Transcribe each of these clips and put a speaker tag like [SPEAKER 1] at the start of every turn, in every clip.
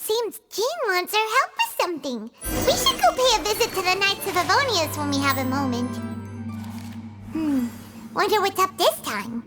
[SPEAKER 1] Seems Jean wants our help with something. We should go pay a visit to the Knights of Avonius when we have a moment. Wonder what's up this time.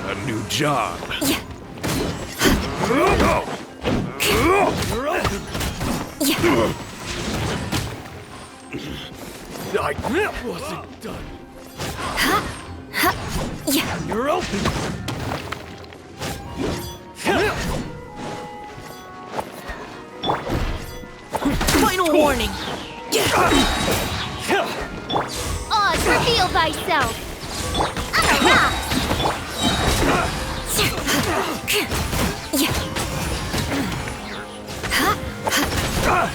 [SPEAKER 2] A new job. I wasn't done. You're open.
[SPEAKER 3] Final warning. Oz, reveal thyself.
[SPEAKER 1] On the rocks!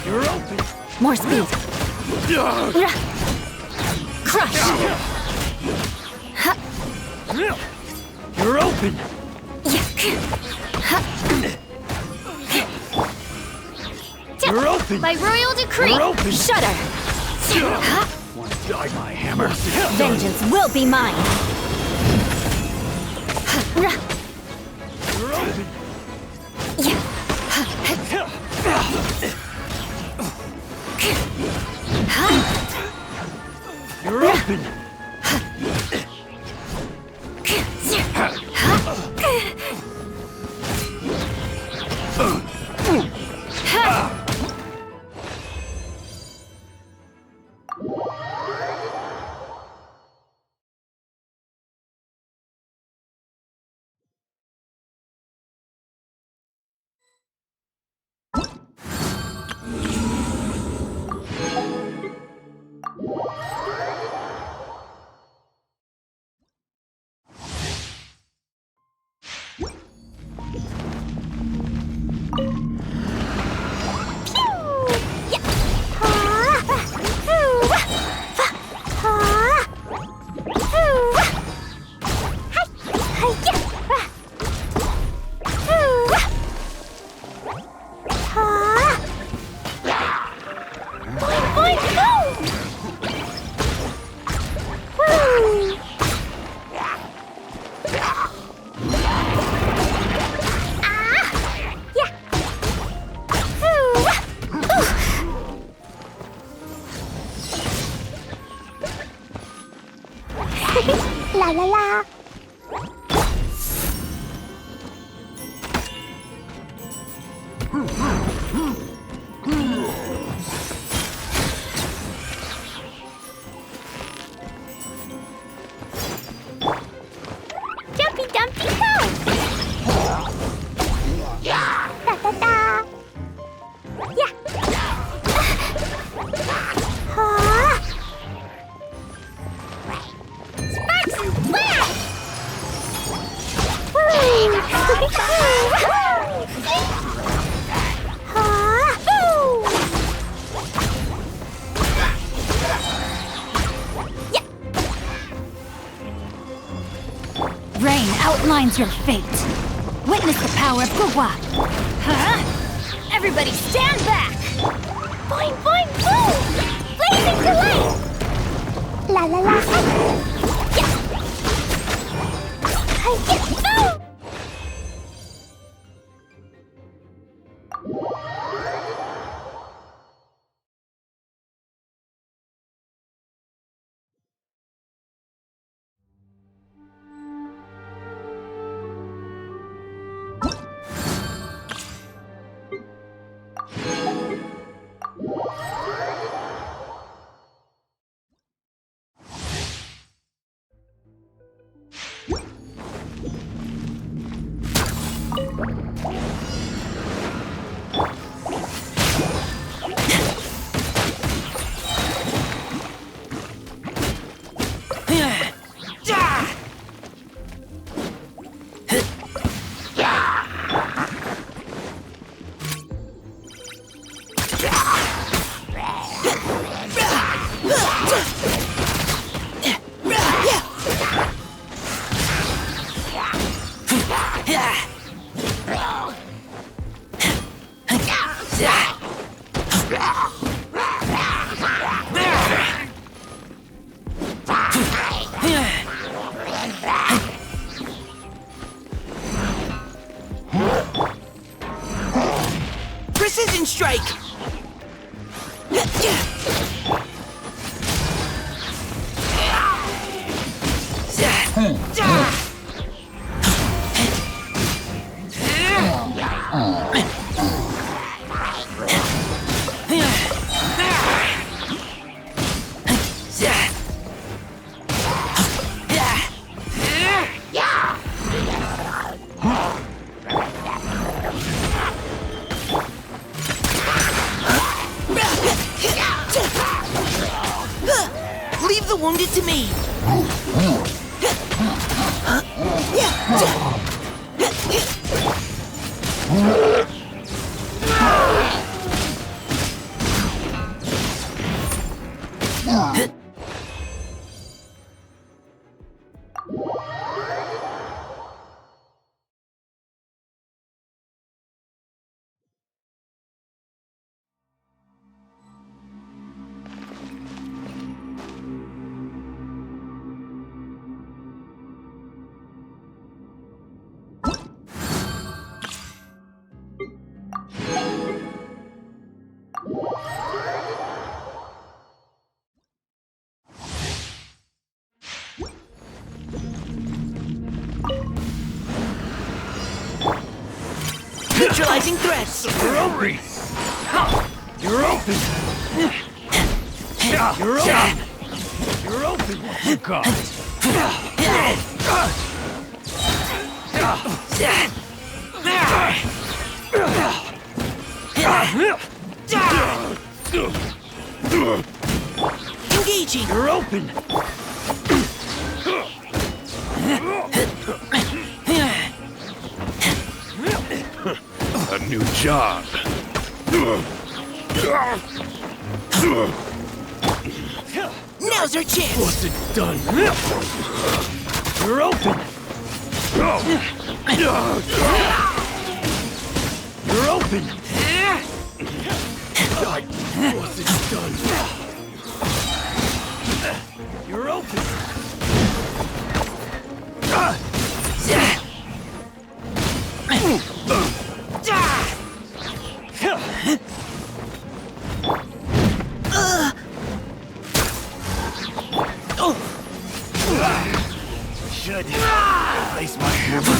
[SPEAKER 2] You're open.
[SPEAKER 3] More speed. Crush.
[SPEAKER 2] You're open. You're open.
[SPEAKER 3] By royal decree.
[SPEAKER 2] You're open.
[SPEAKER 3] Shudder.
[SPEAKER 2] Want to die, my hammer?
[SPEAKER 3] Vengeance will be mine.
[SPEAKER 2] You're open. You're open.
[SPEAKER 1] La la la.
[SPEAKER 3] Jumpy Dumpy go!
[SPEAKER 1] Da da da. Yeah.
[SPEAKER 3] Sparks and flash! Rain outlines your fate. Witness the power of Gugwa. Huh? Everybody stand back!
[SPEAKER 1] Boing, boing, boom! Blazing delight! La la la. Yeah. Boom!
[SPEAKER 4] Precision strike! Leave the wounded to me. Neutralizing threats.
[SPEAKER 2] Hurry! You're open! You're open! You're open! You got
[SPEAKER 4] Engaging.
[SPEAKER 2] You're open! A new job.
[SPEAKER 4] Now's our chance.
[SPEAKER 2] What's it done? You're open! You're open! What's it done? You're open! Should replace my hammer.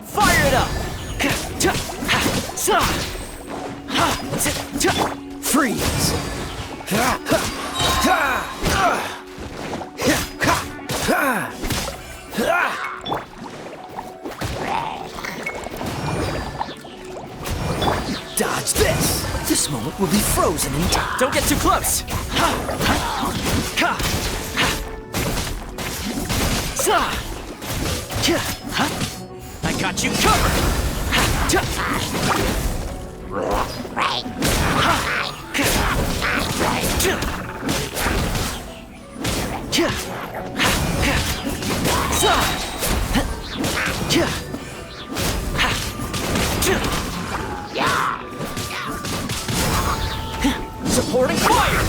[SPEAKER 4] Fire it up!
[SPEAKER 2] Freeze!
[SPEAKER 4] Dodge this! This moment will be frozen in time.
[SPEAKER 2] Don't get too close! I got you covered! Supporting fire!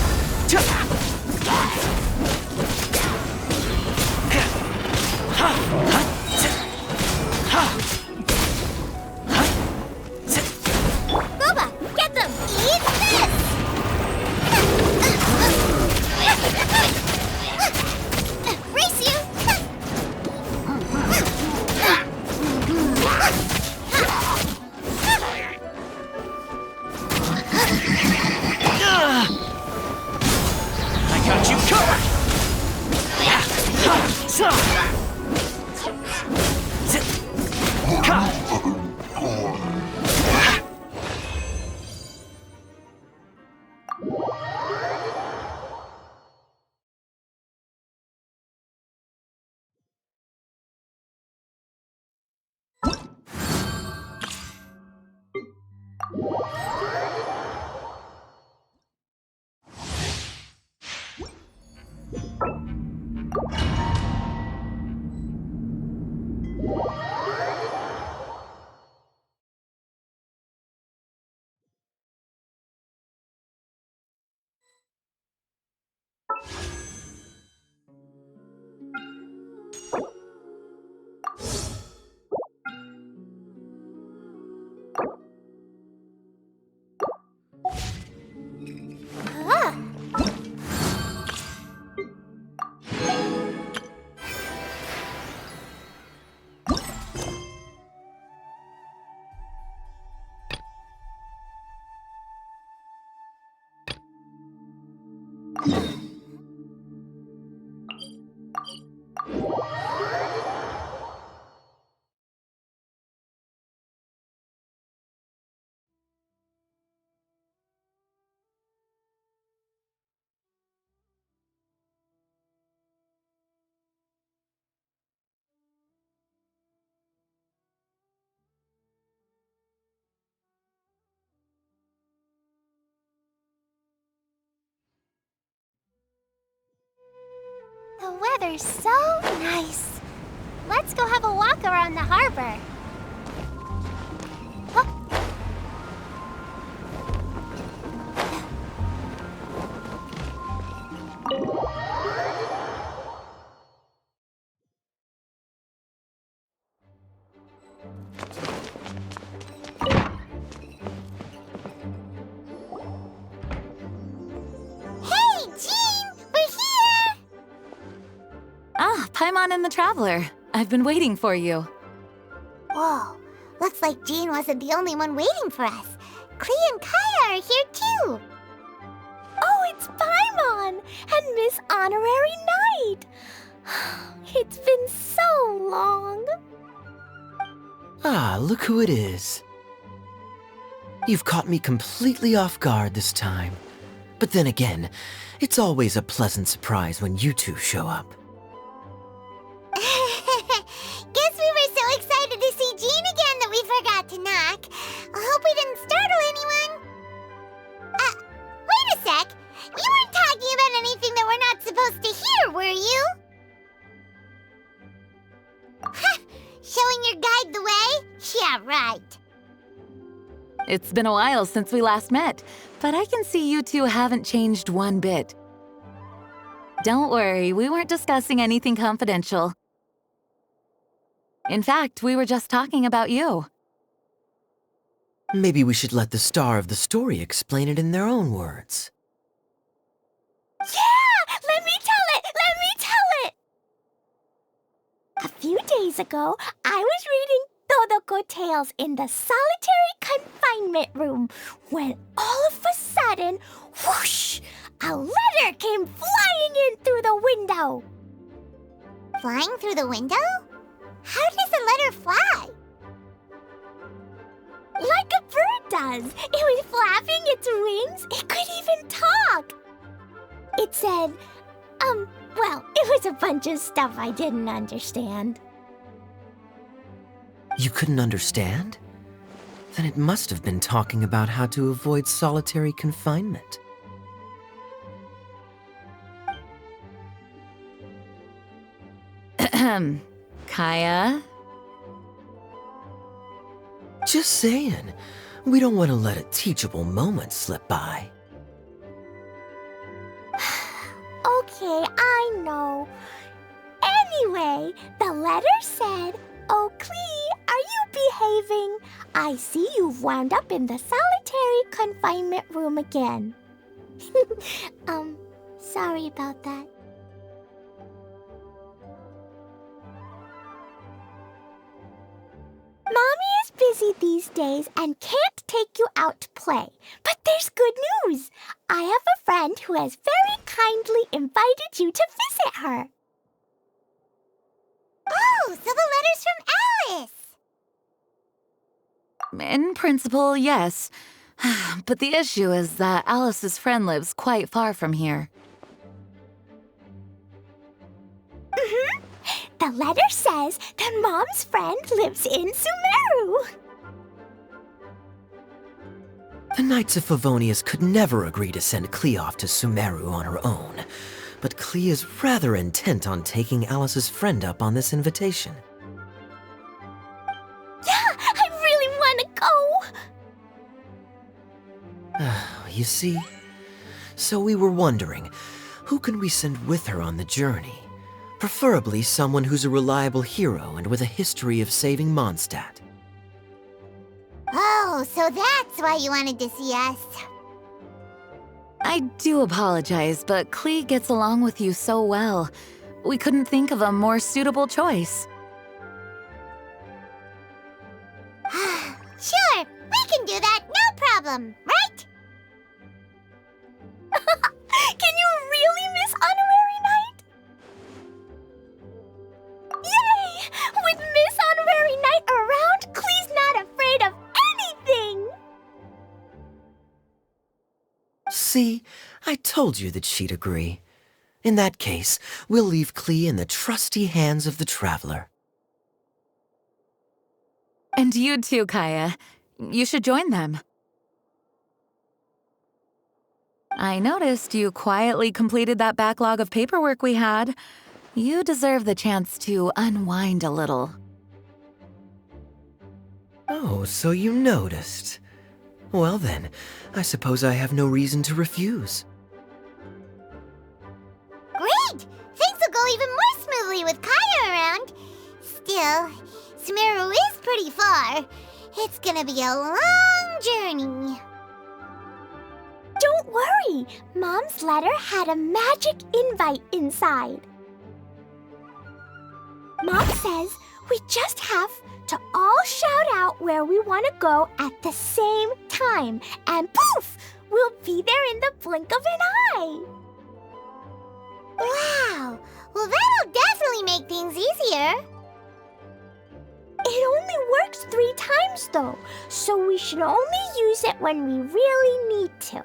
[SPEAKER 1] Boba, get them! Eat this! Race you!
[SPEAKER 2] I got you covered!
[SPEAKER 1] Ah. The weather's so nice. Let's go have a walk around the harbor. Huh? Hey, Jean! We're here!
[SPEAKER 3] Ah, Paimon and the Traveler. I've been waiting for you.
[SPEAKER 1] Whoa, looks like Jean wasn't the only one waiting for us. Kaeya and Kaeya are here too. Oh, it's Paimon and Miss Honorary Knight. It's been so long.
[SPEAKER 5] Ah, look who it is. You've caught me completely off guard this time. But then again, it's always a pleasant surprise when you two show up.
[SPEAKER 1] Guess we were so excited to see Jean again that we forgot to knock. I hope we didn't startle anyone. Wait a sec. You weren't talking about anything that we're not supposed to hear, were you? Showing your guide the way? Yeah, right.
[SPEAKER 3] It's been a while since we last met, but I can see you two haven't changed one bit. Don't worry, we weren't discussing anything confidential. In fact, we were just talking about you.
[SPEAKER 5] Maybe we should let the star of the story explain it in their own words.
[SPEAKER 1] Yeah! Let me tell it! Let me tell it! A few days ago, I was reading Todo tails in the solitary confinement room when all of a sudden, whoosh, a letter came flying in through the window.
[SPEAKER 6] Flying through the window? How does a letter fly?
[SPEAKER 1] Like a bird does. It was flapping its wings. It could even talk. It said, well, it was a bunch of stuff I didn't understand.
[SPEAKER 5] You couldn't understand? Then it must have been talking about how to avoid solitary confinement.
[SPEAKER 3] Kaeya?
[SPEAKER 5] Just saying. We don't want to let a teachable moment slip by.
[SPEAKER 1] Okay, I know. Anyway, the letter said, "Oh, Klee, are you behaving? I see you've wound up in the solitary confinement room again." Sorry about that. Mommy is busy these days and can't take you out to play. But there's good news. I have a friend who has very kindly invited you to visit her.
[SPEAKER 6] Oh, so the letter's from Alice!
[SPEAKER 3] In principle, yes. But the issue is that Alice's friend lives quite far from here.
[SPEAKER 1] The letter says that Mom's friend lives in Sumeru.
[SPEAKER 5] The Knights of Favonius could never agree to send Klee off to Sumeru on her own, but Klee is rather intent on taking Alice's friend up on this invitation.
[SPEAKER 1] Yeah, I really want to go.
[SPEAKER 5] You see? So we were wondering, who can we send with her on the journey? Preferably someone who's a reliable hero and with a history of saving Mondstadt.
[SPEAKER 6] Oh, so that's why you wanted to see us.
[SPEAKER 3] I do apologize, but Klee gets along with you so well. We couldn't think of a more suitable choice.
[SPEAKER 6] Sure, we can do that, no problem, right?
[SPEAKER 1] Can you really miss Honorary Knight? Yay! With Miss Honorary Knight around, Klee's not afraid of anything!
[SPEAKER 5] See, I told you that she'd agree. In that case, we'll leave Klee in the trusty hands of the Traveler.
[SPEAKER 3] And you too, Kaeya. You should join them. I noticed you quietly completed that backlog of paperwork we had. You deserve the chance to unwind a little.
[SPEAKER 5] Oh, so you noticed. Well then, I suppose I have no reason to refuse.
[SPEAKER 6] Great! Things will go even more smoothly with Kaeya around. Still, Sumeru is pretty far. It's gonna be a long journey.
[SPEAKER 1] Don't worry, Mom's letter had a magic invite inside. Mom says we just have to all shout out where we want to go at the same time, and poof, we'll be there in the blink of an eye.
[SPEAKER 6] Wow! Well, that'll definitely make things easier.
[SPEAKER 1] It only works 3 times though, so we should only use it when we really need to.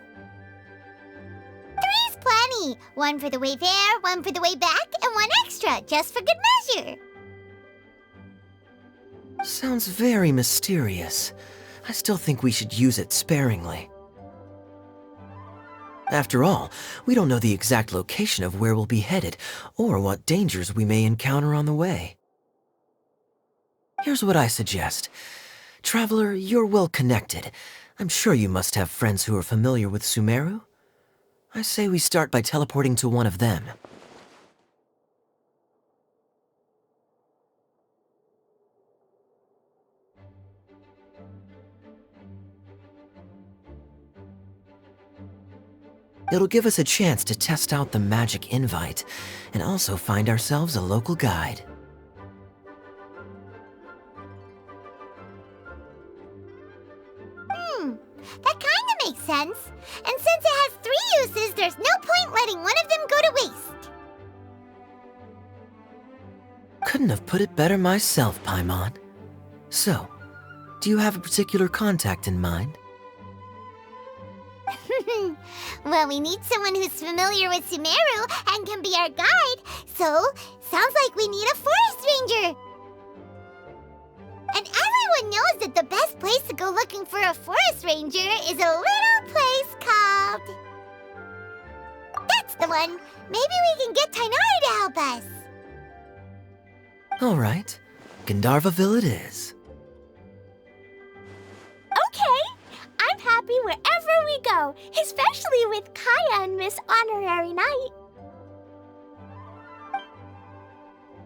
[SPEAKER 6] 3's plenty. 1 for the way there, 1 for the way back, and 1 extra, just for good measure.
[SPEAKER 5] Sounds very mysterious. I still think we should use it sparingly. After all, we don't know the exact location of where we'll be headed, or what dangers we may encounter on the way. Here's what I suggest. Traveler, you're well connected. I'm sure you must have friends who are familiar with Sumeru. I say we start by teleporting to one of them. It'll give us a chance to test out the magic invite, and also find ourselves a local guide.
[SPEAKER 6] that kinda makes sense. And since it has 3 uses, there's no point letting one of them go to waste.
[SPEAKER 5] Couldn't have put it better myself, Paimon. So, do you have a particular contact in mind?
[SPEAKER 6] Well, we need someone who's familiar with Sumeru and can be our guide, so sounds like we need a forest ranger. And everyone knows that the best place to go looking for a forest ranger is a little place called... That's the one! Maybe we can get Tighnari to help us.
[SPEAKER 5] All right, Gandharvaville it is.
[SPEAKER 1] Okay, I'm happy wherever we go, especially with Kaeya and Miss Honorary Knight.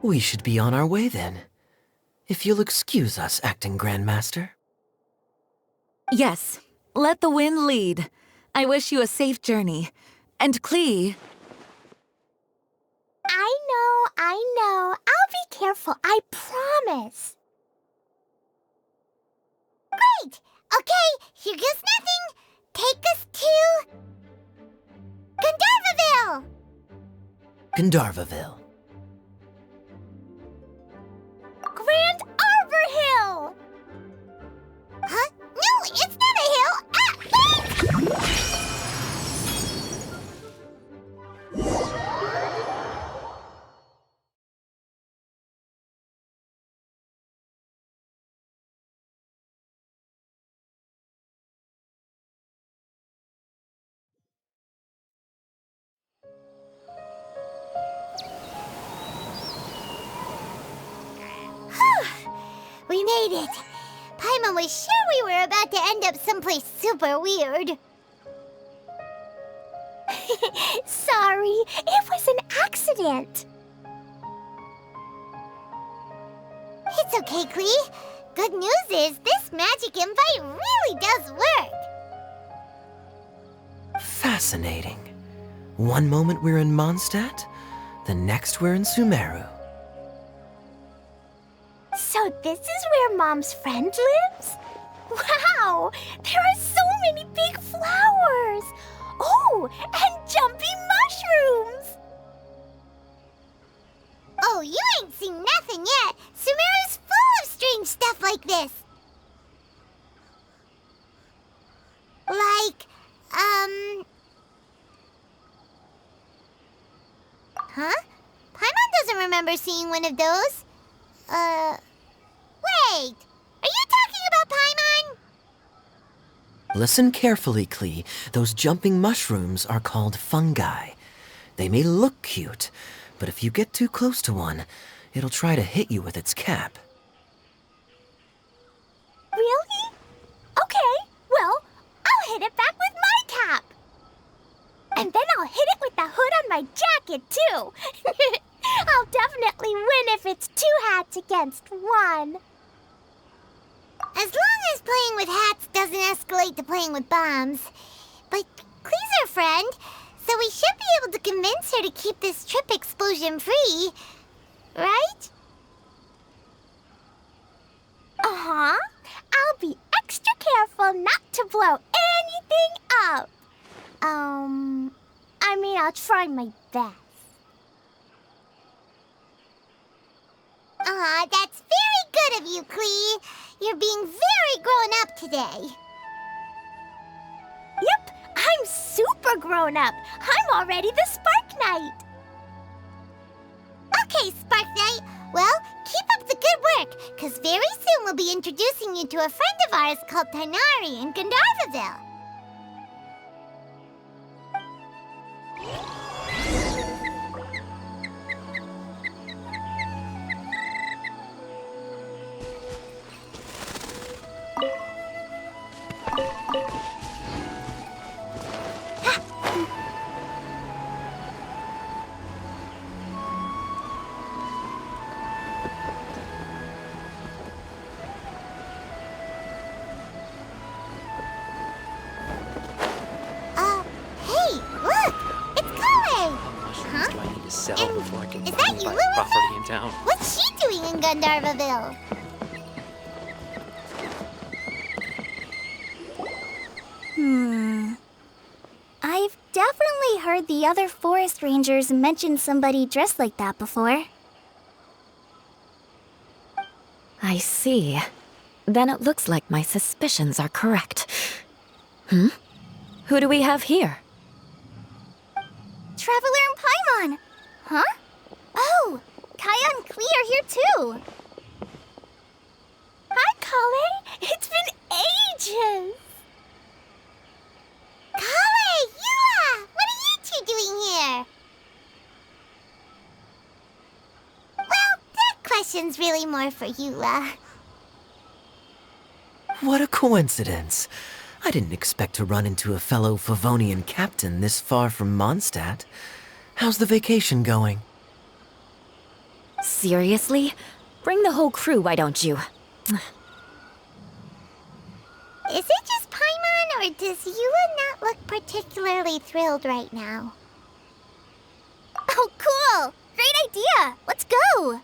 [SPEAKER 5] We should be on our way then. If you'll excuse us, Acting Grandmaster.
[SPEAKER 3] Yes, let the wind lead. I wish you a safe journey. And Klee...
[SPEAKER 1] I know. I'll be careful, I promise.
[SPEAKER 6] Great! Okay, here goes nothing. Take us to... Gandharvaville!
[SPEAKER 5] Gandharvaville.
[SPEAKER 1] Grand Arbor Hill!
[SPEAKER 6] Huh? No, it's not a hill! We made it! Paimon was sure we were about to end up someplace super weird.
[SPEAKER 1] Sorry, it was an accident.
[SPEAKER 6] It's okay, Klee. Good news is this magic invite really does work.
[SPEAKER 5] Fascinating. One moment we're in Mondstadt, the next we're in Sumeru.
[SPEAKER 1] So this is where Mom's friend lives? Wow! There are so many big flowers! Oh, and jumpy mushrooms!
[SPEAKER 6] Oh, you ain't seen nothing yet. Sumeru's full of strange stuff like this. Like, Huh? Paimon doesn't remember seeing one of those. Wait! Are you talking about Paimon?
[SPEAKER 5] Listen carefully, Klee. Those jumping mushrooms are called fungi. They may look cute, but if you get too close to one, it'll try to hit you with its cap.
[SPEAKER 1] Really? Okay, well, I'll hit it back with my cap. And then I'll hit it with the hood on my jacket, too. I'll definitely win if it's 2 hats against 1.
[SPEAKER 6] As long as playing with hats doesn't escalate to playing with bombs. But Klee's our friend, so we should be able to convince her to keep this trip explosion-free. Right?
[SPEAKER 1] Uh-huh. I'll be extra careful not to blow anything up. I mean, I'll try my best.
[SPEAKER 6] That's very good of you, Klee. You're being very grown up today.
[SPEAKER 1] Yep, I'm super grown up. I'm already the Spark Knight.
[SPEAKER 6] Okay, Spark Knight. Well, keep up the good work, because very soon we'll be introducing you to a friend of ours called Tighnari in Gandharvaville. Hey, look! It's Kaeya!
[SPEAKER 2] Mushrooms do I need to sell
[SPEAKER 6] And
[SPEAKER 2] before I can
[SPEAKER 6] is that
[SPEAKER 2] finally
[SPEAKER 6] you,
[SPEAKER 2] buy
[SPEAKER 6] Lilith?
[SPEAKER 2] property in town?
[SPEAKER 6] What's she doing in Gandharvaville?
[SPEAKER 1] The other forest rangers mentioned somebody dressed like that before.
[SPEAKER 3] I see. Then it looks like my suspicions are correct. Who do we have here?
[SPEAKER 1] Traveler and Paimon! Huh? Oh, Kaeya and Klee are here too! Hi, Kale! It's been ages!
[SPEAKER 6] Kale, Yula! What are you two doing here? Well, that question's really more for Yula.
[SPEAKER 5] What a coincidence. I didn't expect to run into a fellow Favonian captain this far from Mondstadt. How's the vacation going?
[SPEAKER 3] Seriously? Bring the whole crew, why don't you?
[SPEAKER 6] Is it just Paimon, or does Yula not look particularly thrilled right now?
[SPEAKER 1] Oh, cool! Great idea! Let's go!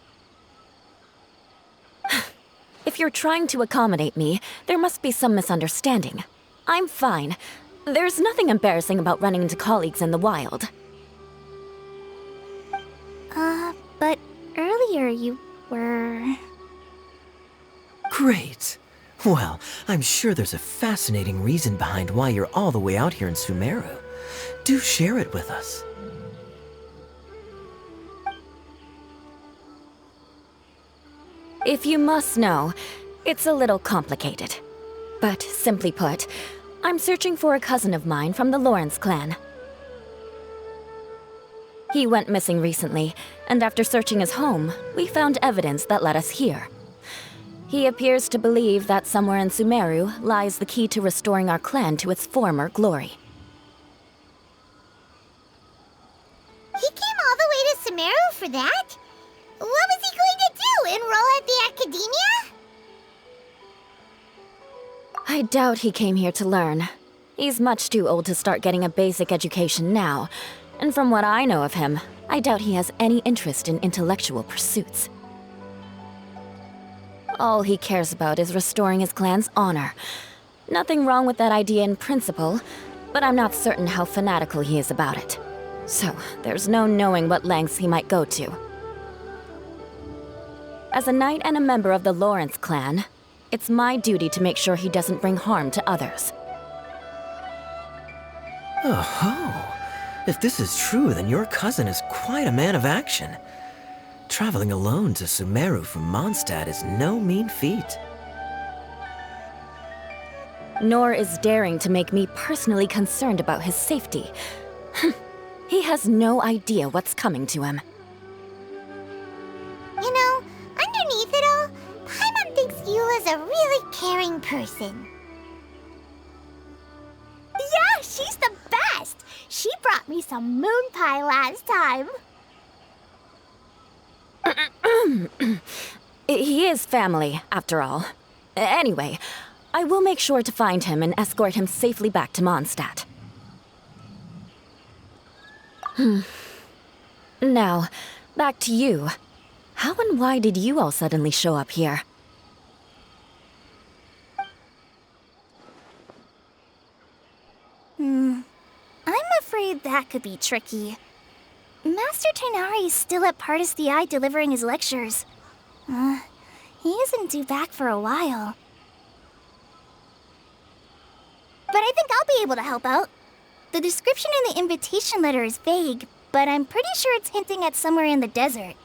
[SPEAKER 3] If you're trying to accommodate me, there must be some misunderstanding. I'm fine. There's nothing embarrassing about running into colleagues in the wild.
[SPEAKER 1] But earlier you were...
[SPEAKER 5] Great. Well, I'm sure there's a fascinating reason behind why you're all the way out here in Sumeru. Do share it with us.
[SPEAKER 3] If you must know, it's a little complicated. But simply put, I'm searching for a cousin of mine from the Lawrence clan. He went missing recently, and after searching his home, we found evidence that led us here. He appears to believe that somewhere in Sumeru lies the key to restoring our clan to its former glory.
[SPEAKER 6] He came all the way to Sumeru for that? What was he going to do, enroll at the academia?
[SPEAKER 3] I doubt he came here to learn. He's much too old to start getting a basic education now, and from what I know of him, I doubt he has any interest in intellectual pursuits. All he cares about is restoring his clan's honor. Nothing wrong with that idea in principle, but I'm not certain how fanatical he is about it. So, there's no knowing what lengths he might go to. As a knight and a member of the Lawrence clan, it's my duty to make sure he doesn't bring harm to others.
[SPEAKER 5] Oh-ho. If this is true, then your cousin is quite a man of action. Traveling alone to Sumeru from Mondstadt is no mean feat.
[SPEAKER 3] Nor is daring to make me personally concerned about his safety. He has no idea what's coming to him.
[SPEAKER 6] You know, underneath it all, Paimon thinks Yula's a really caring person.
[SPEAKER 1] Yeah, she's the best! She brought me some moon pie last time.
[SPEAKER 3] He is family, after all. Anyway, I will make sure to find him and escort him safely back to Mondstadt. Now, back to you. How and why did you all suddenly show up here?
[SPEAKER 1] I'm afraid that could be tricky. Master Tighnari is still at Partis the Eye delivering his lectures. He isn't due back for a while. But I think I'll be able to help out. The description in the invitation letter is vague, but I'm pretty sure it's hinting at somewhere in the desert.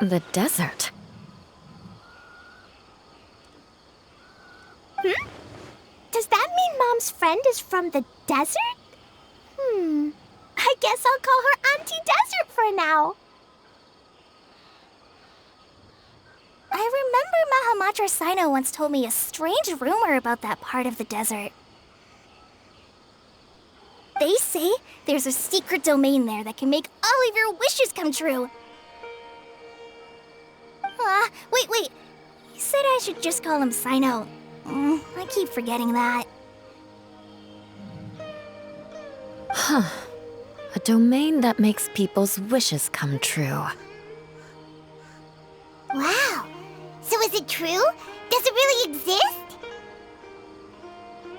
[SPEAKER 3] The desert?
[SPEAKER 1] Does that mean Mom's friend is from the desert? I guess I'll call her Auntie Desert for now. I remember Mahamatra Sino once told me a strange rumor about that part of the desert. They say there's a secret domain there that can make all of your wishes come true. Wait. You said I should just call him Sino. I keep forgetting that.
[SPEAKER 3] A domain that makes people's wishes come true.
[SPEAKER 6] Wow. So is it true? Does it really exist?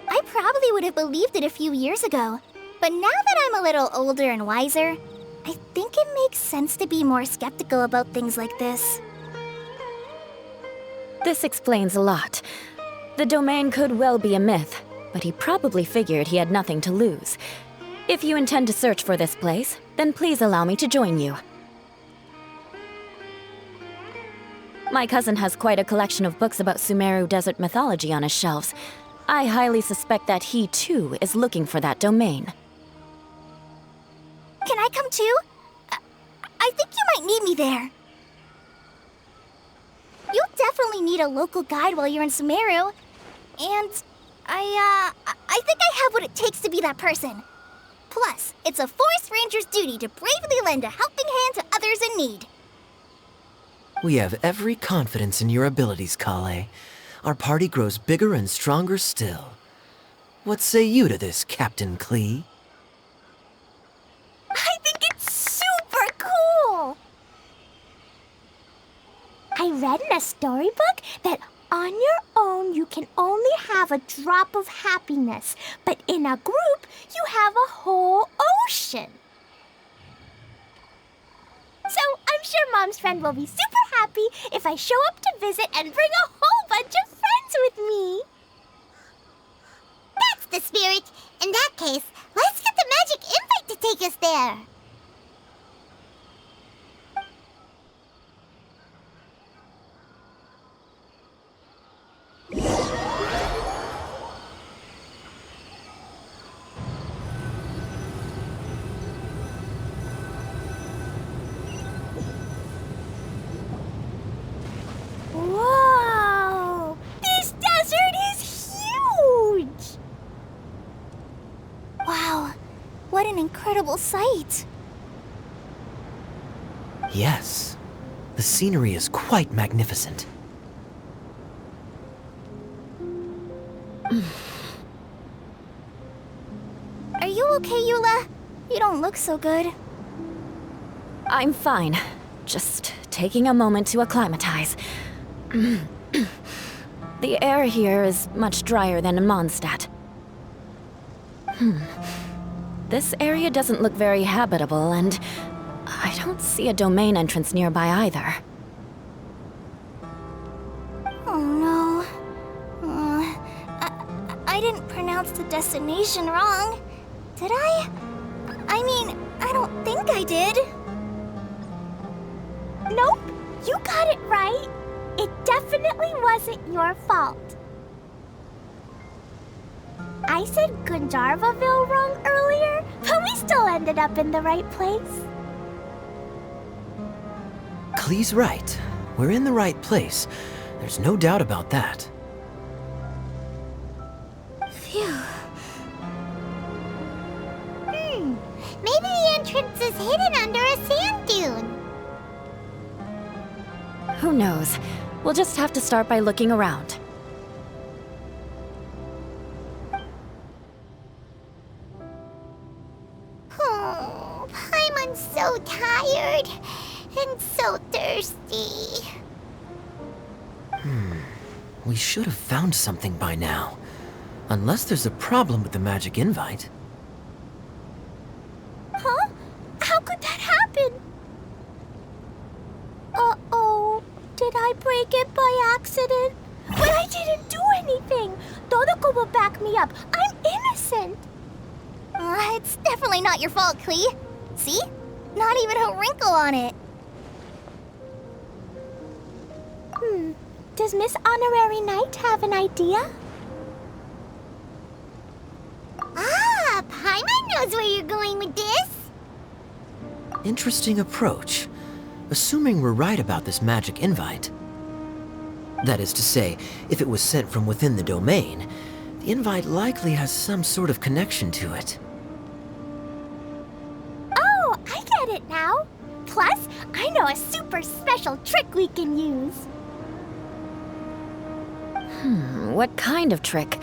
[SPEAKER 1] I probably would have believed it a few years ago. But now that I'm a little older and wiser, I think it makes sense to be more skeptical about things like this.
[SPEAKER 3] This explains a lot. The domain could well be a myth, but he probably figured he had nothing to lose. If you intend to search for this place, then please allow me to join you. My cousin has quite a collection of books about Sumeru desert mythology on his shelves. I highly suspect that he, too, is looking for that domain.
[SPEAKER 1] Can I come too? I think you might need me there. You'll definitely need a local guide while you're in Sumeru. And I think I have what it takes to be that person. Plus, it's a forest ranger's duty to bravely lend a helping hand to others in need.
[SPEAKER 5] We have every confidence in your abilities, Kaeya. Our party grows bigger and stronger still. What say you to this, Captain Klee?
[SPEAKER 1] I think it's super cool!
[SPEAKER 6] I read in a storybook that on your own you can only have a drop of happiness, but in a group you have a whole ocean. So I'm sure Mom's friend will be super happy if I show up to visit and bring a whole bunch of friends with me. That's the spirit. In that case, let's get the magic invite to take us there. Whoa! This desert is huge!
[SPEAKER 1] Wow, what an incredible sight.
[SPEAKER 5] Yes. The scenery is quite magnificent.
[SPEAKER 1] Are you okay, Eula? You don't look so good.
[SPEAKER 3] I'm fine. Just taking a moment to acclimatize. The air here is much drier than in Mondstadt. This area doesn't look very habitable, and I don't see a domain entrance nearby either.
[SPEAKER 1] Oh no. I didn't pronounce the destination wrong, did I? I mean, I don't think I did.
[SPEAKER 6] Nope, you got it right. It definitely wasn't your fault. I said Gunjarvaville wrong earlier, but we still ended up in the right place.
[SPEAKER 5] Klee's right. We're in the right place. There's no doubt about that.
[SPEAKER 1] Phew.
[SPEAKER 6] Maybe the entrance is hidden under a sand dune.
[SPEAKER 3] Who knows? We'll just have to start by looking around.
[SPEAKER 6] Oh, Paimon's so tired and so thirsty.
[SPEAKER 5] We should have found something by now. Unless there's a problem with the magic invite.
[SPEAKER 6] Huh? How could that happen? Uh-oh. Did I break it by accident? But I didn't do anything. Todoko will back me up. I'm innocent.
[SPEAKER 1] It's definitely not your fault, Klee. See? Not even a wrinkle on it.
[SPEAKER 6] Does Miss Honorary Knight have an idea? Ah, Paimon knows where you're going with this.
[SPEAKER 5] Interesting approach. Assuming we're right about this magic invite. That is to say, if it was sent from within the domain, the invite likely has some sort of connection to it.
[SPEAKER 6] Oh, I get it now. Plus, I know a super special trick we can use.
[SPEAKER 3] What kind of trick?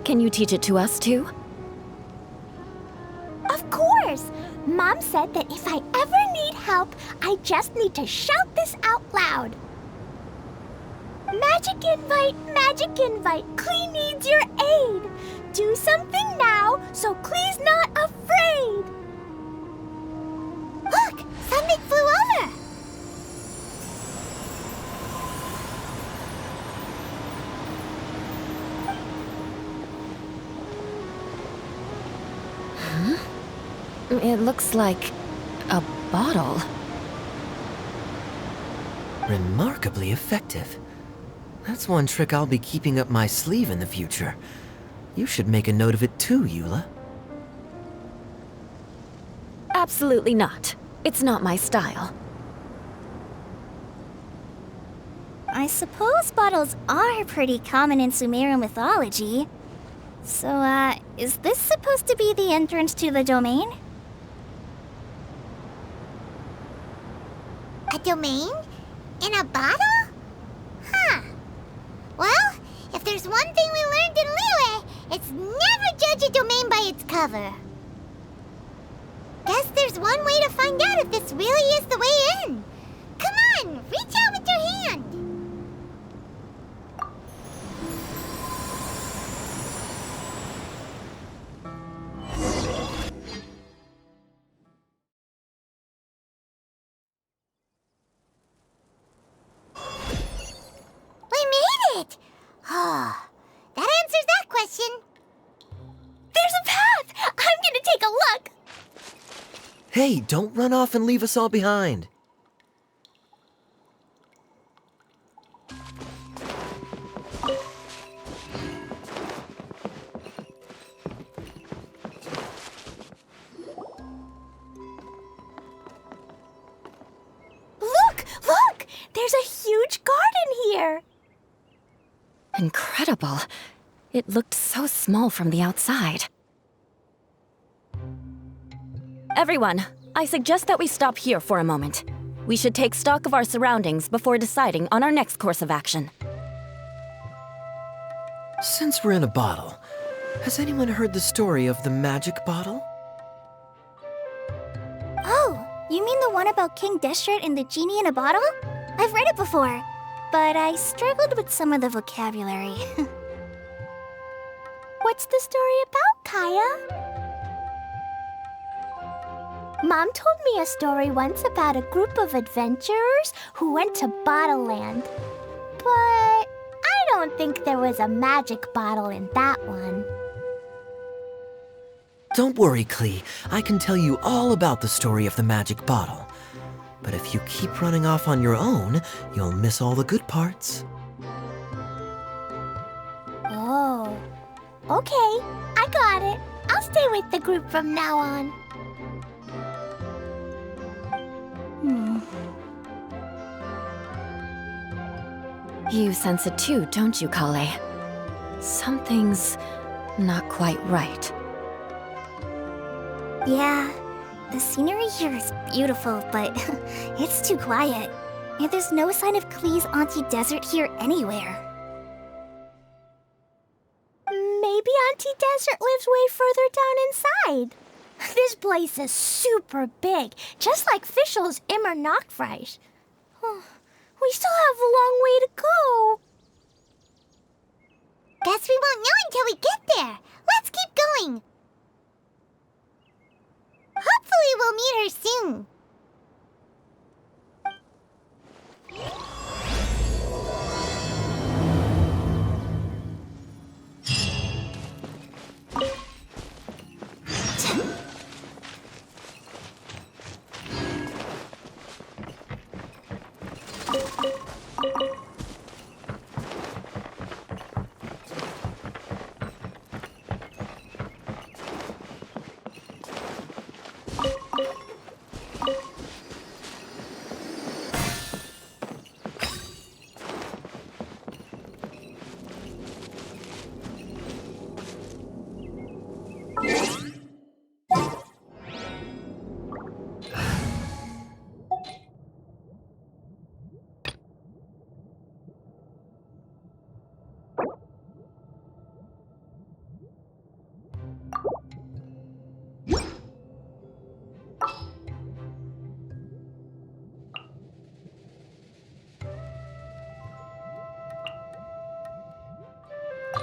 [SPEAKER 3] Can you teach it to us too?
[SPEAKER 6] Of course! Mom said that if I ever need help, I just need to shout this out loud. Magic
[SPEAKER 1] Magic invite, magic invite. Klee needs your aid. Do something now so Klee's not afraid. Look, something flew over.
[SPEAKER 3] It looks like a bottle.
[SPEAKER 5] Remarkably effective. That's one trick I'll be keeping up my sleeve in the future. You should make a note of it too, Eula.
[SPEAKER 3] Absolutely not. It's not my style.
[SPEAKER 1] I suppose bottles are pretty common in Sumerian mythology. So, is this supposed to be the entrance to the domain?
[SPEAKER 6] A domain? In a bottle? Huh. Well, if there's one thing we learned in Liyue, it's never judge a domain by its cover. Guess there's one way to find out if this really is the way in. Come on, reach out with your hand. We made it! Oh, that answers that question.
[SPEAKER 1] There's a path! I'm gonna take a look!
[SPEAKER 5] Hey, don't run off and leave us all behind.
[SPEAKER 1] Look! There's a huge garden here!
[SPEAKER 3] Incredible. It looked so small from the outside. Everyone, I suggest that we stop here for a moment. We should take stock of our surroundings before deciding on our next course of action.
[SPEAKER 5] Since we're in a bottle, has anyone heard the story of the magic bottle?
[SPEAKER 1] Oh, you mean the one about King Deshret and the genie in a bottle? I've read it before, but I struggled with some of the vocabulary. What's the story about, Kaeya? Mom told me a story once about a group of adventurers who went to Bottle Land. But I don't think there was a magic bottle in that one.
[SPEAKER 5] Don't worry, Klee. I can tell you all about the story of the magic bottle. But if you keep running off on your own, you'll miss all the good parts.
[SPEAKER 1] Oh. Okay, I got it. I'll stay with the group from now on.
[SPEAKER 3] You sense it too, don't you, Kale? Something's not quite right.
[SPEAKER 1] Yeah, the scenery here is beautiful, but it's too quiet. And there's no sign of Klee's Auntie Desert here anywhere. Maybe Auntie Desert lives way further down inside. This place is super big, just like Fischl's Immer Nachtreich. We still have a long way to go.
[SPEAKER 6] Guess we won't know until we get there. Let's keep going. Hopefully we'll meet her soon.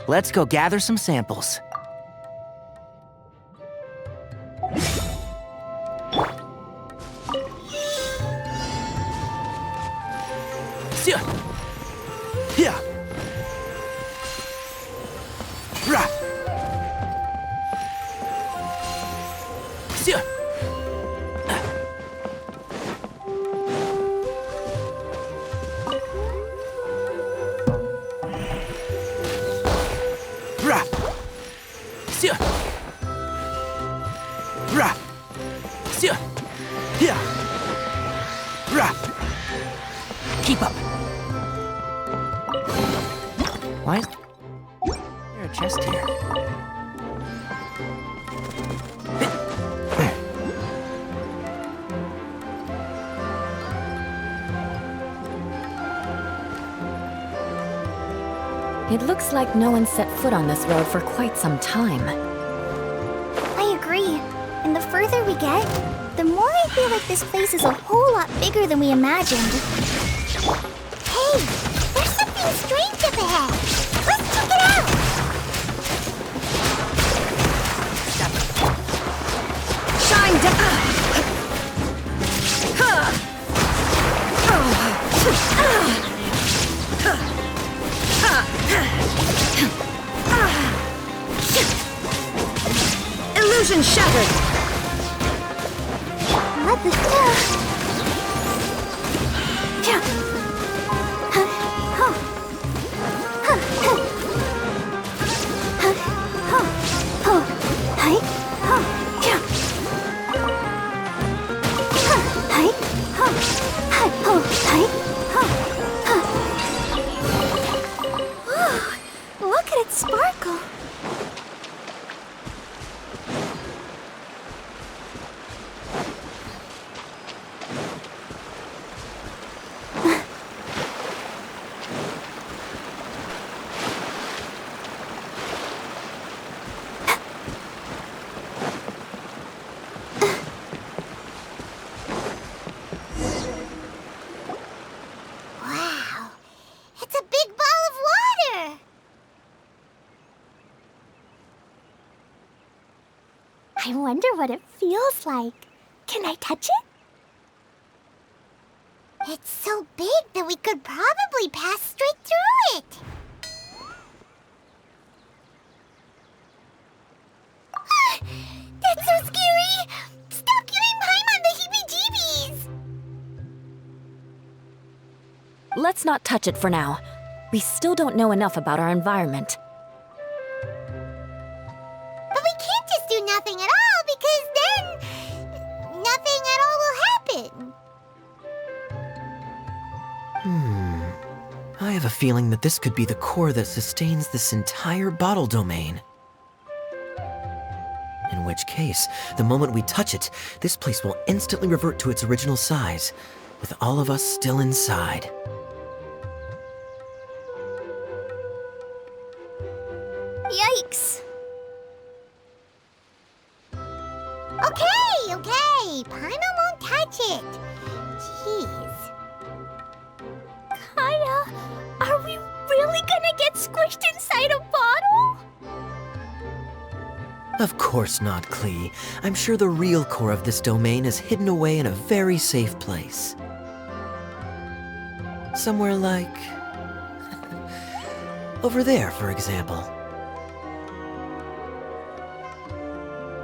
[SPEAKER 4] Let's go gather some samples. Yeah. Ra. Ra. Ra. Yeah. Ra. Keep up. Why is there a chest here?
[SPEAKER 3] It looks like no one set foot on this road for quite some time.
[SPEAKER 1] I agree. And the further we get, the more I feel like this place is a whole lot bigger than we imagined.
[SPEAKER 6] Hey, there's something strange up ahead. Let's check it out.
[SPEAKER 3] Shine down! Illusion shattered!
[SPEAKER 1] What the Look at it sparkle.
[SPEAKER 6] Wow, it's a big ball of water.
[SPEAKER 1] I wonder what it feels like. Can I touch it?
[SPEAKER 6] It's so big that we could probably pass straight through it. That's so scary! Stop giving Paimon the heebie-jeebies!
[SPEAKER 3] Let's not touch it for now. We still don't know enough about our environment.
[SPEAKER 6] But we can't just do nothing at all, because then nothing at all will happen.
[SPEAKER 5] I have a feeling that this could be the core that sustains this entire bottle domain. In which case, the moment we touch it, this place will instantly revert to its original size, with all of us still inside.
[SPEAKER 1] Yikes.
[SPEAKER 6] Okay. Paimon won't touch it. Jeez.
[SPEAKER 1] Kaeya, are we really gonna get squished inside a bottle?
[SPEAKER 5] Of course not, Klee. I'm sure the real core of this domain is hidden away in a very safe place. Somewhere like... over there, for example.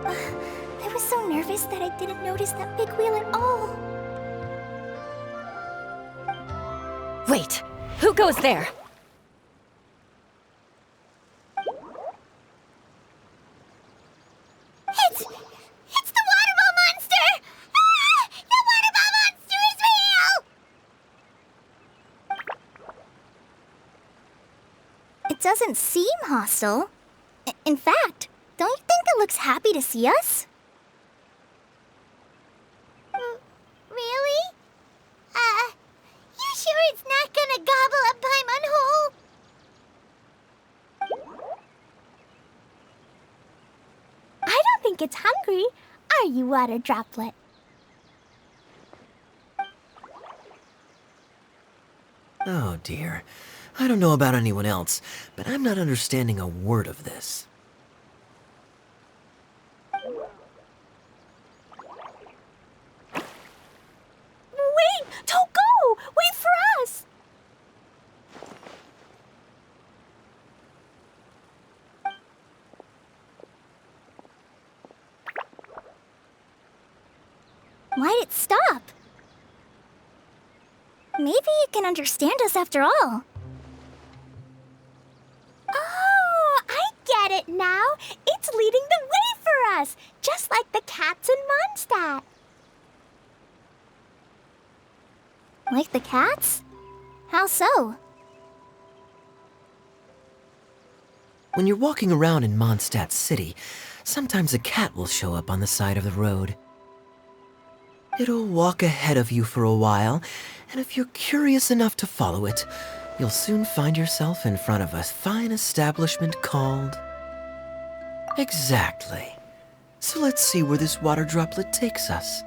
[SPEAKER 1] I was so nervous that I didn't notice that big wheel at all.
[SPEAKER 3] Wait, who goes there?
[SPEAKER 6] It's the water ball monster! Ah! The water ball monster is real!
[SPEAKER 1] It doesn't seem hostile. In fact, don't you think it looks happy to see us?
[SPEAKER 6] Really? You sure it's not gonna gobble up Paimon whole?
[SPEAKER 1] I don't think it's hungry. Are you, water droplet?
[SPEAKER 5] Oh dear. I don't know about anyone else, but I'm not understanding a word of this.
[SPEAKER 1] Wait! Don't go! Wait for us! Why'd it stop? Maybe it can understand us after all. Oh, I get it now. It's leading the way for us, just like the cats in Mondstadt. Like the cats? How so?
[SPEAKER 5] When you're walking around in Mondstadt City, sometimes a cat will show up on the side of the road. It'll walk ahead of you for a while, and if you're curious enough to follow it, you'll soon find yourself in front of a fine establishment called... Exactly. So let's see where this water droplet takes us.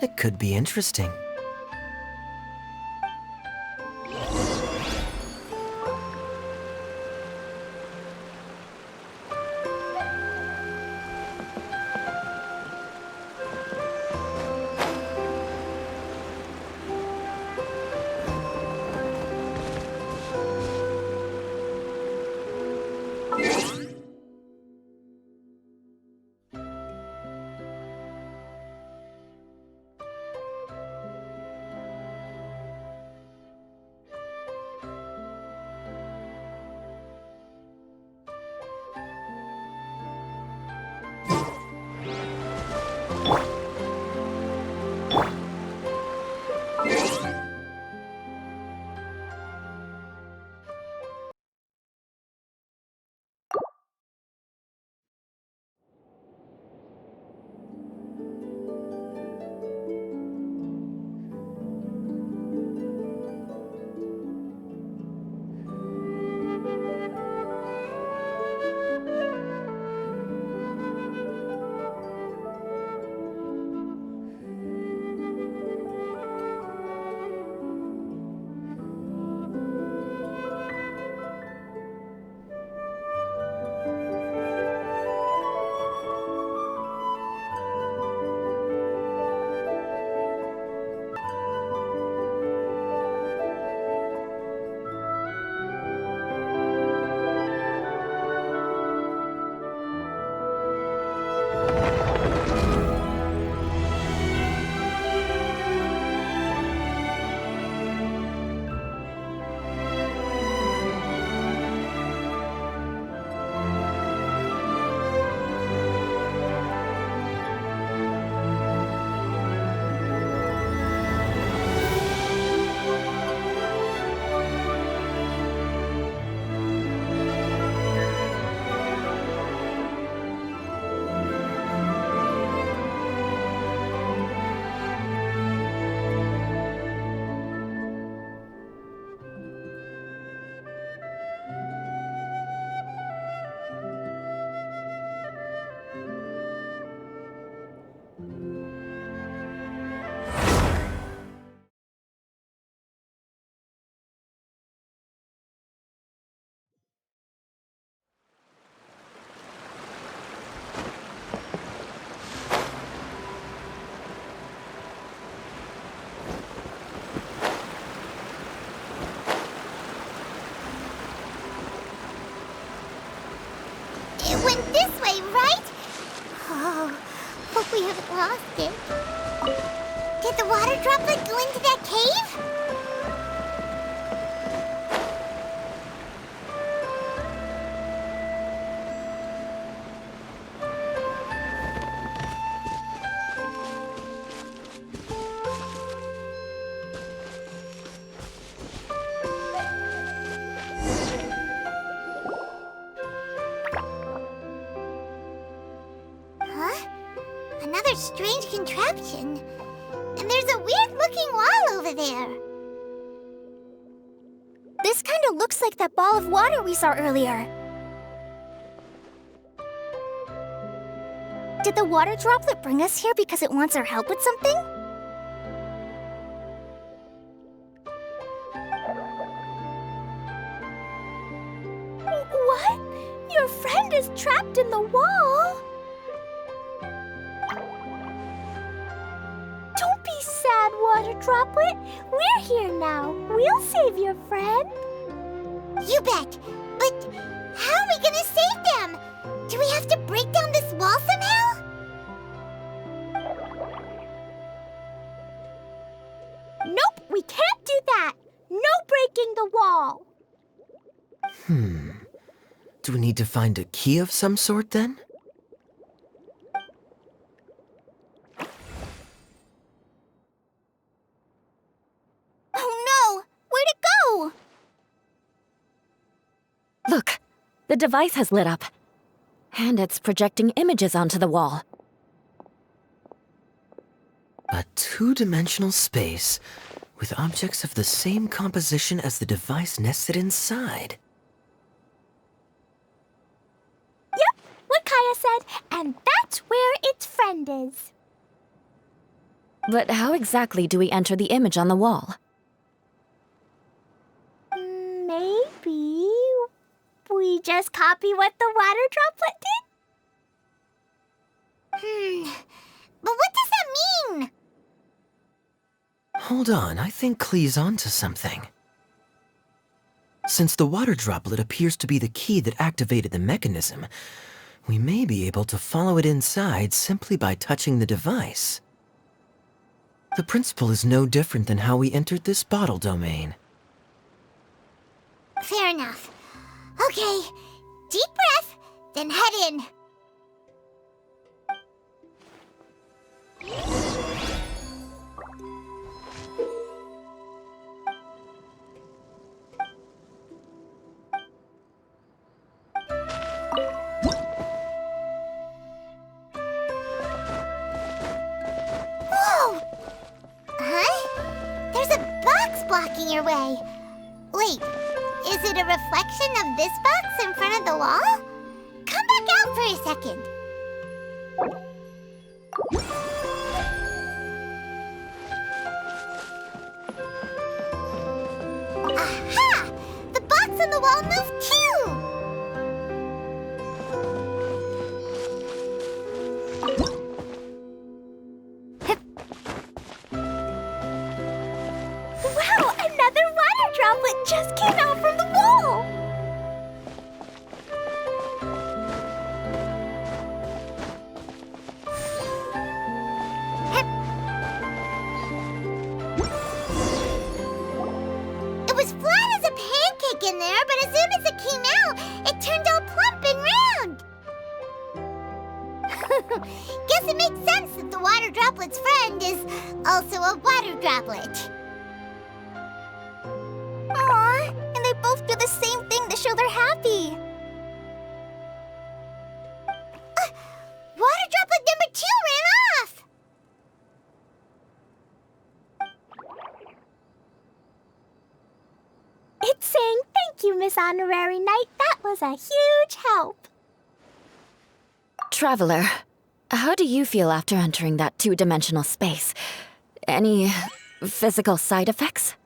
[SPEAKER 5] It could be interesting.
[SPEAKER 6] We haven't lost it. Did the water droplet go into that cave? Another strange contraption. And there's a weird-looking wall over there.
[SPEAKER 1] This kind of looks like that ball of water we saw earlier. Did the water droplet bring us here because it wants our help with something? Your friend is trapped in the wall. Don't be sad, Water Droplet. We're here now. We'll save your friend.
[SPEAKER 6] You bet. But how are we gonna save them? Do we have to break down this wall somehow?
[SPEAKER 1] Nope, we can't do that. No breaking the wall.
[SPEAKER 5] Do we need to find a key of some sort then?
[SPEAKER 1] Oh no! Where'd it go?
[SPEAKER 3] Look, the device has lit up. And it's projecting images onto the wall.
[SPEAKER 5] A two-dimensional space with objects of the same composition as the device nested inside.
[SPEAKER 1] Yep, what Kaeya said, and that's where its friend is.
[SPEAKER 3] But how exactly do we enter the image on the wall?
[SPEAKER 1] Maybe we just copy what the water droplet did?
[SPEAKER 6] But what does that mean?
[SPEAKER 5] Hold on, I think Klee's onto something. Since the water droplet appears to be the key that activated the mechanism, we may be able to follow it inside simply by touching the device. The principle is no different than how we entered this bottle domain.
[SPEAKER 6] Fair enough. Okay, deep breath, then head in. Whoa! Huh? There's a box blocking your way. Wait, is it a reflection of this box in front of the wall? Come back out for a second. Aha! The box on the wall moved too!
[SPEAKER 1] Wow, another water droplet just came out from the wall!
[SPEAKER 6] It was flat as a pancake in there, but as soon as it came out, it turned all plump and round. Guess it makes sense that the water droplet's friend is also a water droplet.
[SPEAKER 1] Aw, and they both do the same thing to show they're happy.
[SPEAKER 6] Water droplet number 2 ran off!
[SPEAKER 1] It's saying thank you, Miss Honorary Knight. That was a huge help.
[SPEAKER 3] Traveler, how do you feel after entering that two-dimensional space? Any physical side effects?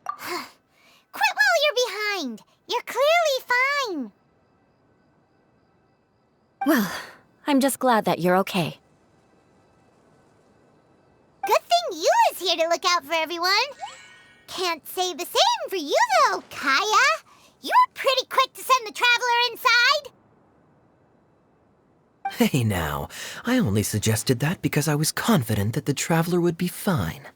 [SPEAKER 6] Quit while you're behind. You're clearly fine.
[SPEAKER 3] Well, I'm just glad that you're okay.
[SPEAKER 6] Good thing you is here to look out for everyone. Can't say the same for you, though, Kaeya. You were pretty quick to send the traveler inside.
[SPEAKER 5] Hey now, I only suggested that because I was confident that the traveler would be fine.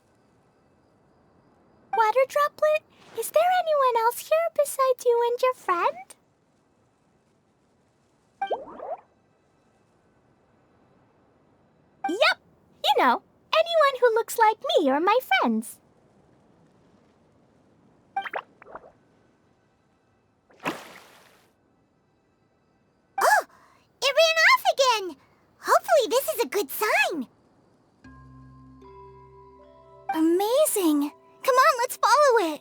[SPEAKER 1] Water droplet, is there anyone else here besides you and your friend? Yep, you know, anyone who looks like me or my friends.
[SPEAKER 6] Oh, it ran off again. Hopefully this is a good sign.
[SPEAKER 1] Amazing. Come on, let's follow it.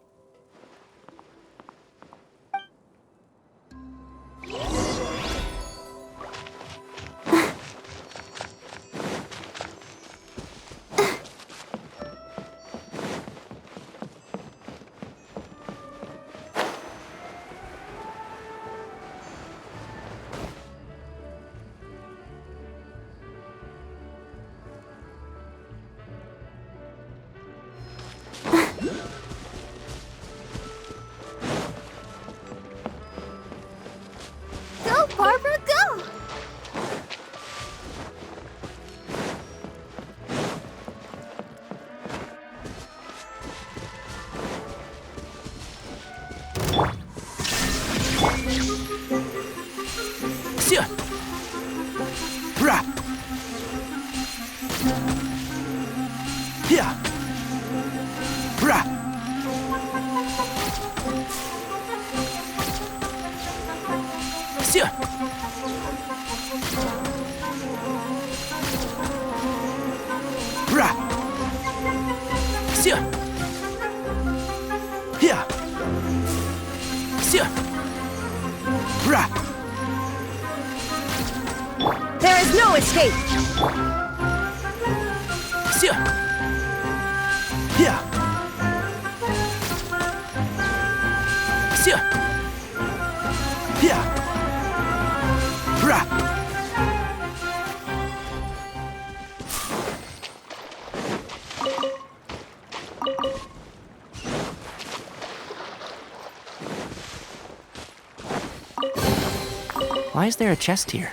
[SPEAKER 1] Barbara, go!
[SPEAKER 4] Sia! Ra! Hia! Ra! Sia! Ra! Sia! Hia! Sia! Ra!
[SPEAKER 7] There is no escape!
[SPEAKER 4] Sia! Hia! Sia! Hia! Ra!
[SPEAKER 5] Why is there a chest here?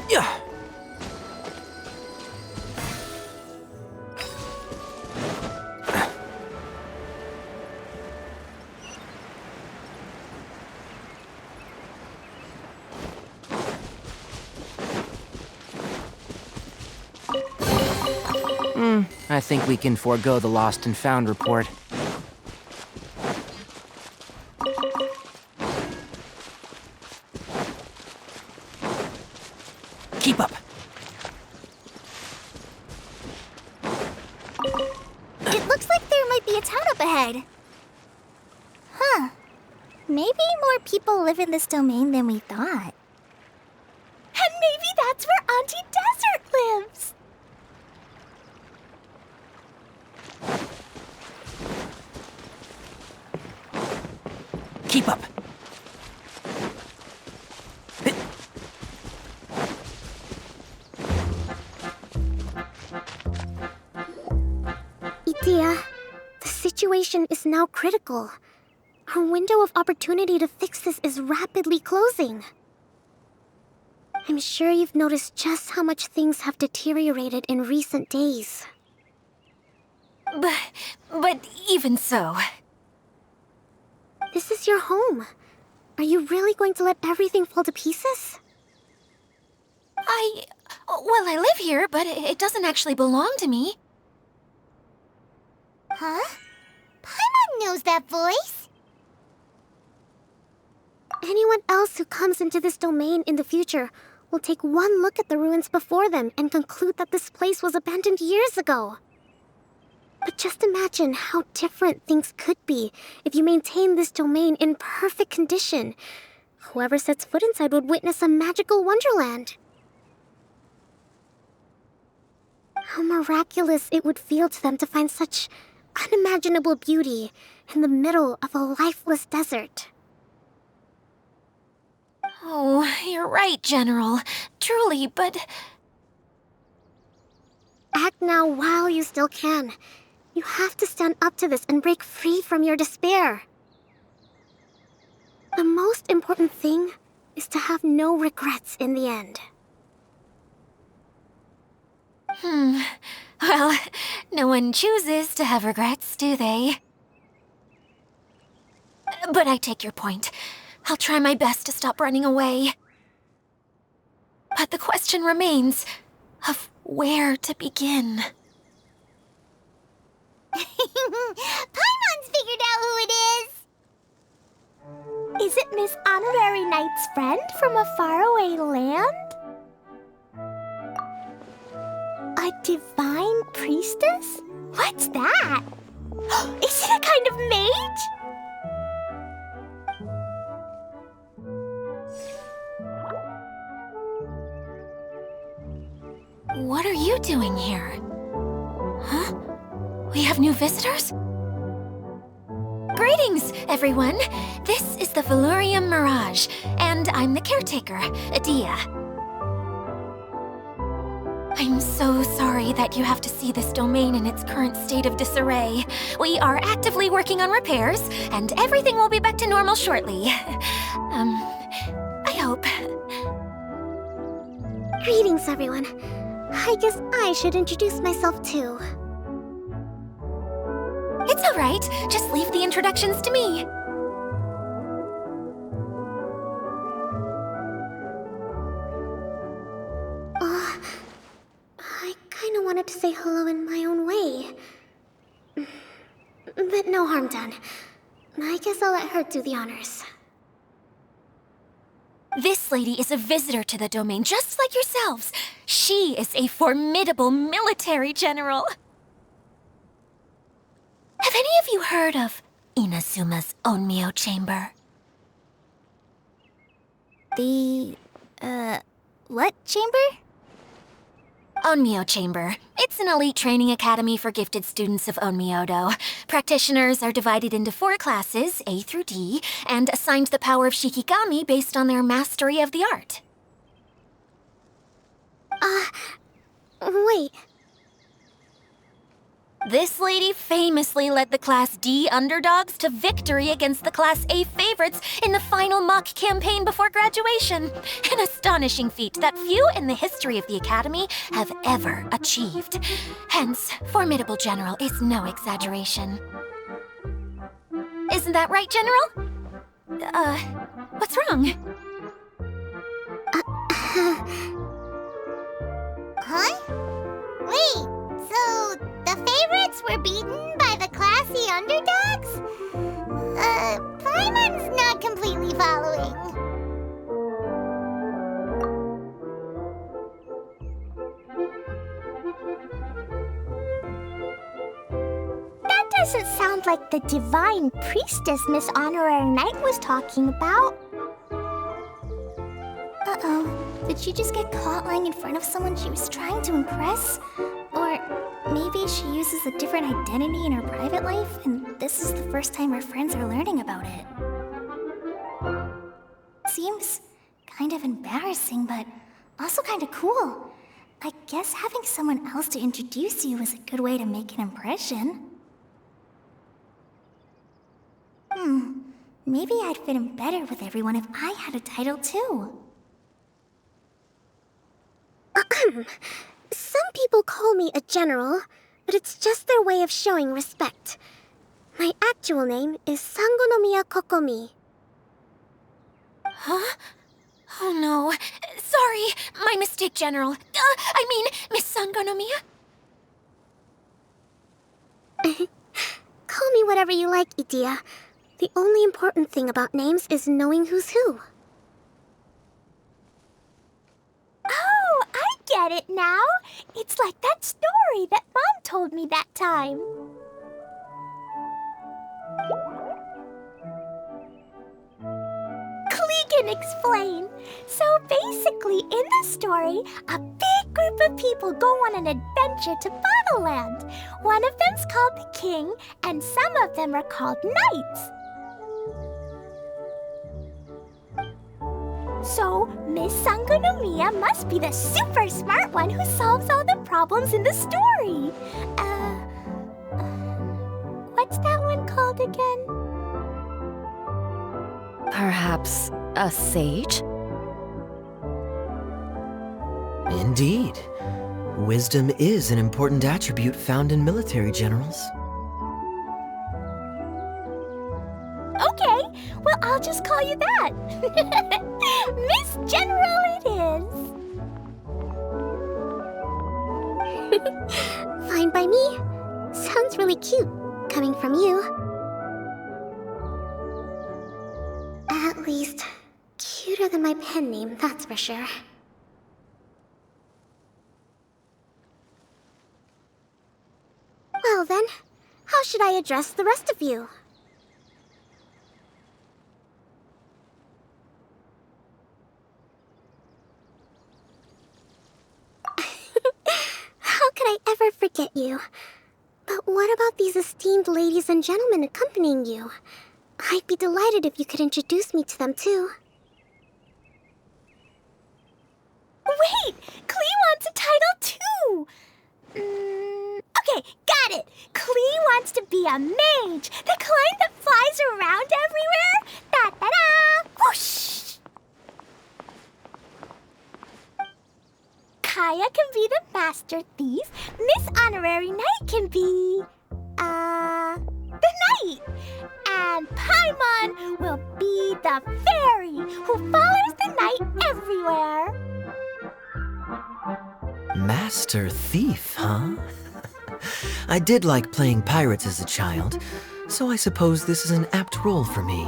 [SPEAKER 4] Yeah.
[SPEAKER 5] I think we can forego the lost and found report.
[SPEAKER 4] Keep up.
[SPEAKER 1] It looks like there might be a town up ahead. Huh. Maybe more people live in this domain than we thought. And maybe that's where Auntie Desert lives!
[SPEAKER 4] Keep up.
[SPEAKER 1] Itia, the situation is now critical. Our window of opportunity to fix this is rapidly closing. I'm sure you've noticed just how much things have deteriorated in recent days.
[SPEAKER 7] But even so...
[SPEAKER 1] This is your home. Are you really going to let everything fall to pieces?
[SPEAKER 7] Well, I live here, but it doesn't actually belong to me.
[SPEAKER 6] Huh? Paimon knows that voice.
[SPEAKER 1] Anyone else who comes into this domain in the future will take one look at the ruins before them and conclude that this place was abandoned years ago. But just imagine how different things could be if you maintain this domain in perfect condition. Whoever sets foot inside would witness a magical wonderland. How miraculous it would feel to them to find such unimaginable beauty in the middle of a lifeless desert.
[SPEAKER 7] Oh, you're right, General. Truly, but...
[SPEAKER 6] Act now while you still can. You have to stand up to this and break free from your despair. The most important thing is to have no regrets in the end.
[SPEAKER 7] Well, no one chooses to have regrets, do they? But I take your point. I'll try my best to stop running away. But the question remains of where to begin.
[SPEAKER 1] Paimon's figured out who it is! Is it Miss Honorary Knight's friend from a faraway land? A divine priestess? What's that? Is it a kind of mage?
[SPEAKER 7] What are you doing here? Huh? We have new visitors? Greetings, everyone. This is the Valurium Mirage, and I'm the caretaker, Adia. I'm so sorry that you have to see this domain in its current state of disarray. We are actively working on repairs, and everything will be back to normal shortly. I hope.
[SPEAKER 6] Greetings, everyone. I guess I should introduce myself too.
[SPEAKER 7] It's all right. Just leave the introductions to me.
[SPEAKER 6] I kinda wanted to say hello in my own way. But no harm done. I guess I'll let her do the honors.
[SPEAKER 7] This lady is a visitor to the domain, just like yourselves. She is a formidable military general. Have any of you heard of Inazuma's Onmyo Chamber?
[SPEAKER 1] The, what chamber?
[SPEAKER 7] Onmyo Chamber. It's an elite training academy for gifted students of Onmyodo. Practitioners are divided into 4 classes, A through D, and assigned the power of Shikigami based on their mastery of the art.
[SPEAKER 6] Wait.
[SPEAKER 7] This lady famously led the Class D underdogs to victory against the Class A favorites in the final mock campaign before graduation. An astonishing feat that few in the history of the Academy have ever achieved. Hence, formidable general is no exaggeration. Isn't that right, General? What's wrong?
[SPEAKER 1] Huh? Wait, so the favorites were beaten by the classy underdogs? Paimon's not completely following. That doesn't sound like the divine priestess Miss Honorary Knight was talking about. Uh-oh. Did she just get caught lying in front of someone she was trying to impress? Or maybe she uses a different identity in her private life, and this is the first time her friends are learning about it. Seems kind of embarrassing, but also kind of cool. I guess having someone else to introduce you is a good way to make an impression. Maybe I'd fit in better with everyone if I had a title too.
[SPEAKER 6] Some people call me a general, but it's just their way of showing respect. My actual name is Sangonomiya Kokomi.
[SPEAKER 7] Huh? Oh no. Sorry, my mistake, General. I mean, Miss Sangonomiya.
[SPEAKER 6] Call me whatever you like, Idia. The only important thing about names is knowing who's who.
[SPEAKER 1] Oh, I get it now. It's like that story that Mom told me that time. Klee can explain. So basically, in the story, a big group of people go on an adventure to Bottleland. One of them's called the King, and some of them are called Knights. So, Miss Sangonomiya must be the super smart one who solves all the problems in the story. What's that one called again?
[SPEAKER 3] Perhaps a sage?
[SPEAKER 5] Indeed. Wisdom is an important attribute found in military generals.
[SPEAKER 1] Okay, well, I'll just call you that. Miss General it is.
[SPEAKER 6] Fine by me. Sounds really cute, coming from you. At least, cuter than my pen name, that's for sure. Well then, how should I address the rest of you? How could I ever forget you? But what about these esteemed ladies and gentlemen accompanying you? I'd be delighted if you could introduce me to them too.
[SPEAKER 1] Wait, Klee wants a title too. Okay, got it. Klee wants to be a mage, the kind that flies around everywhere. Da-da-da! Whoosh! Kaeya can be the master thief. Miss Honorary Knight can be... the knight. And Paimon will be the fairy who follows the knight everywhere.
[SPEAKER 5] Master Thief, huh? I did like playing pirates as a child, so I suppose this is an apt role for me.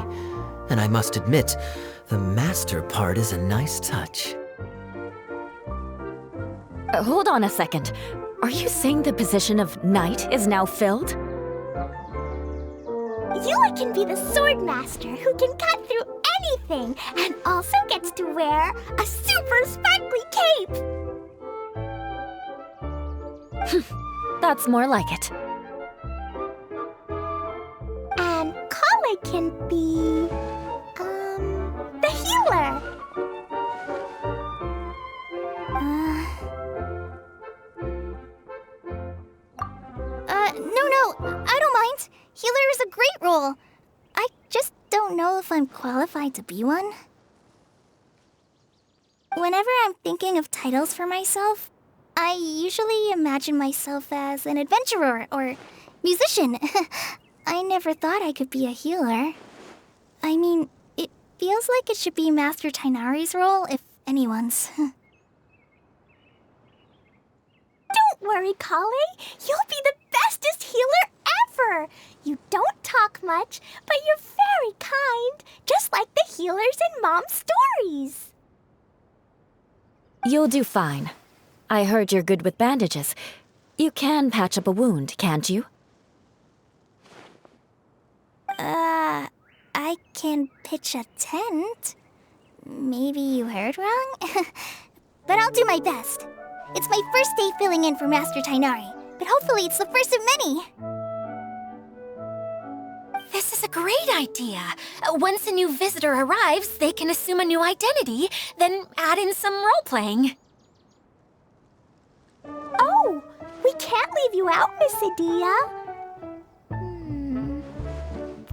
[SPEAKER 5] And I must admit, the master part is a nice touch.
[SPEAKER 3] Hold on a second. Are you saying the position of knight is now filled?
[SPEAKER 1] Yula can be the sword master who can cut through anything and also gets to wear a super sparkly cape.
[SPEAKER 3] That's more like it.
[SPEAKER 1] And Kale can be... the healer. No, I don't mind. Healer is a great role. I just don't know if I'm qualified to be one. Whenever I'm thinking of titles for myself, I usually imagine myself as an adventurer or musician. I never thought I could be a healer. I mean, it feels like it should be Master Tighnari's role, if anyone's. Don't worry, Kale. You'll be the bestest healer ever. You don't talk much, but you're very kind, just like the healers in Mom's stories.
[SPEAKER 3] You'll do fine. I heard you're good with bandages. You can patch up a wound, can't you?
[SPEAKER 1] I can pitch a tent. Maybe you heard wrong? But I'll do my best. It's my first day filling in for Master Tighnari, but hopefully it's the first of many.
[SPEAKER 7] This is a great idea. Once a new visitor arrives, they can assume a new identity, then add in some role-playing.
[SPEAKER 1] Oh, we can't leave you out, Miss Adia.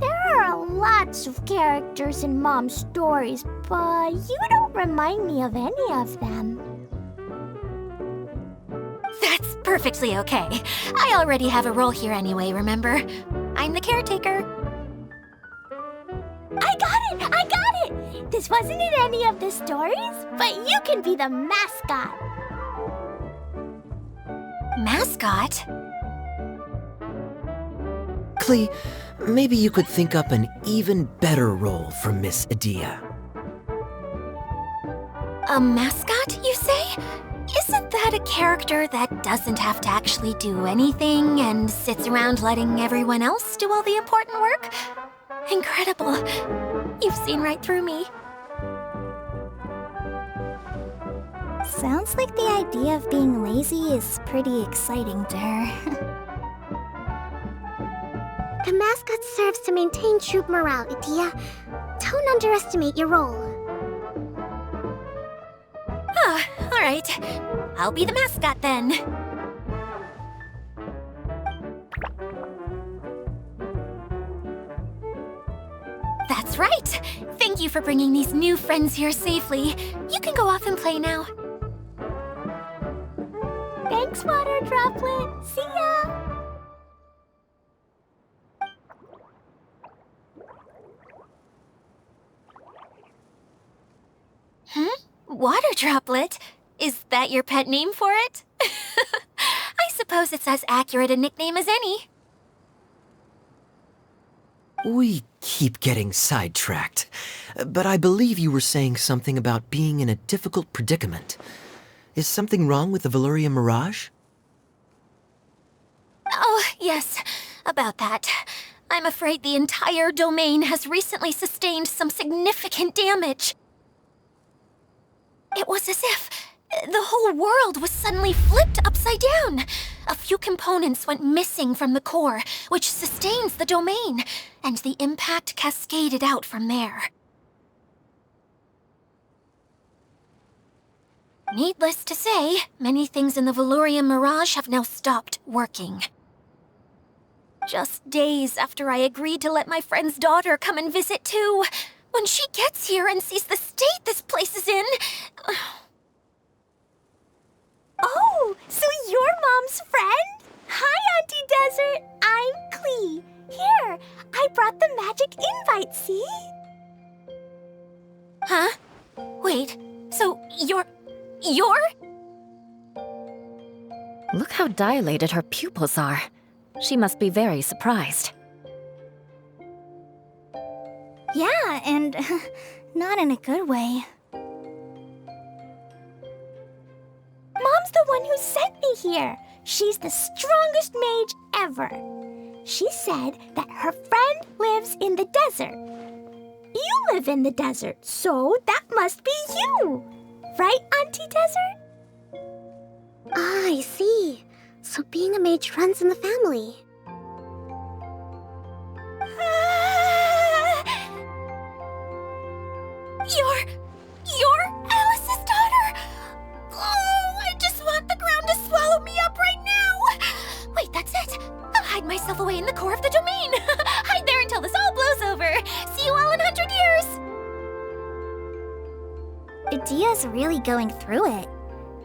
[SPEAKER 1] There are lots of characters in Mom's stories, but you don't remind me of any of them.
[SPEAKER 7] That's perfectly okay. I already have a role here anyway, remember? I'm the caretaker.
[SPEAKER 1] I got it! This wasn't in any of the stories, but you can be the mascot.
[SPEAKER 7] Mascot?
[SPEAKER 5] Klee, maybe you could think up an even better role for Miss Adia.
[SPEAKER 7] A mascot, you say? Isn't that a character that doesn't have to actually do anything and sits around letting everyone else do all the important work? Incredible. You've seen right through me.
[SPEAKER 1] Sounds like the idea of being lazy is pretty exciting to her.
[SPEAKER 6] The mascot serves to maintain troop morale, Adia. Don't underestimate your role.
[SPEAKER 7] All right, I'll be the mascot then. That's right. Thank you for bringing these new friends here safely. You can go off and play now.
[SPEAKER 1] Thanks, Water Droplet. See ya!
[SPEAKER 7] Water Droplet? Is that your pet name for it? I suppose it's as accurate a nickname as any.
[SPEAKER 5] We keep getting sidetracked, but I believe you were saying something about being in a difficult predicament. Is something wrong with the Veluria Mirage?
[SPEAKER 7] Oh, yes, about that. I'm afraid the entire domain has recently sustained some significant damage. It was as if the whole world was suddenly flipped upside down. A few components went missing from the core, which sustains the domain, and the impact cascaded out from there. Needless to say, many things in the Veluria Mirage have now stopped working. Just days after I agreed to let my friend's daughter come and visit too. When she gets here and sees the state this place is in...
[SPEAKER 1] Oh, so you're Mom's friend? Hi, Auntie Desert. I'm Klee. Here, I brought the magic invite, see?
[SPEAKER 7] Huh? Wait, so you're...
[SPEAKER 3] Look how dilated her pupils are. She must be very surprised.
[SPEAKER 1] Yeah, and not in a good way. Mom's the one who sent me here. She's the strongest mage ever. She said that her friend lives in the desert. You live in the desert, so that must be you. Right, Auntie Desert?
[SPEAKER 6] Ah, I see. So being a mage runs in the family.
[SPEAKER 7] You're Alice's daughter? Oh, I just want the ground to swallow me up right now. Wait, that's it. I'll hide myself away in the core of the domain. Hide there until this all blows over. See you all in 100 years.
[SPEAKER 6] Adia's really going through it.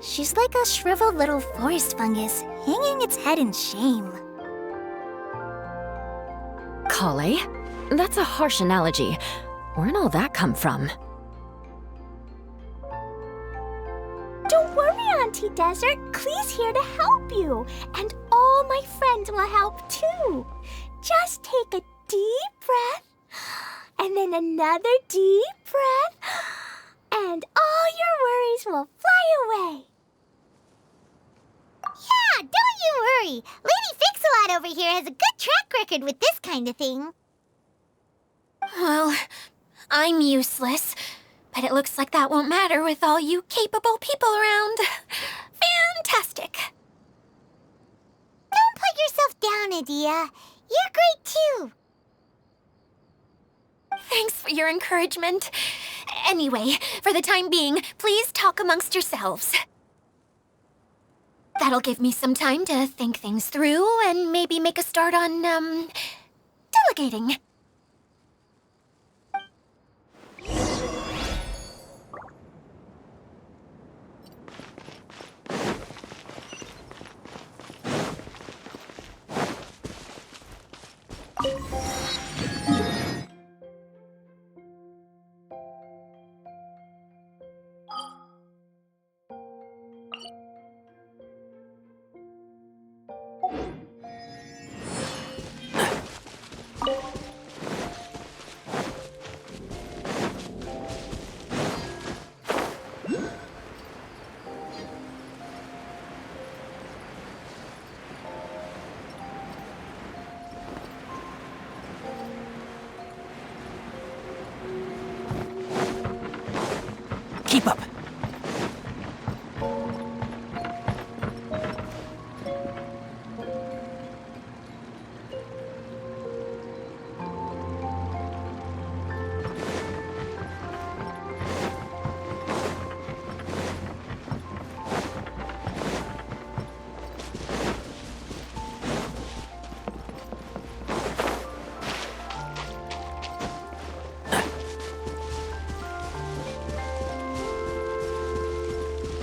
[SPEAKER 6] She's like a shriveled little forest fungus, hanging its head in shame.
[SPEAKER 3] Kale? That's a harsh analogy. Where'd all that come from?
[SPEAKER 1] Don't worry, Auntie Desert. Klee's here to help you. And all my friends will help too. Just take a deep breath, and then another deep breath, and all your worries will fly away.
[SPEAKER 6] Yeah, don't you worry. Lady Fix-A-Lot over here has a good track record with this kind of thing.
[SPEAKER 7] Well, I'm useless, but it looks like that won't matter with all you capable people around. Fantastic.
[SPEAKER 6] Don't put yourself down, Adia. You're great too.
[SPEAKER 7] Thanks for your encouragement. Anyway, for the time being, please talk amongst yourselves. That'll give me some time to think things through and maybe make a start on, delegating.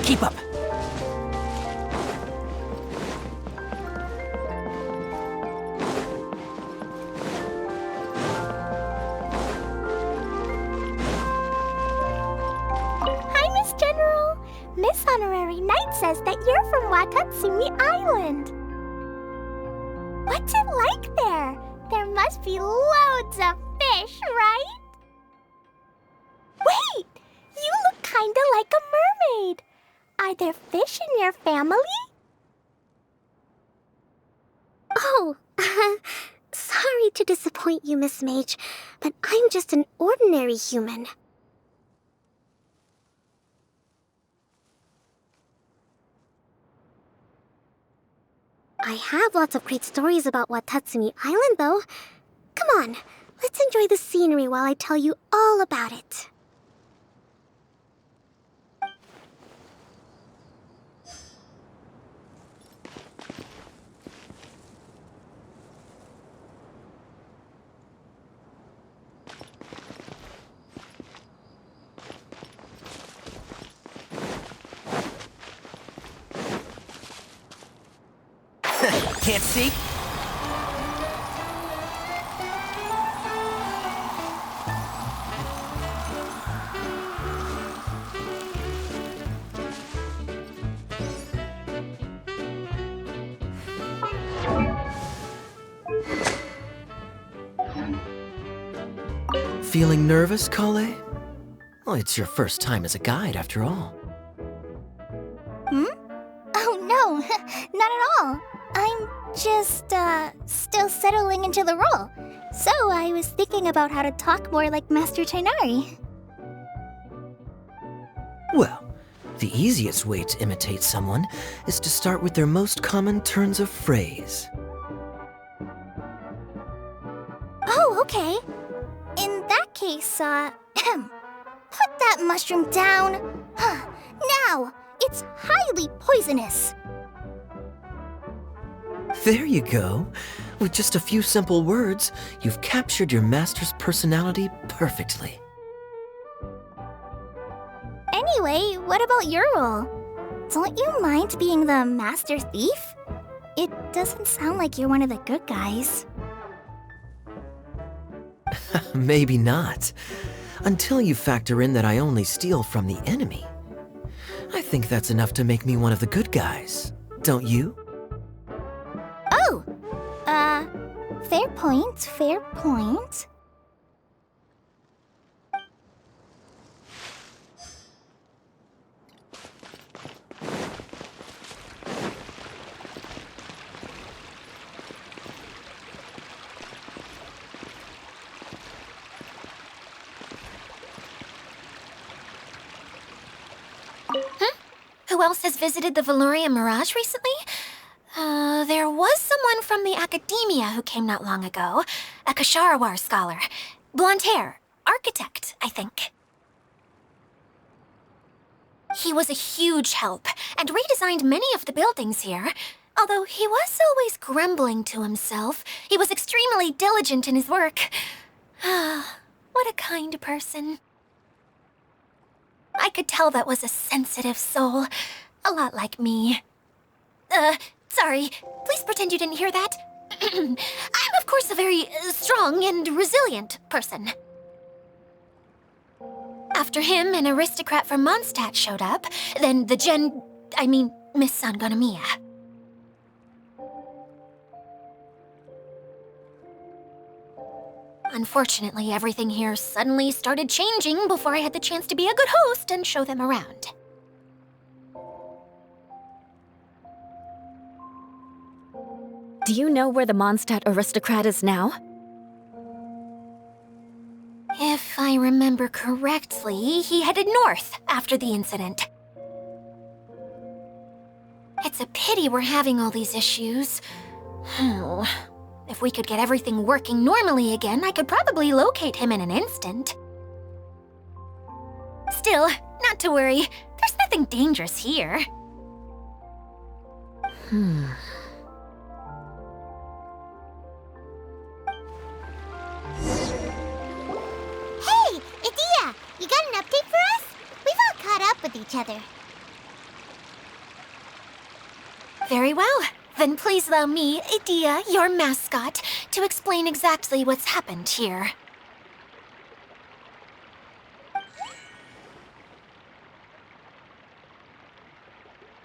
[SPEAKER 4] Keep up.
[SPEAKER 1] Hi, Miss General. Miss Honorary Knight says that you're from Watatsumi Island. What's it like there? There must be loads of fish, right? Wait! You look kinda like a mermaid. Are there fish in your family?
[SPEAKER 6] Oh, sorry to disappoint you, Miss Mage, but I'm just an ordinary human. I have lots of great stories about Watatsumi Island, though. Come on, let's enjoy the scenery while I tell you all about it.
[SPEAKER 4] Can't see?
[SPEAKER 5] Feeling nervous, Kaeya? Well, it's your first time as a guide, after all.
[SPEAKER 1] Oh no, not at all. I'm just, still settling into the role. So I was thinking about how to talk more like Master Tighnari.
[SPEAKER 5] Well, the easiest way to imitate someone is to start with their most common turns of phrase.
[SPEAKER 1] Oh, okay. In that case, put that mushroom down. Now, it's highly poisonous.
[SPEAKER 5] There you go. With just a few simple words, you've captured your master's personality perfectly.
[SPEAKER 1] Anyway, what about your role? Don't you mind being the master thief? It doesn't sound like you're one of the good guys.
[SPEAKER 5] Maybe not. Until you factor in that I only steal from the enemy. I think that's enough to make me one of the good guys. Don't you?
[SPEAKER 1] Oh! Fair point, fair point.
[SPEAKER 7] Who else has visited the Veloria Mirage recently? There was someone from the academia who came not long ago. A Kasharawar scholar. Blonde hair. Architect, I think. He was a huge help, and redesigned many of the buildings here. Although he was always grumbling to himself, he was extremely diligent in his work. What a kind person. I could tell that was a sensitive soul. A lot like me. Sorry. Please pretend you didn't hear that. I'm, of course, a very strong and resilient person. After him, an aristocrat from Mondstadt showed up. Then the Miss Sangonomiya. Unfortunately, everything here suddenly started changing before I had the chance to be a good host and show them around.
[SPEAKER 3] Do you know where the Mondstadt aristocrat is now?
[SPEAKER 7] If I remember correctly, he headed north after the incident. It's a pity we're having all these issues. If we could get everything working normally again, I could probably locate him in an instant. Still, not to worry. There's nothing dangerous here.
[SPEAKER 6] Hey, Idia, you got an update for us? We've all caught up with each other.
[SPEAKER 7] Very well. Then please allow me, Dia, your mascot, to explain exactly what's happened here.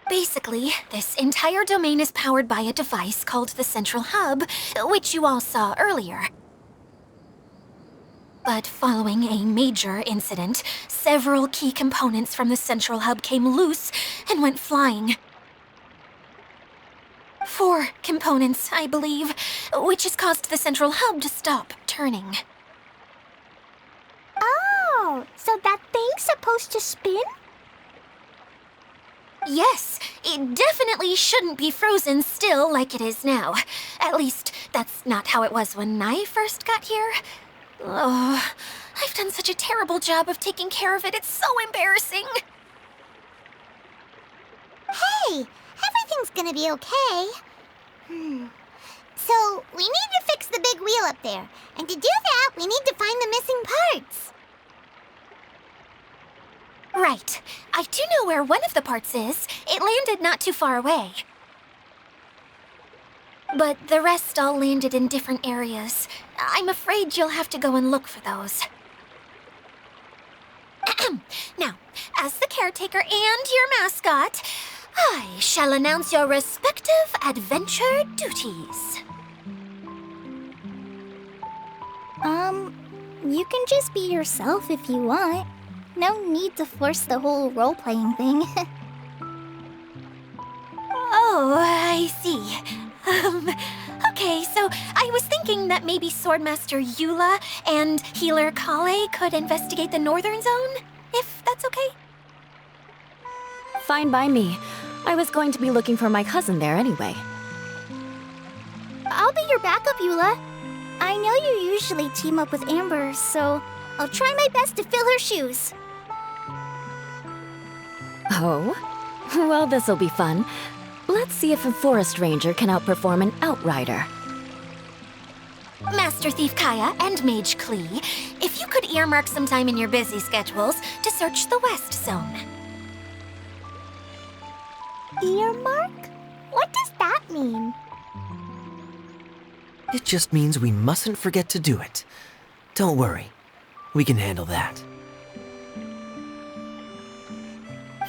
[SPEAKER 7] Basically, this entire domain is powered by a device called the Central Hub, which you all saw earlier. But following a major incident, several key components from the Central Hub came loose and went flying. 4 components, I believe, which has caused the Central Hub to stop turning.
[SPEAKER 1] Oh, so that thing's supposed to spin?
[SPEAKER 7] Yes, it definitely shouldn't be frozen still like it is now. At least, that's not how it was when I first got here. Oh, I've done such a terrible job of taking care of it. It's so embarrassing.
[SPEAKER 6] Hey, everything's gonna be okay. So, we need to fix the big wheel up there. And to do that, we need to find the missing parts.
[SPEAKER 7] Right. I do know where one of the parts is. It landed not too far away. But the rest all landed in different areas. I'm afraid you'll have to go and look for those. Now, as the caretaker and your mascot, I shall announce your respective adventure duties.
[SPEAKER 1] You can just be yourself if you want. No need to force the whole role-playing thing.
[SPEAKER 7] Oh, I see. Okay, so I was thinking that maybe Swordmaster Eula and Healer Kale could investigate the Northern Zone, if that's okay?
[SPEAKER 3] Fine by me. I was going to be looking for my cousin there anyway.
[SPEAKER 1] I'll be your backup, Eula. I know you usually team up with Amber, so I'll try my best to fill her shoes.
[SPEAKER 3] Oh? Well, this'll be fun. Let's see if a forest ranger can outperform an outrider.
[SPEAKER 7] Master Thief Kaeya and Mage Klee, if you could earmark some time in your busy schedules to search the West Zone.
[SPEAKER 1] Earmark? What does that mean?
[SPEAKER 5] It just means we mustn't forget to do it. Don't worry. We can handle that.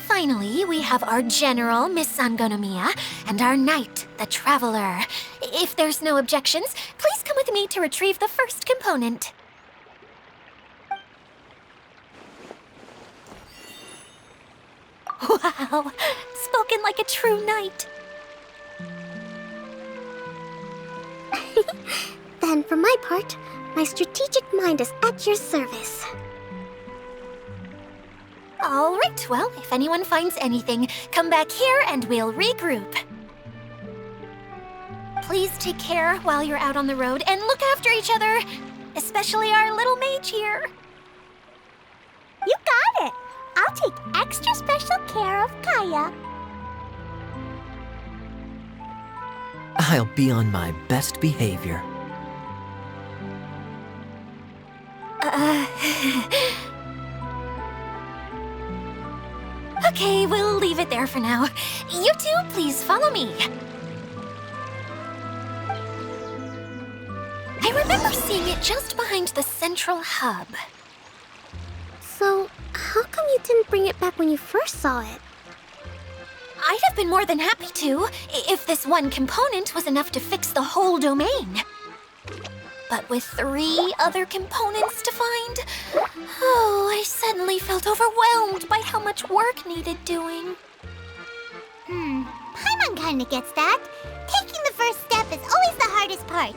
[SPEAKER 7] Finally, we have our General, Miss Sangonomiya, and our Knight, the Traveler. If there's no objections, please come with me to retrieve the first component. Wow, spoken like a true knight.
[SPEAKER 1] Then, for my part, my strategic mind is at your service.
[SPEAKER 7] All right, well, if anyone finds anything, come back here and we'll regroup. Please take care while you're out on the road and look after each other, especially our little mage here.
[SPEAKER 1] You got it! I'll take extra special care of Kaeya.
[SPEAKER 5] I'll be on my best behavior.
[SPEAKER 7] Okay, we'll leave it there for now. You two, please follow me. I remember seeing it just behind the Central Hub.
[SPEAKER 1] So, how come you didn't bring it back when you first saw it?
[SPEAKER 7] I'd have been more than happy to, if this one component was enough to fix the whole domain. But with 3 other components to find, oh, I suddenly felt overwhelmed by how much work needed doing.
[SPEAKER 6] Paimon kinda gets that. Taking the first step is always the hardest part.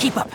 [SPEAKER 4] Keep up.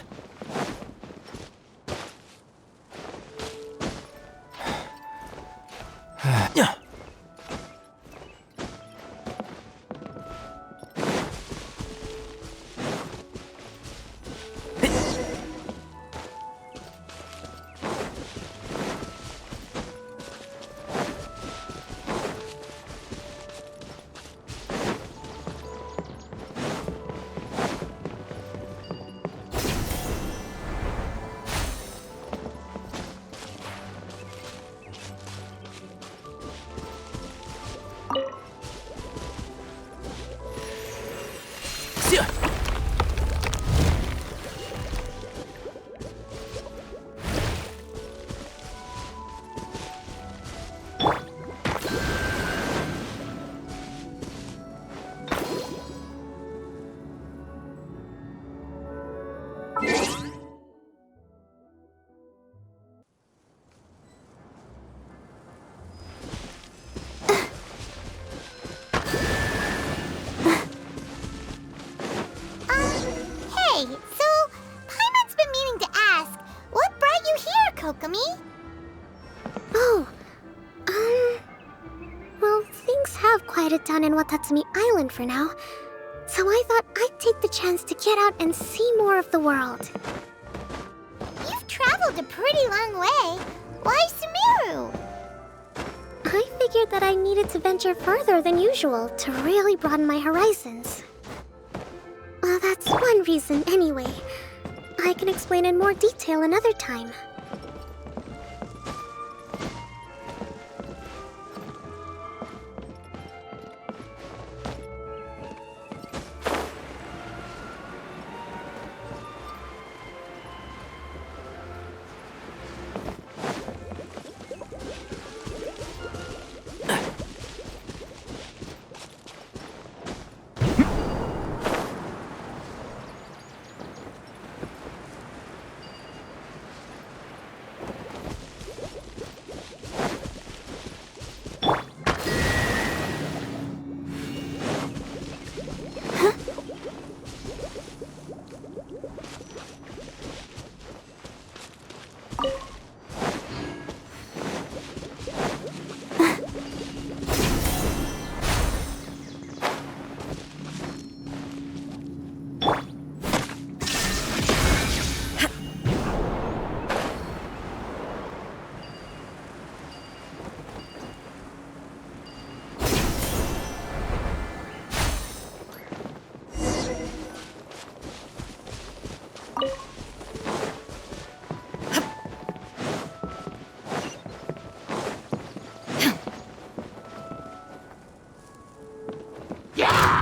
[SPEAKER 6] Hey, so Paimon's been meaning to ask, what brought you here, Kokomi?
[SPEAKER 1] Oh, well, things have quieted down in Watatsumi Island for now, so I thought I'd take the chance to get out and see more of the world.
[SPEAKER 6] You've traveled a pretty long way. Why Sumeru?
[SPEAKER 1] I figured that I needed to venture further than usual to really broaden my horizons. Well, that's one reason anyway. I can explain in more detail another time.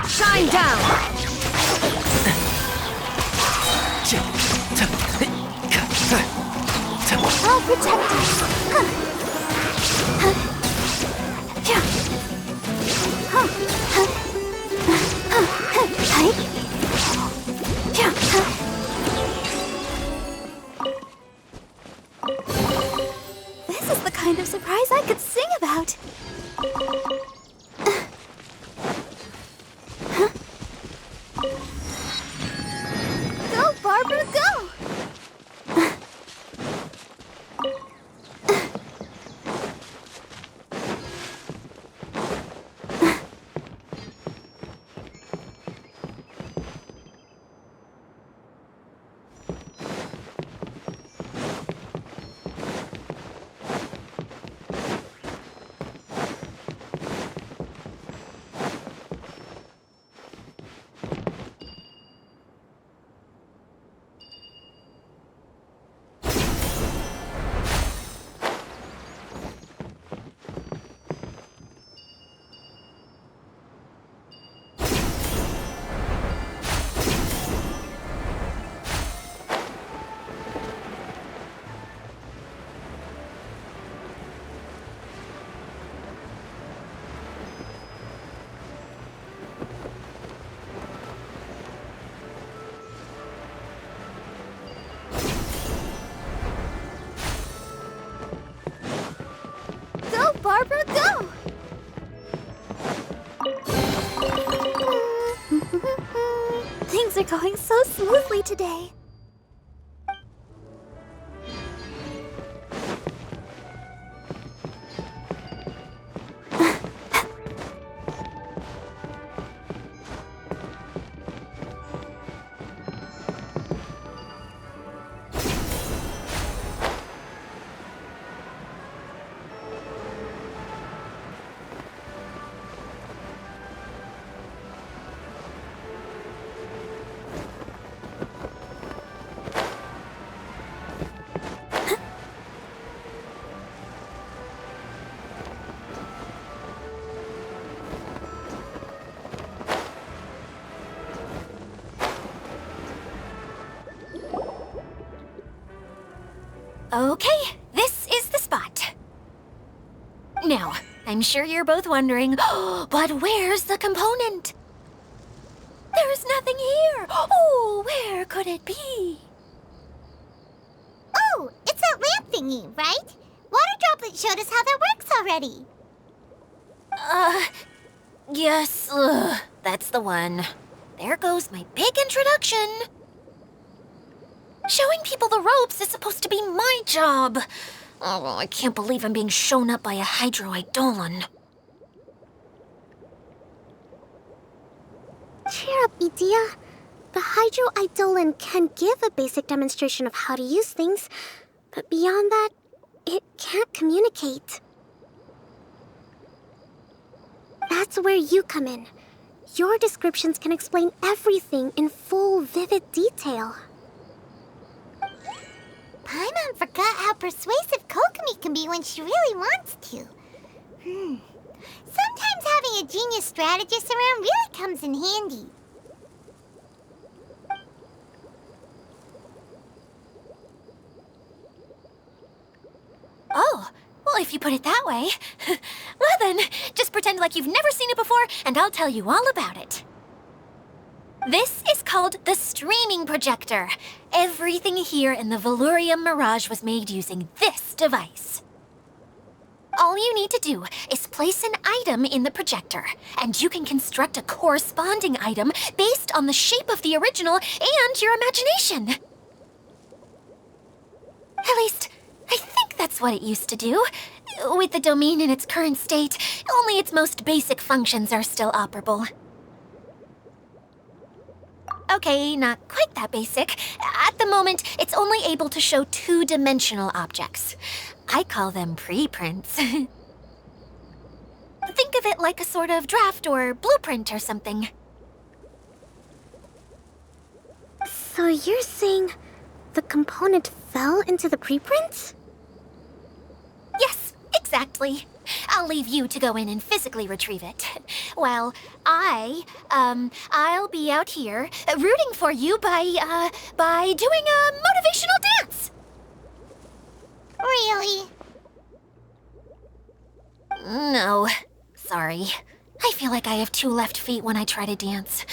[SPEAKER 7] Shine down!
[SPEAKER 1] I'll protect us.
[SPEAKER 7] This is the kind of surprise I could sing about. Go, Barbara, go! Go, Barbara, go! Things are going so smoothly today. Okay, this is the spot. Now, I'm sure you're both wondering, but where's the component? There's nothing here. Oh, where could it be?
[SPEAKER 6] Oh, it's that lamp thingy, right? Water Droplet showed us how that works already.
[SPEAKER 7] Yes, that's the one. There goes my big introduction. Showing people the ropes is supposed to be my job. Oh, I can't believe I'm being shown up by a Hydroidolon.
[SPEAKER 1] Cheer up, Edea. The Hydroidolon can give a basic demonstration of how to use things, but beyond that, it can't communicate. That's where you come in. Your descriptions can explain everything in full, vivid detail.
[SPEAKER 6] Paimon forgot how persuasive Kokomi can be when she really wants to. Sometimes having a genius strategist around really comes in handy.
[SPEAKER 7] Oh, well, if you put it that way. Well then, just pretend like you've never seen it before, and I'll tell you all about it. This is called the streaming projector. Everything here in the Velurium Mirage was made using this device. All you need to do is place an item in the projector, and you can construct a corresponding item based on the shape of the original and your imagination. At least, I think that's what it used to do. With the domain in its current state, only its most basic functions are still operable. Okay, not quite that basic. At the moment, it's only able to show two-dimensional objects. I call them preprints. Think of it like a sort of draft or blueprint or something.
[SPEAKER 1] So you're saying the component fell into the preprints?
[SPEAKER 7] Yes, exactly. I'll leave you to go in and physically retrieve it. Well, I'll be out here rooting for you by doing a motivational dance.
[SPEAKER 6] Really?
[SPEAKER 7] No, sorry. I feel like I have two left feet when I try to dance.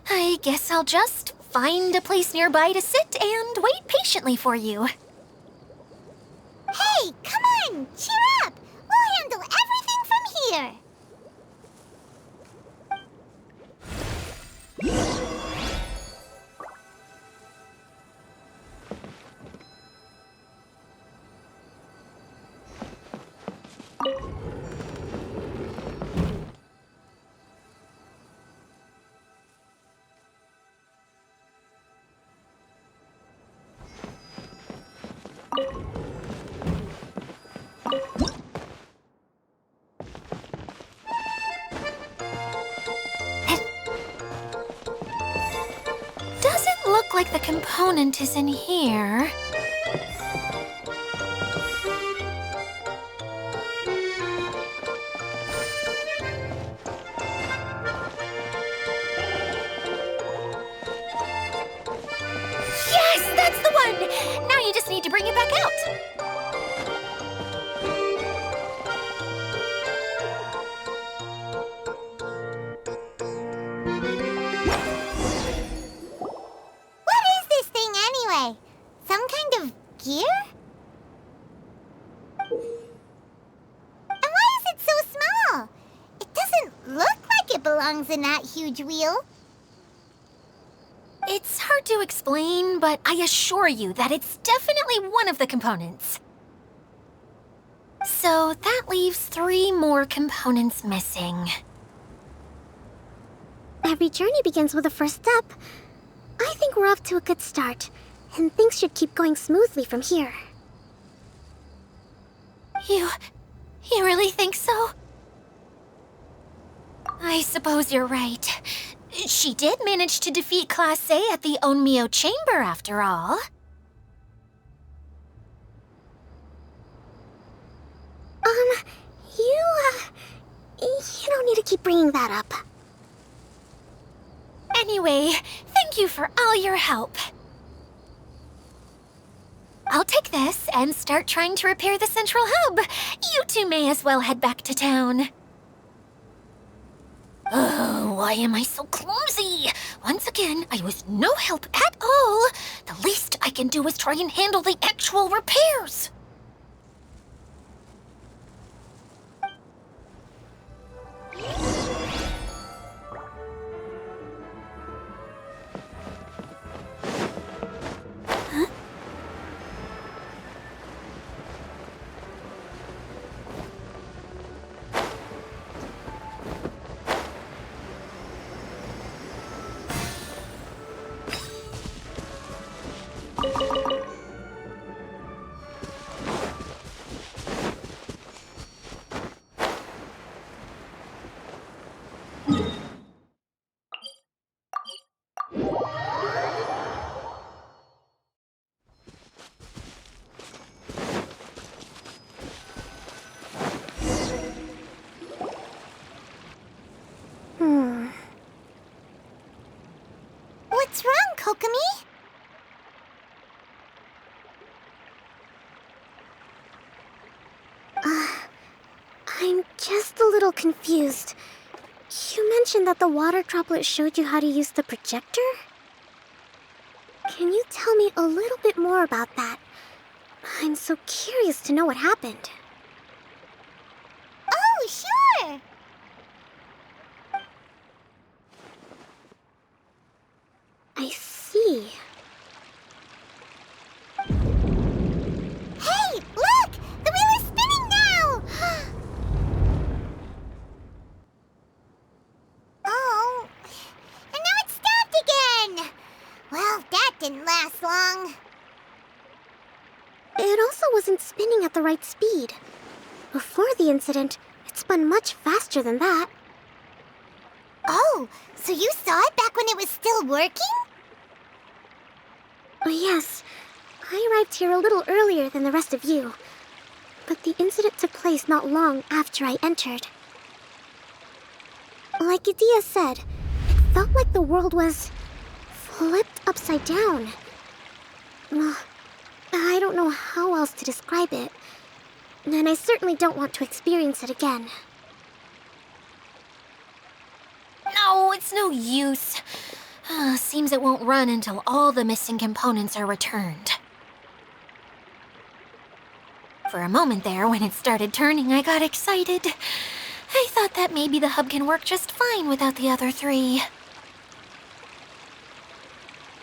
[SPEAKER 7] I guess I'll just find a place nearby to sit and wait patiently for you.
[SPEAKER 6] Hey, come on! Cheer up! We'll handle everything from here!
[SPEAKER 7] Doesn't look like the component is in here. Yes, that's the one! Now you just need to bring it back out.
[SPEAKER 6] What is this thing anyway? Some kind of gear? And why is it so small? It doesn't look like it belongs in that huge wheel.
[SPEAKER 7] It's hard to explain, but I assure you that it's definitely one of the components. So that leaves 3 more components missing.
[SPEAKER 1] Every journey begins with a first step. I think we're off to a good start, and things should keep going smoothly from here.
[SPEAKER 7] You really think so? I suppose you're right. She did manage to defeat Class A at the Onmyo Chamber, after all.
[SPEAKER 1] You don't need to keep bringing that up.
[SPEAKER 7] Anyway, thank you for all your help. I'll take this and start trying to repair the central hub. You two may as well head back to town. Oh, why am I so clumsy? Once again, I was no help at all. The least I can do is try and handle the actual repairs.
[SPEAKER 6] What's wrong, Kokomi?
[SPEAKER 1] I'm just a little confused. You mentioned that the water droplet showed you how to use the projector? Can you tell me a little bit more about that? I'm so curious to know what happened.
[SPEAKER 6] Oh, sure!
[SPEAKER 1] I see.
[SPEAKER 6] Hey, look! The wheel is spinning now! Oh, and now it's stopped again! Well, that didn't last long.
[SPEAKER 1] It also wasn't spinning at the right speed. Before the incident, it spun much faster than that.
[SPEAKER 6] Oh, so you saw it back when it was still working?
[SPEAKER 1] Oh, yes. I arrived here a little earlier than the rest of you. But the incident took place not long after I entered. Like Kaeya said, it felt like the world was flipped upside down. I don't know how else to describe it. And I certainly don't want to experience it again.
[SPEAKER 7] No, it's no use. Seems it won't run until all the missing components are returned. For a moment there, when it started turning, I got excited. I thought that maybe the hub can work just fine without the other three.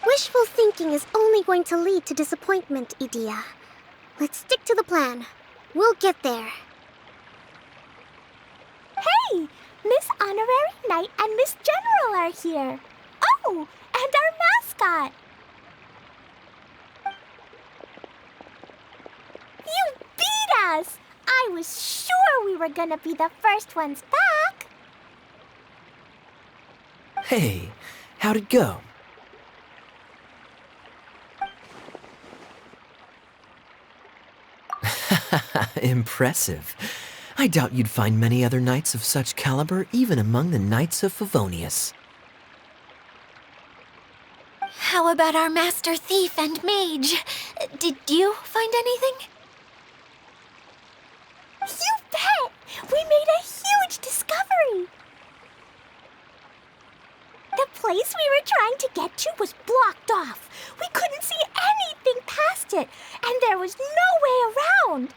[SPEAKER 1] Wishful thinking is only going to lead to disappointment, Kaeya. Let's stick to the plan. We'll get there.
[SPEAKER 6] Hey! Miss Honorary Knight and Miss General are here. Oh, and our mascot. You beat us! I was sure we were gonna be the first ones back.
[SPEAKER 5] Hey, how'd it go? Impressive. I doubt you'd find many other knights of such caliber even among the Knights of Favonius.
[SPEAKER 7] How about our master thief and mage? Did you find anything?
[SPEAKER 6] You bet! We made a huge discovery! The place we were trying to get to was blocked off. We couldn't see anything past it, and there was no way around.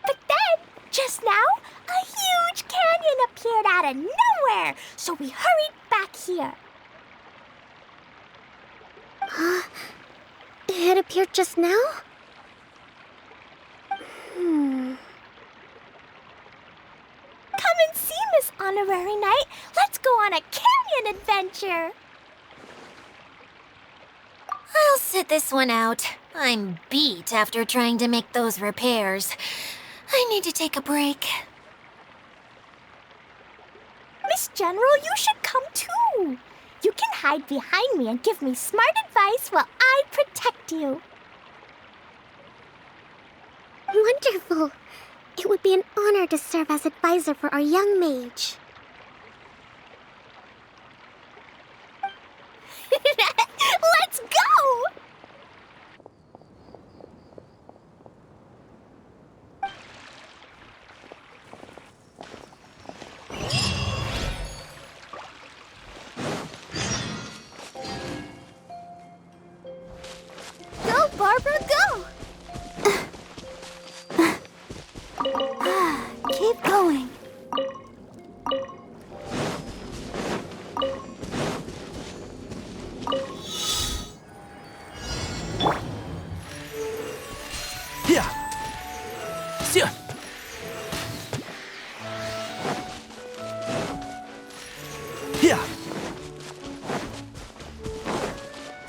[SPEAKER 6] But then, just now, a huge canyon appeared out of nowhere, so we hurried back here.
[SPEAKER 1] It appeared just now?
[SPEAKER 6] Come and see, Miss Honorary Knight. Let's go on a canyon adventure.
[SPEAKER 7] I'll sit this one out. I'm beat after trying to make those repairs. I need to take a break.
[SPEAKER 6] Miss General, you should come too. You can hide behind me and give me smart advice while I protect you.
[SPEAKER 1] Wonderful. It would be an honor to serve as advisor for our young mage.
[SPEAKER 6] Let's go!
[SPEAKER 4] Yeah.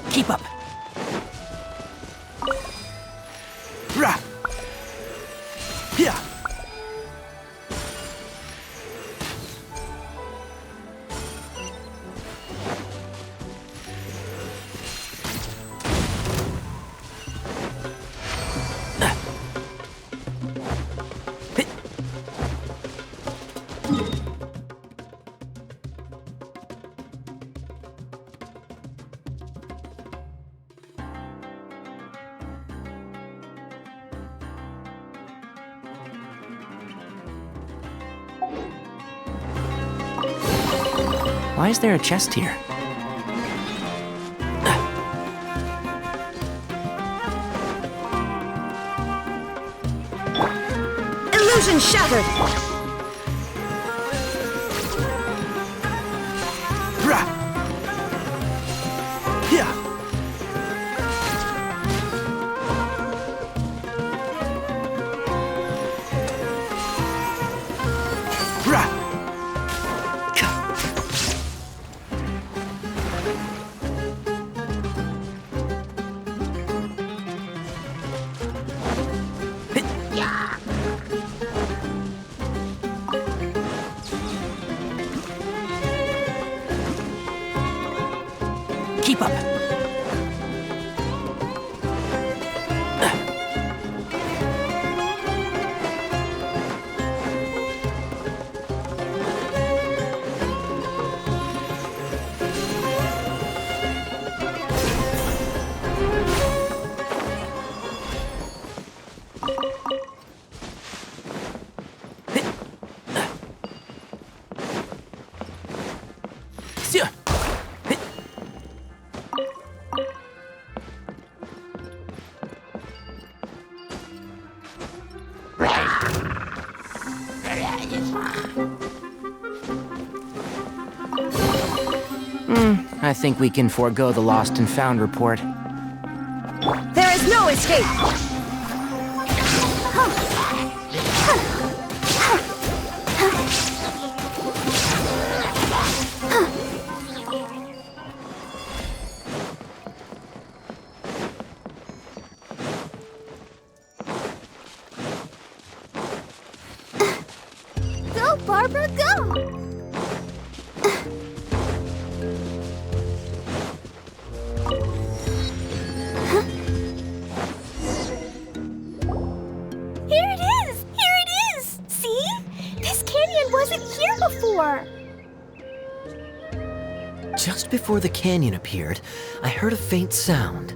[SPEAKER 4] Keep up. Rah. Yeah. Why is there a chest here?
[SPEAKER 8] Illusion shattered!
[SPEAKER 4] Rah. Yeah. Rah. Keep up. I think we can forego the lost and found report.
[SPEAKER 8] There is no escape!
[SPEAKER 1] Go, Barbara, go! Here it is! Here it is! See? This canyon wasn't here before!
[SPEAKER 5] Just before the canyon appeared, I heard a faint sound,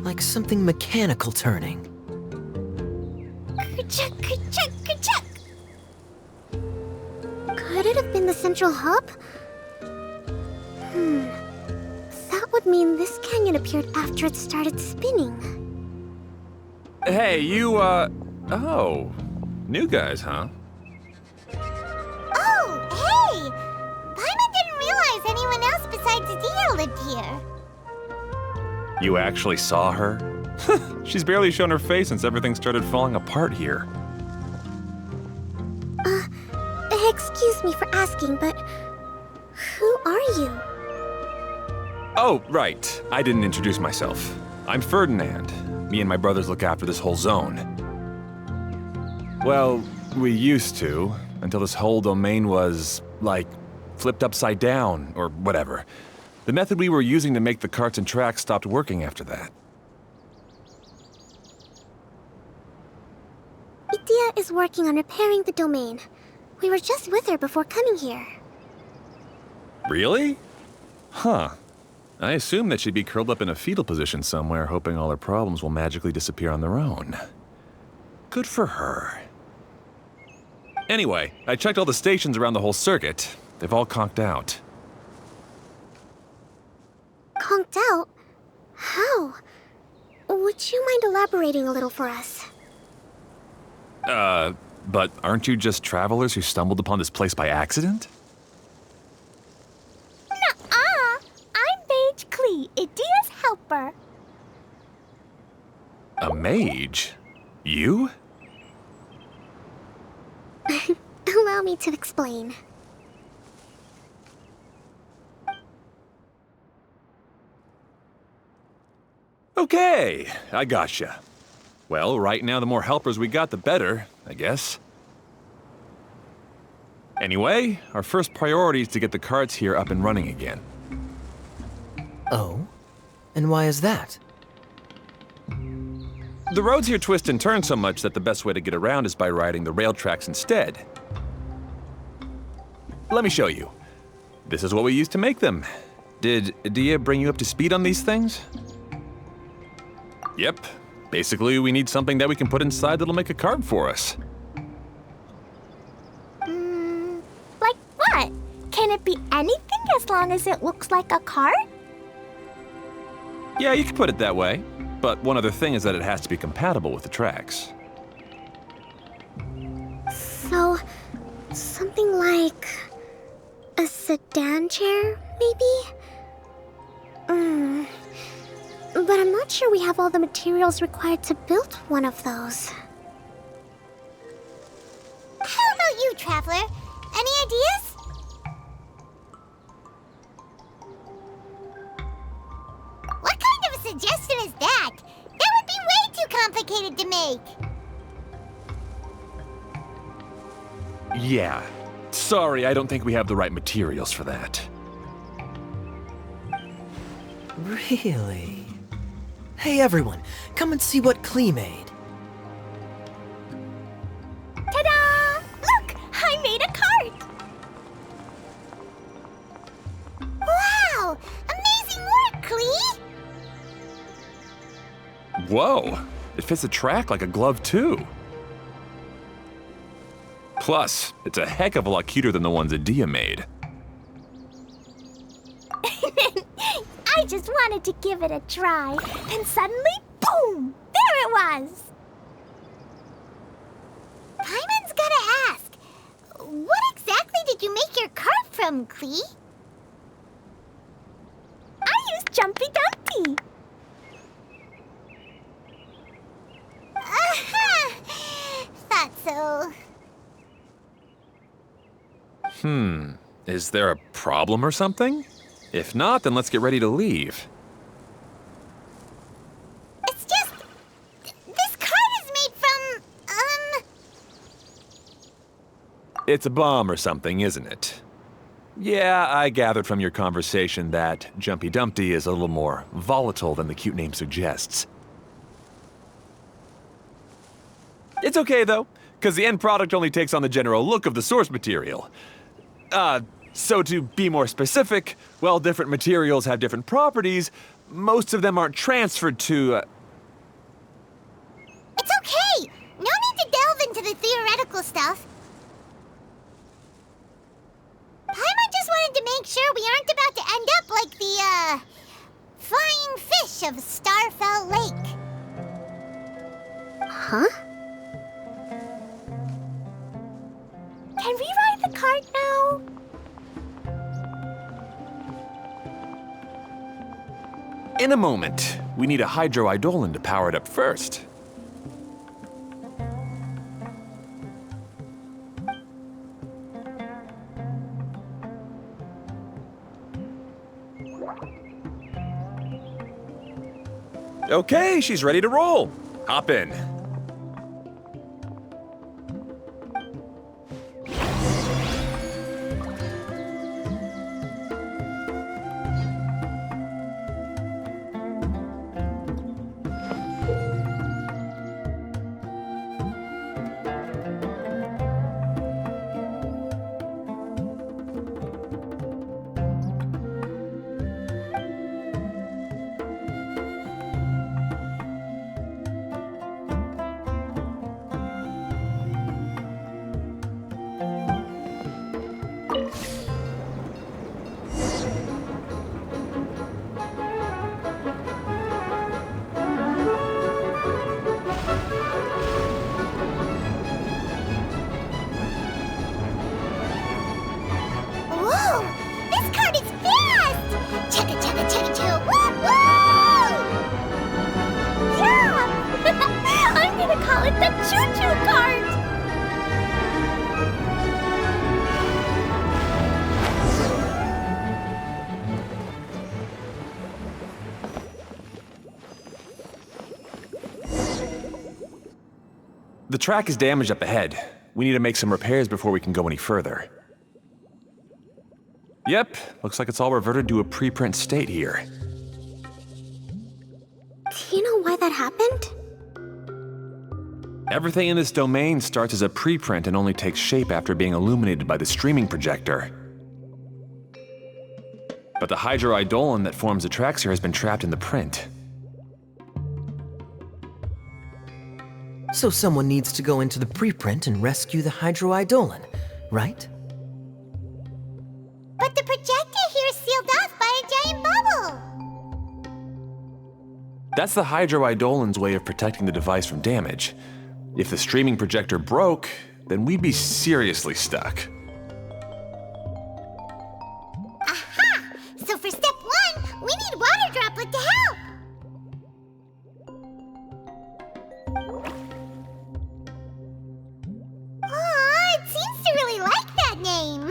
[SPEAKER 5] like something mechanical turning.
[SPEAKER 1] Ka-chuck, ka-chuck, ka-chuck! Could it have been the central hub? That would mean this canyon appeared after it started spinning.
[SPEAKER 2] Hey, you, oh. New guys, huh?
[SPEAKER 6] Oh, hey! Paimon didn't realize anyone else besides Dia lived here.
[SPEAKER 2] You actually saw her? She's barely shown her face since everything started falling apart here.
[SPEAKER 1] Excuse me for asking, but who are you?
[SPEAKER 2] Oh, right. I didn't introduce myself. I'm Ferdinand. Me and my brothers look after this whole zone. Well, we used to, until this whole domain was, like, flipped upside down, or whatever. The method we were using to make the carts and tracks stopped working after that.
[SPEAKER 1] Dia is working on repairing the domain. We were just with her before coming here.
[SPEAKER 2] Really? Huh. I assume that she'd be curled up in a fetal position somewhere, hoping all her problems will magically disappear on their own. Good for her. Anyway, I checked all the stations around the whole circuit. They've all conked out.
[SPEAKER 1] Conked out? How? Would you mind elaborating a little for us?
[SPEAKER 2] But aren't you just travelers who stumbled upon this place by accident?
[SPEAKER 1] Nuh-uh! I'm Mage Klee, Idia's helper.
[SPEAKER 2] A mage? You?
[SPEAKER 6] me to explain?
[SPEAKER 2] Okay, I gotcha. Well, right now the more helpers we got, the better, I guess. Anyway, our first priority is to get the carts here up and running again.
[SPEAKER 5] Oh? And why is that?
[SPEAKER 2] The roads here twist and turn so much that the best way to get around is by riding the rail tracks instead. Let me show you. This is what we used to make them. Did Adia bring you up to speed on these things? Yep. Basically, we need something that we can put inside that'll make a cart for us.
[SPEAKER 1] Like what? Can it be anything as long as it looks like a cart?
[SPEAKER 2] Yeah, you could put it that way. But one other thing is that it has to be compatible with the tracks.
[SPEAKER 6] So, something like a sedan chair, maybe? But I'm not sure we have all the materials required to build one of those. How about you, Traveler? Any ideas? What kind of a suggestion is that? That would be way too complicated to make.
[SPEAKER 2] Yeah. Sorry, I don't think we have the right materials for that.
[SPEAKER 5] Really? Hey everyone, come and see what Klee made.
[SPEAKER 1] Ta-da! Look! I made a cart!
[SPEAKER 6] Wow! Amazing work, Klee!
[SPEAKER 2] Whoa! It fits the track like a glove, too. Plus, it's a heck of a lot cuter than the ones Adia made.
[SPEAKER 1] I just wanted to give it a try. Then suddenly, boom! There it was!
[SPEAKER 6] Paimon's gotta ask, what exactly did you make your cart from, Klee?
[SPEAKER 1] I used Jumpy Dumpy.
[SPEAKER 6] Thought so.
[SPEAKER 2] Is there a problem or something? If not, then let's get ready to leave.
[SPEAKER 6] It's just... this cart is made from,
[SPEAKER 2] It's a bomb or something, isn't it? Yeah, I gathered from your conversation that Jumpy Dumpty is a little more volatile than the cute name suggests. It's okay, though, because the end product only takes on the general look of the source material. So to be more specific, while different materials have different properties, most of them aren't transferred to,
[SPEAKER 6] It's okay! No need to delve into the theoretical stuff. Paimon just wanted to make sure we aren't about to end up like the, flying fish of Starfell Lake. Huh?
[SPEAKER 1] Can we ride the cart now?
[SPEAKER 2] In a moment. We need a hydroidolin to power it up first. Okay, she's ready to roll. Hop in.
[SPEAKER 6] Whoa! This cart is fast! Chugga chugga chugga chugga! Woo woo!
[SPEAKER 1] Yeah! I'm gonna call it the choo-choo cart!
[SPEAKER 2] The track is damaged up ahead. We need to make some repairs before we can go any further. Yep, looks like it's all reverted to a preprint state here.
[SPEAKER 6] Do you know why that happened?
[SPEAKER 2] Everything in this domain starts as a preprint and only takes shape after being illuminated by the streaming projector. But the hydroidolin that forms the tracks here has been trapped in the print.
[SPEAKER 5] So someone needs to go into the preprint and rescue the hydroidolin, right?
[SPEAKER 6] But the projector here is sealed off by a giant bubble.
[SPEAKER 2] That's the hydroidolin's way of protecting the device from damage. If the streaming projector broke, then we'd be seriously stuck.
[SPEAKER 6] Aha! So for step 1, we need water droplet to help. Aw, it seems to really like that name.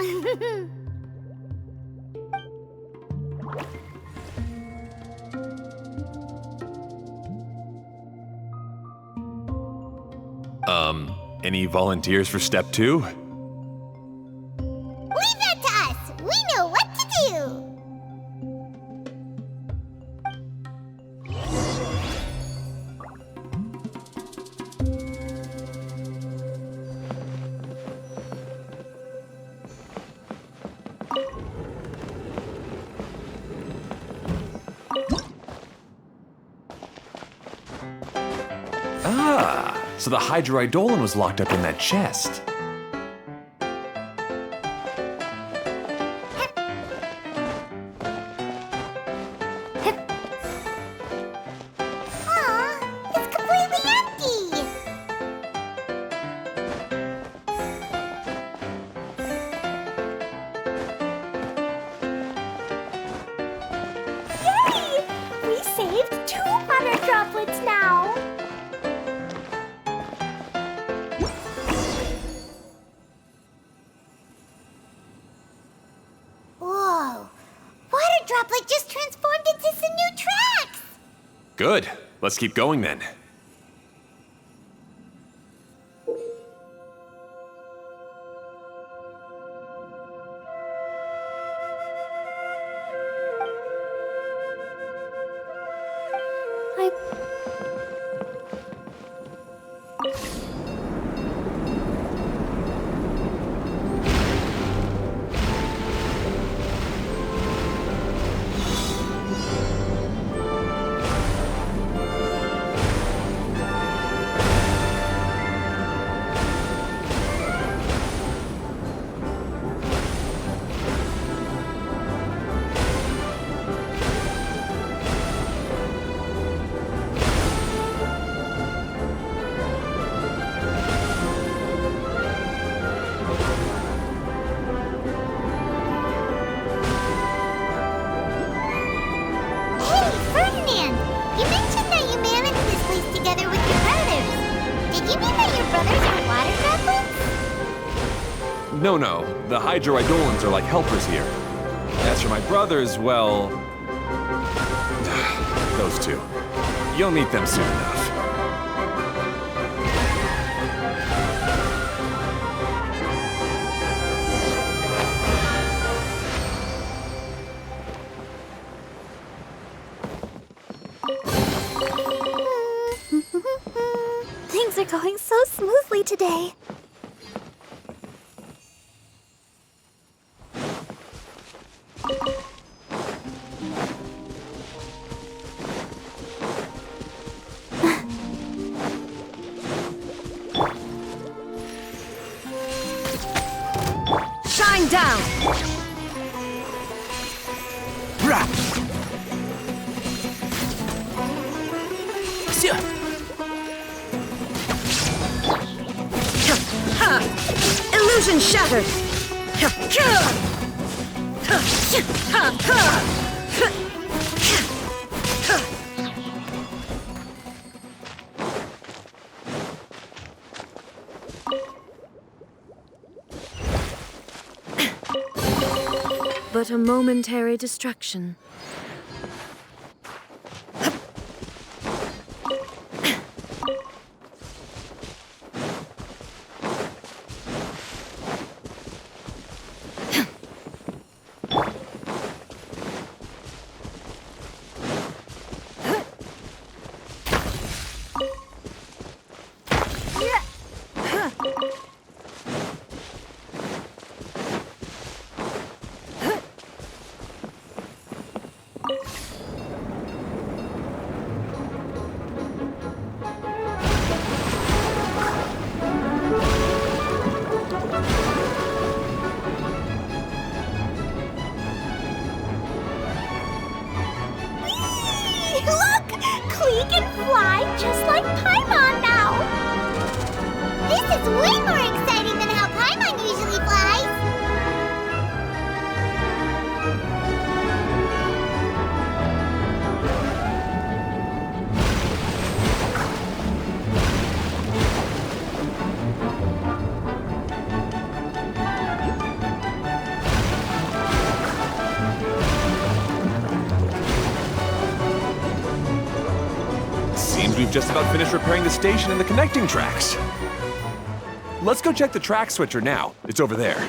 [SPEAKER 2] Any volunteers for step 2?
[SPEAKER 6] Leave that to us. We know what to do.
[SPEAKER 2] Ah, so the hydroidolin was locked up in that chest.
[SPEAKER 6] Aw, it's completely empty. Yay! We saved 2 water droplets now. Whoa! Water droplet just transformed into some new tracks!
[SPEAKER 2] Good. Let's keep going then.
[SPEAKER 6] Hey, Ferdinand! You mentioned that you managed this place together with your brothers. Did you mean that your brothers are water droplets?
[SPEAKER 2] No, the hydroidolins are like helpers here. As for my brothers, well... those two. You'll meet them soon enough.
[SPEAKER 6] Things are going so smoothly today.
[SPEAKER 8] Shine down!
[SPEAKER 4] Rah! Sia!
[SPEAKER 8] Illusion shattered!
[SPEAKER 3] But a momentary distraction.
[SPEAKER 6] is way more exciting than how Paimon usually flies.
[SPEAKER 2] Seems we've just about finished repairing the station and the connecting tracks. Let's go check the track switcher now. It's over there.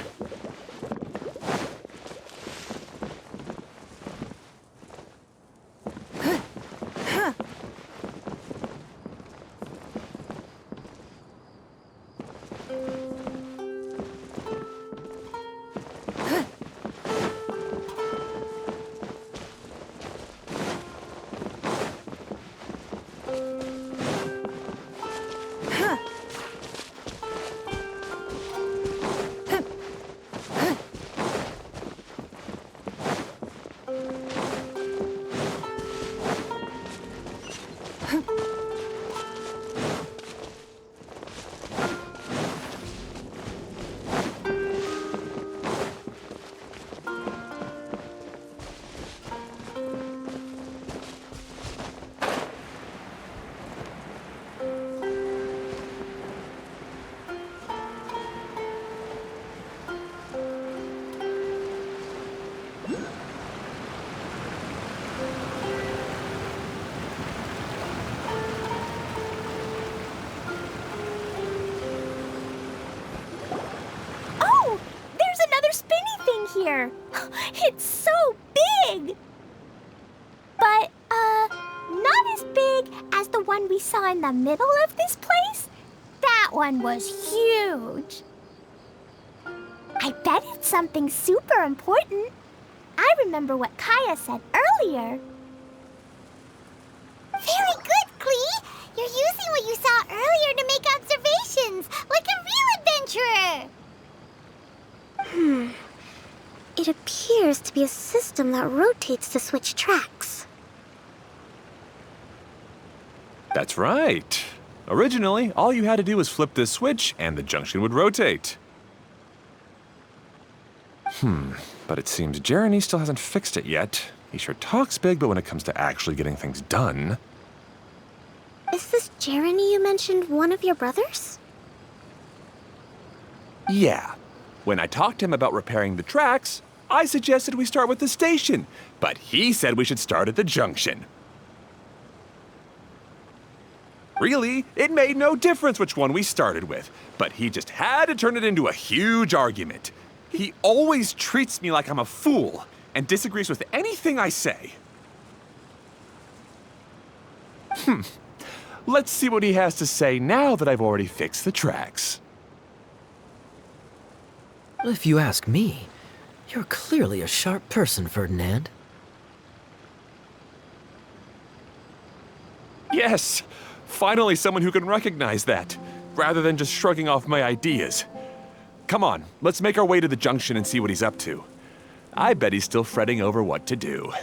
[SPEAKER 1] Oh, there's another spinny thing here. It's so big. But, not as big as the one we saw in the middle of this place. That one was huge. I bet it's something super important. I remember what Kaeya said earlier.
[SPEAKER 6] Very good, Klee. You're using what you saw earlier to make observations, like a real adventurer.
[SPEAKER 1] It appears to be a system that rotates to switch tracks.
[SPEAKER 2] That's right. Originally, all you had to do was flip this switch and the junction would rotate. But it seems Jeremy still hasn't fixed it yet. He sure talks big, but when it comes to actually getting things done...
[SPEAKER 1] Is this Jeremy you mentioned one of your brothers?
[SPEAKER 2] Yeah. When I talked to him about repairing the tracks, I suggested we start with the station, but he said we should start at the junction. Really, it made no difference which one we started with, but he just had to turn it into a huge argument. He always treats me like I'm a fool and disagrees with anything I say. Let's see what he has to say now that I've already fixed the tracks.
[SPEAKER 5] If you ask me, you're clearly a sharp person, Ferdinand.
[SPEAKER 2] Yes, finally someone who can recognize that, rather than just shrugging off my ideas. Come on, let's make our way to the junction and see what he's up to. I bet he's still fretting over what to do.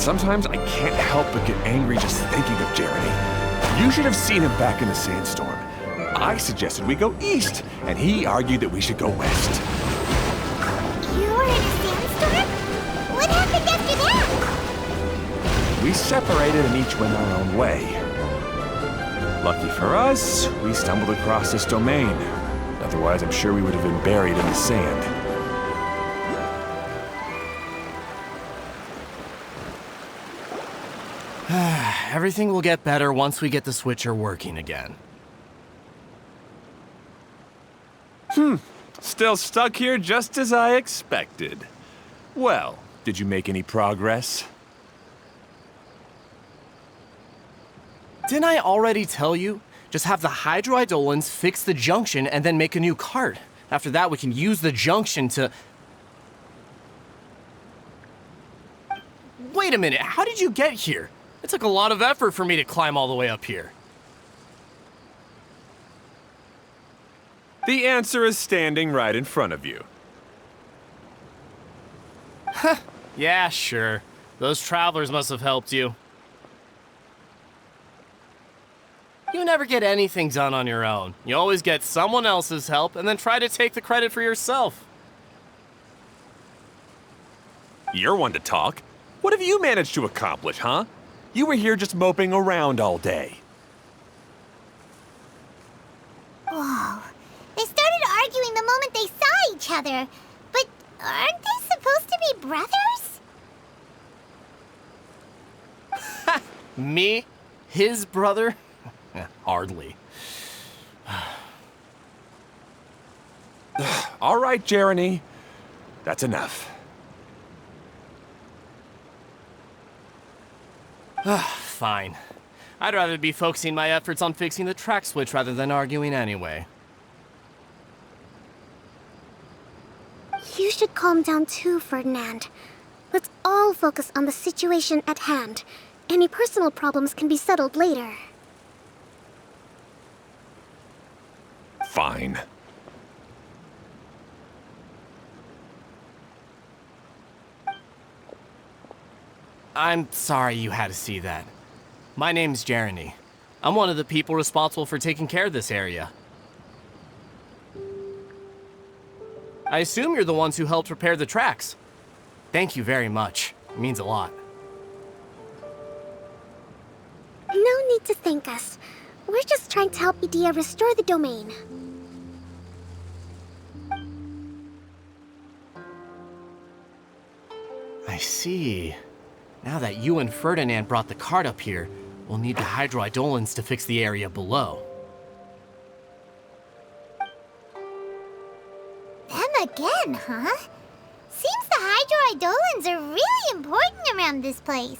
[SPEAKER 2] Sometimes I can't help but get angry just thinking of Jeremy. You should have seen him back in the sandstorm. I suggested we go east, and he argued that we should go west.
[SPEAKER 6] You were in a sandstorm? What happened after that?
[SPEAKER 2] We separated and each went our own way. Lucky for us, we stumbled across this domain. Otherwise, I'm sure we would have been buried in the sand.
[SPEAKER 9] Everything will get better once we get the switcher working again.
[SPEAKER 2] Still stuck here just as I expected. Well, did you make any progress?
[SPEAKER 9] Didn't I already tell you? Just have the hydroidolins fix the junction and then make a new cart. After that, we can use the junction to... Wait a minute, how did you get here? It took a lot of effort for me to climb all the way up here.
[SPEAKER 2] The answer is standing right in front of you.
[SPEAKER 9] Yeah, sure. Those travelers must have helped you. You never get anything done on your own. You always get someone else's help and then try to take the credit for yourself.
[SPEAKER 2] You're one to talk. What have you managed to accomplish, huh? You were here just moping around all day.
[SPEAKER 6] Whoa. They started arguing the moment they saw each other. But aren't they supposed to be brothers?
[SPEAKER 9] Me? His brother? Hardly.
[SPEAKER 2] All right, Jeremy. That's enough.
[SPEAKER 9] Fine. I'd rather be focusing my efforts on fixing the track switch rather than arguing anyway.
[SPEAKER 1] You should calm down too, Ferdinand. Let's all focus on the situation at hand. Any personal problems can be settled later.
[SPEAKER 2] Fine.
[SPEAKER 9] I'm sorry you had to see that. My name's Jeremy. I'm one of the people responsible for taking care of this area. I assume you're the ones who helped repair the tracks. Thank you very much. It means a lot.
[SPEAKER 1] No need to thank us. We're just trying to help Idea restore the domain.
[SPEAKER 9] I see. Now that you and Ferdinand brought the cart up here, we'll need the hydroidolins to fix the area below.
[SPEAKER 6] Them again, huh? Seems the hydroidolins are really important around this place.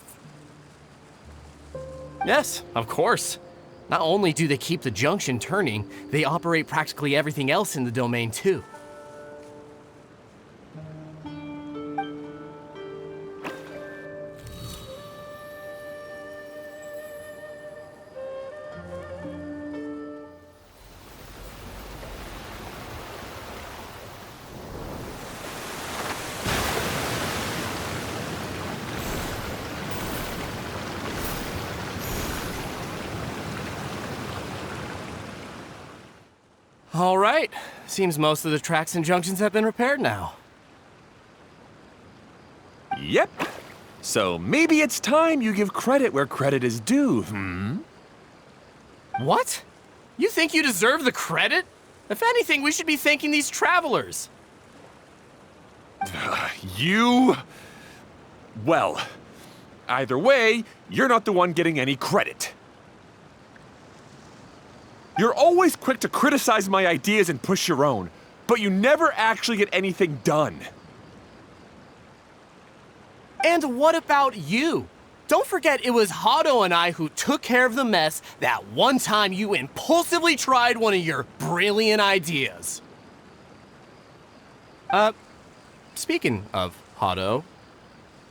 [SPEAKER 9] Yes, of course. Not only do they keep the junction turning, they operate practically everything else in the domain too. All right. Seems most of the tracks and junctions have been repaired now.
[SPEAKER 2] Yep. So maybe it's time you give credit where credit is due,
[SPEAKER 9] What? You think you deserve the credit? If anything, we should be thanking these travelers.
[SPEAKER 2] You... Well, either way, you're not the one getting any credit. You're always quick to criticize my ideas and push your own, but you never actually get anything done.
[SPEAKER 9] And what about you? Don't forget it was Hado and I who took care of the mess that one time you impulsively tried one of your brilliant ideas. Speaking of Hado,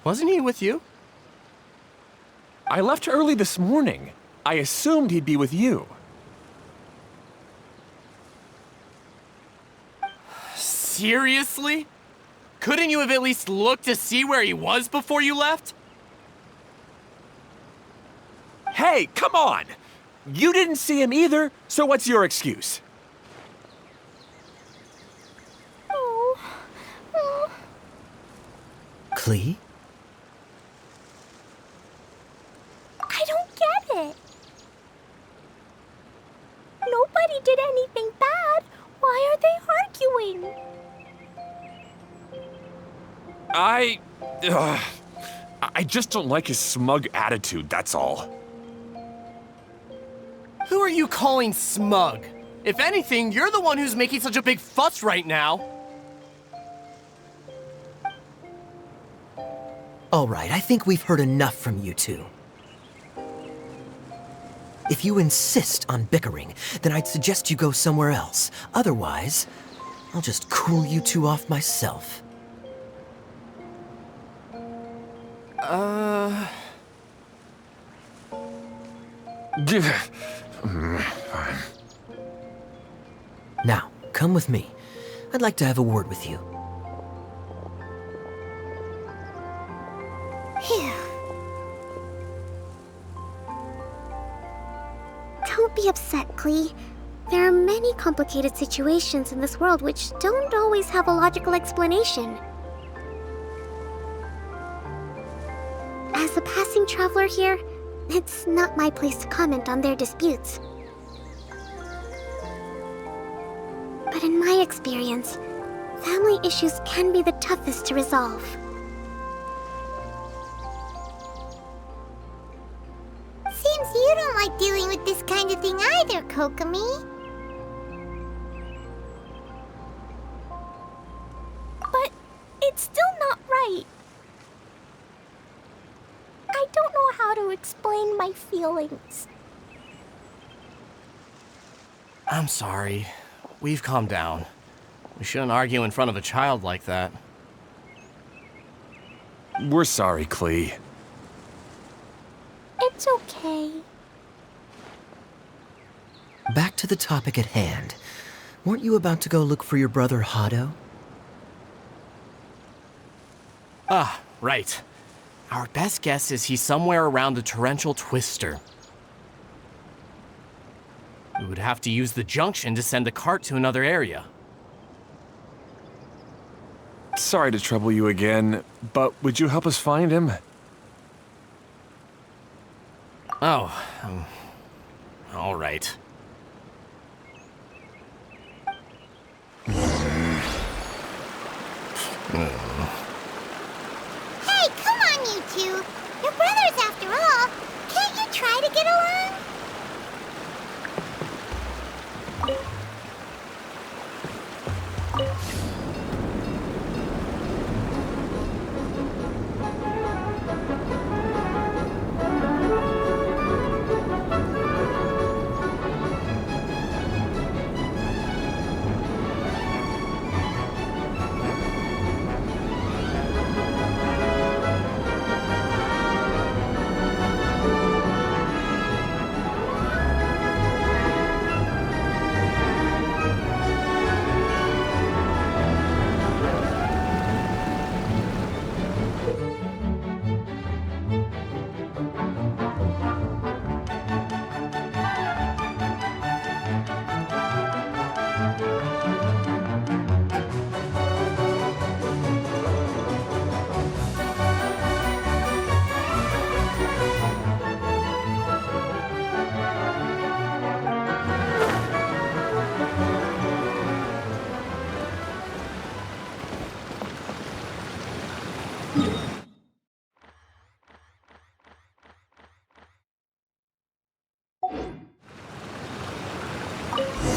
[SPEAKER 9] wasn't he with you?
[SPEAKER 2] I left early this morning. I assumed he'd be with you.
[SPEAKER 9] Seriously? Couldn't you have at least looked to see where he was before you left?
[SPEAKER 2] Hey, come on! You didn't see him either, so what's your excuse?
[SPEAKER 5] Klee?
[SPEAKER 1] I don't get it. Nobody did anything bad. Why are they arguing?
[SPEAKER 2] I just don't like his smug attitude, that's all.
[SPEAKER 9] Who are you calling smug? If anything, you're the one who's making such a big fuss right now.
[SPEAKER 5] All right, I think we've heard enough from you two. If you insist on bickering, then I'd suggest you go somewhere else. Otherwise, I'll just cool you two off myself.
[SPEAKER 2] Fine.
[SPEAKER 5] Now, come with me. I'd like to have a word with you.
[SPEAKER 1] Phew. Don't be upset, Klee. There are many complicated situations in this world which don't always have a logical explanation. As a passing traveler here, it's not my place to comment on their disputes. But in my experience, family issues can be the toughest to resolve.
[SPEAKER 6] Seems you don't like dealing with this kind of thing either, Kokomi.
[SPEAKER 1] But it's still not right. I don't know how to explain my feelings.
[SPEAKER 9] I'm sorry. We've calmed down. We shouldn't argue in front of a child like that.
[SPEAKER 2] We're sorry, Klee.
[SPEAKER 1] It's okay.
[SPEAKER 5] Back to the topic at hand. Weren't you about to go look for your brother Hado?
[SPEAKER 9] Ah, right. Our best guess is he's somewhere around the torrential twister. We would have to use the junction to send the cart to another area.
[SPEAKER 2] Sorry to trouble you again, but would you help us find him?
[SPEAKER 9] Oh, all right.
[SPEAKER 6] Hey, come on, you two. You're brothers after all. Can't you try to get along?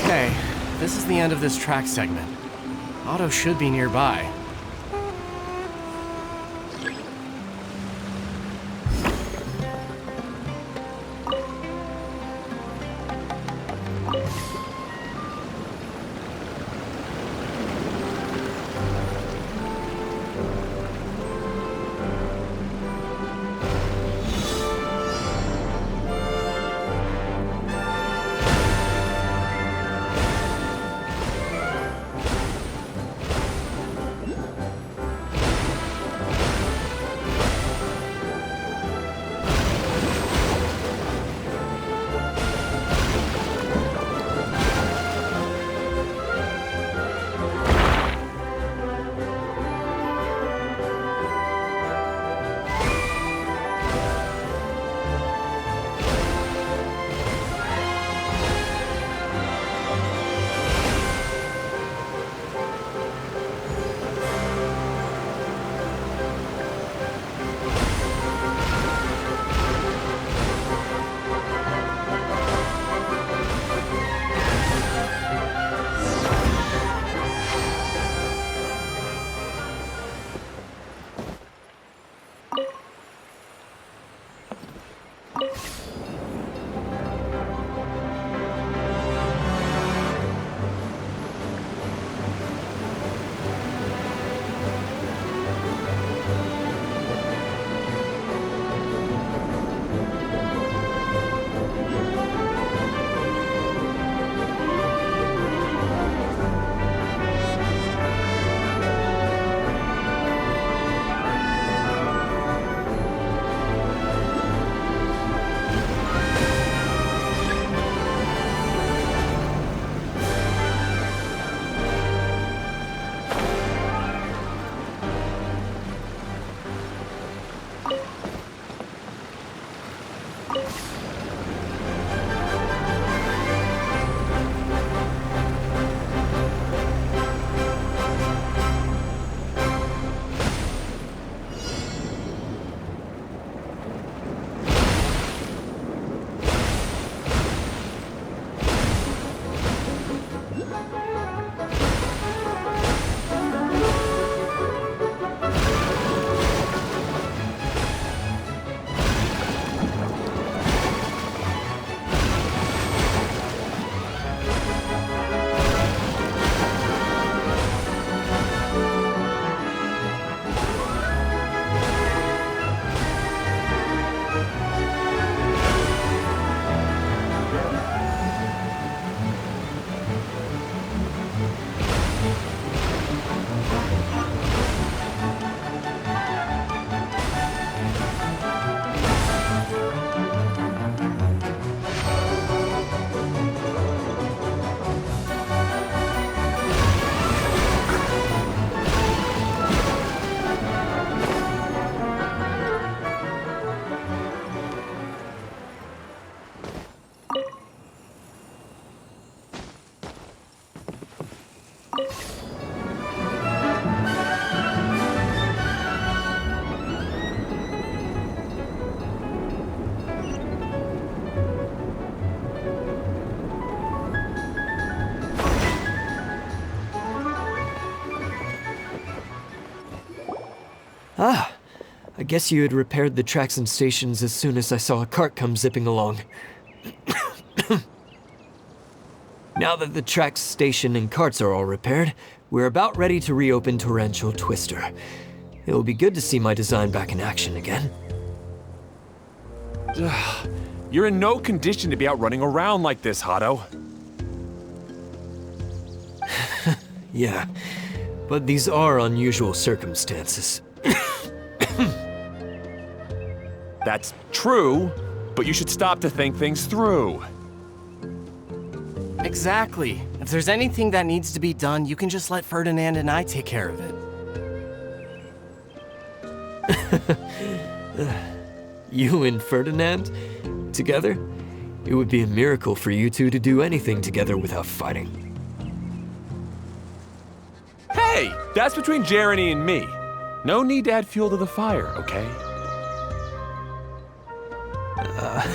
[SPEAKER 9] Okay, this is the end of this track segment. Otto should be nearby.
[SPEAKER 5] Ah, I guess you had repaired the tracks and stations as soon as I saw a cart come zipping along. Now that the tracks, station, and carts are all repaired, we're about ready to reopen Torrential Twister. It will be good to see my design back in action again.
[SPEAKER 2] You're in no condition to be out running around like this, Hado.
[SPEAKER 5] Yeah, but these are unusual circumstances.
[SPEAKER 2] That's true, but you should stop to think things through.
[SPEAKER 9] Exactly. If there's anything that needs to be done, you can just let Ferdinand and I take care of it.
[SPEAKER 5] You and Ferdinand? Together? It would be a miracle for you two to do anything together without fighting.
[SPEAKER 2] Hey, that's between Jeremy and me. No need to add fuel to the fire, okay?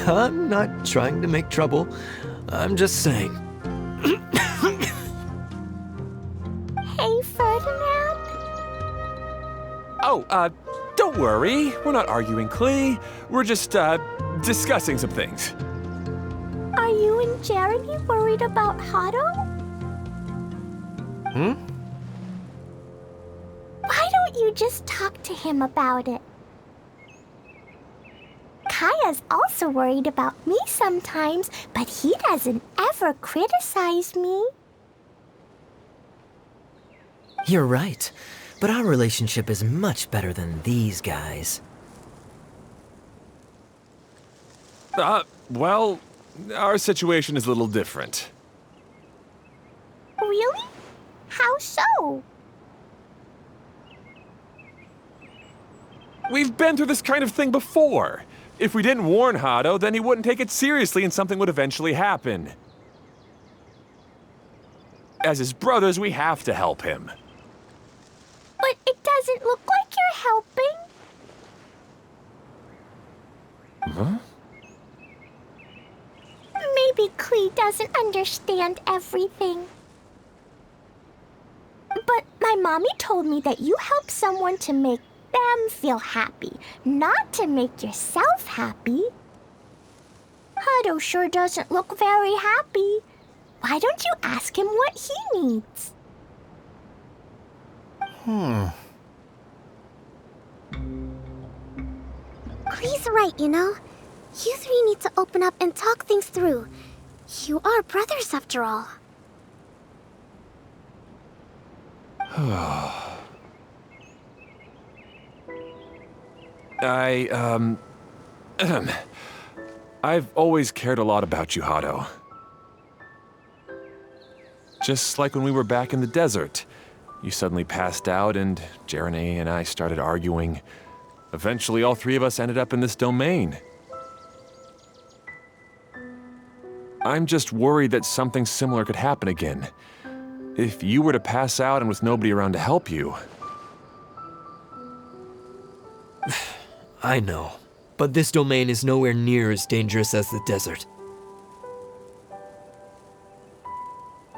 [SPEAKER 5] I'm not trying to make trouble. I'm just saying.
[SPEAKER 1] Hey, Ferdinand?
[SPEAKER 2] Oh, don't worry. We're not arguing, Klee. We're just, discussing some things.
[SPEAKER 1] Are you and Jeremy worried about Hado? Why don't you just talk to him about it? Kaeya's also worried about me sometimes, but he doesn't ever criticize me.
[SPEAKER 5] You're right, but our relationship is much better than these guys.
[SPEAKER 2] Well, our situation is a little different.
[SPEAKER 1] Really? How so?
[SPEAKER 2] We've been through this kind of thing before. If we didn't warn Hado, then he wouldn't take it seriously and something would eventually happen. As his brothers, we have to help him.
[SPEAKER 1] But it doesn't look like you're helping.
[SPEAKER 2] Huh?
[SPEAKER 1] Maybe Klee doesn't understand everything. But my mommy told me that you help someone to make them feel happy, not to make yourself happy. Hado sure doesn't look very happy. Why don't you ask him what he needs? Klee's right, you know. You three need to open up and talk things through. You are brothers after all.
[SPEAKER 2] I've always cared a lot about you, Hado. Just like when we were back in the desert. You suddenly passed out and Jeremy and I started arguing. Eventually, all three of us ended up in this domain. I'm just worried that something similar could happen again. If you were to pass out and with nobody around to help you.
[SPEAKER 5] I know, but this domain is nowhere near as dangerous as the desert.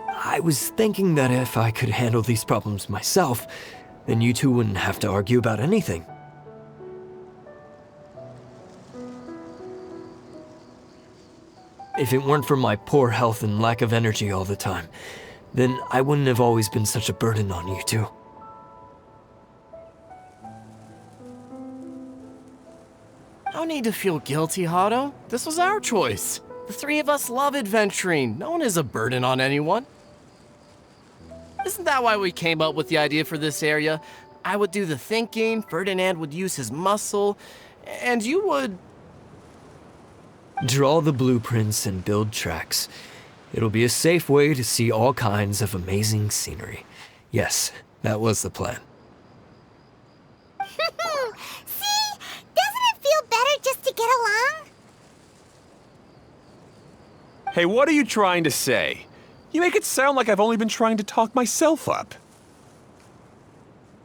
[SPEAKER 5] I was thinking that if I could handle these problems myself, then you two wouldn't have to argue about anything. If it weren't for my poor health and lack of energy all the time, then I wouldn't have always been such a burden on you two.
[SPEAKER 9] No need to feel guilty, Hado. This was our choice. The three of us love adventuring. No one is a burden on anyone. Isn't that why we came up with the idea for this area? I would do the thinking, Ferdinand would use his muscle, and you would...
[SPEAKER 5] Draw the blueprints and build tracks. It'll be a safe way to see all kinds of amazing scenery. Yes, that was the plan.
[SPEAKER 6] See? Doesn't it feel better just to get along?
[SPEAKER 2] Hey, what are you trying to say? You make it sound like I've only been trying to talk myself up.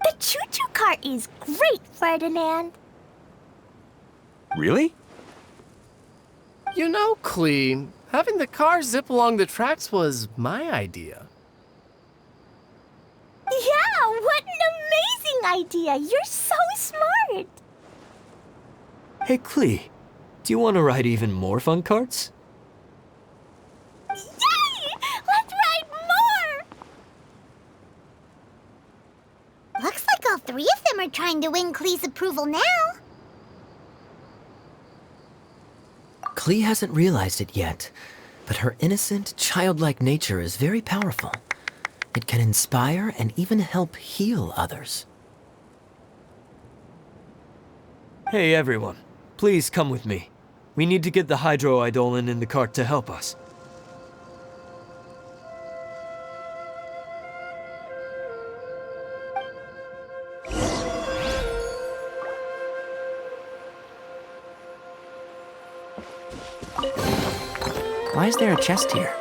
[SPEAKER 1] The choo-choo cart is great, Ferdinand.
[SPEAKER 2] Really?
[SPEAKER 9] You know, Klee, having the car zip along the tracks was my idea.
[SPEAKER 1] Yeah, what an amazing idea. You're so smart.
[SPEAKER 4] Hey, Klee, do you want to ride even more fun carts?
[SPEAKER 1] Yay! Let's ride more!
[SPEAKER 6] Looks like all three of them are trying to win Klee's approval now.
[SPEAKER 5] Klee hasn't realized it yet, but her innocent, childlike nature is very powerful. It can inspire and even help heal others.
[SPEAKER 4] Hey, everyone. Please come with me. We need to get the hydroidolin in the cart to help us.
[SPEAKER 5] Why is there a chest here?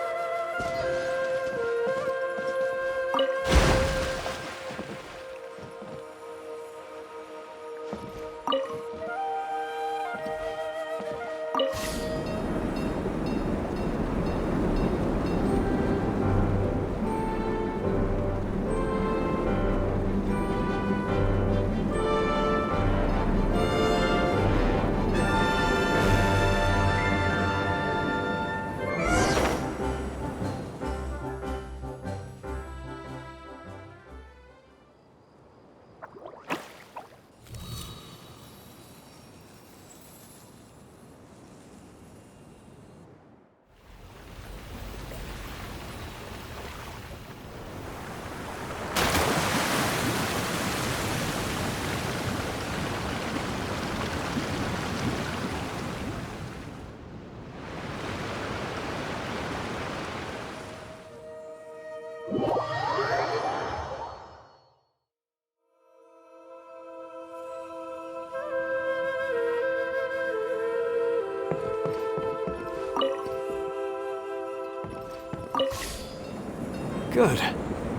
[SPEAKER 4] Good.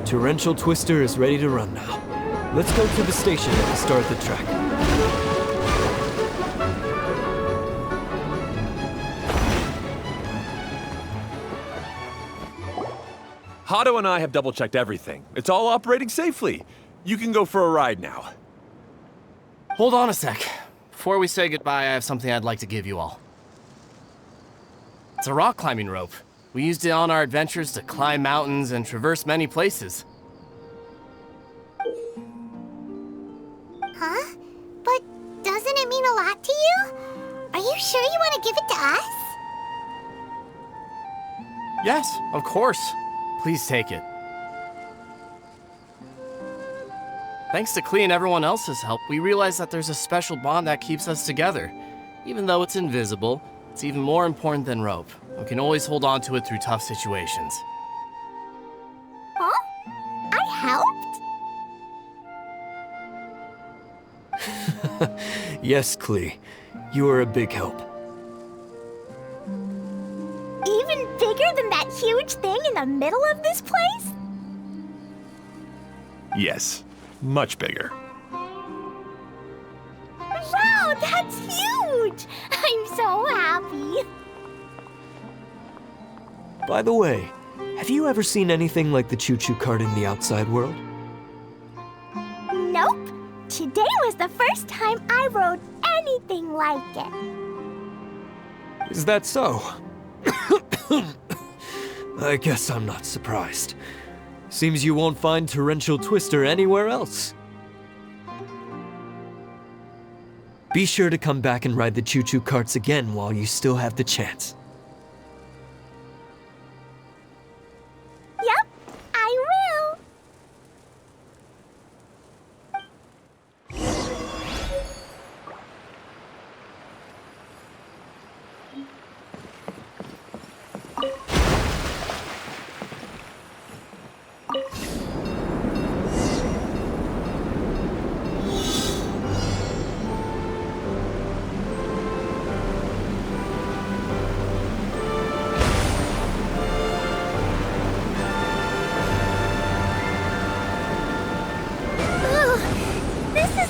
[SPEAKER 4] Torrential Twister is ready to run now. Let's go to the station and start the track.
[SPEAKER 2] Hado and I have double-checked everything. It's all operating safely. You can go for a ride now.
[SPEAKER 9] Hold on a sec. Before we say goodbye, I have something I'd like to give you all. It's a rock climbing rope. We used it on our adventures to climb mountains and traverse many places.
[SPEAKER 6] Huh? But doesn't it mean a lot to you? Are you sure you want to give it to us?
[SPEAKER 9] Yes, of course. Please take it. Thanks to Klee and everyone else's help, we realized that there's a special bond that keeps us together. Even though it's invisible, it's even more important than rope. We can always hold on to it through tough situations.
[SPEAKER 6] Huh? I helped?
[SPEAKER 4] Yes, Klee. You are a big help.
[SPEAKER 1] Even bigger than that huge thing in the middle of this place?
[SPEAKER 2] Yes, much bigger.
[SPEAKER 1] Wow, that's huge! I'm so happy.
[SPEAKER 4] By the way, have you ever seen anything like the choo-choo cart in the outside world?
[SPEAKER 1] Nope. Today was the first time I rode anything like it.
[SPEAKER 4] Is that so? I guess I'm not surprised. Seems you won't find Torrential Twister anywhere else. Be sure to come back and ride the choo-choo carts again while you still have the chance.
[SPEAKER 1] Yep, I will.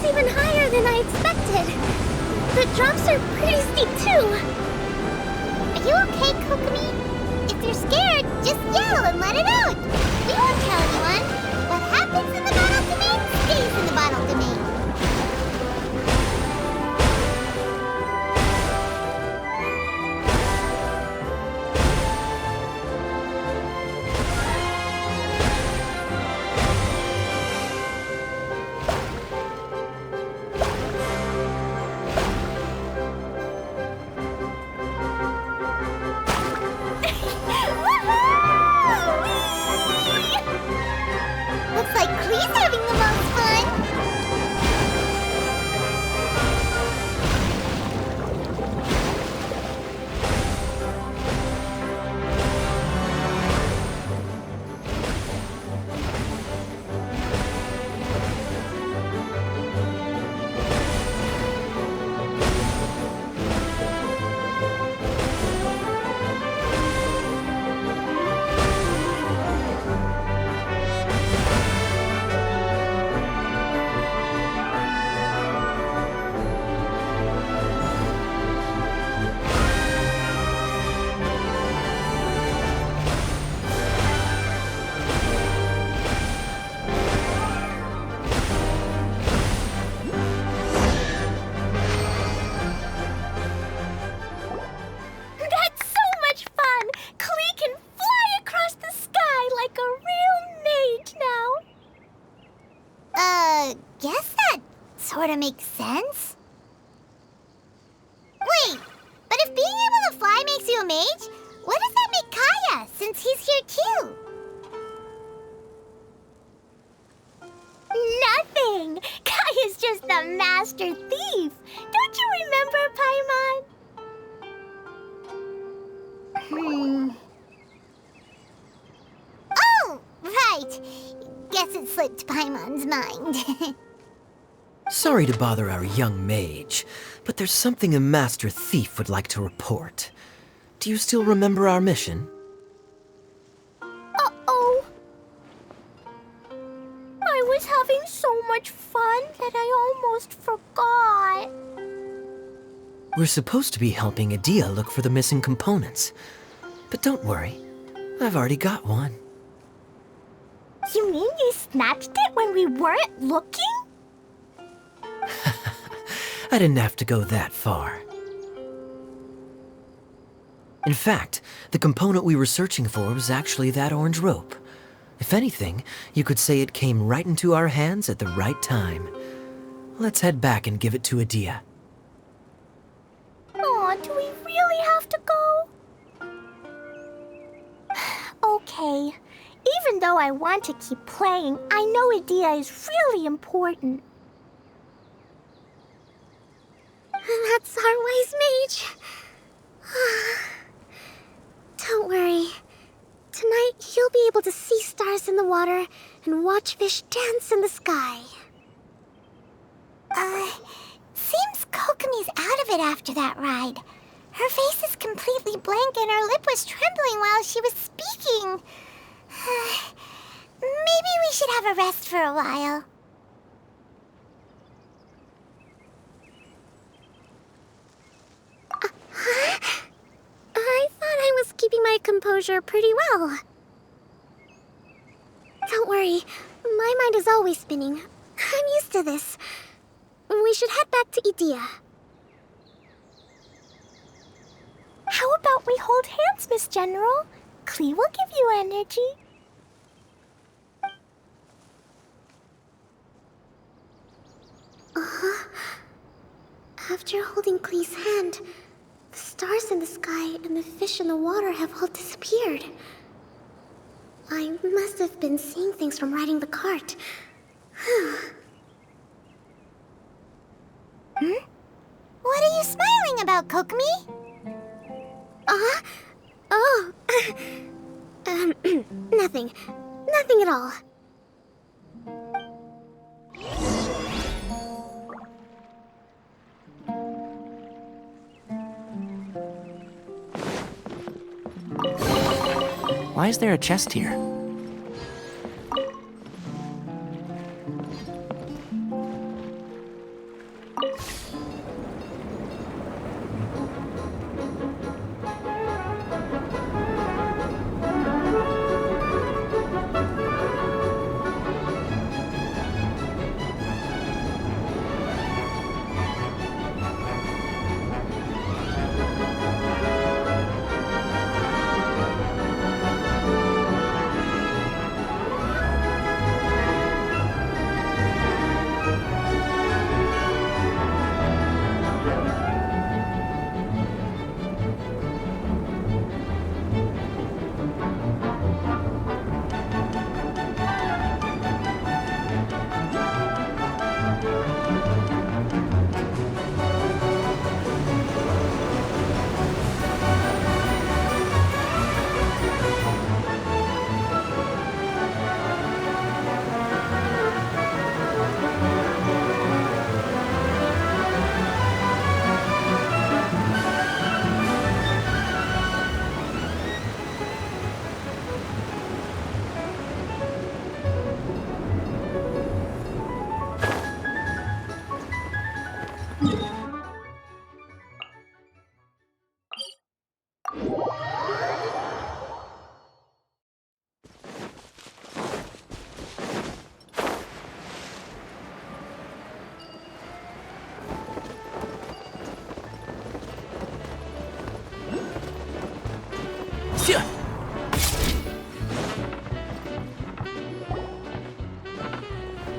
[SPEAKER 1] Even higher than I expected. The drops are pretty steep, too.
[SPEAKER 6] Are you okay, Kokomi? If you're scared, just yell and let it out. We won't tell anyone. What happens in the bottle domain stays in the bottle domain. sorta makes sense. Wait, but if being able to fly makes you a mage, what does that make Kaeya, since he's here too?
[SPEAKER 1] Nothing! Kaeya's just the master thief! Don't you remember, Paimon?
[SPEAKER 6] Oh, right. Guess it slipped Paimon's mind.
[SPEAKER 5] Sorry to bother our young mage, but there's something a master thief would like to report. Do you still remember our mission?
[SPEAKER 1] Uh-oh. I was having so much fun that I almost forgot.
[SPEAKER 5] We're supposed to be helping Adia look for the missing components. But don't worry, I've already got one.
[SPEAKER 1] You mean you snatched it when we weren't looking?
[SPEAKER 5] I didn't have to go that far. In fact, the component we were searching for was actually that orange rope. If anything, you could say it came right into our hands at the right time. Let's head back and give it to Adia.
[SPEAKER 1] Aw, do we really have to go? Okay. Even though I want to keep playing, I know Adia is really important. That's our wise mage. Don't worry. Tonight, he'll be able to see stars in the water and watch fish dance in the sky.
[SPEAKER 6] Seems Kokomi's out of it after that ride. Her face is completely blank and her lip was trembling while she was speaking. Maybe we should have a rest for a while.
[SPEAKER 1] I thought I was keeping my composure pretty well. Don't worry, my mind is always spinning. I'm used to this. We should head back to Adia. How about we hold hands, Miss General? Klee will give you energy. After holding Klee's hand, the stars in the sky and the fish in the water have all disappeared. I must have been seeing things from riding the cart.
[SPEAKER 6] What are you smiling about, Kokomi?
[SPEAKER 1] Oh. Nothing. Nothing at all.
[SPEAKER 10] Why is there a chest here?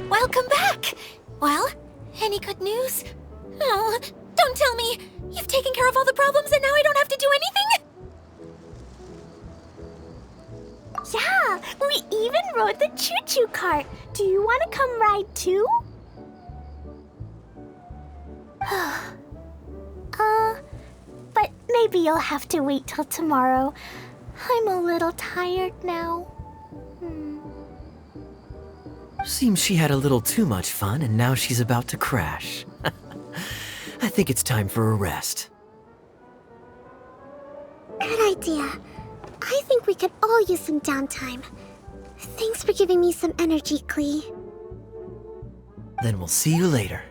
[SPEAKER 7] Welcome back! Well, Any good news? Oh, don't tell me! You've taken care of all the problems and now I don't have to do anything?
[SPEAKER 1] Yeah, we even rode the choo-choo cart. Do you want to come ride too? But maybe you'll have to wait till tomorrow. I'm a little tired now.
[SPEAKER 5] Seems she had a little too much fun and now she's about to crash. I think it's time for a rest.
[SPEAKER 6] Good idea. I think we could all use some downtime. Thanks for giving me some energy, Klee.
[SPEAKER 5] Then we'll see you later.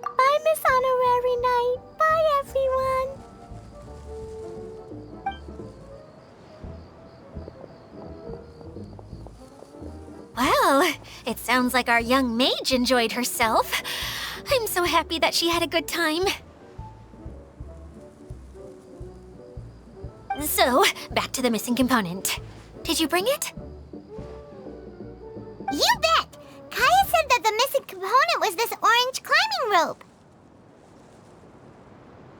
[SPEAKER 1] Bye, Miss Honorary Knight. Bye, everyone.
[SPEAKER 7] Well, it sounds like our young mage enjoyed herself. I'm so happy that she had a good time. So, back to the missing component. Did you bring it?
[SPEAKER 6] You bet! Kaeya said that the missing component was this orange climbing rope.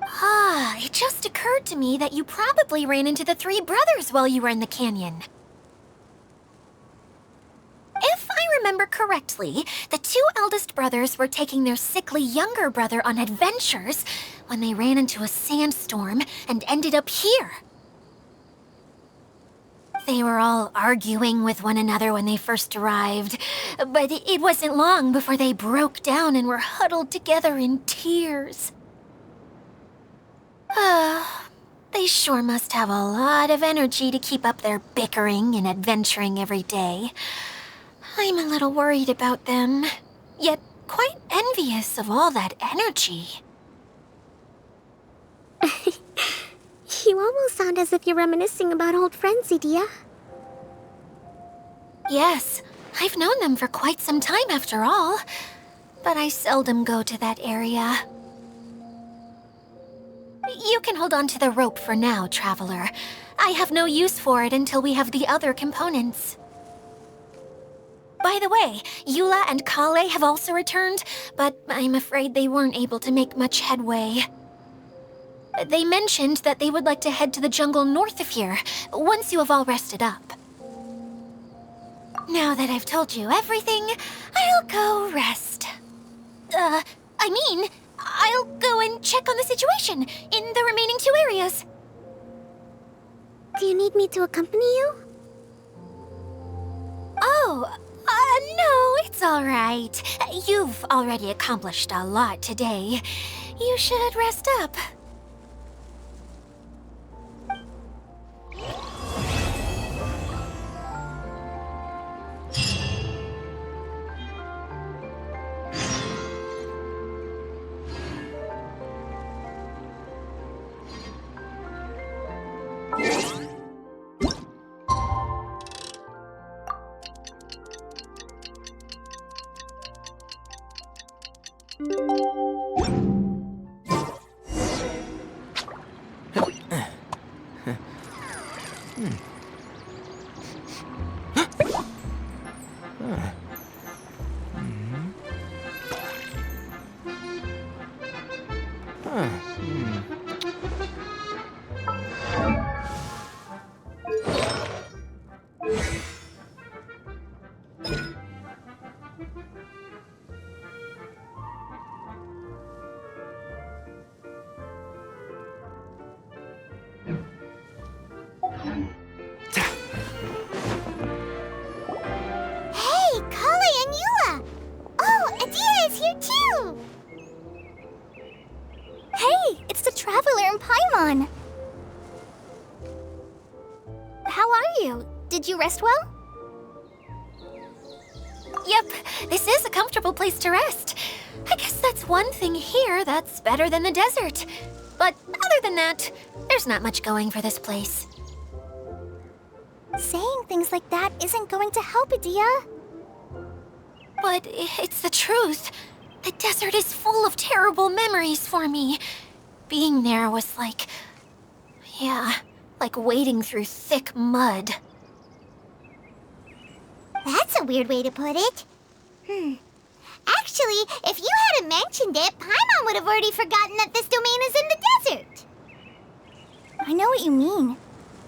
[SPEAKER 7] Ah, it just occurred to me that you probably ran into the three brothers while you were in the canyon. If I remember correctly, the two eldest brothers were taking their sickly younger brother on adventures when they ran into a sandstorm and ended up here. They were all arguing with one another when they first arrived, but it wasn't long before they broke down and were huddled together in tears. They sure must have a lot of energy to keep up their bickering and adventuring every day. I'm a little worried about them, yet quite envious of all that energy.
[SPEAKER 6] You almost sound as if you're reminiscing about old friends, Edea.
[SPEAKER 7] Yes, I've known them for quite some time after all, but I seldom go to that area. You can hold on to the rope for now, Traveler. I have no use for it until we have the other components. By the way, Eula and Kale have also returned, but I'm afraid they weren't able to make much headway. They mentioned that they would like to head to the jungle north of here, once you have all rested up. Now that I've told you everything, I'll go rest. I'll go and check on the situation in the remaining two areas.
[SPEAKER 6] Do you need me to accompany you?
[SPEAKER 7] Oh, no, it's all right. You've already accomplished a lot today. You should rest up.
[SPEAKER 1] Did you rest well?
[SPEAKER 7] Yep, this is a comfortable place to rest. I guess that's one thing here that's better than the desert. But other than that, there's not much going for this place.
[SPEAKER 1] Saying things like that isn't going to help, Edea.
[SPEAKER 7] But it's the truth. The desert is full of terrible memories for me. Being there was like wading through thick mud.
[SPEAKER 6] That's a weird way to put it. Actually, if you hadn't mentioned it, Paimon would have already forgotten that this domain is in the desert.
[SPEAKER 1] I know what you mean.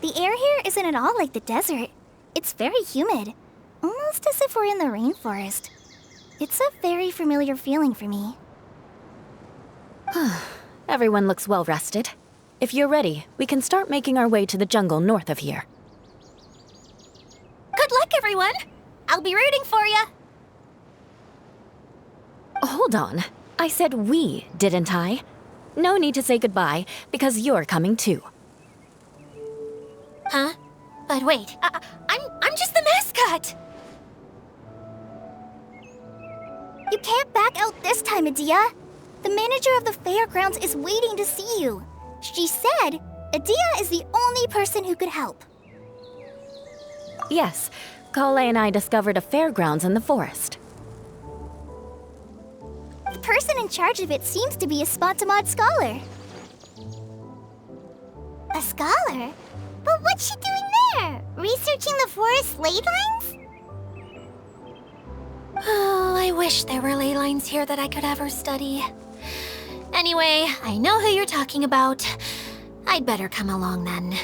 [SPEAKER 1] The air here isn't at all like the desert. It's very humid, almost as if we're in the rainforest. It's a very familiar feeling for me.
[SPEAKER 3] Everyone looks well rested. If you're ready, we can start making our way to the jungle north of here.
[SPEAKER 7] Good luck, everyone! I'll be rooting for ya!
[SPEAKER 3] Hold on. I said we, didn't I? No need to say goodbye, because you're coming too.
[SPEAKER 7] Huh? But wait, I'm just the mascot!
[SPEAKER 1] You can't back out this time, Adia. The manager of the fairgrounds is waiting to see you. She said Adia is the only person who could help.
[SPEAKER 3] Yes, Kaeya and I discovered a fairgrounds in the forest.
[SPEAKER 1] The person in charge of it seems to be a Spontamod scholar.
[SPEAKER 6] A scholar? But what's she doing there? Researching the forest ley lines?
[SPEAKER 7] Oh, I wish there were ley lines here that I could ever study. Anyway, I know who you're talking about. I'd better come along then.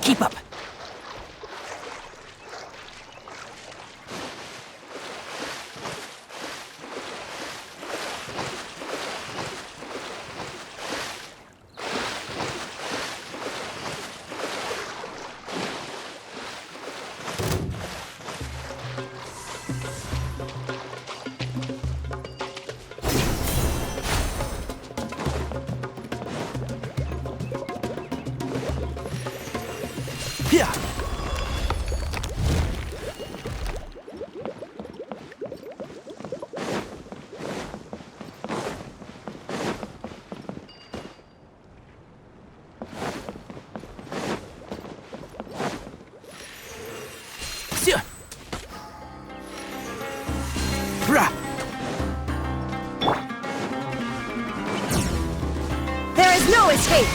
[SPEAKER 5] Keep up. Yeah.
[SPEAKER 8] There is no escape!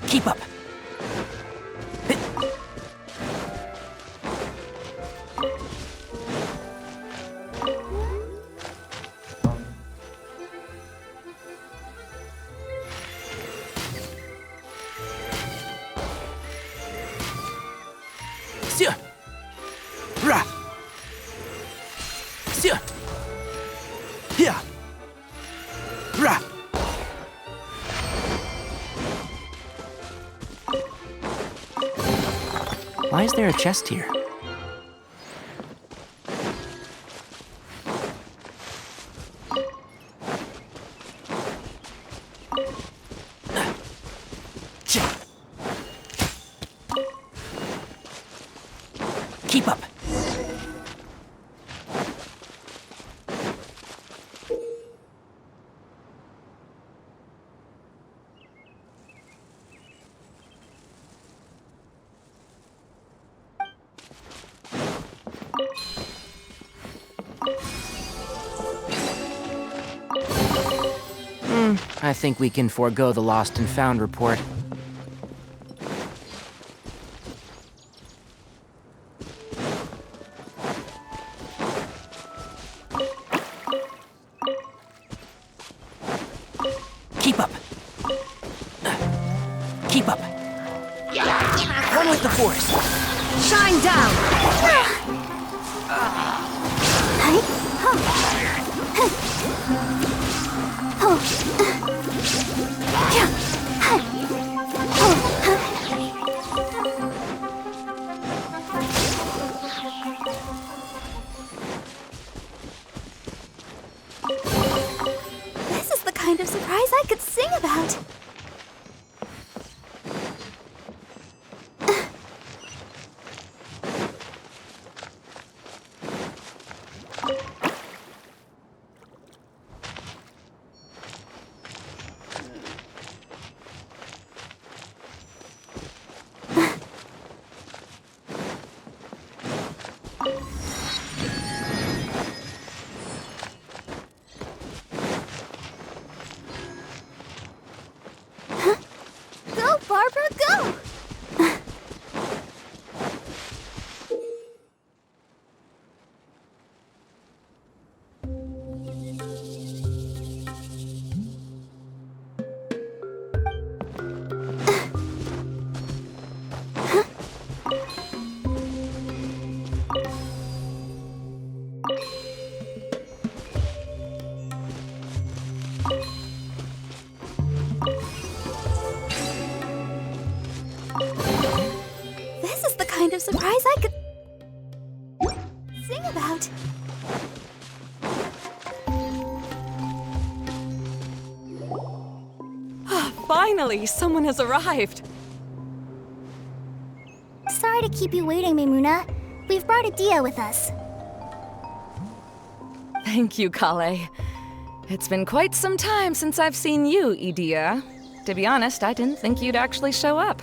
[SPEAKER 8] Keep up.
[SPEAKER 5] Why is there a chest here? Keep up.
[SPEAKER 10] I think we can forego the lost and found report.
[SPEAKER 8] Keep up. Keep up. One with the force. Shine down.
[SPEAKER 1] This is the kind of surprise I could sing about. Go, Barbara, go! This is the kind of surprise I could sing about.
[SPEAKER 3] Finally, someone has arrived.
[SPEAKER 1] Sorry to keep you waiting, Maimuna. We've brought Adia with us.
[SPEAKER 11] Thank you, Kale. It's been quite some time since I've seen you, Idia. To be honest, I didn't think you'd actually show up.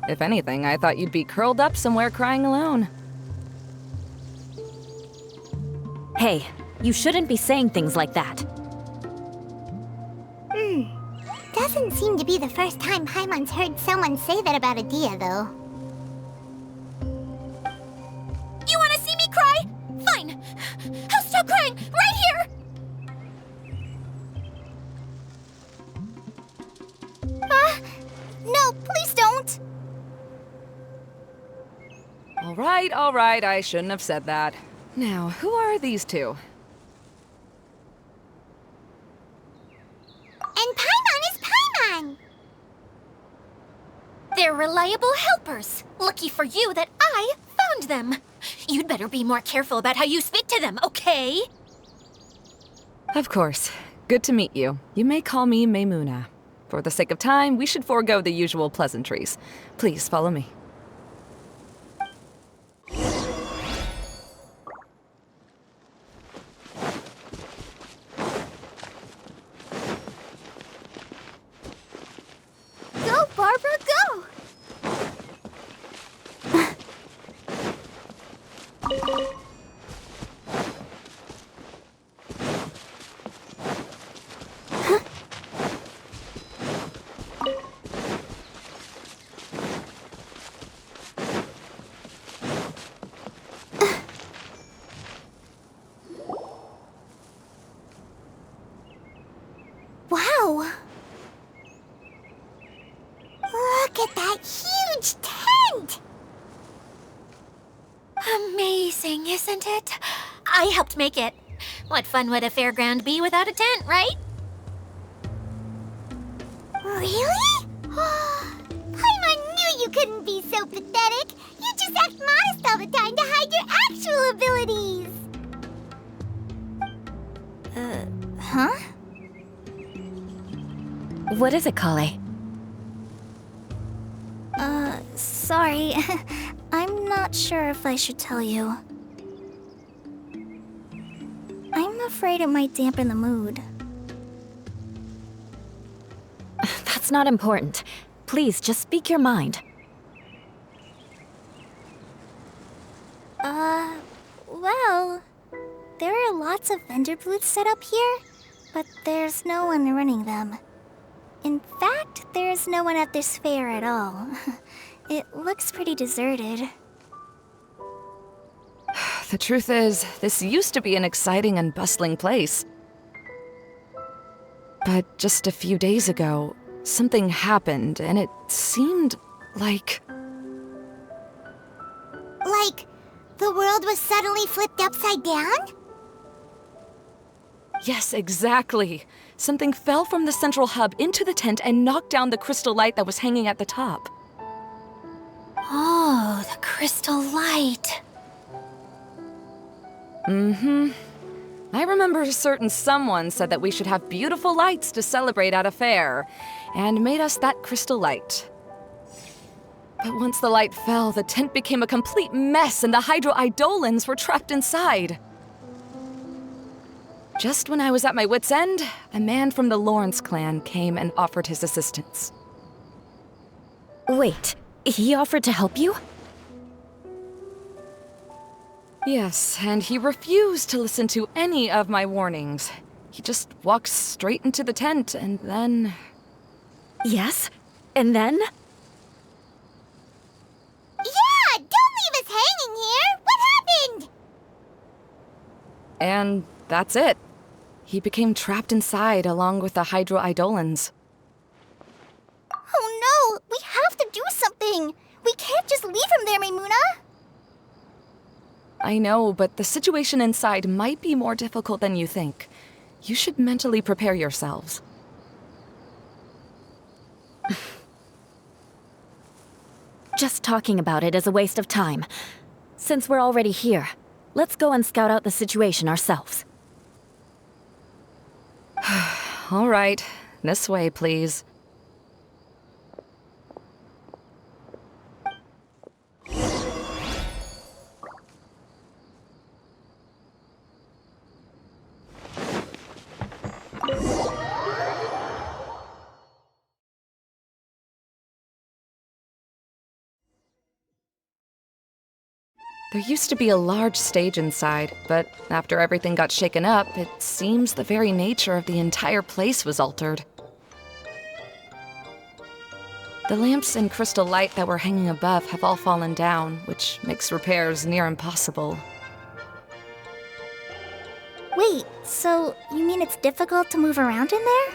[SPEAKER 11] If anything, I thought you'd be curled up somewhere crying alone.
[SPEAKER 3] Hey, you shouldn't be saying things like that.
[SPEAKER 6] Doesn't seem to be the first time Paimon's heard someone say that about Adia, though.
[SPEAKER 7] You want to see me cry? Fine. I'll stop crying right here.
[SPEAKER 1] No, please don't!
[SPEAKER 11] All right, I shouldn't have said that. Now, who are these two?
[SPEAKER 6] And Paimon is Paimon!
[SPEAKER 7] They're reliable helpers. Lucky for you that I found them. You'd better be more careful about how you speak to them, okay?
[SPEAKER 11] Of course. Good to meet you. You may call me Maimuna. For the sake of time, we should forego the usual pleasantries. Please follow me.
[SPEAKER 1] Go, Barbara, go!
[SPEAKER 6] Wow! Look at that huge tent!
[SPEAKER 7] Amazing, isn't it? I helped make it. What fun would a fairground be without a tent, right?
[SPEAKER 6] Really? Paimon knew you couldn't be so pathetic. You just act modest all the time to hide your actual abilities.
[SPEAKER 1] Huh?
[SPEAKER 3] What is it, Kale?
[SPEAKER 1] Sorry. I'm not sure if I should tell you. I'm afraid it might dampen the mood.
[SPEAKER 3] That's not important. Please, just speak your mind.
[SPEAKER 1] Well, there are lots of vendor booths set up here,
[SPEAKER 6] but there's no one running them. In fact, there's no one at this fair at all. It looks pretty deserted.
[SPEAKER 11] The truth is, this used to be an exciting and bustling place. But just a few days ago, something happened, and it seemed like...
[SPEAKER 6] Like, the world was suddenly flipped upside down?
[SPEAKER 11] Yes, exactly. Something fell from the central hub into the tent and knocked down the crystal light that was hanging at the top.
[SPEAKER 7] Oh, the crystal light.
[SPEAKER 11] Mm-hmm. I remember a certain someone said that we should have beautiful lights to celebrate at a fair, and made us that crystal light. But once the light fell, the tent became a complete mess and the hydro-eidolons were trapped inside. Just when I was at my wit's end, a man from the Lawrence clan came and offered his assistance.
[SPEAKER 3] Wait, he offered to help you?
[SPEAKER 11] Yes, and he refused to listen to any of my warnings. He just walked straight into the tent, and then...
[SPEAKER 3] Yes? And then?
[SPEAKER 6] Yeah! Don't leave us hanging here! What happened?
[SPEAKER 11] And that's it. He became trapped inside along with the hydro-eidolons.
[SPEAKER 6] Oh no! We have to do something! We can't just leave him there, Maimuna!
[SPEAKER 11] I know, but the situation inside might be more difficult than you think. You should mentally prepare yourselves.
[SPEAKER 3] Just talking about it is a waste of time. Since we're already here, let's go and scout out the situation ourselves.
[SPEAKER 11] All right, this way, please. There used to be a large stage inside, but after everything got shaken up, it seems the very nature of the entire place was altered. The lamps and crystal light that were hanging above have all fallen down, which makes repairs near impossible.
[SPEAKER 6] Wait, so you mean it's difficult to move around in there?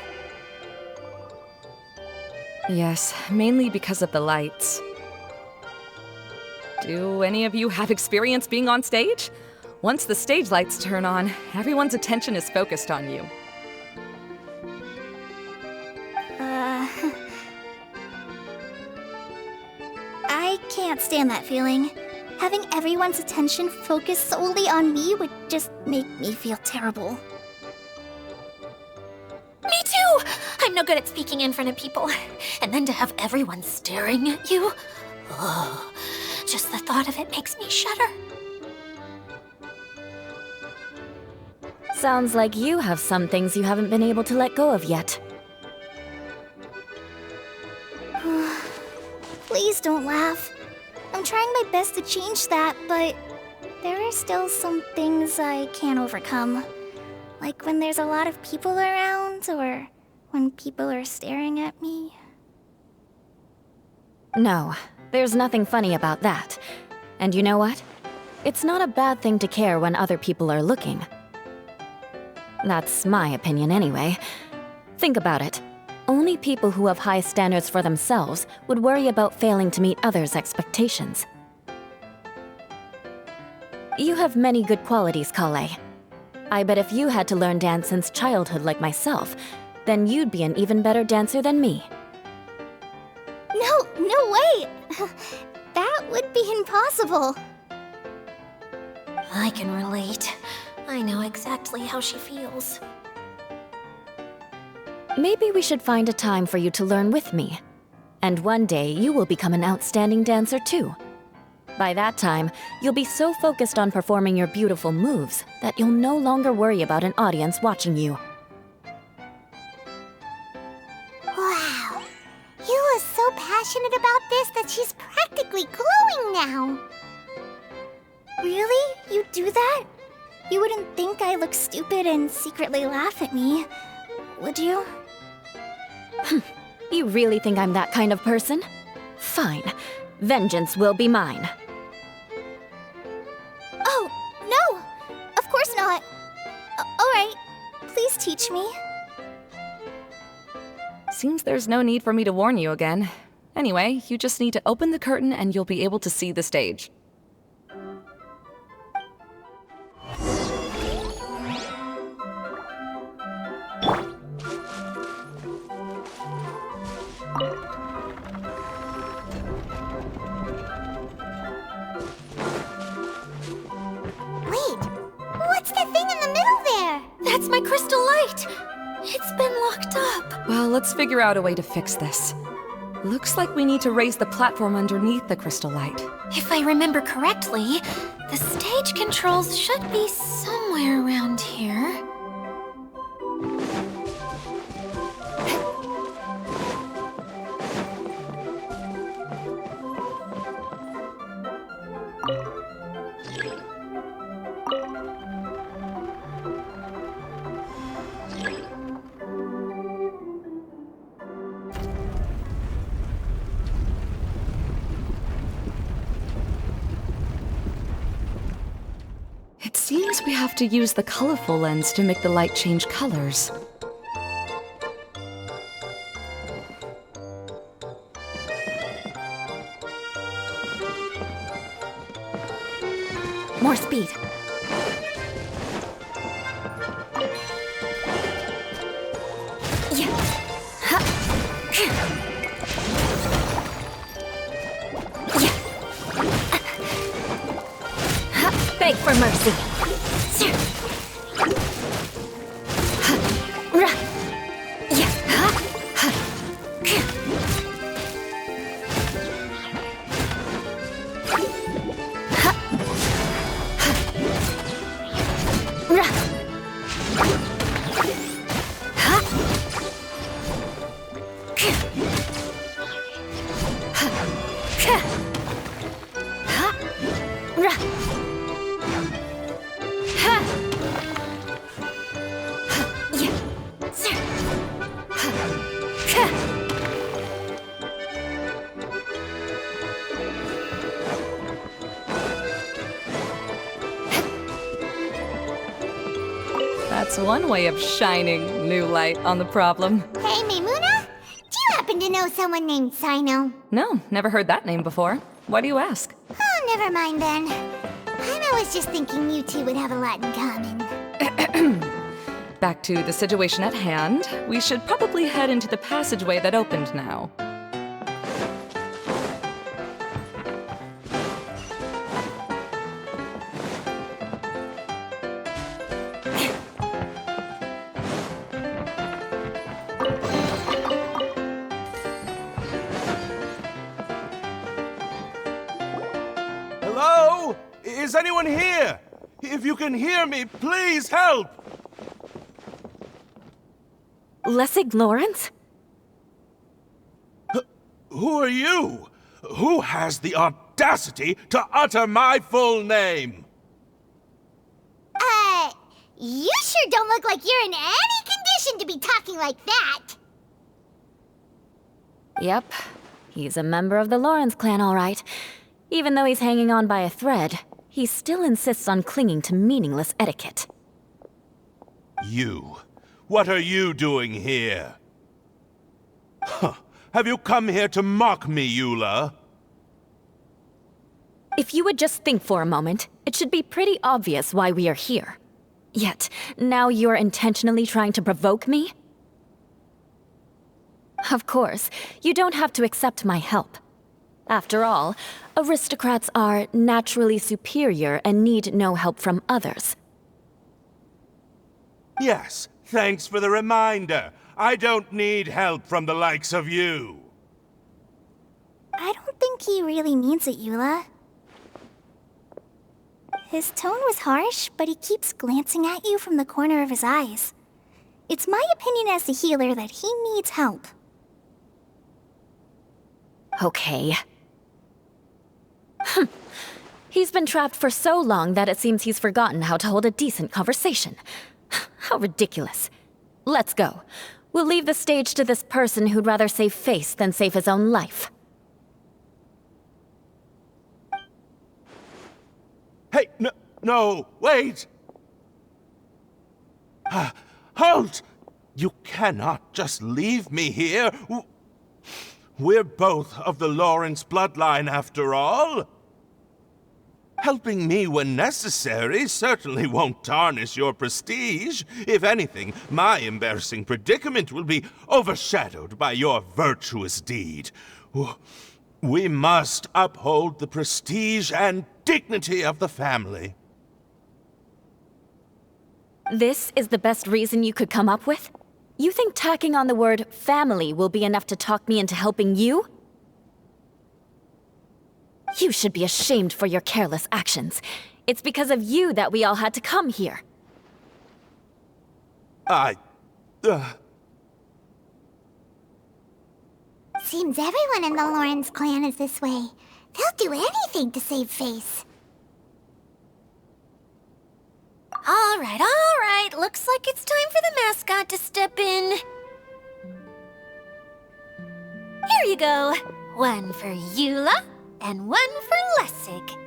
[SPEAKER 11] Yes, mainly because of the lights. Do any of you have experience being on stage? Once the stage lights turn on, everyone's attention is focused on you.
[SPEAKER 6] I can't stand that feeling. Having everyone's attention focused solely on me would just make me feel terrible.
[SPEAKER 7] Me too! I'm no good at speaking in front of people. And then to have everyone staring at you. Oh, just the thought of it makes me shudder.
[SPEAKER 3] Sounds like you have some things you haven't been able to let go of yet.
[SPEAKER 6] Please don't laugh. I'm trying my best to change that, but there are still some things I can't overcome. Like when there's a lot of people around, or when people are staring at me.
[SPEAKER 3] No, there's nothing funny about that. And you know what? It's not a bad thing to care when other people are looking. That's my opinion anyway. Think about it. Only people who have high standards for themselves would worry about failing to meet others' expectations. You have many good qualities, Kaeya. I bet if you had to learn dance since childhood like myself, then you'd be an even better dancer than me.
[SPEAKER 6] No way! That would be impossible.
[SPEAKER 7] I can relate. I know exactly how she feels.
[SPEAKER 3] Maybe we should find a time for you to learn with me. And one day, you will become an outstanding dancer too. By that time, you'll be so focused on performing your beautiful moves that you'll no longer worry about an audience watching you.
[SPEAKER 6] Wow. You are so passionate about this that she's practically glowing now. Really? You do that? You wouldn't think I look stupid and secretly laugh at me.
[SPEAKER 3] would you? You really think I'm that kind of person? Fine. Vengeance will be mine.
[SPEAKER 1] Oh, no! Of course not. Alright, please teach me.
[SPEAKER 11] Seems there's no need for me to warn you again. Anyway, you just need to open the curtain and you'll be able to see the stage.
[SPEAKER 6] Wait, what's that thing in the middle there?
[SPEAKER 7] That's my crystal light! It's been locked up.
[SPEAKER 11] Well, let's figure out a way to fix this. Looks like we need to raise the platform underneath the crystal light.
[SPEAKER 7] If I remember correctly, the stage controls should be somewhere around here.
[SPEAKER 11] It seems we have to use the colorful lens to make the light change colors.
[SPEAKER 3] More speed. Yeah. Ha. Yeah. Ha. Beg for mercy. Ra. Yeah. Ha. Ha.
[SPEAKER 11] That's one way of shining new light on the problem.
[SPEAKER 6] Hey, Maimuna, do you happen to know someone named Sino?
[SPEAKER 11] No, never heard that name before. Why do you ask?
[SPEAKER 6] Oh, never mind then. I was just thinking you two would have a lot in common.
[SPEAKER 11] Back to the situation at hand. We should probably head into the passageway that opened now.
[SPEAKER 12] Hello? Is anyone here? If you can hear me, please help!
[SPEAKER 3] Lessig Lawrence?
[SPEAKER 12] Who are you? Who has the audacity to utter my full name?
[SPEAKER 6] You sure don't look like you're in any condition to be talking like that.
[SPEAKER 3] Yep. He's a member of the Lawrence clan, all right. Even though he's hanging on by a thread, he still insists on clinging to meaningless etiquette.
[SPEAKER 12] You. What are you doing here? Huh. Have you come here to mock me, Eula?
[SPEAKER 3] If you would just think for a moment, it should be pretty obvious why we are here. Yet, now you're intentionally trying to provoke me? Of course, you don't have to accept my help. After all, aristocrats are naturally superior and need no help from others.
[SPEAKER 12] Yes, thanks for the reminder. I don't need help from the likes of you.
[SPEAKER 1] I don't think he really means it, Eula. His tone was harsh, but he keeps glancing at you from the corner of his eyes. It's my opinion as the healer that he needs help.
[SPEAKER 3] Okay. He's been trapped for so long that it seems he's forgotten how to hold a decent conversation. How ridiculous. Let's go. We'll leave the stage to this person who'd rather save face than save his own life.
[SPEAKER 12] Hey, no, wait! Halt! You cannot just leave me here. We're both of the Lawrence bloodline, after all. Helping me when necessary certainly won't tarnish your prestige. If anything, my embarrassing predicament will be overshadowed by your virtuous deed. We must uphold the prestige and dignity of the family.
[SPEAKER 3] This is the best reason you could come up with? You think tacking on the word family will be enough to talk me into helping you? You should be ashamed for your careless actions. It's because of you that we all had to come here.
[SPEAKER 6] Seems everyone in the Lawrence clan is this way. They'll do anything to save face.
[SPEAKER 7] All right. Looks like it's time for the mascot to step in. Here you go. One for Eula, and one for Lessig.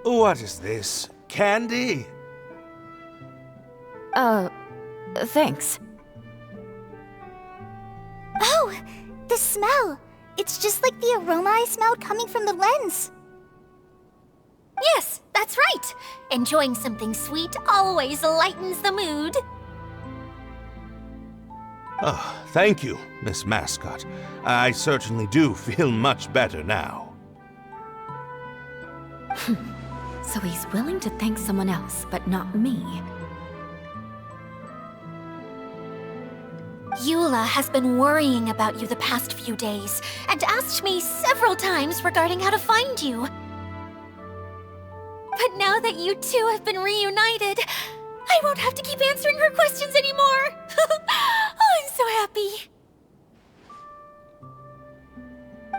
[SPEAKER 12] What is this? Candy?
[SPEAKER 3] Thanks.
[SPEAKER 1] Oh, the smell. It's just like the aroma I smelled coming from the lens.
[SPEAKER 7] Yes, that's right. Enjoying something sweet always lightens the mood.
[SPEAKER 12] Oh, thank you, Miss Mascot. I certainly do feel much better now.
[SPEAKER 3] So he's willing to thank someone else, but not me.
[SPEAKER 7] Eula has been worrying about you the past few days, and asked me several times regarding how to find you. But now that you two have been reunited, I won't have to keep answering her questions anymore. Oh, I'm so happy.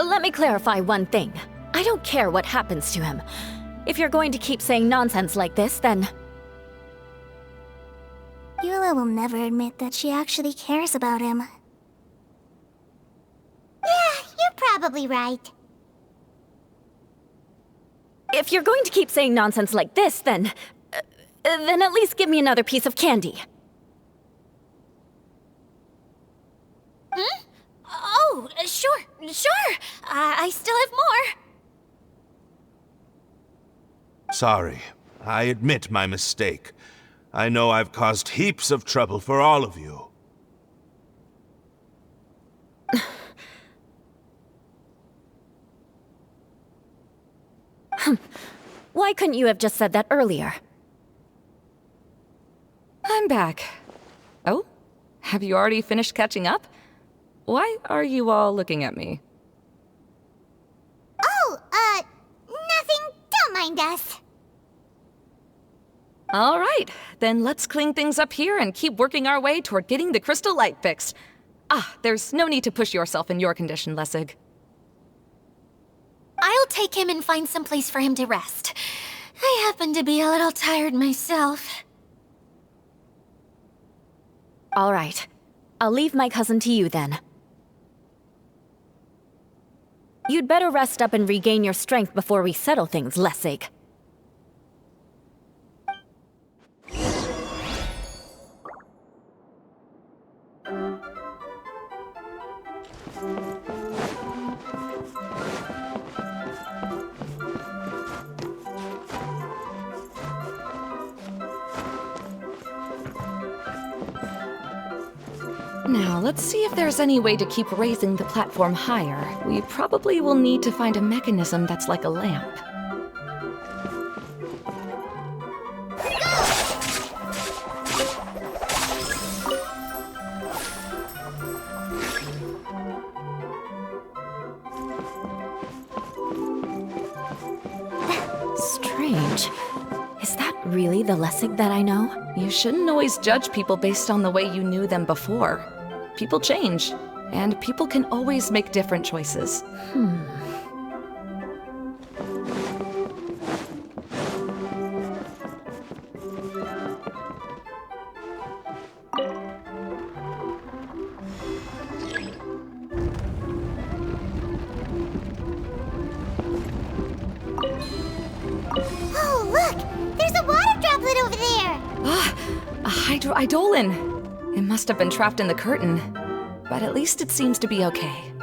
[SPEAKER 3] Let me clarify one thing. I don't care what happens to him. If you're going to keep saying nonsense like this, then...
[SPEAKER 1] Eula will never admit that she actually cares about him.
[SPEAKER 6] Yeah, you're probably right.
[SPEAKER 3] If you're going to keep saying nonsense like this, then at least give me another piece of candy.
[SPEAKER 7] Hmm? Oh, sure. I still have more.
[SPEAKER 12] Sorry. I admit my mistake. I know I've caused heaps of trouble for all of you.
[SPEAKER 3] Why couldn't you have just said that earlier?
[SPEAKER 11] I'm back. Oh? Have you already finished catching up? Why are you all looking at me?
[SPEAKER 6] Oh, nothing. Don't mind us.
[SPEAKER 11] All right, then let's clean things up here and keep working our way toward getting the crystal light fixed. There's no need to push yourself in your condition, Lessig.
[SPEAKER 7] I'll take him and find some place for him to rest. I happen to be a little tired myself.
[SPEAKER 3] All right. I'll leave my cousin to you then. You'd better rest up and regain your strength before we settle things, Lessig.
[SPEAKER 11] Now, let's see if there's any way to keep raising the platform higher. We probably will need to find a mechanism that's like a lamp.
[SPEAKER 3] Strange. Is that really the Lessig that I know?
[SPEAKER 11] You shouldn't always judge people based on the way you knew them before. People change, and people can always make different choices. Hydro Eidolon. It must have been trapped in the curtain, but at least it seems to be okay.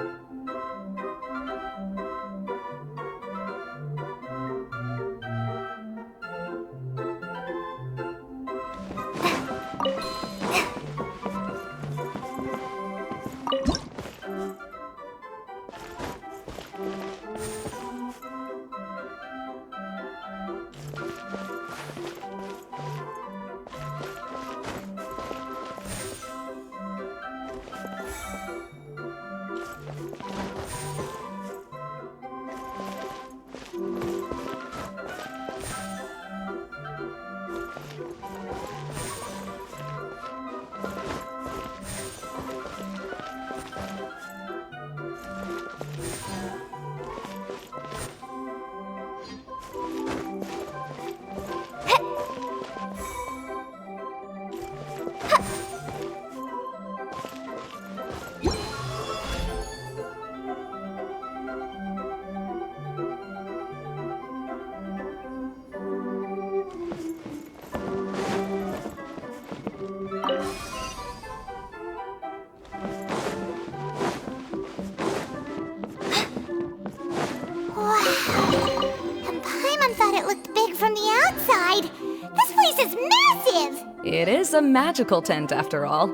[SPEAKER 11] It is a magical tent, after all.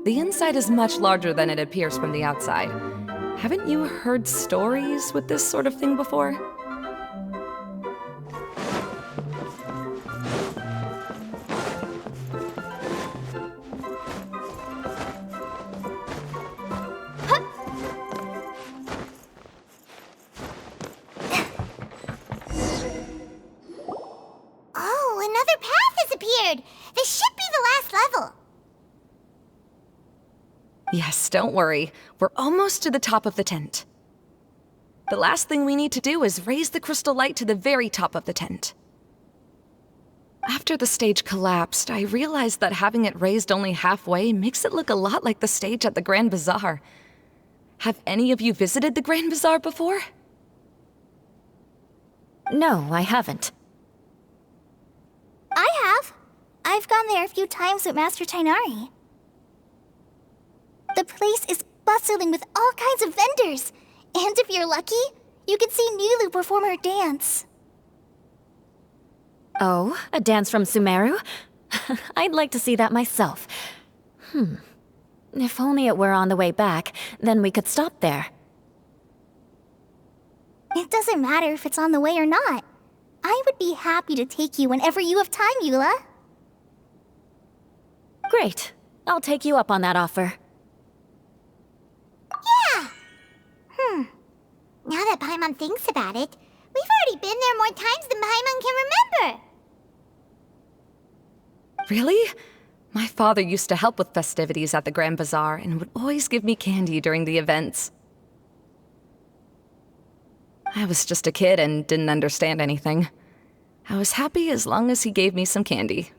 [SPEAKER 11] The inside is much larger than it appears from the outside. Haven't you heard stories with this sort of thing before?
[SPEAKER 6] Oh, another path has appeared! This should be the last level.
[SPEAKER 11] Yes, don't worry. We're almost to the top of the tent. The last thing we need to do is raise the crystal light to the very top of the tent. After the stage collapsed, I realized that having it raised only halfway makes it look a lot like the stage at the Grand Bazaar. Have any of you visited the Grand Bazaar before?
[SPEAKER 3] No, I haven't.
[SPEAKER 1] I have. I've gone there a few times with Master Tighnari. The place is bustling with all kinds of vendors. And if you're lucky, you can see Nilu perform her dance.
[SPEAKER 3] Oh, a dance from Sumeru? I'd like to see that myself. If only it were on the way back, then we could stop there.
[SPEAKER 1] It doesn't matter if it's on the way or not. I would be happy to take you whenever you have time, Eula.
[SPEAKER 3] Great. I'll take you up on that offer.
[SPEAKER 6] Yeah! Now that Paimon thinks about it, we've already been there more times than Paimon can remember.
[SPEAKER 11] Really? My father used to help with festivities at the Grand Bazaar and would always give me candy during the events. I was just a kid and didn't understand anything. I was happy as long as he gave me some candy.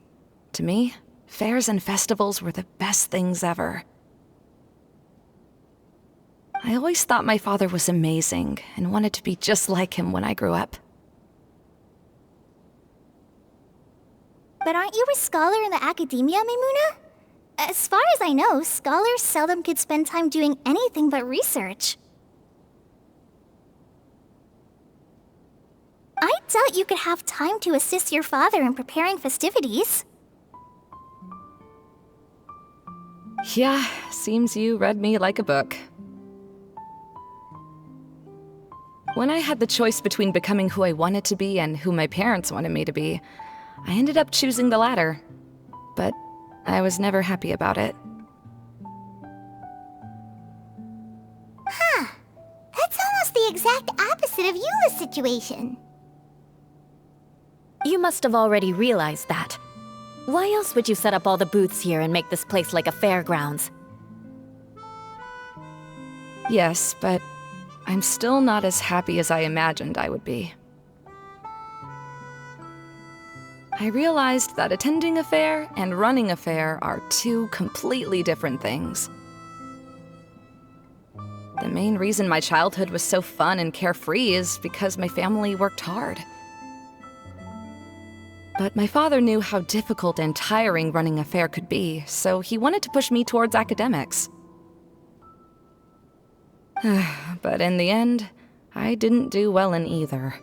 [SPEAKER 11] To me, fairs and festivals were the best things ever. I always thought my father was amazing and wanted to be just like him when I grew up.
[SPEAKER 1] But aren't you a scholar in the academia, Maimuna? As far as I know, scholars seldom could spend time doing anything but research. I doubt you could have time to assist your father in preparing festivities.
[SPEAKER 11] Yeah, seems you read me like a book. When I had the choice between becoming who I wanted to be and who my parents wanted me to be, I ended up choosing the latter. But I was never happy about it.
[SPEAKER 6] Huh. That's almost the exact opposite of Eula's situation.
[SPEAKER 3] You must have already realized that. Why else would you set up all the booths here and make this place like a fairgrounds?
[SPEAKER 11] Yes, but I'm still not as happy as I imagined I would be. I realized that attending a fair and running a fair are two completely different things. The main reason my childhood was so fun and carefree is because my family worked hard. But my father knew how difficult and tiring running a fair could be, so he wanted to push me towards academics. But in the end, I didn't do well in either.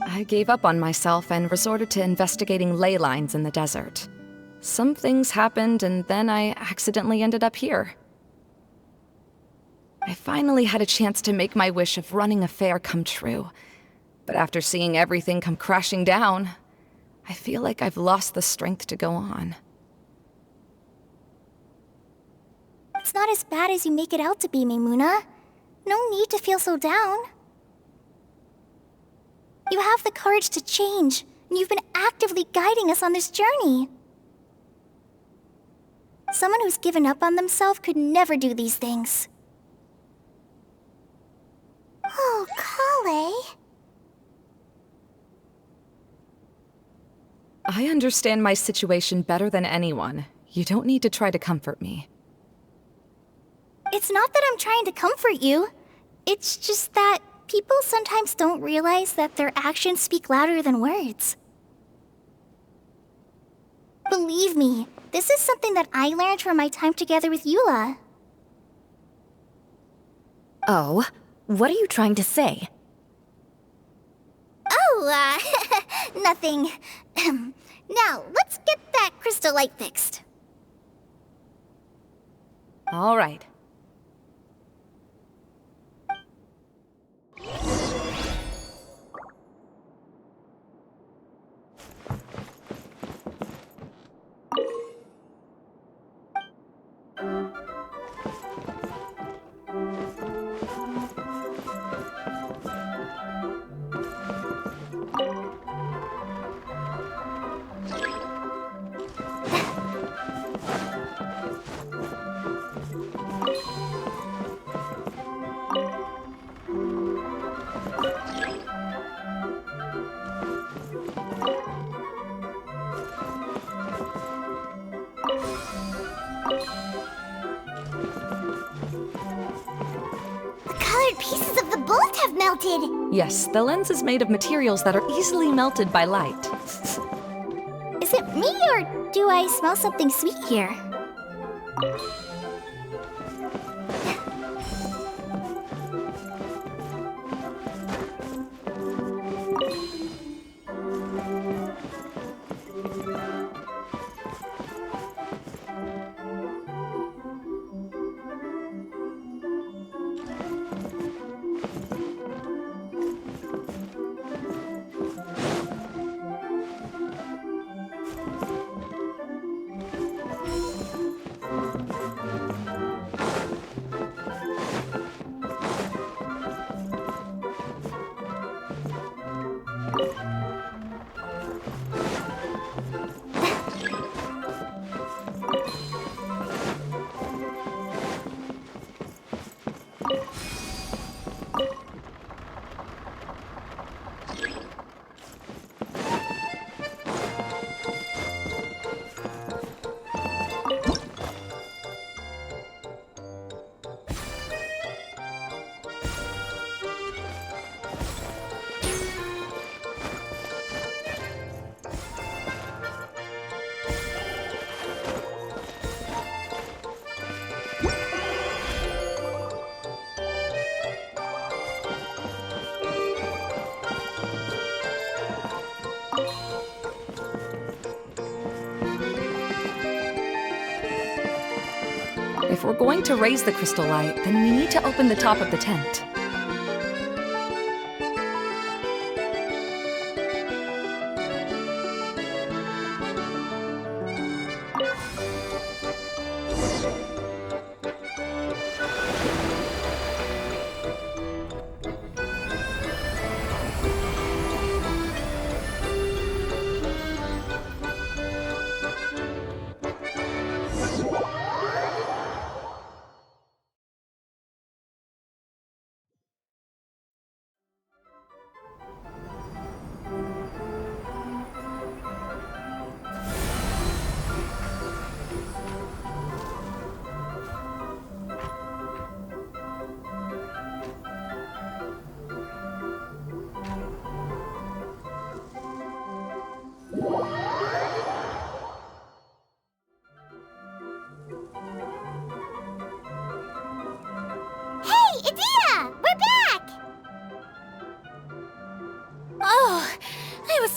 [SPEAKER 11] I gave up on myself and resorted to investigating ley lines in the desert. Some things happened, and then I accidentally ended up here. I finally had a chance to make my wish of running a fair come true. But after seeing everything come crashing down, I feel like I've lost the strength to go on.
[SPEAKER 1] It's not as bad as you make it out to be, Maimuna. No need to feel so down. You have the courage to change, and you've been actively guiding us on this journey. Someone who's given up on themselves could never do these things.
[SPEAKER 6] Oh, Kale.
[SPEAKER 11] I understand my situation better than anyone. You don't need to try to comfort me.
[SPEAKER 1] It's not that I'm trying to comfort you. It's just that people sometimes don't realize that their actions speak louder than words. Believe me, this is something that I learned from my time together with Eula.
[SPEAKER 3] Oh, what are you trying to say?
[SPEAKER 1] Oh, nothing. Now, let's get that crystal light fixed.
[SPEAKER 11] All right.
[SPEAKER 6] Pieces of the bolt have melted!
[SPEAKER 11] Yes, the lens is made of materials that are easily melted by light.
[SPEAKER 1] Is it me, or do I smell something sweet here? If we're going to raise the crystal light, then we need to open the top of the tent.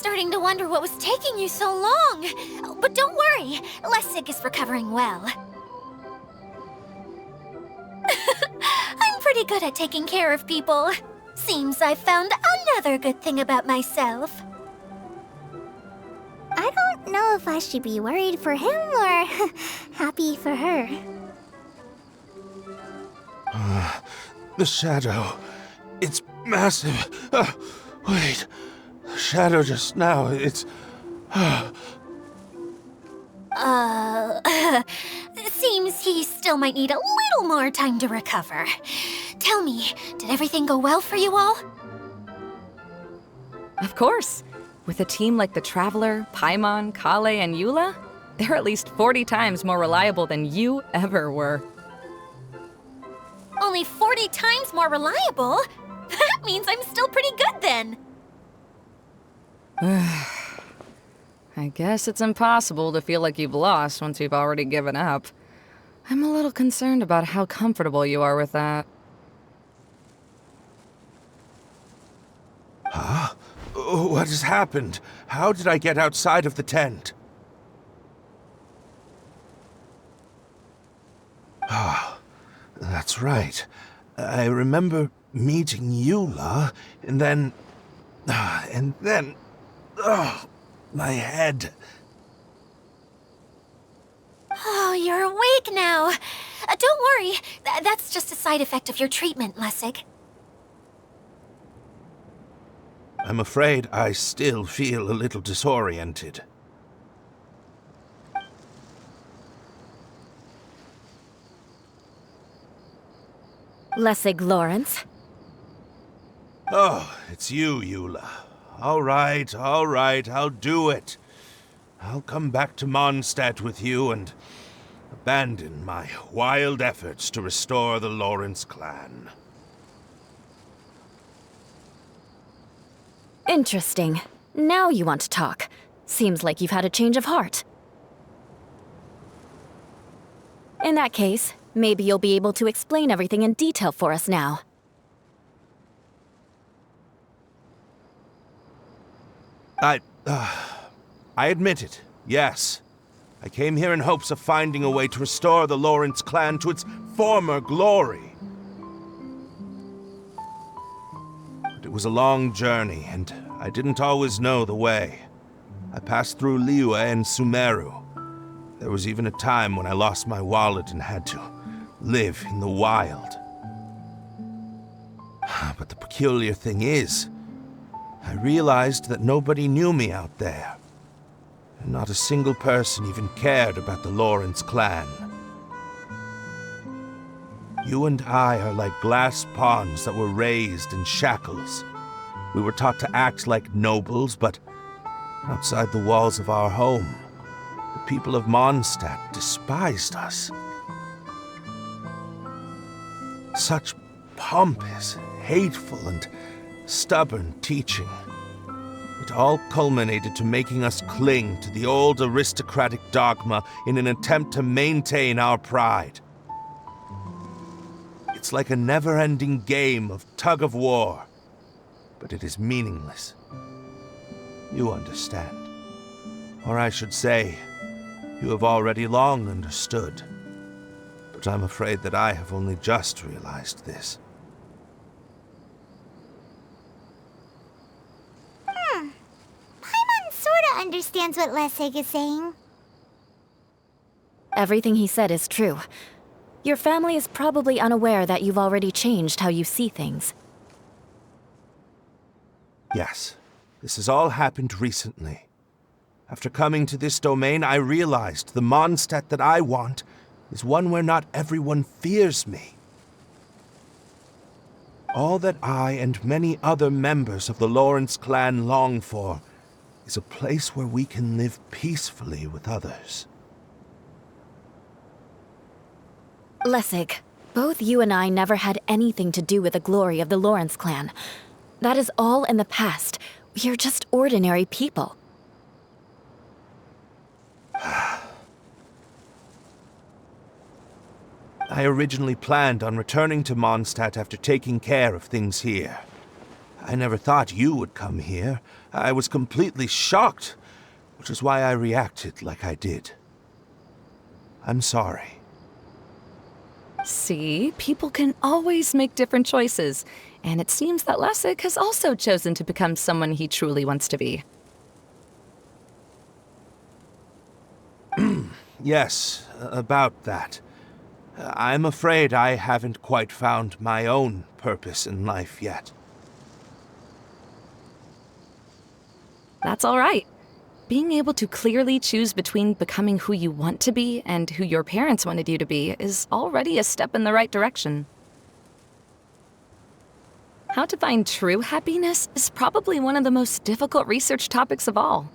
[SPEAKER 7] starting to wonder what was taking you so long. But don't worry, Lessig is recovering well. I'm pretty good at taking care of people. Seems I've found another good thing about myself.
[SPEAKER 6] I don't know if I should be worried for him or happy for her.
[SPEAKER 12] The shadow. It's massive. Wait. The shadow just now, it's...
[SPEAKER 7] Seems he still might need a little more time to recover. Tell me, did everything go well for you all?
[SPEAKER 11] Of course. With a team like the Traveler, Paimon, Kale, and Eula, they're at least 40 times more reliable than you ever were.
[SPEAKER 7] Only 40 times more reliable? That means I'm still pretty good then.
[SPEAKER 11] I guess it's impossible to feel like you've lost once you've already given up. I'm a little concerned about how comfortable you are with that.
[SPEAKER 12] Huh? What has happened? How did I get outside of the tent? Ah, that's right. I remember meeting Eula, and then... my head.
[SPEAKER 7] Oh, you're awake now. Don't worry, that's just a side effect of your treatment, Lessig.
[SPEAKER 12] I'm afraid I still feel a little disoriented.
[SPEAKER 3] Lessig Lawrence.
[SPEAKER 12] Oh, it's you, Eula. All right, I'll do it. I'll come back to Mondstadt with you and abandon my wild efforts to restore the Lawrence clan.
[SPEAKER 3] Interesting. Now you want to talk. Seems like you've had a change of heart. In that case, maybe you'll be able to explain everything in detail for us now.
[SPEAKER 12] I admit it, yes. I came here in hopes of finding a way to restore the Lawrence clan to its former glory. But it was a long journey, and I didn't always know the way. I passed through Liyue and Sumeru. There was even a time when I lost my wallet and had to live in the wild. But the peculiar thing is, I realized that nobody knew me out there. And not a single person even cared about the Lawrence clan. You and I are like glass pawns that were raised in shackles. We were taught to act like nobles, but outside the walls of our home, the people of Mondstadt despised us. Such pompous, hateful, and stubborn teaching. It all culminated to making us cling to the old aristocratic dogma in an attempt to maintain our pride. It's like a never-ending game of tug-of-war, but it is meaningless. You understand. Or I should say, you have already long understood. But I'm afraid that I have only just realized this.
[SPEAKER 6] Paimon sorta understands what Lessig is saying.
[SPEAKER 3] Everything he said is true. Your family is probably unaware that you've already changed how you see things.
[SPEAKER 12] Yes, this has all happened recently. After coming to this domain, I realized the Mondstadt that I want is one where not everyone fears me. All that I and many other members of the Lawrence clan long for is a place where we can live peacefully with others.
[SPEAKER 3] Lessig, both you and I never had anything to do with the glory of the Lawrence clan. That is all in the past. We are just ordinary people. I
[SPEAKER 12] originally planned on returning to Mondstadt after taking care of things here. I never thought you would come here. I was completely shocked, which is why I reacted like I did. I'm sorry.
[SPEAKER 11] See, people can always make different choices, and it seems that Lessig has also chosen to become someone he truly wants to be.
[SPEAKER 12] Yes, about that. I'm afraid I haven't quite found my own purpose in life yet.
[SPEAKER 11] That's all right. Being able to clearly choose between becoming who you want to be and who your parents wanted you to be is already a step in the right direction. How to find true happiness is probably one of the most difficult research topics of all.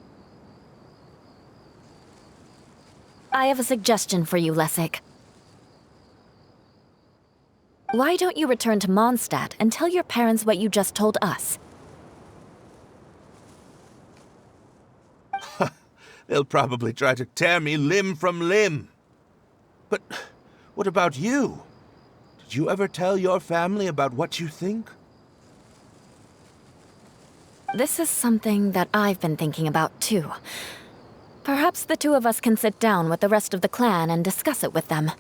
[SPEAKER 3] I have a suggestion for you, Lessig. Why don't you return to Mondstadt and tell your parents what you just told us?
[SPEAKER 12] They'll probably try to tear me limb from limb. But what about you? Did you ever tell your family about what you think?
[SPEAKER 3] This is something that I've been thinking about, too. Perhaps the two of us can sit down with the rest of the clan and discuss it with them.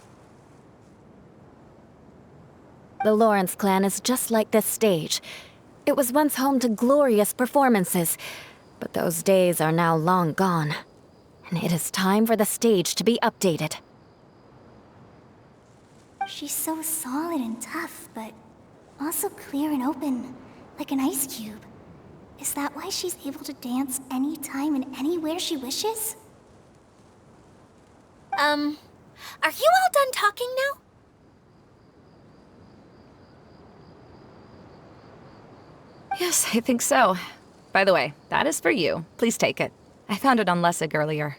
[SPEAKER 3] The Lawrence clan is just like this stage. It was once home to glorious performances, but those days are now long gone. And it is time for the stage to be updated.
[SPEAKER 6] She's so solid and tough, but also clear and open, like an ice cube. Is that why she's able to dance anytime and anywhere she wishes?
[SPEAKER 7] Are you all done talking now?
[SPEAKER 11] Yes, I think so. By the way, that is for you. Please take it. I found it on Lessig earlier.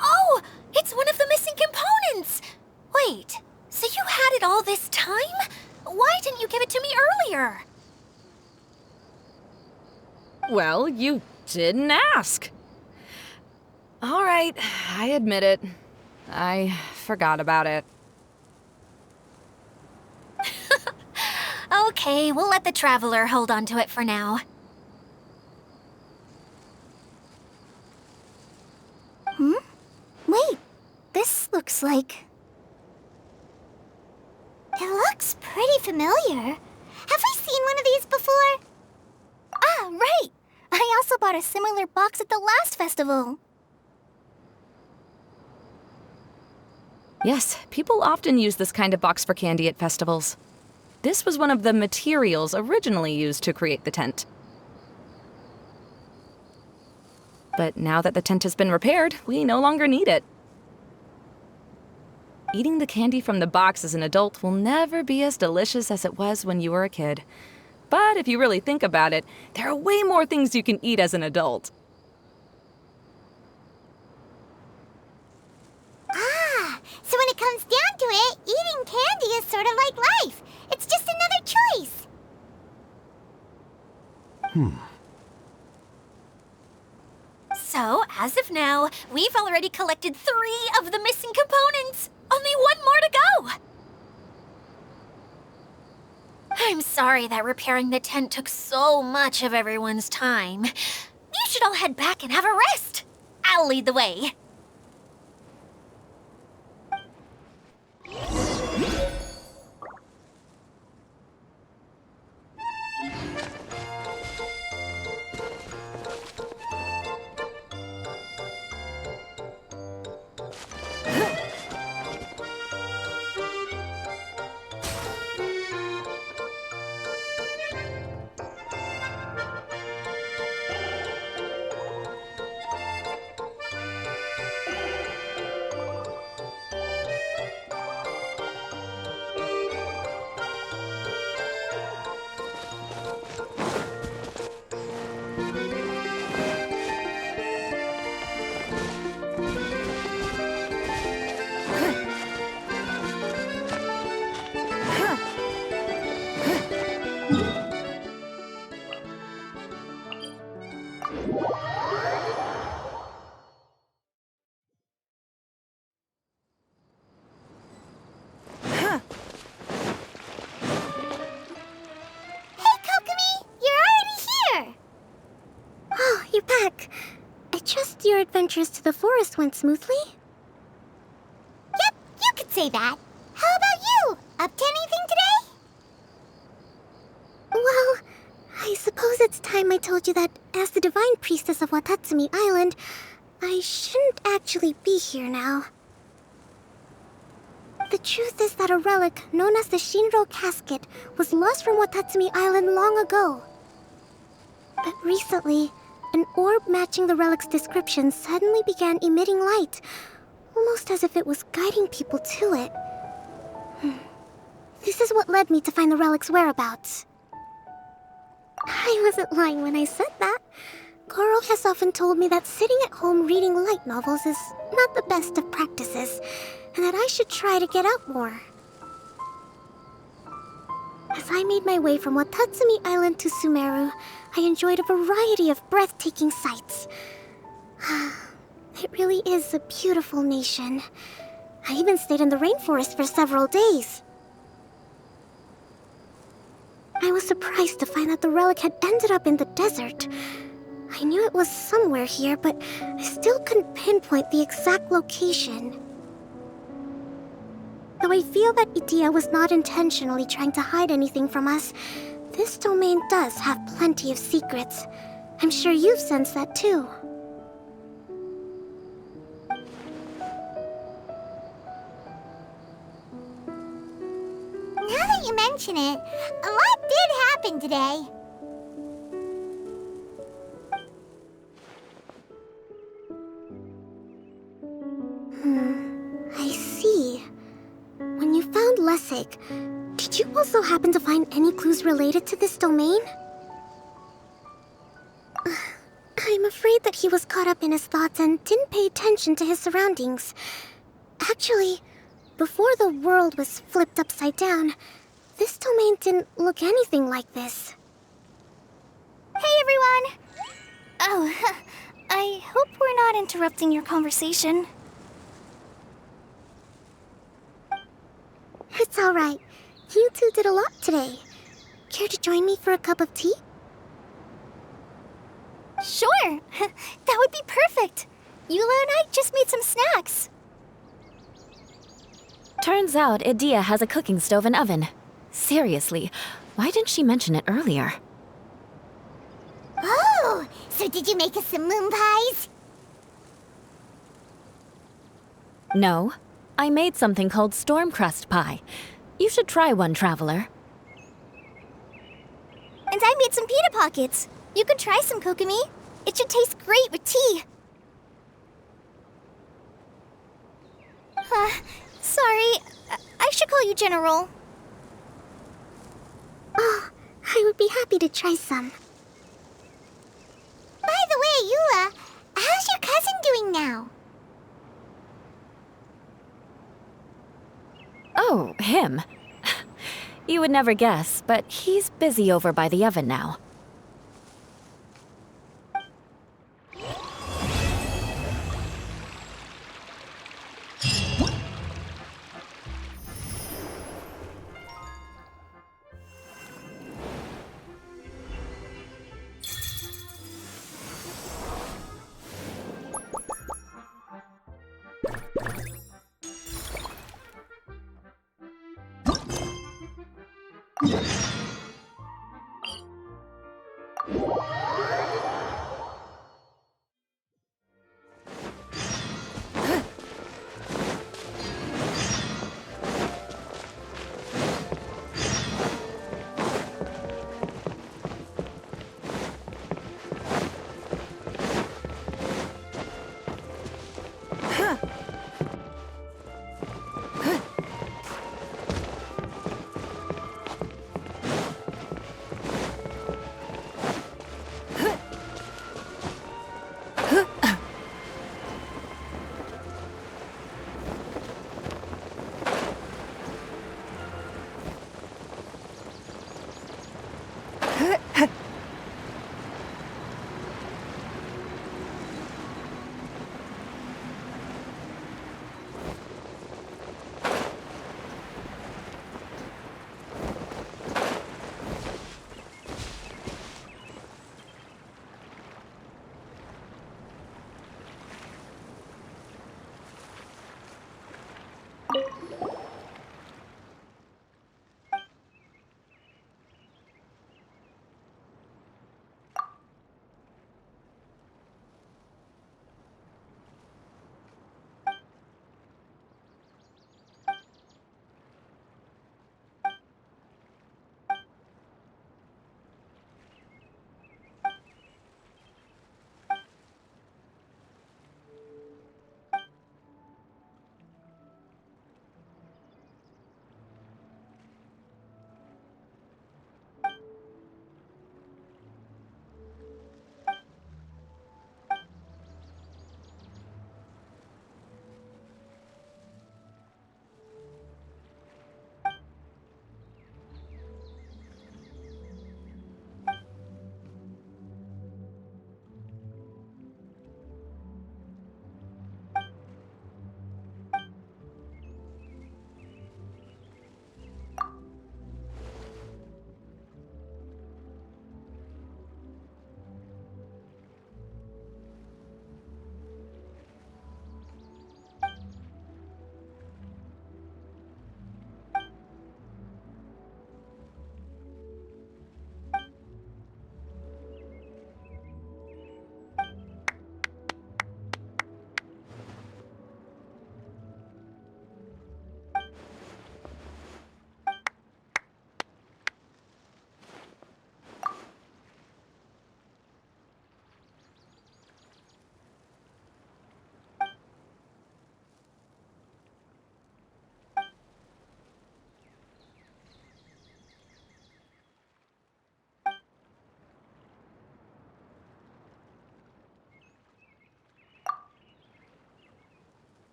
[SPEAKER 7] Oh! It's one of the missing components! Wait, so you had it all this time? Why didn't you give it to me earlier?
[SPEAKER 11] Well, you didn't ask. All right, I admit it. I forgot about it.
[SPEAKER 7] Okay, we'll let the Traveler hold on to it for now.
[SPEAKER 6] Wait, this looks like... It looks pretty familiar. Have we seen one of these before? Ah, right! I also bought a similar box at the last festival.
[SPEAKER 11] Yes, people often use this kind of box for candy at festivals. This was one of the materials originally used to create the tent. But now that the tent has been repaired, we no longer need it. Eating the candy from the box as an adult will never be as delicious as it was when you were a kid. But if you really think about it, there are way more things you can eat as an adult.
[SPEAKER 6] So when it comes down to it, eating candy is sort of like life. It's just another choice.
[SPEAKER 7] So, as of now, we've already collected 3 of the missing components. Only 1 more to go. I'm sorry that repairing the tent took so much of everyone's time. You should all head back and have a rest. I'll lead the way.
[SPEAKER 6] trust your adventures to the forest went smoothly? Yep, you could say that. How about you? Up to anything today? Well, I suppose it's time I told you that as the Divine Priestess of Watatsumi Island, I shouldn't actually be here now. The truth is that a relic known as the Shinro Casket was lost from Watatsumi Island long ago. But recently, an orb matching the relic's description suddenly began emitting light, almost as if it was guiding people to it. This is what led me to find the relic's whereabouts. I wasn't lying when I said that. Goro has often told me that sitting at home reading light novels is not the best of practices, and that I should try to get out more. As I made my way from Watatsumi Island to Sumeru, I enjoyed a variety of breathtaking sights. It really is a beautiful nation. I even stayed in the rainforest for several days. I was surprised to find that the relic had ended up in the desert. I knew it was somewhere here, but I still couldn't pinpoint the exact location. Though I feel that Itia was not intentionally trying to hide anything from us, this domain does have plenty of secrets. I'm sure you've sensed that too.
[SPEAKER 1] Now that you mention it, a lot did happen today.
[SPEAKER 6] I see. When you found Lessig, did you also happen to find any clues related to this domain? I'm afraid that he was caught up in his thoughts and didn't pay attention to his surroundings. Actually, before the world was flipped upside down, this domain didn't look anything like this.
[SPEAKER 1] Hey, everyone! Oh, I hope we're not interrupting your conversation.
[SPEAKER 6] It's alright. You two did a lot today. Care to join me for a cup of tea?
[SPEAKER 1] Sure! That would be perfect! Eula and I just made some snacks.
[SPEAKER 3] Turns out Idia has a cooking stove and oven. Seriously, why didn't she mention it earlier?
[SPEAKER 1] Oh, so did you make us some moon pies?
[SPEAKER 3] No, I made something called storm crust pie. You should try one, Traveler.
[SPEAKER 1] And I made some pita pockets. You could try some, Kokomi. It should taste great with tea. Sorry. I should call you General.
[SPEAKER 6] Oh, I would be happy to try some.
[SPEAKER 1] By the way, Eula, how's your cousin doing now?
[SPEAKER 3] Oh, him. You would never guess, but he's busy over by the oven now.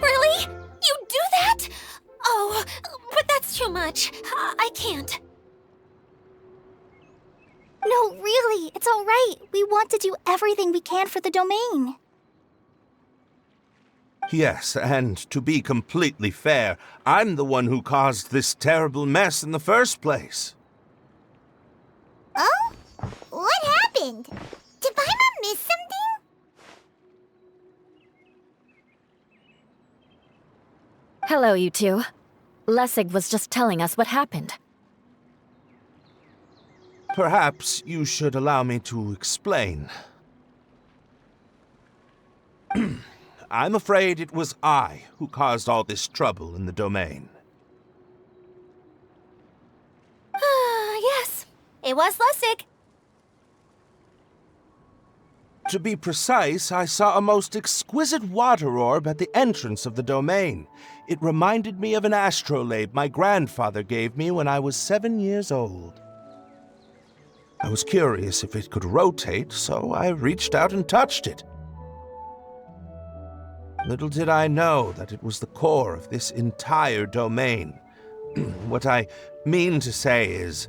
[SPEAKER 7] Really? You do that? Oh, but that's too much. I can't.
[SPEAKER 1] No, really, it's all right. We want to do everything we can for the domain.
[SPEAKER 12] Yes, and to be completely fair, I'm the one who caused this terrible mess in the first place.
[SPEAKER 6] Oh? What happened? Did Paimon miss something?
[SPEAKER 3] Hello, you two. Lessig was just telling us what happened.
[SPEAKER 12] Perhaps you should allow me to explain. I'm afraid it was I who caused all this trouble in the domain.
[SPEAKER 7] Yes, it was Lessig.
[SPEAKER 12] To be precise, I saw a most exquisite water orb at the entrance of the domain. It reminded me of an astrolabe my grandfather gave me when I was 7 years old. I was curious if it could rotate, so I reached out and touched it. Little did I know that it was the core of this entire domain. What I mean to say is,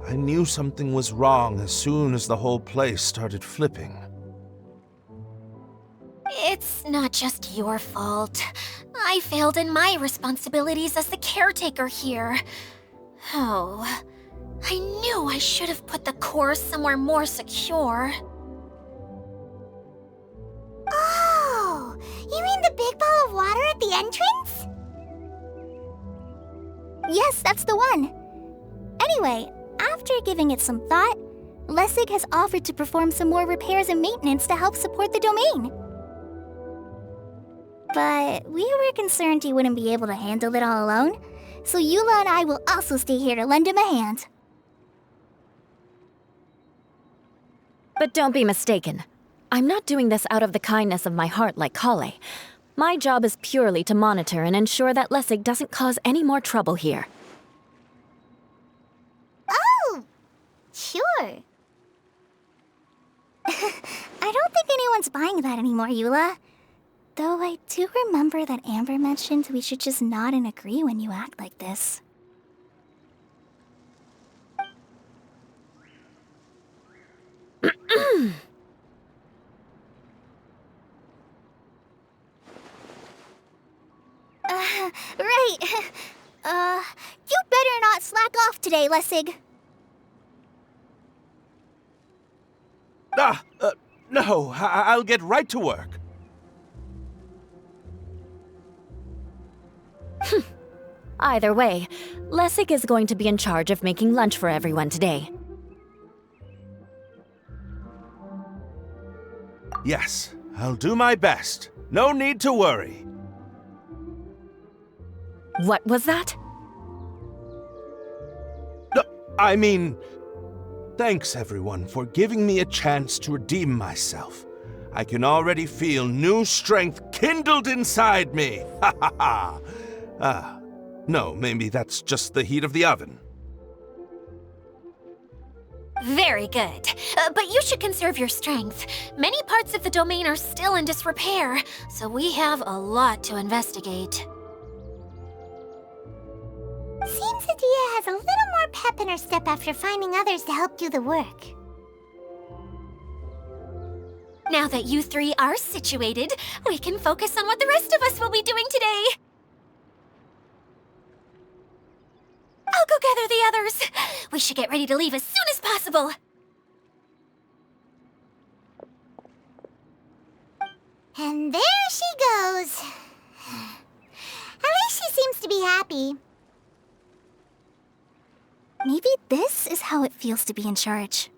[SPEAKER 12] I knew something was wrong as soon as the whole place started flipping.
[SPEAKER 7] It's not just your fault. I failed in my responsibilities as the caretaker here. Oh, I knew I should have put the core somewhere more secure.
[SPEAKER 6] Oh, you mean the big ball of water at the entrance?
[SPEAKER 1] Yes, that's the one. Anyway, after giving it some thought, Lessig has offered to perform some more repairs and maintenance to help support the domain. But we were concerned he wouldn't be able to handle it all alone, so Eula and I will also stay here to lend him a hand.
[SPEAKER 3] But don't be mistaken. I'm not doing this out of the kindness of my heart like Kale. My job is purely to monitor and ensure that Lessig doesn't cause any more trouble here.
[SPEAKER 6] Oh, sure.
[SPEAKER 1] I don't think anyone's buying that anymore, Eula. Though I do remember that Amber mentioned we should just nod and agree when you act like this. Right. You better not slack off today, Lessig.
[SPEAKER 12] No, I'll get right to work.
[SPEAKER 3] Either way, Lessig is going to be in charge of making lunch for everyone today.
[SPEAKER 12] Yes, I'll do my best. No need to worry.
[SPEAKER 3] What was that?
[SPEAKER 12] No, I mean, thanks everyone for giving me a chance to redeem myself. I can already feel new strength kindled inside me. Ha ha ha. No, maybe that's just the heat of the oven.
[SPEAKER 7] Very good. But you should conserve your strength. Many parts of the domain are still in disrepair, so we have a lot to investigate.
[SPEAKER 6] Seems Adia has a little more pep in her step after finding others to help do the work.
[SPEAKER 7] Now that you three are situated, we can focus on what the rest of us will be doing today. I'll go gather the others. We should get ready to leave as soon as possible.
[SPEAKER 6] And there she goes. At least she seems to be happy.
[SPEAKER 1] Maybe this is how it feels to be in charge.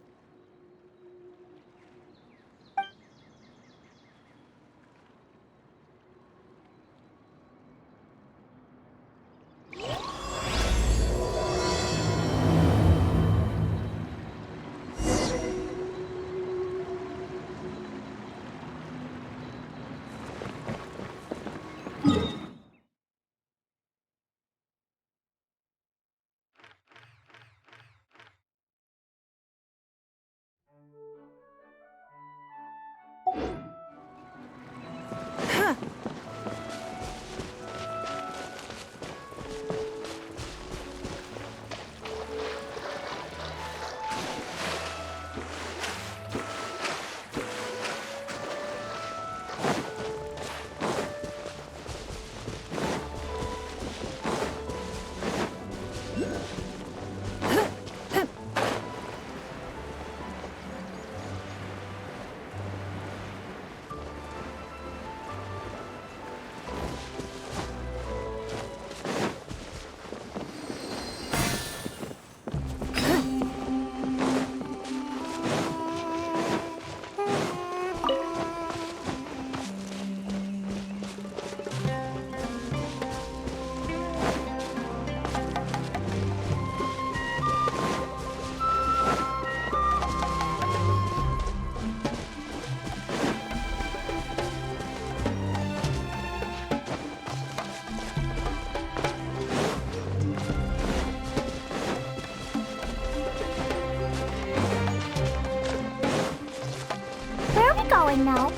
[SPEAKER 6] Now,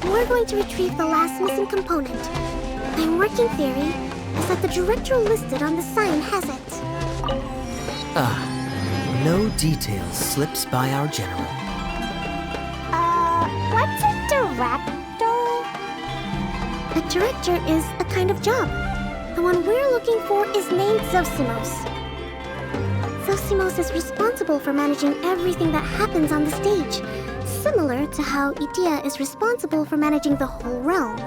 [SPEAKER 6] we're going to retrieve the last missing component. My working theory is that the director listed on the sign has it.
[SPEAKER 5] No details slips by our general.
[SPEAKER 6] What's a director? A director is a kind of job. The one we're looking for is named Zosimos. Zosimos is responsible for managing everything that happens on the stage, similar to how Idea is responsible for managing the whole realm.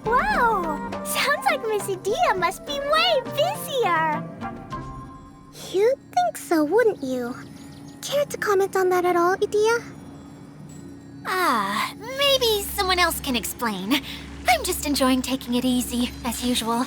[SPEAKER 1] Wow! Sounds like Miss Idea must be way busier!
[SPEAKER 6] You'd think so, wouldn't you? Care to comment on that at all, Idea?
[SPEAKER 7] Maybe someone else can explain. I'm just enjoying taking it easy, as usual.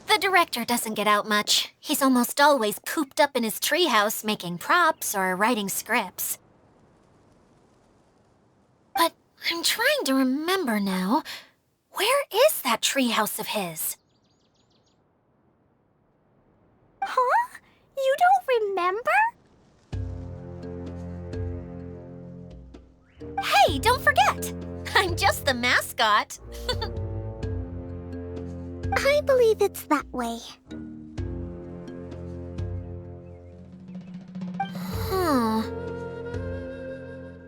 [SPEAKER 7] The director doesn't get out much. He's almost always cooped up in his treehouse making props or writing scripts. But I'm trying to remember now. Where is that treehouse of his?
[SPEAKER 1] Huh? You don't remember?
[SPEAKER 7] Hey, don't forget! I'm just the mascot.
[SPEAKER 6] I believe it's that way.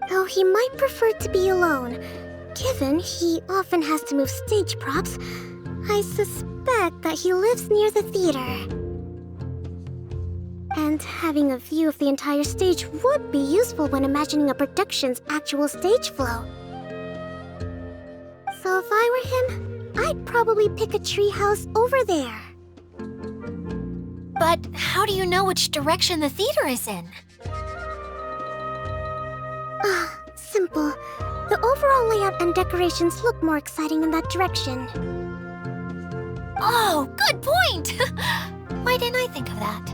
[SPEAKER 6] Though he might prefer to be alone, given he often has to move stage props, I suspect that he lives near the theater. And having a view of the entire stage would be useful when imagining a production's actual stage flow. So if I were him, I'd probably pick a treehouse over there.
[SPEAKER 7] But how do you know which direction the theater is in?
[SPEAKER 6] Simple. The overall layout and decorations look more exciting in that direction.
[SPEAKER 7] Oh, good point! Why didn't I think of that?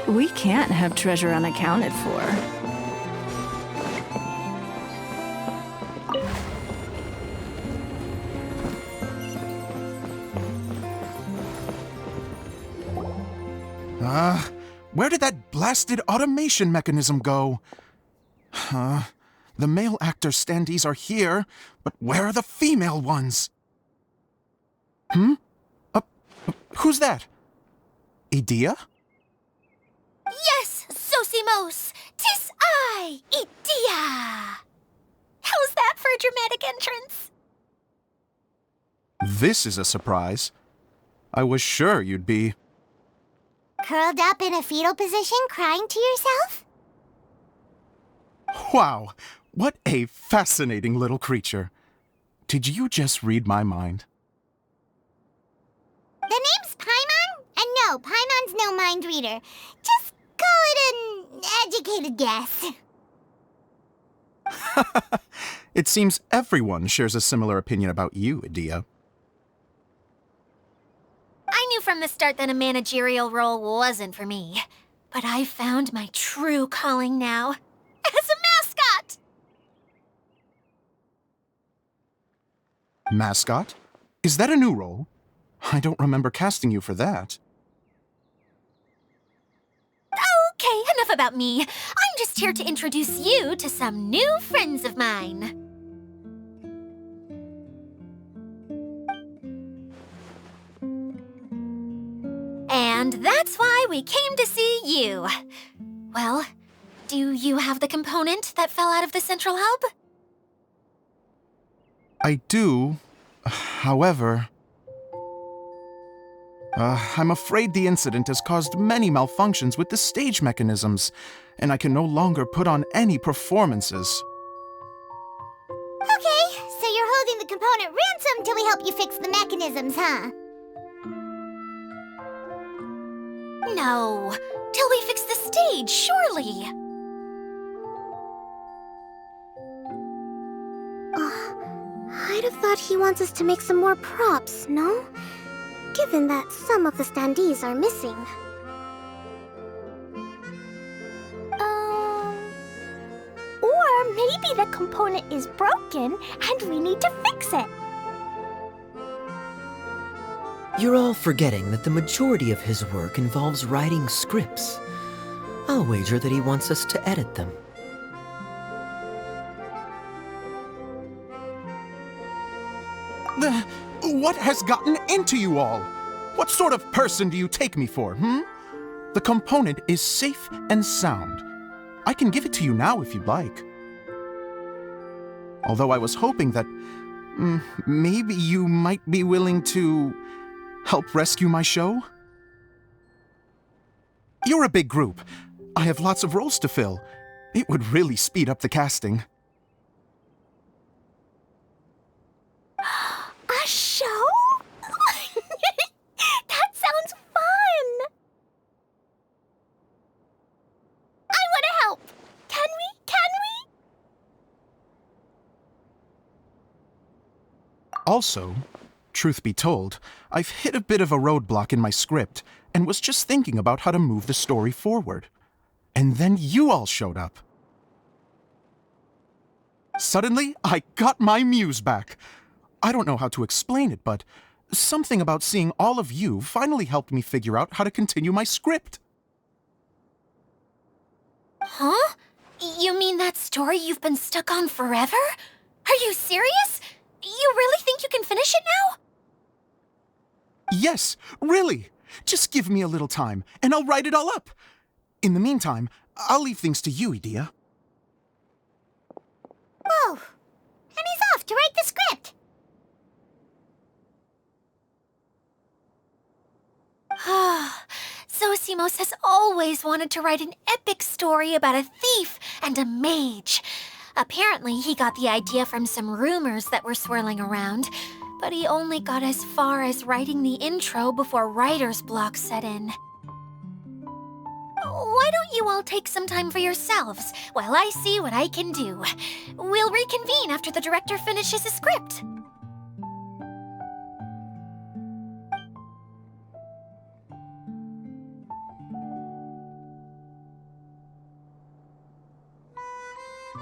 [SPEAKER 13] We can't have treasure unaccounted for.
[SPEAKER 14] Where did that blasted automation mechanism go? The male actor standees are here, but where are the female ones? Who's that? Idea?
[SPEAKER 7] Yes, Sosimos! 'Tis I, Idea! How's that for a dramatic entrance?
[SPEAKER 14] This is a surprise. I was sure you'd be...
[SPEAKER 6] Curled up in a fetal position, crying to yourself?
[SPEAKER 14] Wow, what a fascinating little creature. Did you just read my mind?
[SPEAKER 6] The name's Paimon? And no, Paimon's no mind reader. Just call it an educated guess.
[SPEAKER 14] It seems everyone shares a similar opinion about you, Idea.
[SPEAKER 7] I knew from the start that a managerial role wasn't for me. But I found my true calling now. As a mascot!
[SPEAKER 14] Mascot? Is that a new role? I don't remember casting you for that.
[SPEAKER 7] Okay, enough about me. I'm just here to introduce you to some new friends of mine. And that's why we came to see you. Well, do you have the component that fell out of the central hub?
[SPEAKER 14] I do. However... I'm afraid the incident has caused many malfunctions with the stage mechanisms, and I can no longer put on any performances.
[SPEAKER 6] Okay, so you're holding the component ransom till we help you fix the mechanisms, huh?
[SPEAKER 7] No, till we fix the stage, surely.
[SPEAKER 1] I'd have thought he wants us to make some more props, no? Given that some of the standees are missing. Or maybe the component is broken and we need to fix it.
[SPEAKER 5] You're all forgetting that the majority of his work involves writing scripts. I'll wager that he wants us to edit them.
[SPEAKER 14] What has gotten into you all? What sort of person do you take me for, The component is safe and sound. I can give it to you now if you'd like. Although I was hoping that maybe you might be willing to help rescue my show? You're a big group. I have lots of roles to fill. It would really speed up the casting.
[SPEAKER 1] A show? That sounds fun! I want to help! Can we? Can we?
[SPEAKER 14] Also, truth be told, I've hit a bit of a roadblock in my script and was just thinking about how to move the story forward. And then you all showed up. Suddenly, I got my muse back. I don't know how to explain it, but something about seeing all of you finally helped me figure out how to continue my script.
[SPEAKER 7] Huh? You mean that story you've been stuck on forever? Are you serious? You really think you can finish it now?
[SPEAKER 14] Yes, really. Just give me a little time, and I'll write it all up. In the meantime, I'll leave things to you, Idea.
[SPEAKER 6] Whoa! And he's off to write the script!
[SPEAKER 7] Zosimos has always wanted to write an epic story about a thief and a mage. Apparently, he got the idea from some rumors that were swirling around, but he only got as far as writing the intro before writer's block set in. Why don't you all take some time for yourselves while I see what I can do? We'll reconvene after the director finishes his script.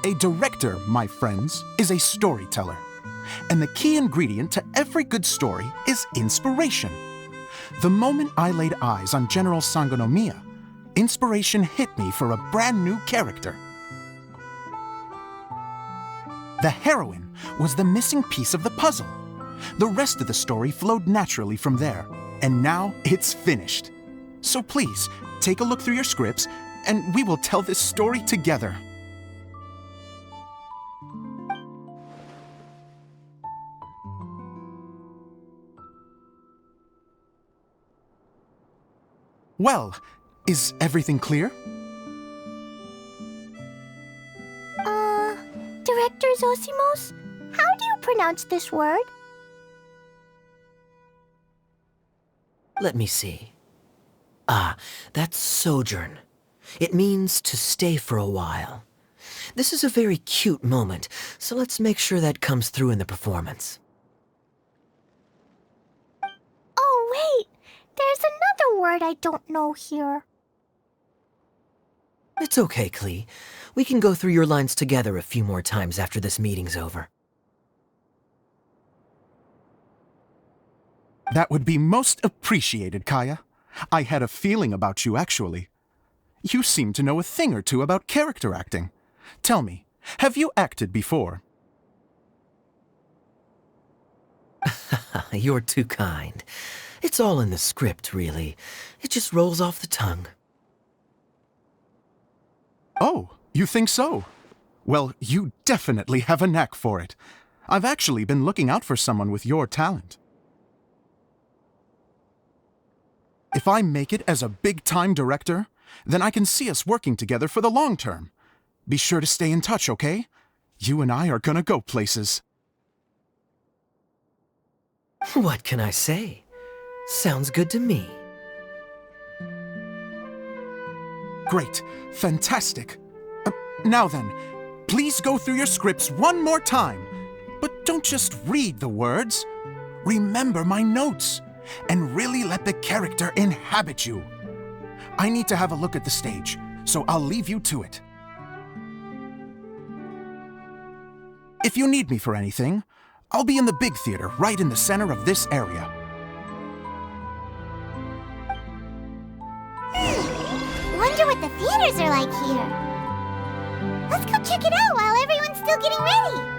[SPEAKER 14] A director, my friends, is a storyteller. And the key ingredient to every good story is inspiration. The moment I laid eyes on General Sangonomiya, inspiration hit me for a brand new character. The heroine was the missing piece of the puzzle. The rest of the story flowed naturally from there, and now it's finished. So please, take a look through your scripts, and we will tell this story together. Well, is everything clear?
[SPEAKER 6] Director Zosimos, how do you pronounce this word?
[SPEAKER 5] Let me see. Ah, that's sojourn. It means to stay for a while. This is a very cute moment, so let's make sure that comes through in the performance.
[SPEAKER 6] Oh, wait! There's another word I don't know here.
[SPEAKER 5] It's okay, Klee. We can go through your lines together a few more times after this meeting's over.
[SPEAKER 14] That would be most appreciated, Kaeya. I had a feeling about you, actually. You seem to know a thing or two about character acting. Tell me, have you acted before?
[SPEAKER 5] You're too kind. It's all in the script, really. It just rolls off the tongue.
[SPEAKER 14] Oh, you think so? Well, you definitely have a knack for it. I've actually been looking out for someone with your talent. If I make it as a big-time director, then I can see us working together for the long term. Be sure to stay in touch, okay? You and I are gonna go places.
[SPEAKER 5] What can I say? Sounds good to me.
[SPEAKER 14] Great. Fantastic. Now then, please go through your scripts one more time. But don't just read the words. Remember my notes, and really let the character inhabit you. I need to have a look at the stage, so I'll leave you to it. If you need me for anything, I'll be in the big theater right in the center of this area.
[SPEAKER 6] Wonder what the theaters are like here. Let's go check it out while everyone's still getting ready.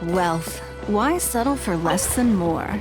[SPEAKER 13] Wealth. Why settle for less than more?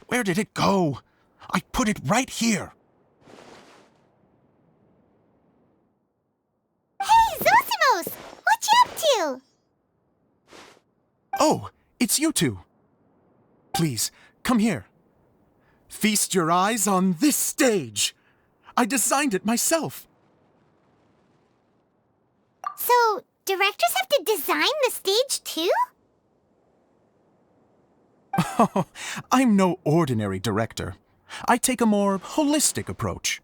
[SPEAKER 14] Where did it go? I put it right here.
[SPEAKER 6] Hey, Zosimos! What you up to?
[SPEAKER 14] Oh, it's you two. Please, come here. Feast your eyes on this stage. I designed it myself.
[SPEAKER 6] So, directors have to design the stage too?
[SPEAKER 14] Oh, I'm no ordinary director. I take a more holistic approach.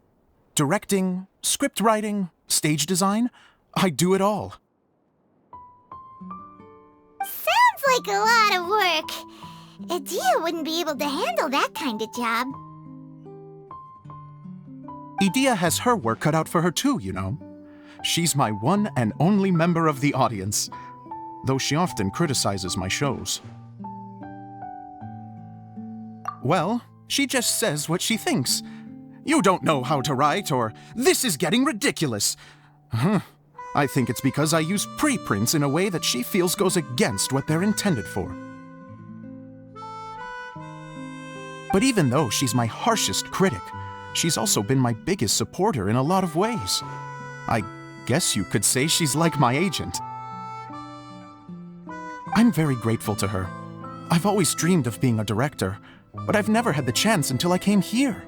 [SPEAKER 14] Directing, script writing, stage design, I do it all.
[SPEAKER 6] Sounds like a lot of work. Idea wouldn't be able to handle that kind of job.
[SPEAKER 14] Idea has her work cut out for her too, you know. She's my one and only member of the audience, though she often criticizes my shows. Well, she just says what she thinks. You don't know how to write, or this is getting ridiculous. I think it's because I use preprints in a way that she feels goes against what they're intended for. But even though she's my harshest critic, she's also been my biggest supporter in a lot of ways. I guess you could say she's like my agent. I'm very grateful to her. I've always dreamed of being a director, but I've never had the chance until I came here.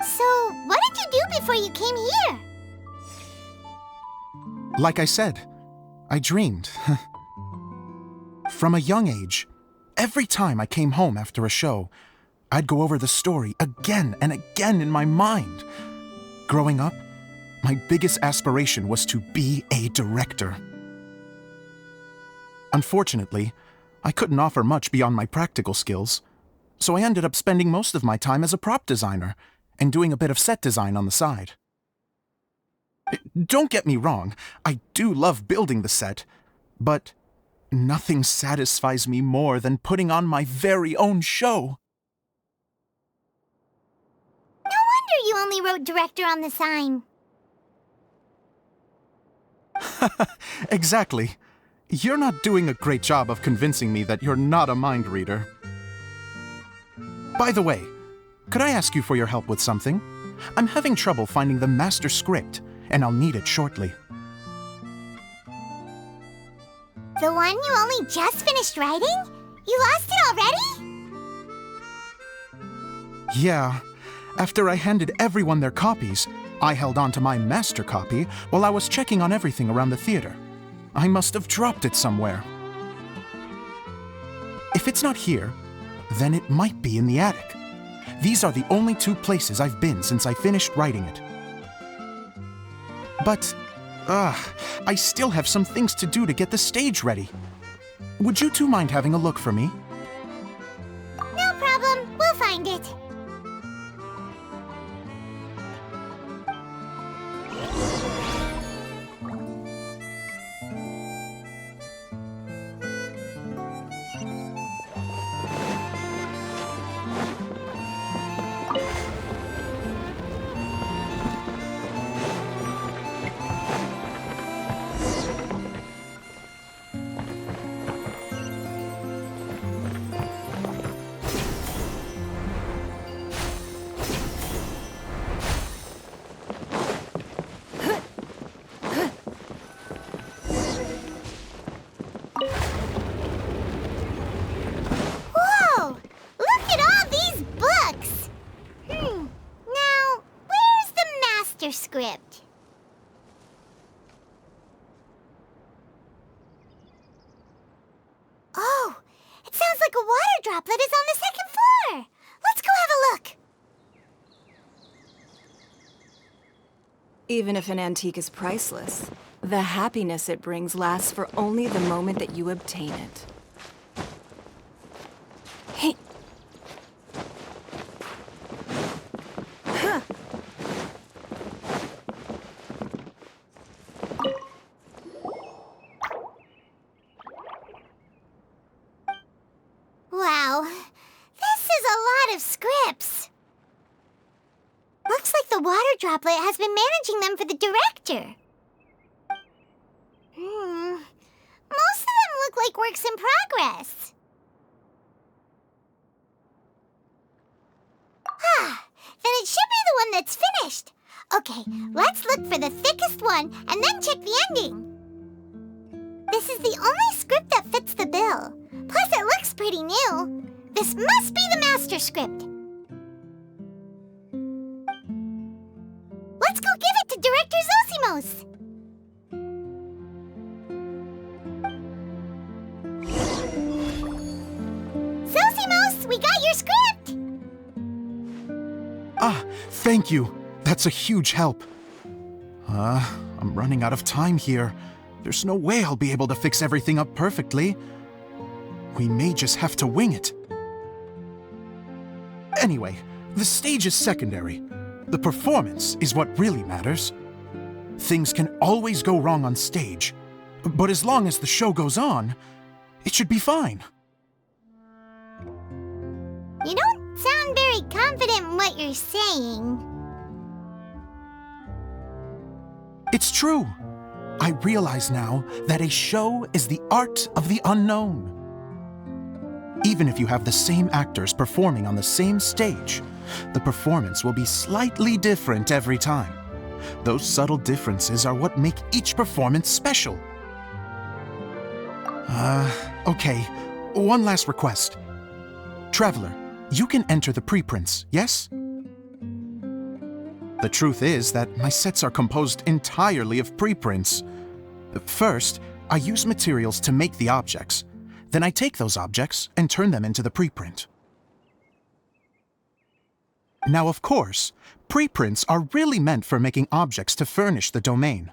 [SPEAKER 6] So, what did you do before you came here?
[SPEAKER 14] Like I said, I dreamed. From a young age, every time I came home after a show, I'd go over the story again and again in my mind. Growing up, my biggest aspiration was to be a director. Unfortunately, I couldn't offer much beyond my practical skills, so I ended up spending most of my time as a prop designer and doing a bit of set design on the side. Don't get me wrong, I do love building the set, but nothing satisfies me more than putting on my very own show.
[SPEAKER 6] No wonder you only wrote director on the sign.
[SPEAKER 14] Exactly. You're not doing a great job of convincing me that you're not a mind reader. By the way, could I ask you for your help with something? I'm having trouble finding the master script, and I'll need it shortly.
[SPEAKER 6] The one you only just finished writing? You lost it already?
[SPEAKER 14] Yeah. After I handed everyone their copies, I held on to my master copy while I was checking on everything around the theater. I must have dropped it somewhere. If it's not here, then it might be in the attic. These are the only two places I've been since I finished writing it. But, I still have some things to do to get the stage ready. Would you two mind having a look for me?
[SPEAKER 6] No problem, we'll find it. Script. Oh, it sounds like a water droplet is on the second floor. Let's go have a look.
[SPEAKER 13] Even if an antique is priceless, the happiness it brings lasts for only the moment that you obtain it. Hey. Huh.
[SPEAKER 6] of scripts. Looks like the water droplet has been managing them for the director. Most of them look like works in progress. Then it should be the one that's finished. Okay, let's look for the thickest one and then check the ending. This is the only script that fits the bill. Plus, it looks pretty new. This must be the master script. Let's go give it to Director Zosimos. Zosimos, we got your script!
[SPEAKER 14] Ah, thank you. That's a huge help. I'm running out of time here. There's no way I'll be able to fix everything up perfectly. We may just have to wing it. Anyway, the stage is secondary. The performance is what really matters. Things can always go wrong on stage, but as long as the show goes on, it should be fine.
[SPEAKER 6] You don't sound very confident in what you're saying.
[SPEAKER 14] It's true. I realize now that a show is the art of the unknown. Even if you have the same actors performing on the same stage, the performance will be slightly different every time. Those subtle differences are what make each performance special. Okay, one last request. Traveler, you can enter the preprints, yes? The truth is that my sets are composed entirely of preprints. First, I use materials to make the objects. Then I take those objects and turn them into the preprint. Now, of course, preprints are really meant for making objects to furnish the domain.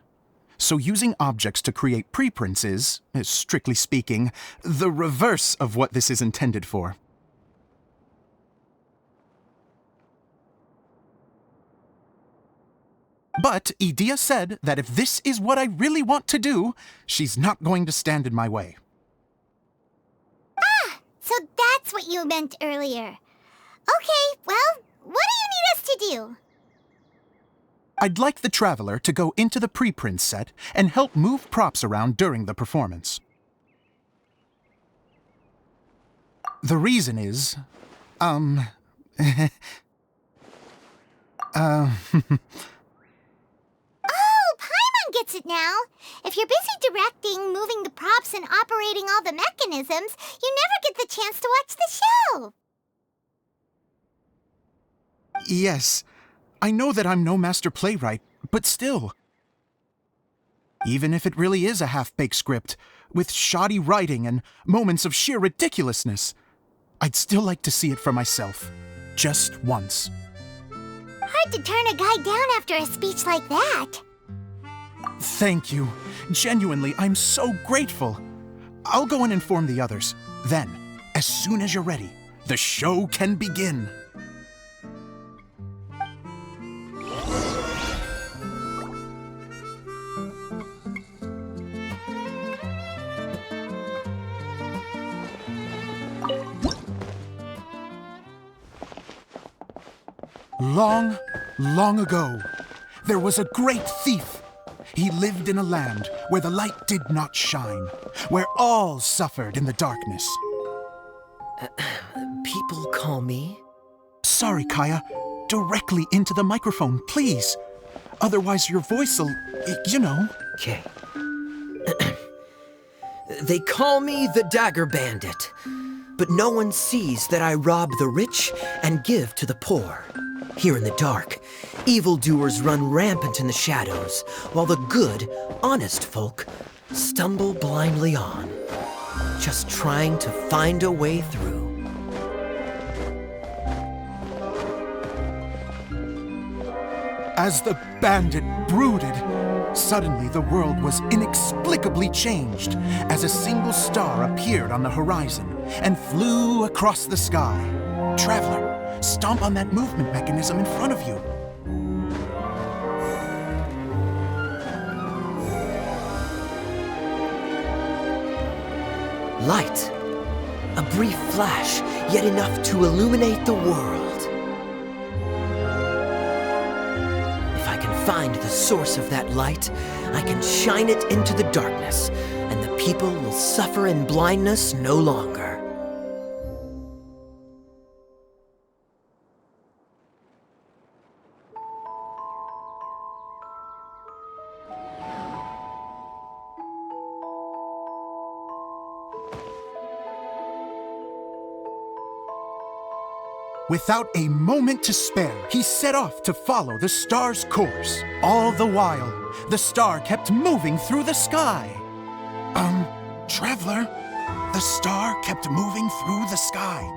[SPEAKER 14] So using objects to create preprints is, strictly speaking, the reverse of what this is intended for. But Edea said that if this is what I really want to do, she's not going to stand in my way.
[SPEAKER 6] So that's what you meant earlier. Okay, well, what do you need us to do?
[SPEAKER 14] I'd like the Traveler to go into the preprint set and help move props around during the performance. The reason is, Oh,
[SPEAKER 6] Paimon gets it now. If you're busy directing, moving the props, and operating all the mechanisms, you never get the chance to watch the show.
[SPEAKER 14] Yes, I know that I'm no master playwright, but still. Even if it really is a half-baked script, with shoddy writing and moments of sheer ridiculousness, I'd still like to see it for myself, just once.
[SPEAKER 6] Hard to turn a guy down after a speech like that.
[SPEAKER 14] Thank you. Genuinely, I'm so grateful. I'll go and inform the others. Then, as soon as you're ready, the show can begin. Long, long ago, there was a great thief. He lived in a land where the light did not shine, where all suffered in the darkness.
[SPEAKER 5] People call me?
[SPEAKER 14] Sorry, Kaeya. Directly into the microphone, please. Otherwise your voice'll, you know.
[SPEAKER 5] Okay. They call me the Dagger Bandit, but no one sees that I rob the rich and give to the poor. Here in the dark, evildoers run rampant in the shadows, while the good, honest folk stumble blindly on, just trying to find a way through.
[SPEAKER 14] As the bandit brooded, suddenly the world was inexplicably changed as a single star appeared on the horizon and flew across the sky. Traveler, stomp on that movement mechanism in front of you.
[SPEAKER 5] Light. A brief flash, yet enough to illuminate the world. If I can find the source of that light, I can shine it into the darkness, and the people will suffer in blindness no longer.
[SPEAKER 14] Without a moment to spare, he set off to follow the star's course. All the while, the star kept moving through the sky. Traveler, the star kept moving through the sky.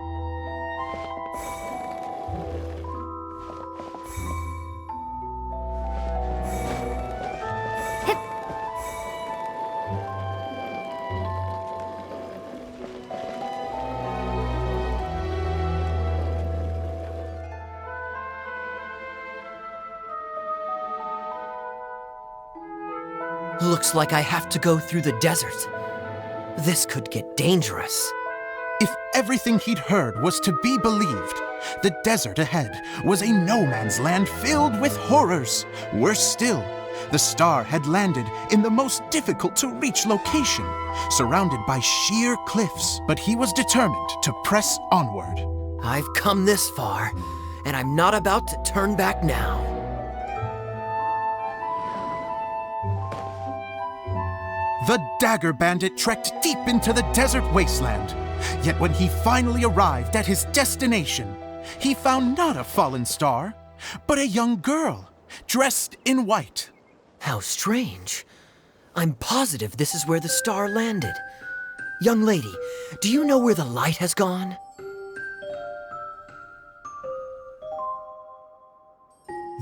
[SPEAKER 5] Looks like I have to go through the desert. This could get dangerous.
[SPEAKER 14] If everything he'd heard was to be believed, the desert ahead was a no-man's land filled with horrors. Worse still, the star had landed in the most difficult-to-reach location, surrounded by sheer cliffs. But he was determined to press onward.
[SPEAKER 5] I've come this far, and I'm not about to turn back now.
[SPEAKER 14] The Dagger Bandit trekked deep into the desert wasteland. Yet when he finally arrived at his destination, he found not a fallen star, but a young girl, dressed in white.
[SPEAKER 5] How strange. I'm positive this is where the star landed. Young lady, do you know where the light has gone?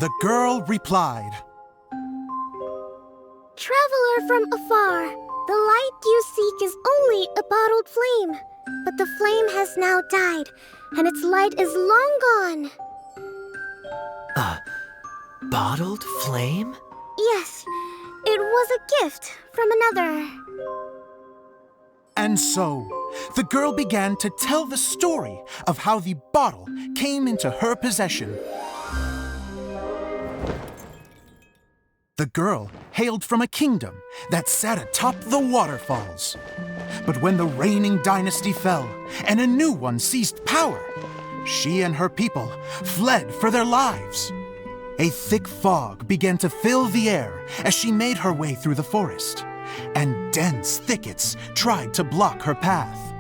[SPEAKER 14] The girl replied,
[SPEAKER 6] Traveler from afar, the light you seek is only a bottled flame. But the flame has now died, and its light is long gone.
[SPEAKER 5] A bottled flame?
[SPEAKER 6] Yes, it was a gift from another.
[SPEAKER 14] And so, the girl began to tell the story of how the bottle came into her possession. The girl hailed from a kingdom that sat atop the waterfalls. But when the reigning dynasty fell and a new one seized power, she and her people fled for their lives. A thick fog began to fill the air as she made her way through the forest, and dense thickets tried to block her path.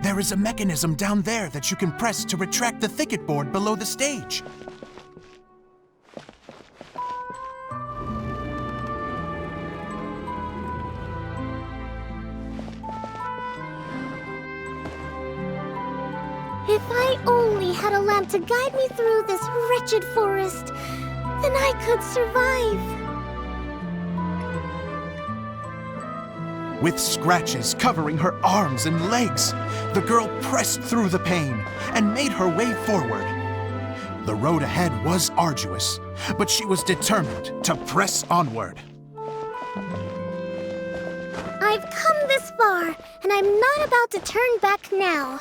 [SPEAKER 14] There is a mechanism down there that you can press to retract the thicket board below the stage.
[SPEAKER 6] If I only had a lamp to guide me through this wretched forest, then I could survive.
[SPEAKER 14] With scratches covering her arms and legs, the girl pressed through the pain and made her way forward. The road ahead was arduous, but she was determined to press onward.
[SPEAKER 6] I've come this far, and I'm not about to turn back now.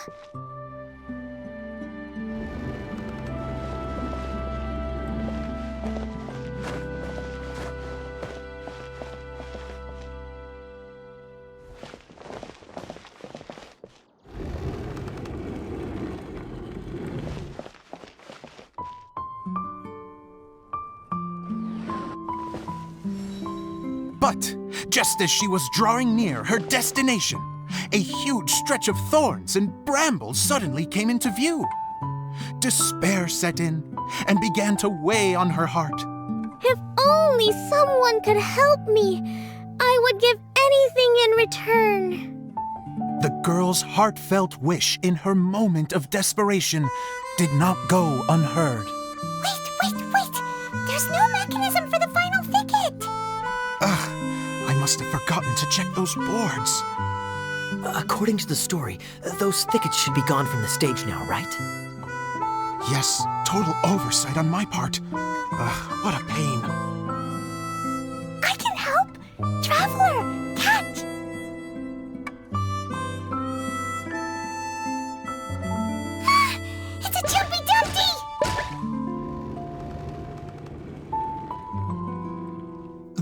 [SPEAKER 14] But just as she was drawing near her destination, a huge stretch of thorns and brambles suddenly came into view. Despair set in and began to weigh on her heart.
[SPEAKER 6] If only someone could help me, I would give anything in return.
[SPEAKER 14] The girl's heartfelt wish in her moment of desperation did not go unheard.
[SPEAKER 6] Wait! There's no mechanism for the final thicket!
[SPEAKER 14] I must have forgotten to check those boards.
[SPEAKER 5] According to the story, those thickets should be gone from the stage now, right?
[SPEAKER 14] Yes, total oversight on my part. What a pain.
[SPEAKER 6] I can help! Traveler! Cat!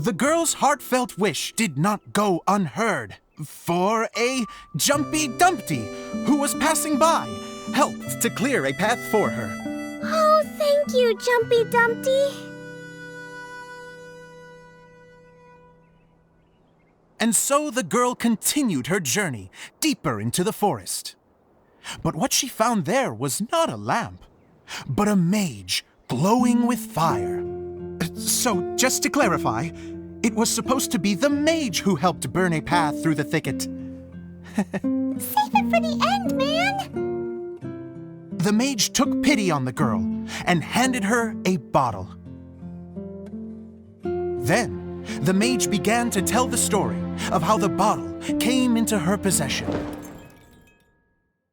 [SPEAKER 14] the girl's heartfelt wish did not go unheard. For a Jumpy Dumpty, who was passing by, helped to clear a path for her.
[SPEAKER 6] Oh, thank you, Jumpy Dumpty.
[SPEAKER 14] And so the girl continued her journey deeper into the forest. But what she found there was not a lamp, but a mage glowing with fire. So, just to clarify, it was supposed to be the mage who helped burn a path through the thicket.
[SPEAKER 6] Save it for the end, man!
[SPEAKER 14] The mage took pity on the girl and handed her a bottle. Then, the mage began to tell the story of how the bottle came into her possession.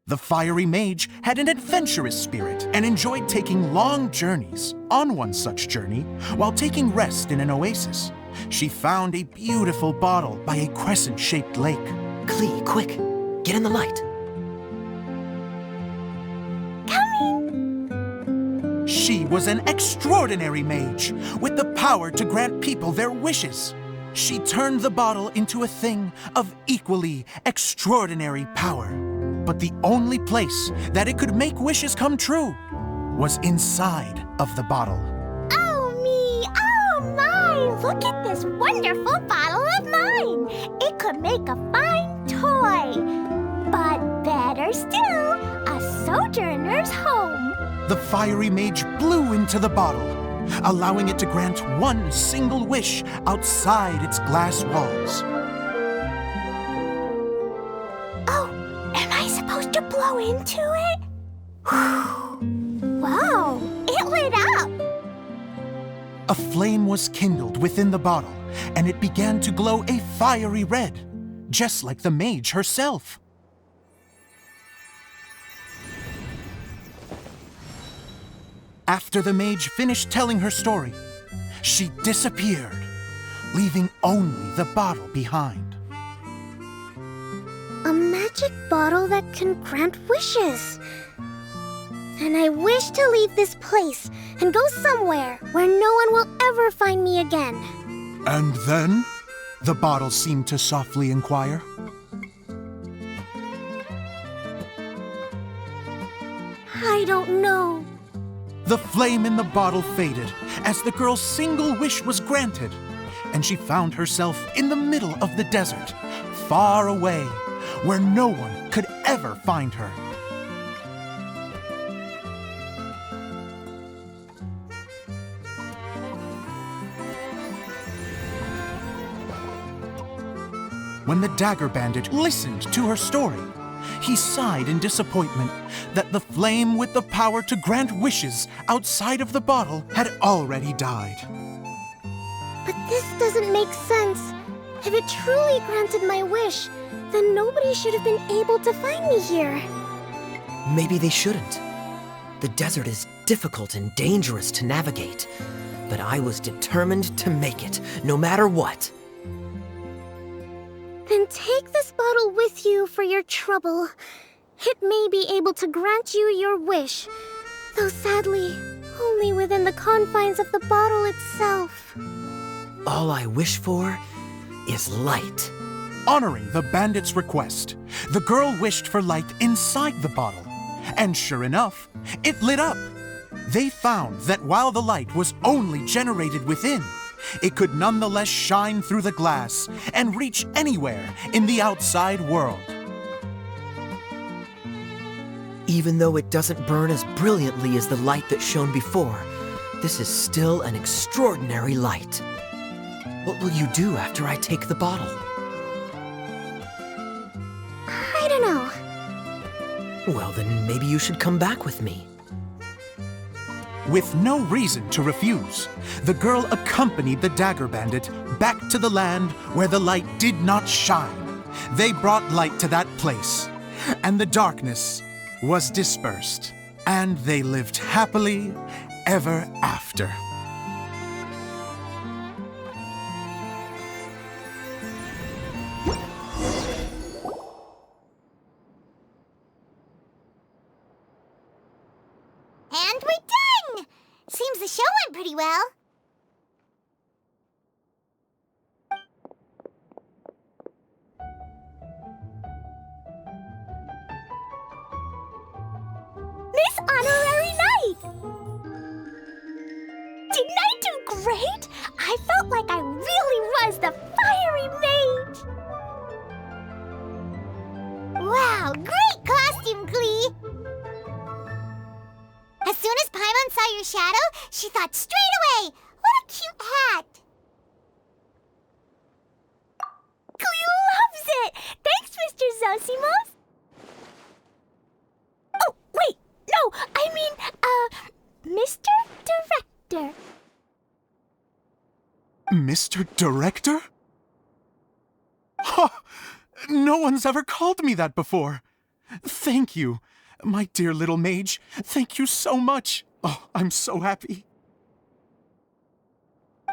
[SPEAKER 14] The fiery mage had an adventurous spirit and enjoyed taking long journeys. On one such journey, while taking rest in an oasis, she found a beautiful bottle by a crescent-shaped lake.
[SPEAKER 5] Klee, quick! Get in the light!
[SPEAKER 6] Coming!
[SPEAKER 14] She was an extraordinary mage with the power to grant people their wishes. She turned the bottle into a thing of equally extraordinary power. But the only place that it could make wishes come true was inside of the bottle.
[SPEAKER 6] Oh me, oh my! Look at this wonderful bottle of mine! It could make a fine toy. But better still, a sojourner's home.
[SPEAKER 14] The fiery mage blew into the bottle, allowing it to grant one single wish outside its glass walls.
[SPEAKER 6] To blow into it? Wow, it lit up!
[SPEAKER 14] A flame was kindled within the bottle, and it began to glow a fiery red, just like the mage herself. After the mage finished telling her story, she disappeared, leaving only the bottle behind.
[SPEAKER 6] A magic bottle that can grant wishes. Then I wish to leave this place and go somewhere where no one will ever find me again.
[SPEAKER 14] And then? The bottle seemed to softly inquire.
[SPEAKER 6] I don't know.
[SPEAKER 14] The flame in the bottle faded as the girl's single wish was granted, and she found herself in the middle of the desert, far away, where no one could ever find her. When the Dagger Bandit listened to her story, he sighed in disappointment that the flame with the power to grant wishes outside of the bottle had already died.
[SPEAKER 6] But this doesn't make sense. If it truly granted my wish, then nobody should have been able to find me here.
[SPEAKER 5] Maybe they shouldn't. The desert is difficult and dangerous to navigate, but I was determined to make it, no matter what.
[SPEAKER 6] Then take this bottle with you for your trouble. It may be able to grant you your wish, though sadly, only within the confines of the bottle itself.
[SPEAKER 5] All I wish for is light.
[SPEAKER 14] Honoring the bandit's request, the girl wished for light inside the bottle, and sure enough, it lit up. They found that while the light was only generated within, it could nonetheless shine through the glass and reach anywhere in the outside world.
[SPEAKER 5] Even though it doesn't burn as brilliantly as the light that shone before, this is still an extraordinary light. What will you do after I take the bottle?
[SPEAKER 6] I don't know.
[SPEAKER 5] Well, then maybe you should come back with me.
[SPEAKER 14] With no reason to refuse, the girl accompanied the Dagger Bandit back to the land where the light did not shine. They brought light to that place, and the darkness was dispersed, and they lived happily ever after.
[SPEAKER 6] And we're done! Seems the show went pretty well.
[SPEAKER 1] great? I felt like I really was the fiery mage!
[SPEAKER 6] Wow, great costume, Klee! As soon as Paimon saw your shadow, she thought straight away, what a cute hat!
[SPEAKER 1] Klee loves it! Thanks, Mr. Zosimos! Oh, wait! No, I mean, Mr. Director.
[SPEAKER 14] Mr. Director? Ha! No one's ever called me that before. Thank you, my dear little mage. Thank you so much. Oh, I'm so happy.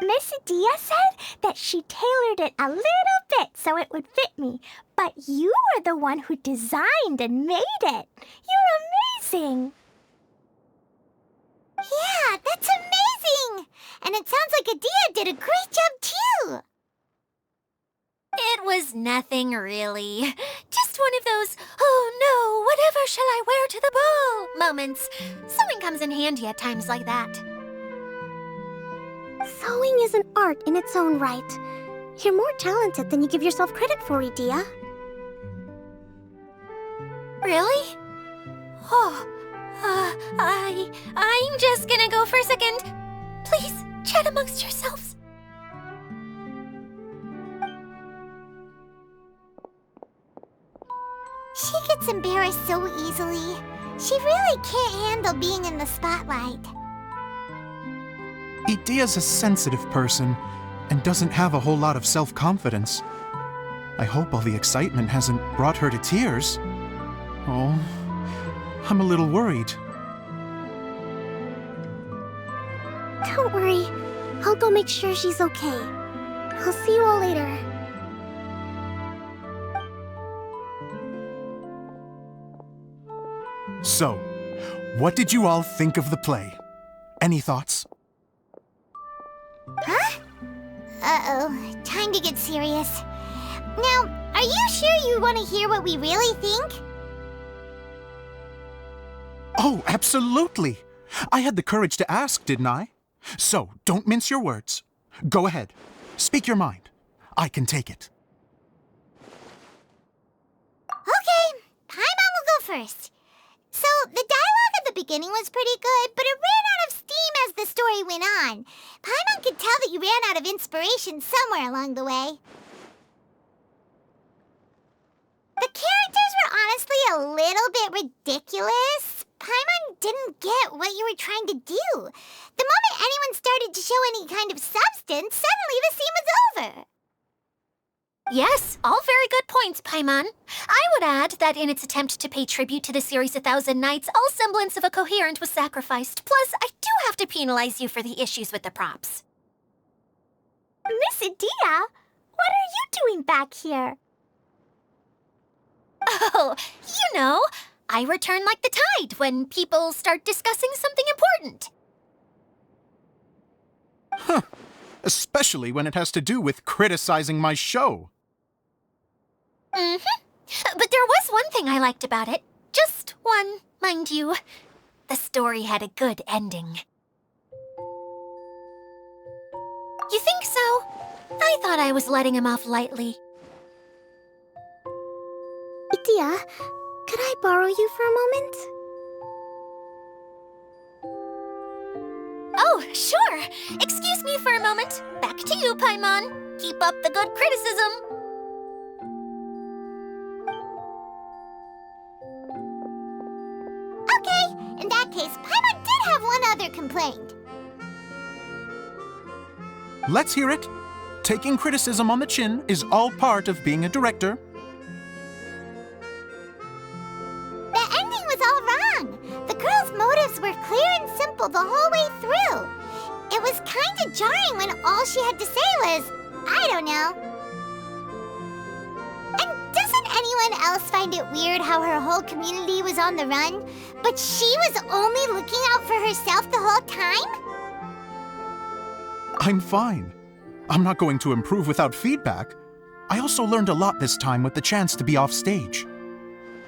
[SPEAKER 1] Miss Adia said that she tailored it a little bit so it would fit me, but you were the one who designed and made it. You're amazing.
[SPEAKER 6] Yeah, that's amazing! And it sounds like Adia did a great job too!
[SPEAKER 7] It was nothing really. Just one of those, oh no, whatever shall I wear to the ball moments. Sewing comes in handy at times like that.
[SPEAKER 1] Sewing is an art in its own right. You're more talented than you give yourself credit for, Adia.
[SPEAKER 7] Really? Oh, I'm just gonna go for a second. Please, chat amongst yourselves.
[SPEAKER 6] She gets embarrassed so easily. She really can't handle being in the spotlight.
[SPEAKER 14] Adia's a sensitive person and doesn't have a whole lot of self-confidence. I hope all the excitement hasn't brought her to tears. Oh, I'm a little worried.
[SPEAKER 1] Don't worry. I'll go make sure she's okay. I'll see you all later.
[SPEAKER 14] So, what did you all think of the play? Any thoughts?
[SPEAKER 6] Huh? Uh-oh, time to get serious. Now, are you sure you want to hear what we really think?
[SPEAKER 14] Oh, absolutely! I had the courage to ask, didn't I? So, don't mince your words. Go ahead. Speak your mind. I can take it.
[SPEAKER 6] Okay, Paimon will go first. So, the dialogue at the beginning was pretty good, but it ran out of steam as the story went on. Paimon could tell that you ran out of inspiration somewhere along the way. The characters were honestly a little bit ridiculous. Paimon didn't get what you were trying to do. The moment anyone started to show any kind of substance, suddenly the scene was over.
[SPEAKER 7] Yes, all very good points, Paimon. I would add that in its attempt to pay tribute to the series 1,000 Nights, all semblance of a coherent was sacrificed. Plus, I do have to penalize you for the issues with the props.
[SPEAKER 1] Miss Adia, what are you doing back here?
[SPEAKER 7] Oh, you know, I return like the tide when people start discussing something important.
[SPEAKER 14] Huh. Especially when it has to do with criticizing my show.
[SPEAKER 7] Mm-hmm. But there was one thing I liked about it. Just one, mind you. The story had a good ending. You think so? I thought I was letting him off lightly.
[SPEAKER 1] Adia, could I borrow you for a moment?
[SPEAKER 7] Oh, sure. Excuse me for a moment. Back to you, Paimon. Keep up the good criticism.
[SPEAKER 6] Okay, in that case, Paimon did have one other complaint.
[SPEAKER 14] Let's hear it. Taking criticism on the chin is all part of being a director.
[SPEAKER 6] The ending was all wrong. The girl's motives were clear and simple the whole way through. It was kind of jarring when all she had to say was, I don't know. And doesn't anyone else find it weird how her whole community was on the run, but she was only looking out for herself the whole time?
[SPEAKER 14] I'm fine. I'm not going to improve without feedback. I also learned a lot this time with the chance to be off stage.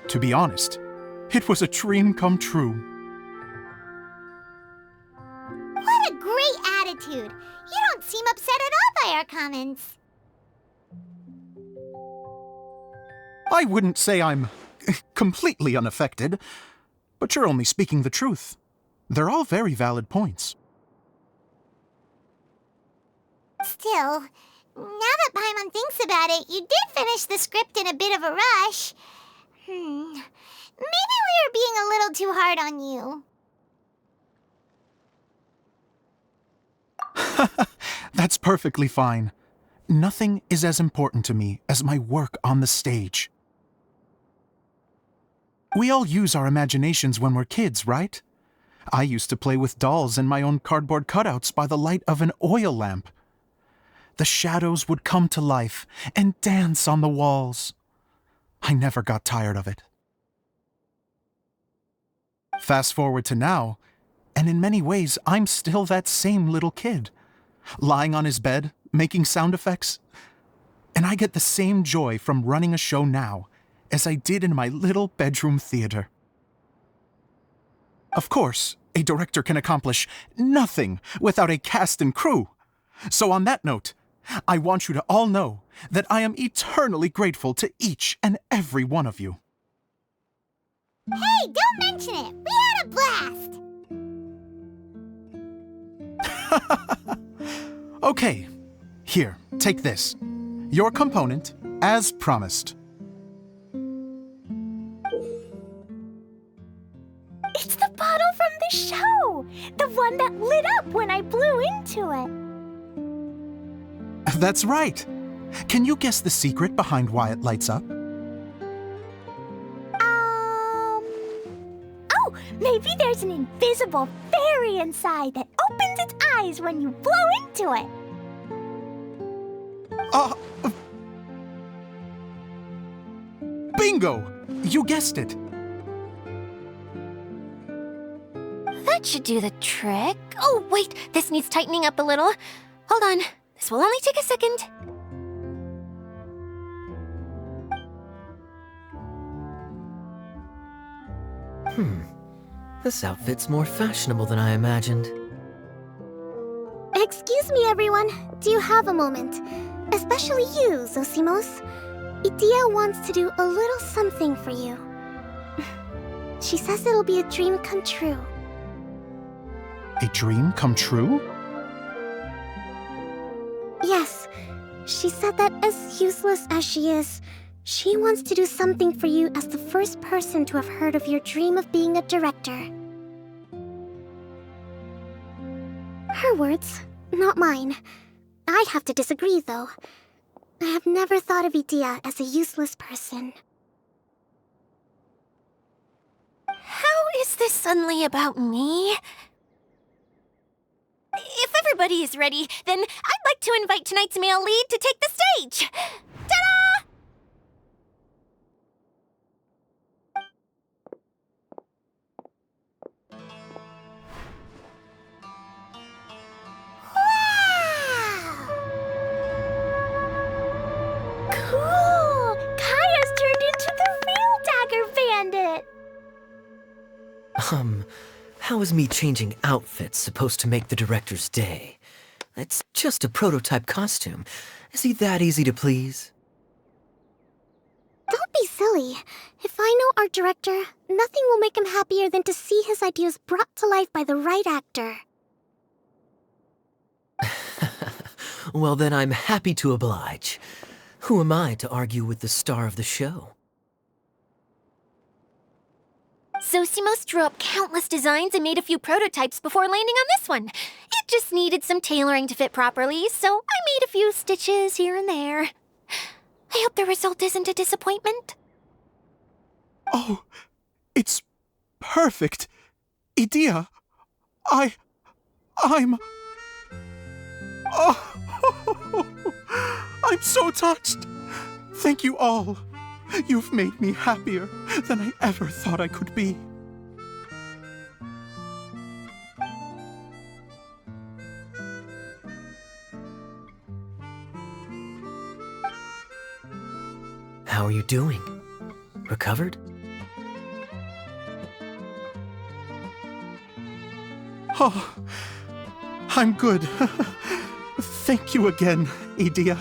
[SPEAKER 14] To be honest, it was a dream come true.
[SPEAKER 6] What a great attitude. You don't seem upset at all by our comments.
[SPEAKER 14] I wouldn't say I'm completely unaffected, but you're only speaking the truth. They're all very valid points.
[SPEAKER 6] Still, now that Paimon thinks about it, you did finish the script in a bit of a rush. Maybe we were being a little too hard on you.
[SPEAKER 14] That's perfectly fine. Nothing is as important to me as my work on the stage. We all use our imaginations when we're kids, right? I used to play with dolls and my own cardboard cutouts by the light of an oil lamp. The shadows would come to life and dance on the walls. I never got tired of it. Fast forward to now, and in many ways, I'm still that same little kid, lying on his bed, making sound effects. And I get the same joy from running a show now as I did in my little bedroom theater. Of course, a director can accomplish nothing without a cast and crew. So on that note, I want you to all know that I am eternally grateful to each and every one of you.
[SPEAKER 6] Hey, don't mention it! We had a blast!
[SPEAKER 14] Okay, here, take this. Your component, as promised.
[SPEAKER 1] It's the bottle from the show! The one that lit up when I blew into it.
[SPEAKER 14] That's right. Can you guess the secret behind why it lights up?
[SPEAKER 1] Oh, maybe there's an invisible fairy inside that opens its eyes when you blow into it.
[SPEAKER 14] Bingo! You guessed it.
[SPEAKER 7] That should do the trick. Oh, wait, this needs tightening up a little. Hold on, this will only take a second.
[SPEAKER 5] This outfit's more fashionable than I imagined.
[SPEAKER 1] Excuse me, everyone. Do you have a moment? Especially you, Zosimos. Idea wants to do a little something for you. She says it'll be a dream come true.
[SPEAKER 14] A dream come true?
[SPEAKER 1] Yes. She said that as useless as she is, she wants to do something for you as the first person to have heard of your dream of being a director. Her words, not mine. I have to disagree, though. I have never thought of Idea as a useless person.
[SPEAKER 7] How is this suddenly about me? If everybody is ready, then I'd like to invite tonight's male lead to take the stage. Ta-da!
[SPEAKER 1] Cool! Kaeya's turned into the real Dagger Bandit!
[SPEAKER 5] How is me changing outfits supposed to make the director's day? It's just a prototype costume. Is he that easy to please?
[SPEAKER 1] Don't be silly. If I know our director, nothing will make him happier than to see his ideas brought to life by the right actor.
[SPEAKER 5] Well, then I'm happy to oblige. Who am I to argue with the star of the show?
[SPEAKER 7] Zosimos drew up countless designs and made a few prototypes before landing on this one. It just needed some tailoring to fit properly, so I made a few stitches here and there. I hope the result isn't a disappointment.
[SPEAKER 14] Oh, it's perfect. Idea, I'm... Oh, I'm so touched. Thank you all. You've made me happier than I ever thought I could be.
[SPEAKER 5] How are you doing? Recovered?
[SPEAKER 14] Oh, I'm good. Thank you again, Edea.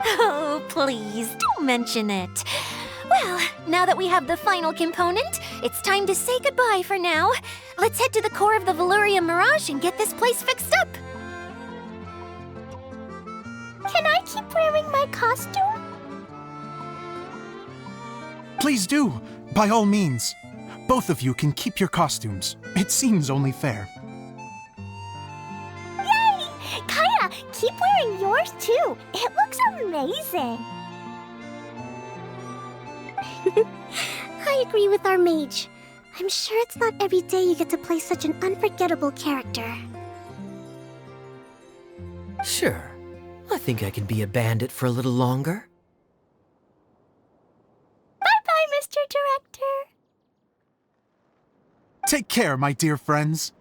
[SPEAKER 7] Oh, please, don't mention it. Well, now that we have the final component, it's time to say goodbye for now. Let's head to the core of the Veluria Mirage and get this place fixed up.
[SPEAKER 1] Can I keep wearing my costume?
[SPEAKER 14] Please do, by all means. Both of you can keep your costumes. It seems only fair.
[SPEAKER 1] Yay! Kaeya, keep wearing yours too. It looks amazing. I agree with our mage. I'm sure it's not every day you get to play such an unforgettable character.
[SPEAKER 5] Sure. I think I can be a bandit for a little longer.
[SPEAKER 1] Bye-bye, Mr. Director.
[SPEAKER 14] Take care, my dear friends.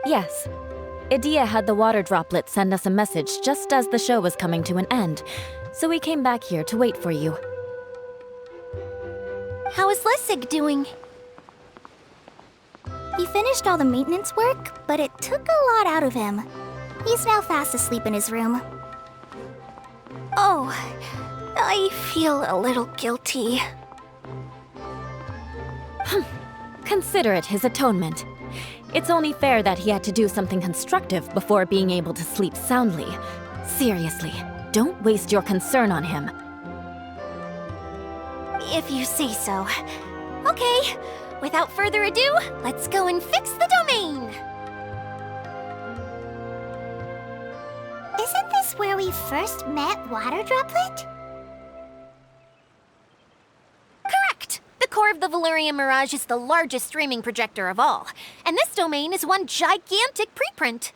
[SPEAKER 3] Yes. Edea had the water droplet send us a message just as the show was coming to an end, so we came back here to wait for you.
[SPEAKER 7] How is Lessig doing?
[SPEAKER 1] He finished all the maintenance work, but it took a lot out of him. He's now fast asleep in his room.
[SPEAKER 7] Oh, I feel a little guilty.
[SPEAKER 3] Consider it his atonement. It's only fair that he had to do something constructive before being able to sleep soundly. Seriously, don't waste your concern on him.
[SPEAKER 7] If you say so. Okay, without further ado, let's go and fix the domain!
[SPEAKER 6] Isn't this where we first met Water Droplet?
[SPEAKER 7] Correct! The core of the Veluria Mirage is the largest streaming projector of all, and this domain is one gigantic preprint.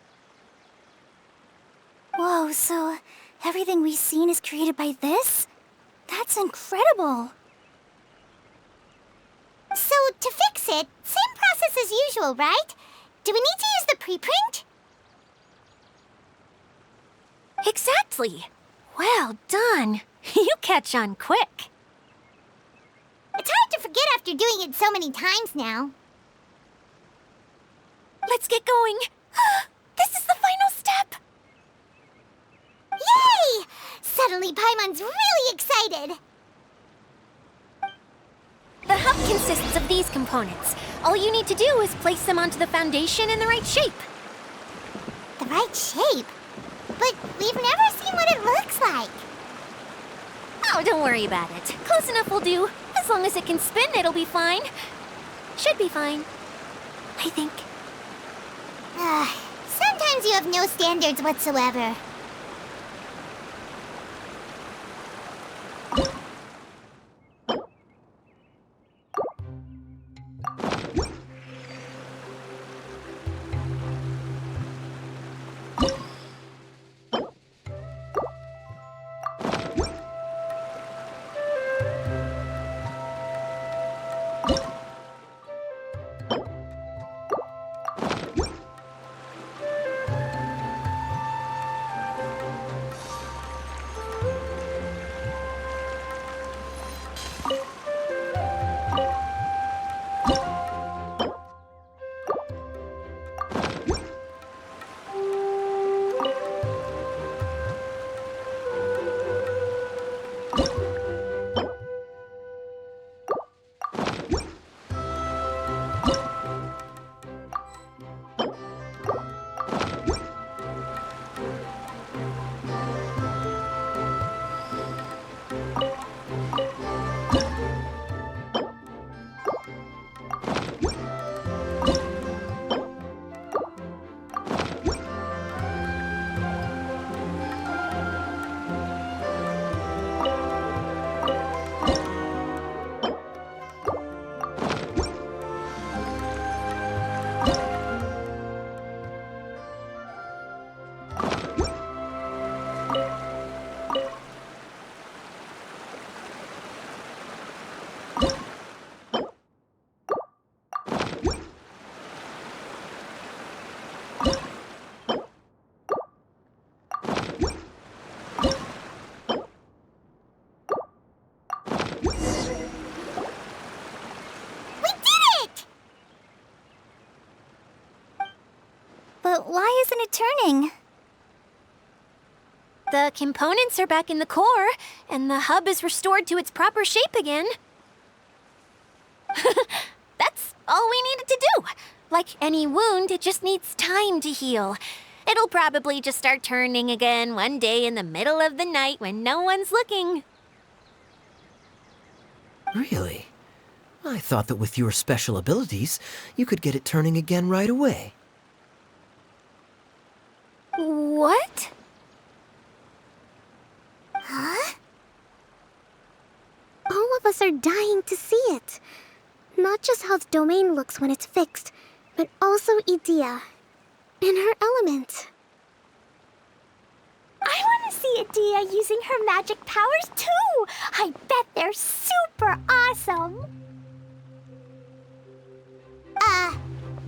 [SPEAKER 1] Whoa, so everything we've seen is created by this? That's incredible!
[SPEAKER 6] So, to fix it, same process as usual, right? Do we need to use the preprint?
[SPEAKER 7] Exactly! Well done! You catch on quick.
[SPEAKER 6] It's hard to forget after doing it so many times now.
[SPEAKER 7] Let's get going! This is the final step!
[SPEAKER 6] Yay! Suddenly Paimon's really excited!
[SPEAKER 7] The hub consists of these components. All you need to do is place them onto the foundation in the right shape.
[SPEAKER 6] The right shape? But we've never seen what it looks like.
[SPEAKER 7] Oh, don't worry about it. Close enough will do. As long as it can spin, it'll be fine. Should be fine. I think.
[SPEAKER 6] Sometimes you have no standards whatsoever.
[SPEAKER 1] it turning?
[SPEAKER 7] The components are back in the core, and the hub is restored to its proper shape again. That's all we needed to do. Like any wound, it just needs time to heal. It'll probably just start turning again one day in the middle of the night when no one's looking.
[SPEAKER 5] Really? I thought that with your special abilities, you could get it turning again right away.
[SPEAKER 7] What?
[SPEAKER 1] Huh? All of us are dying to see it. Not just how the domain looks when it's fixed, but also Edea. In her element. I want to see Edea using her magic powers too! I bet they're super awesome!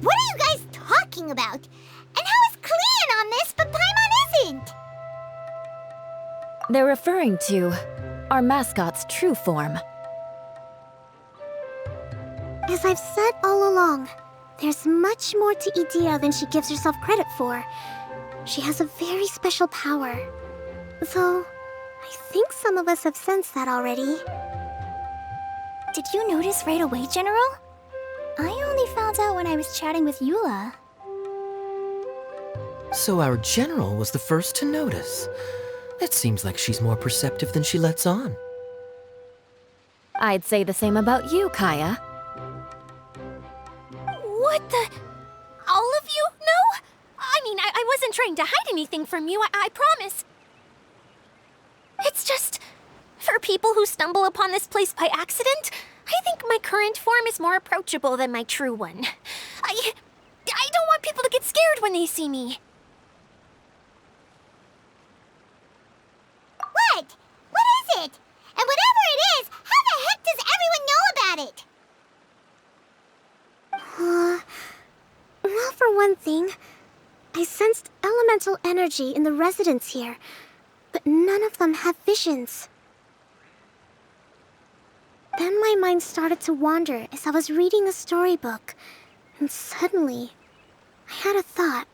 [SPEAKER 6] What are you guys talking about? And how is Klean on this, but Paimon isn't?
[SPEAKER 3] They're referring to our mascot's true form.
[SPEAKER 1] As I've said all along, there's much more to Edea than she gives herself credit for. She has a very special power. Though, I think some of us have sensed that already. Did you notice right away, General? I only found out when I was chatting with Eula.
[SPEAKER 5] So our general was the first to notice. It seems like she's more perceptive than she lets on.
[SPEAKER 3] I'd say the same about you, Kaeya.
[SPEAKER 7] What the? All of you? No? I mean, I wasn't trying to hide anything from you, I promise. It's just, for people who stumble upon this place by accident, I think my current form is more approachable than my true one. I don't want people to get scared when they see me.
[SPEAKER 6] What? What is it? And whatever it is, how the heck does everyone know about it?
[SPEAKER 1] Well, for one thing, I sensed elemental energy in the residents here, but none of them have visions. Then my mind started to wander as I was reading a storybook, and suddenly, I had a thought.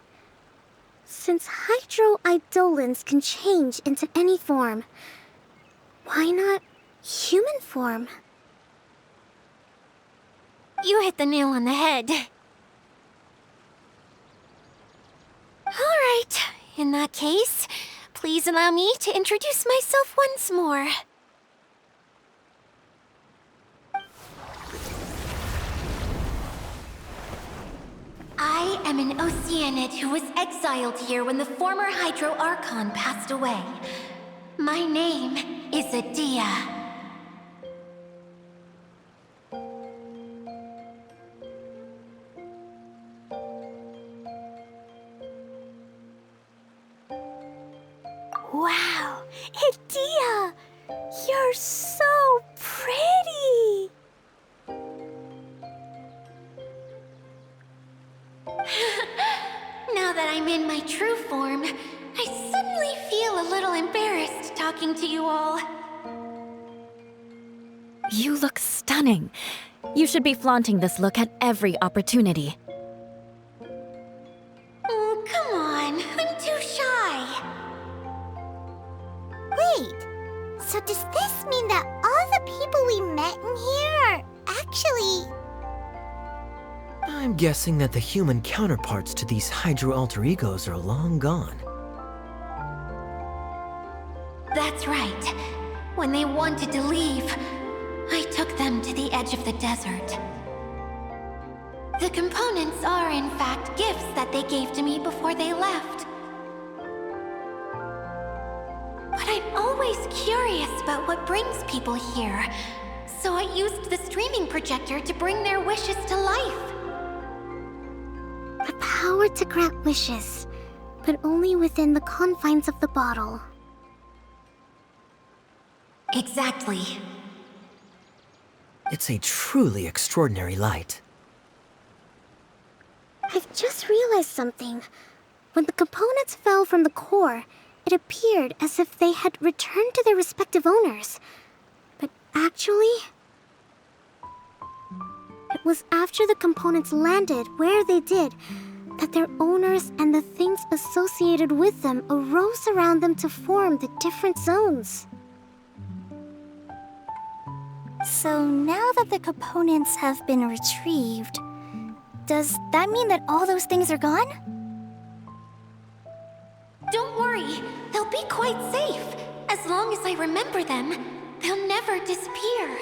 [SPEAKER 1] Since hydro-eidolons can change into any form, why not human form?
[SPEAKER 7] You hit the nail on the head. All right, in that case, please allow me to introduce myself once more. I am an Oceanid who was exiled here when the former Hydro Archon passed away. My name is Edea.
[SPEAKER 1] Wow, Edea! You're so pretty!
[SPEAKER 7] Now that I'm in my true form, I suddenly feel a little embarrassed talking to you all.
[SPEAKER 3] You look stunning. You should be flaunting this look at every opportunity.
[SPEAKER 7] Oh, come on. I'm too shy.
[SPEAKER 6] Wait, so does this mean that all the people we met in here are actually...
[SPEAKER 5] I'm guessing that the human counterparts to these Hydro alter egos are long gone.
[SPEAKER 7] That's right. When they wanted to leave, I took them to the edge of the desert. The components are, in fact, gifts that they gave to me before they left. But I'm always curious about what brings people here, so I used the streaming projector to bring their wishes to life.
[SPEAKER 1] The power to grant wishes, but only within the confines of the bottle.
[SPEAKER 7] Exactly.
[SPEAKER 5] It's a truly extraordinary light.
[SPEAKER 1] I've just realized something. When the components fell from the core, it appeared as if they had returned to their respective owners. But actually, it was after the components landed where they did
[SPEAKER 6] that their owners and the things associated with them arose around them to form the different zones.
[SPEAKER 1] So now that the components have been retrieved, does that mean that all those things are gone?
[SPEAKER 7] Don't worry, they'll be quite safe. As long as I remember them, they'll never disappear.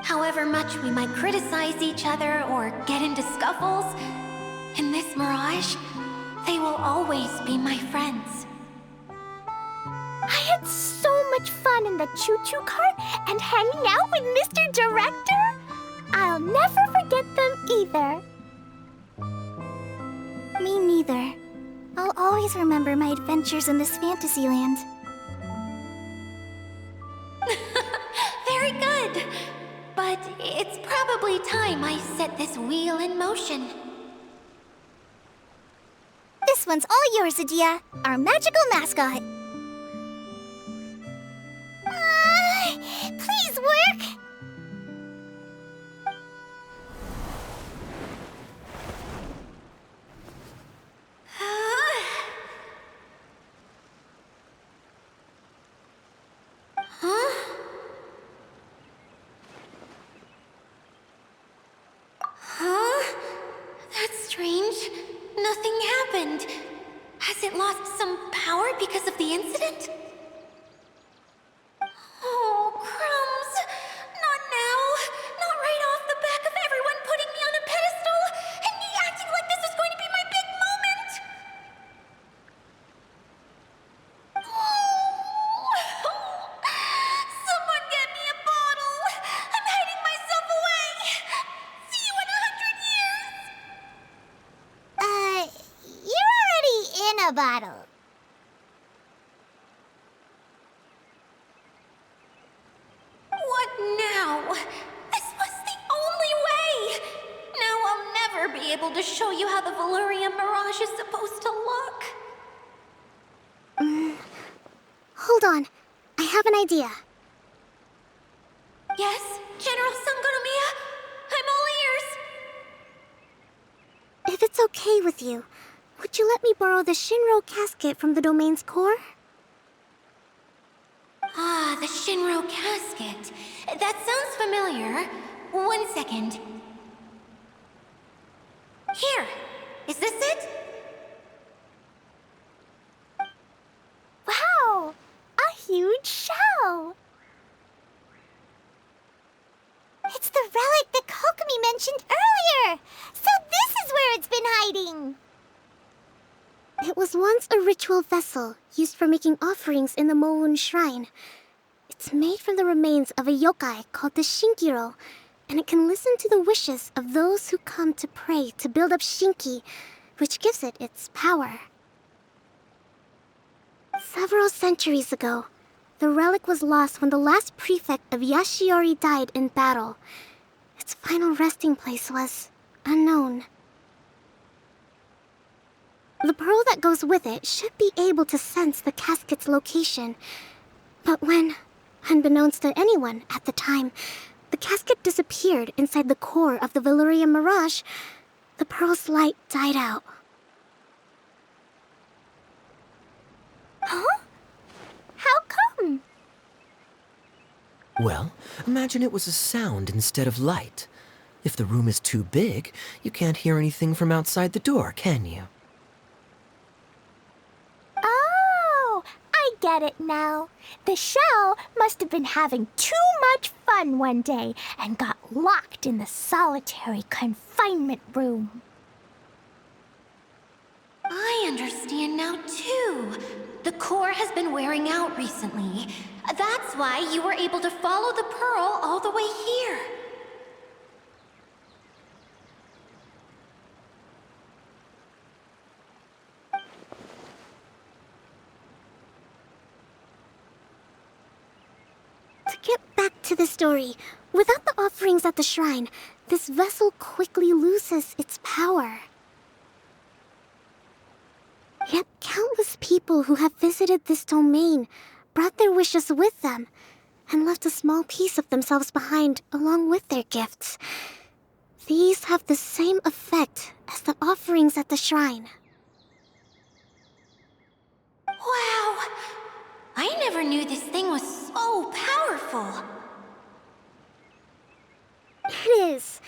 [SPEAKER 7] However much we might criticize each other or get into scuffles, in this mirage, they will always be my friends.
[SPEAKER 1] I had so much fun in the choo-choo cart and hanging out with Mr. Director. I'll never forget them either.
[SPEAKER 6] Me neither. I'll always remember my adventures in this fantasy land.
[SPEAKER 7] Very good. But it's probably time I set this wheel in motion.
[SPEAKER 1] This one's all yours, Adia, our magical mascot.
[SPEAKER 6] Please work!
[SPEAKER 7] That's strange. Nothing happened. Has it lost some power because of the incident? Oh, crumbs! Not now! Not right off the back of everyone putting me on a pedestal and me acting like this was going to be my big moment! Someone get me a bottle! I'm hiding myself away! See you in 100 years!
[SPEAKER 6] You're already in a bottle.
[SPEAKER 7] What now? This was the only way! Now I'll never be able to show you how the Valurian Mirage is supposed to look.
[SPEAKER 6] Hold on. I have an idea.
[SPEAKER 7] Yes, General Sangonomiya? I'm all ears!
[SPEAKER 6] If it's okay with you, would you let me borrow the Shinro casket from the domain's core?
[SPEAKER 7] Ah, the Shinro casket. That sounds familiar. 1 second. Here. Is this it?
[SPEAKER 1] Wow! A huge shell!
[SPEAKER 6] It's the relic that Kokomi mentioned earlier! So this is where it's been hiding! It was once a ritual vessel used for making offerings in the Moun Shrine. It's made from the remains of a yokai called the Shinkiro, and it can listen to the wishes of those who come to pray to build up Shinki, which gives it its power. Several centuries ago, the relic was lost when the last prefect of Yashiori died in battle. Its final resting place was unknown. The pearl that goes with it should be able to sense the casket's location. But when, unbeknownst to anyone at the time, the casket disappeared inside the core of the Valurian Mirage, the pearl's light died out.
[SPEAKER 1] Huh? How come?
[SPEAKER 5] Well, imagine it was a sound instead of light. If the room is too big, you can't hear anything from outside the door, can you?
[SPEAKER 1] Oh, I get it now. The shell must have been having too much fun one day and got locked in the solitary confinement room.
[SPEAKER 7] I understand now, too. The core has been wearing out recently. That's why you were able to follow the pearl all the way here.
[SPEAKER 6] To get back to the story, without the offerings at the shrine, this vessel quickly loses its power. Yet countless people who have visited this domain brought their wishes with them and left a small piece of themselves behind along with their gifts. These have the same effect as the offerings at the shrine.
[SPEAKER 7] Wow! I never knew this thing was so powerful.
[SPEAKER 6] It is.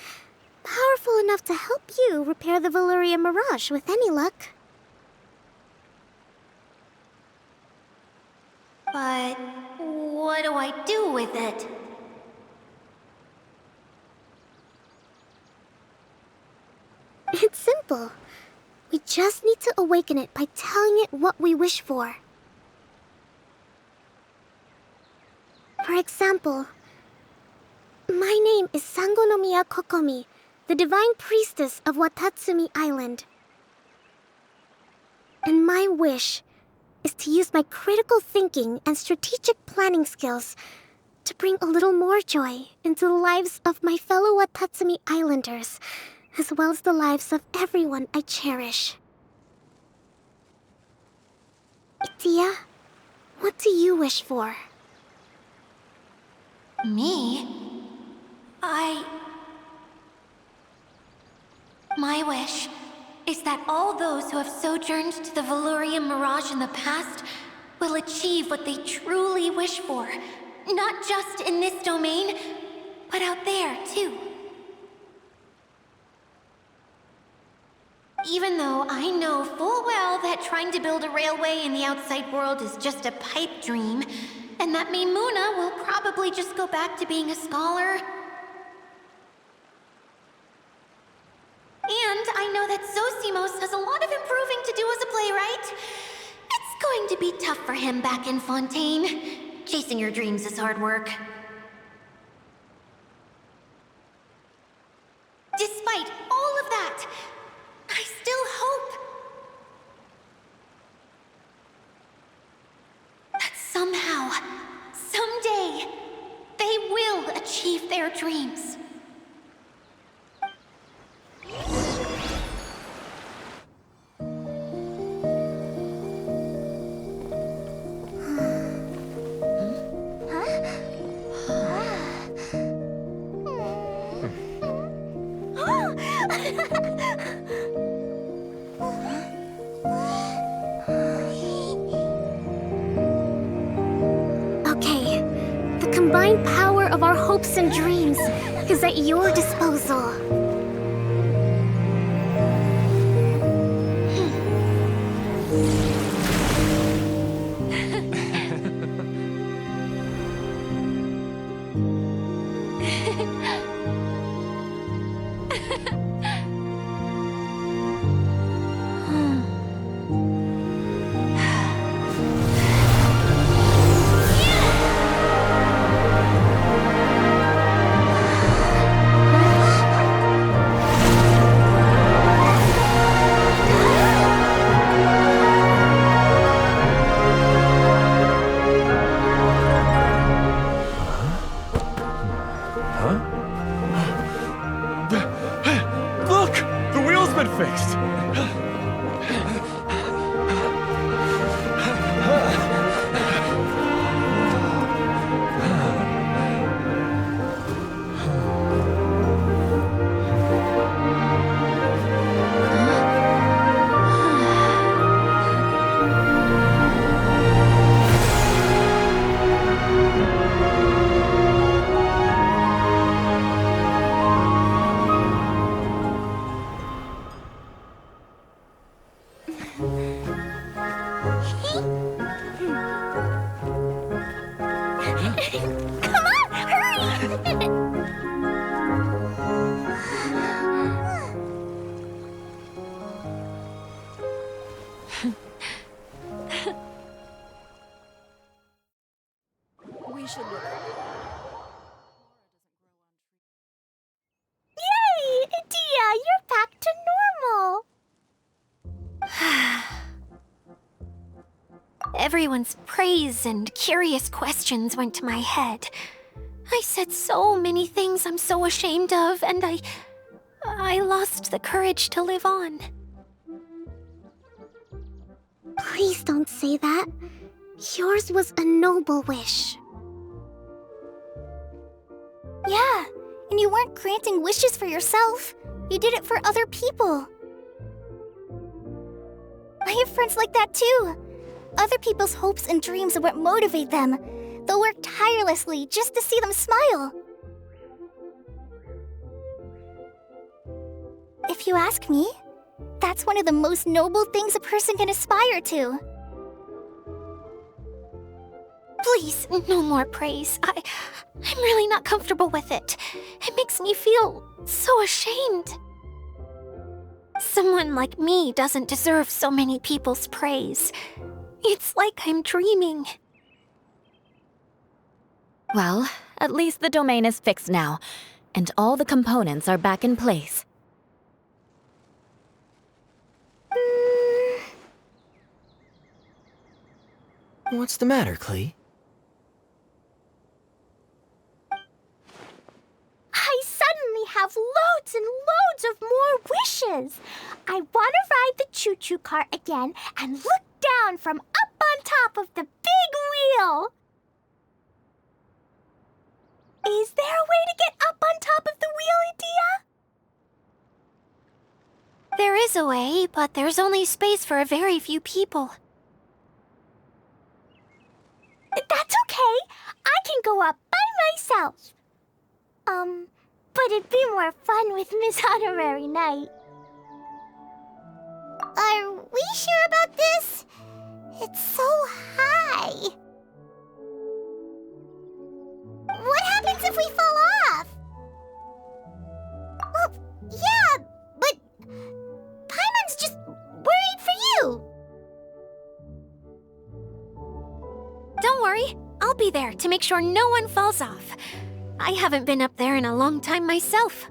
[SPEAKER 6] Powerful enough to help you repair the Valyria Mirage with any luck.
[SPEAKER 7] But what do I do with it?
[SPEAKER 6] It's simple. We just need to awaken it by telling it what we wish for. For example, my name is Sangonomiya Kokomi, the Divine Priestess of Watatsumi Island. And my wish is to use my critical thinking and strategic planning skills to bring a little more joy into the lives of my fellow Watatsumi Islanders, as well as the lives of everyone I cherish. Itia, what do you wish for?
[SPEAKER 7] Me? My wish is that all those who have sojourned to the Valyria Mirage in the past will achieve what they truly wish for. Not just in this domain, but out there, too. Even though I know full well that trying to build a railway in the outside world is just a pipe dream, and that Mimuna will probably just go back to being a scholar. And I know that Zosimos has a lot of improving to do as a playwright. It's going to be tough for him back in Fontaine. Chasing your dreams is hard work. Despite all of that, I still hope that somehow, someday, they will achieve their dreams.
[SPEAKER 6] Okay, the combined power of our hopes and dreams is at your disposal.
[SPEAKER 2] Look! The wheel's been fixed!
[SPEAKER 6] Come on, hurry!
[SPEAKER 13] We should look.
[SPEAKER 6] Yay! Itia, you're back to normal!
[SPEAKER 7] Everyone's praise and curious questions went to my head. I said so many things I'm so ashamed of, and I lost the courage to live on.
[SPEAKER 6] Please don't say that. Yours was a noble wish.
[SPEAKER 1] Yeah, and you weren't granting wishes for yourself. You did it for other people. I have friends like that too. Other people's hopes and dreams are what motivate them. They'll work tirelessly just to see them smile. If you ask me, that's one of the most noble things a person can aspire to.
[SPEAKER 7] Please, no more praise. I'm really not comfortable with it. It makes me feel so ashamed. Someone like me doesn't deserve so many people's praise. It's like I'm dreaming.
[SPEAKER 3] Well, at least the domain is fixed now, and all the components are back in place.
[SPEAKER 5] What's the matter, Klee?
[SPEAKER 1] I suddenly have loads and loads of more wishes. I want to ride the choo-choo cart again and look down from up on top of the big wheel. Is there a way to get up on top of the wheel, Edea?
[SPEAKER 7] There is a way, but there's only space for a very few people.
[SPEAKER 1] That's okay. I can go up by myself. But it'd be more fun with Miss Honorary Knight. Are we sure about this? It's so high. What happens if we fall off? Well, yeah, but Paimon's just worried for you.
[SPEAKER 7] Don't worry, I'll be there to make sure no one falls off. I haven't been up there in a long time myself.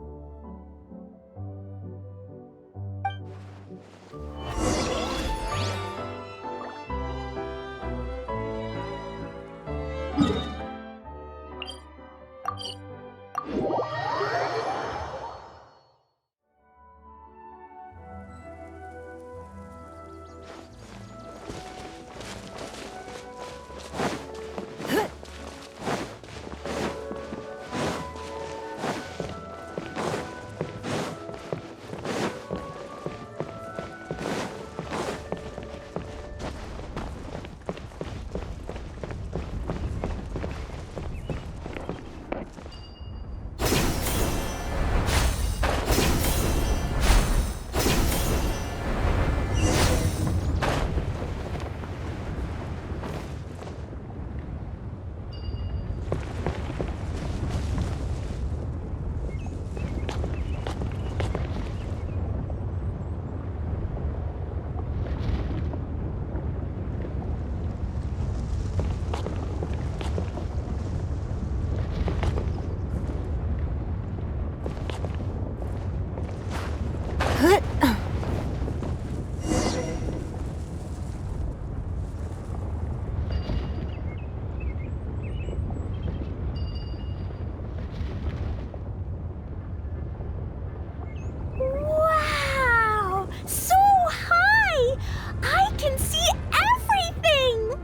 [SPEAKER 1] Wow! So high! I can see everything!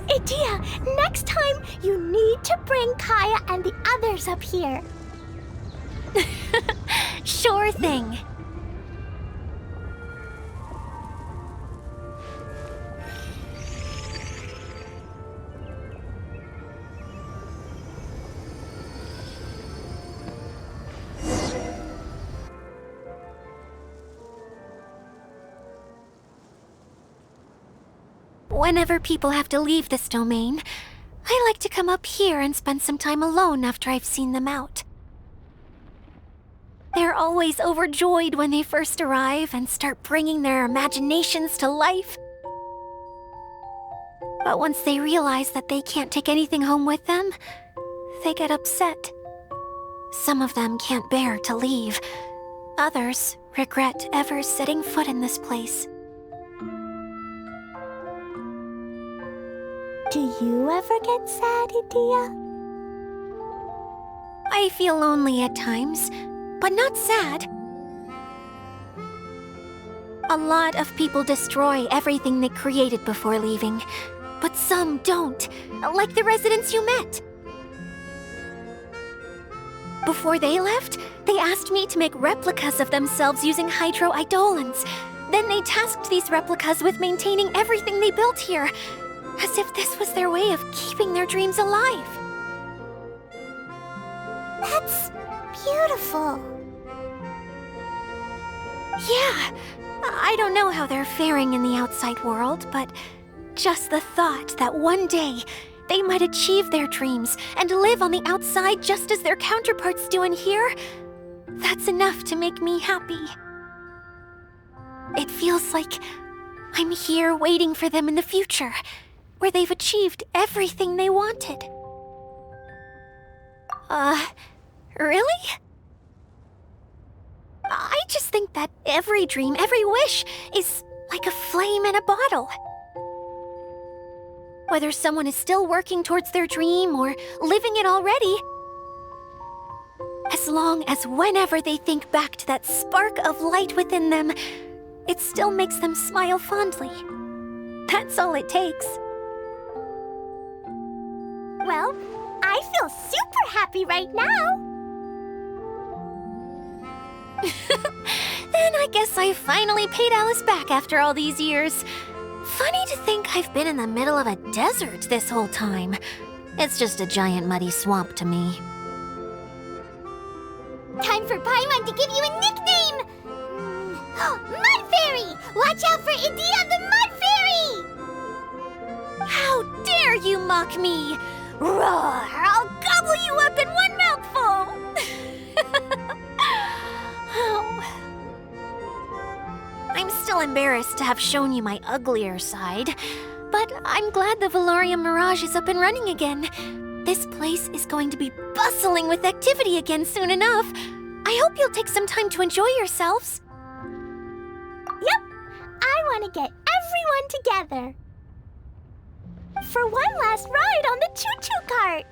[SPEAKER 1] Edea, next time you need to bring Kaeya and the others up here.
[SPEAKER 7] Sure thing. Whenever people have to leave this domain, I like to come up here and spend some time alone after I've seen them out. They're always overjoyed when they first arrive and start bringing their imaginations to life. But once they realize that they can't take anything home with them, they get upset. Some of them can't bear to leave. Others regret ever setting foot in this place.
[SPEAKER 1] Do you ever get sad, Edea?
[SPEAKER 7] I feel lonely at times, but not sad. A lot of people destroy everything they created before leaving, but some don't, like the residents you met. Before they left, they asked me to make replicas of themselves using hydroidolons. Then they tasked these replicas with maintaining everything they built here, as if this was their way of keeping their dreams alive.
[SPEAKER 6] That's beautiful.
[SPEAKER 7] Yeah, I don't know how they're faring in the outside world, but just the thought that one day they might achieve their dreams and live on the outside just as their counterparts do in here, that's enough to make me happy. It feels like I'm here waiting for them in the future, where they've achieved everything they wanted. Really? I just think that every dream, every wish, is like a flame in a bottle. Whether someone is still working towards their dream or living it already, as long as whenever they think back to that spark of light within them, it still makes them smile fondly. That's all it takes.
[SPEAKER 6] Well, I feel super happy right now.
[SPEAKER 7] Then I guess I finally paid Alice back after all these years. Funny to think I've been in the middle of a desert this whole time. It's just a giant muddy swamp to me.
[SPEAKER 6] Time for Paimon to give you a nickname! Mud Fairy! Watch out for Idia the Mud Fairy!
[SPEAKER 7] How dare you mock me! Roar! I'll gobble you up in one mouthful! Oh. I'm still embarrassed to have shown you my uglier side, but I'm glad the Valorium Mirage is up and running again. This place is going to be bustling with activity again soon enough. I hope you'll take some time to enjoy yourselves.
[SPEAKER 6] Yep, I want to get everyone together. For one last ride on the choo-choo cart.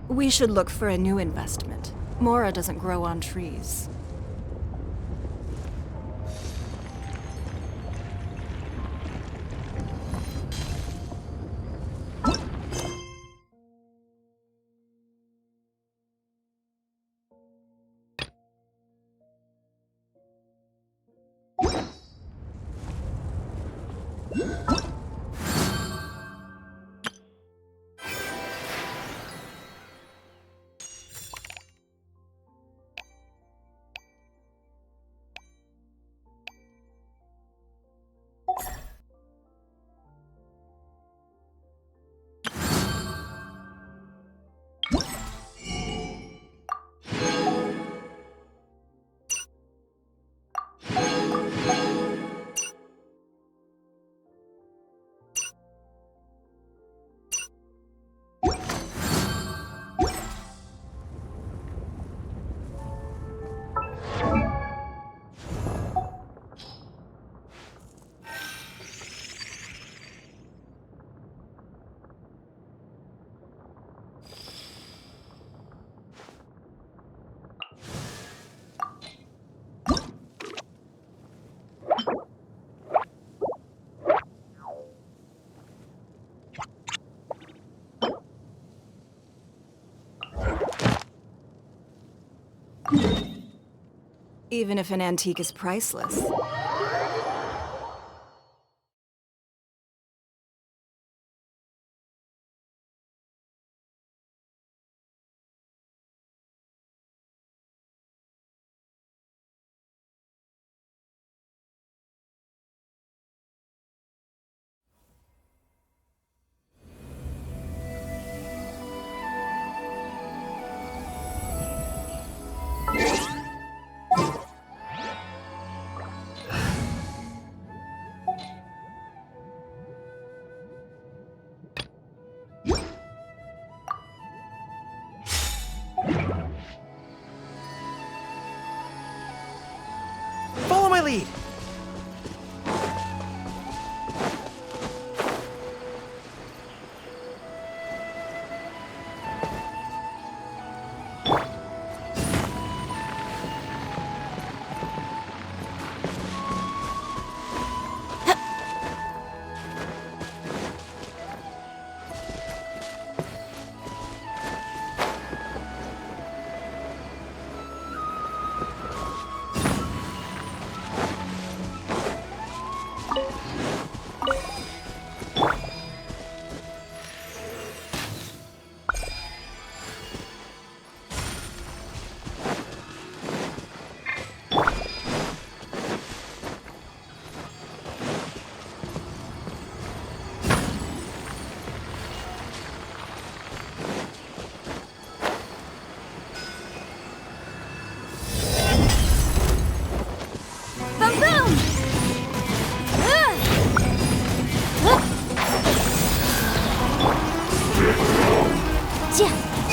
[SPEAKER 13] We should look for a new investment. Mora doesn't grow on trees. Even if an antique is priceless.
[SPEAKER 8] lead!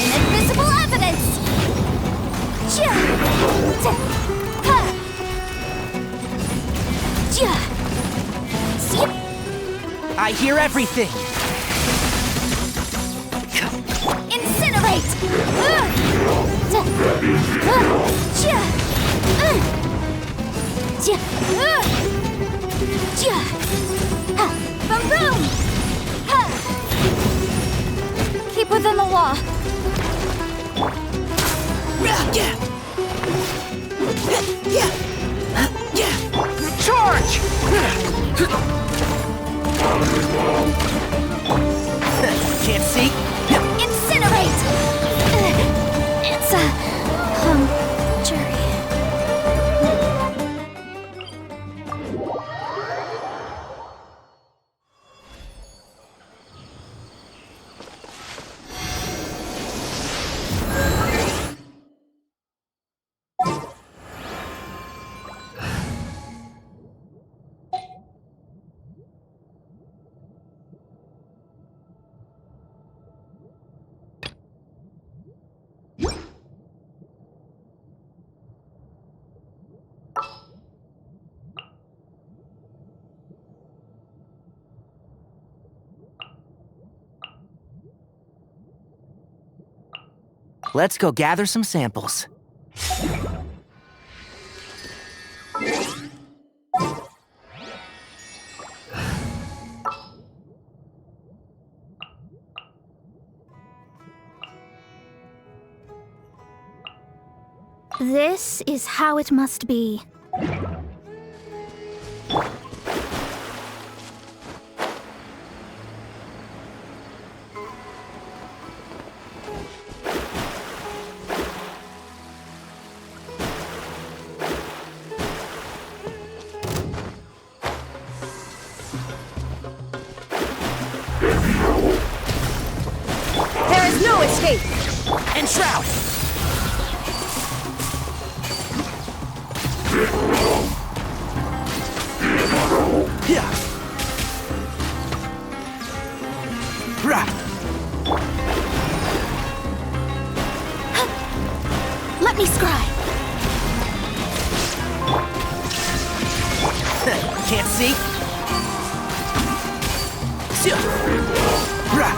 [SPEAKER 1] Invisible evidence!
[SPEAKER 8] I hear everything!
[SPEAKER 1] Incinerate! Boom boom!
[SPEAKER 3] Keep within the law.
[SPEAKER 8] Charge! Can't see?
[SPEAKER 1] Incinerate! It's a jury.
[SPEAKER 8] Let's go gather some samples.
[SPEAKER 1] This is how it must be.
[SPEAKER 8] There is no escape! Enshroud! Yeah. Rah.
[SPEAKER 1] Let me scry.
[SPEAKER 8] Can't see? Rah.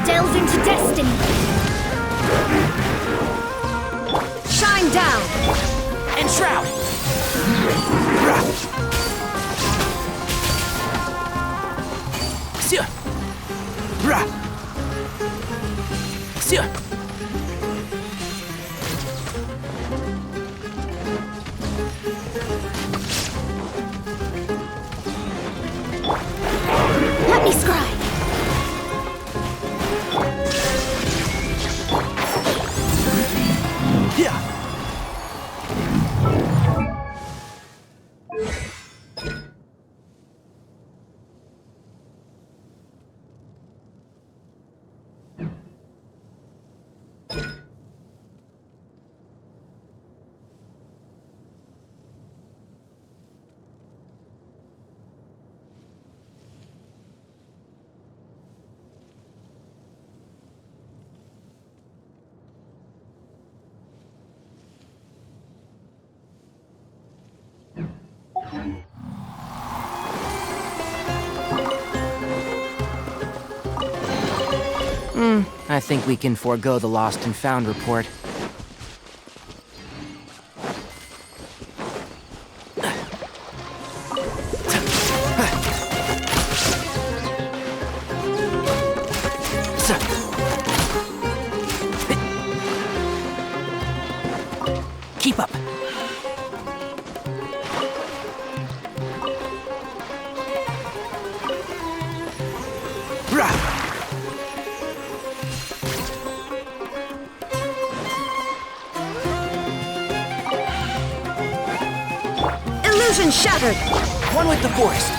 [SPEAKER 1] Delve into destiny.
[SPEAKER 8] Shine down! Enshroud! Rah. Rah.
[SPEAKER 1] Let me scry.
[SPEAKER 8] Yeah.
[SPEAKER 10] I think we can forego the lost and found report.
[SPEAKER 8] Keep up.
[SPEAKER 15] Illusion shattered!
[SPEAKER 8] One with the forest.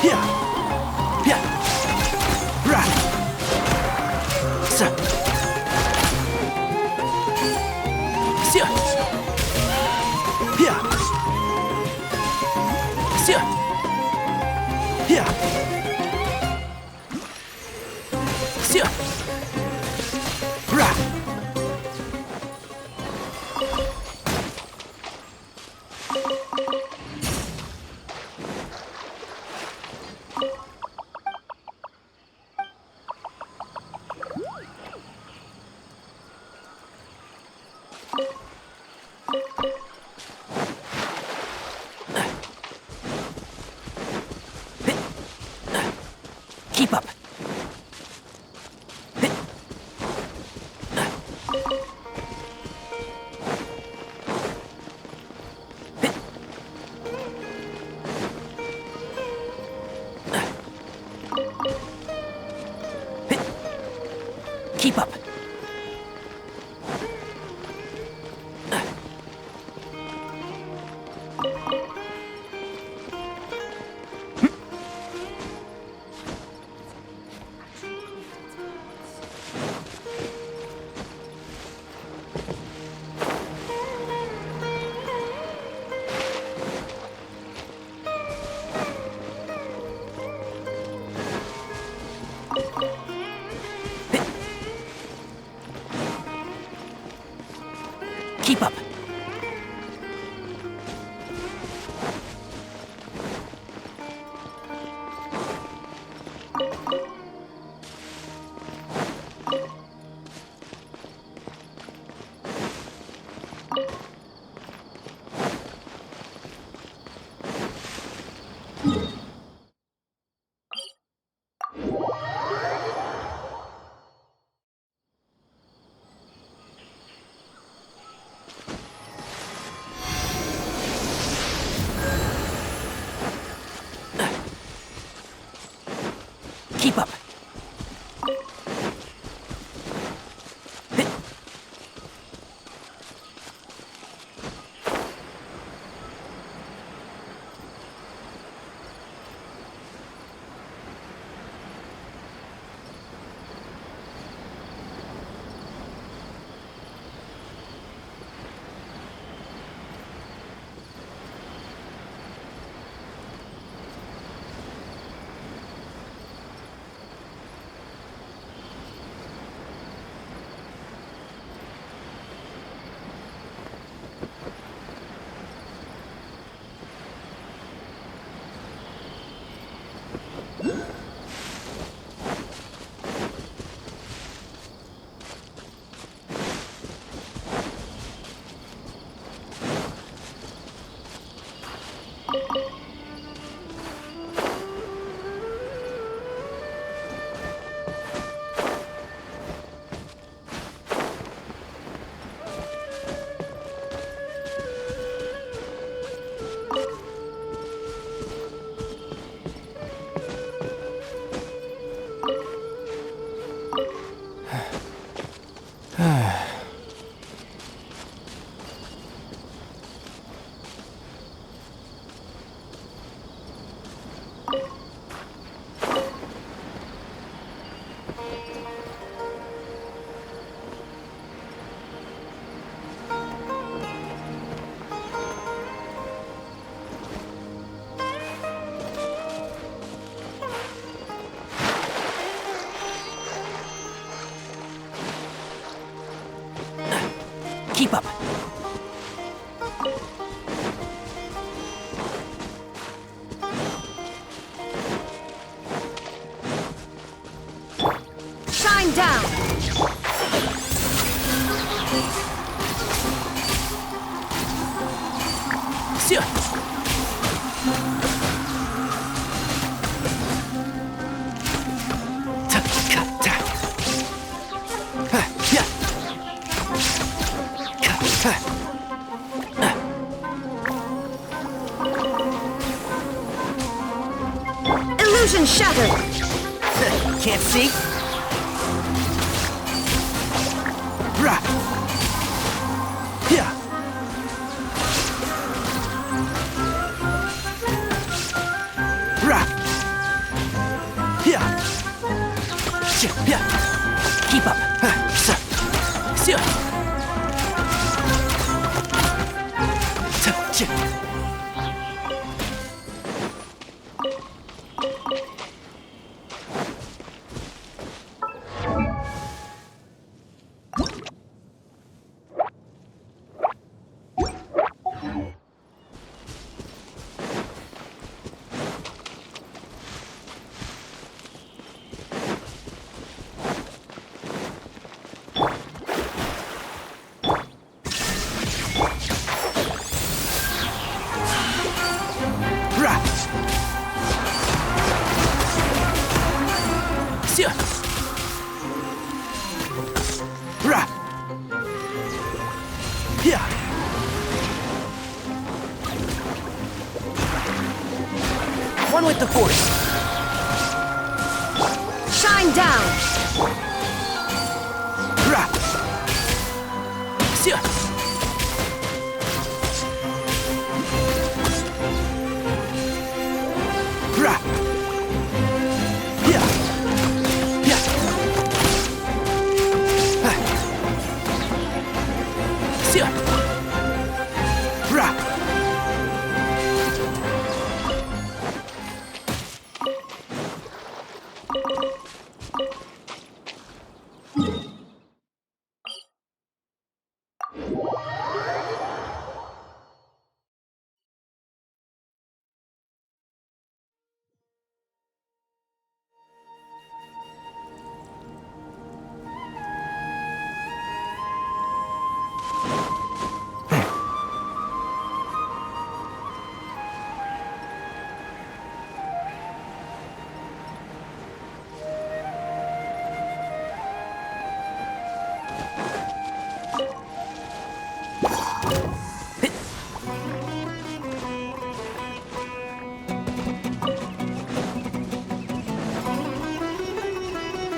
[SPEAKER 8] Yeah. Yeah. Rah. So. Sia. Yeah. Sia. Yeah. Sia. Rah. Keep up. Keep up. Keep up. Keep up. Keep up.
[SPEAKER 15] down! Illusion shattered!
[SPEAKER 8] Can't see?
[SPEAKER 14] Rah! Yeah! Rah! Yeah!
[SPEAKER 8] Keep up.
[SPEAKER 10] One with the force.
[SPEAKER 15] Shine down!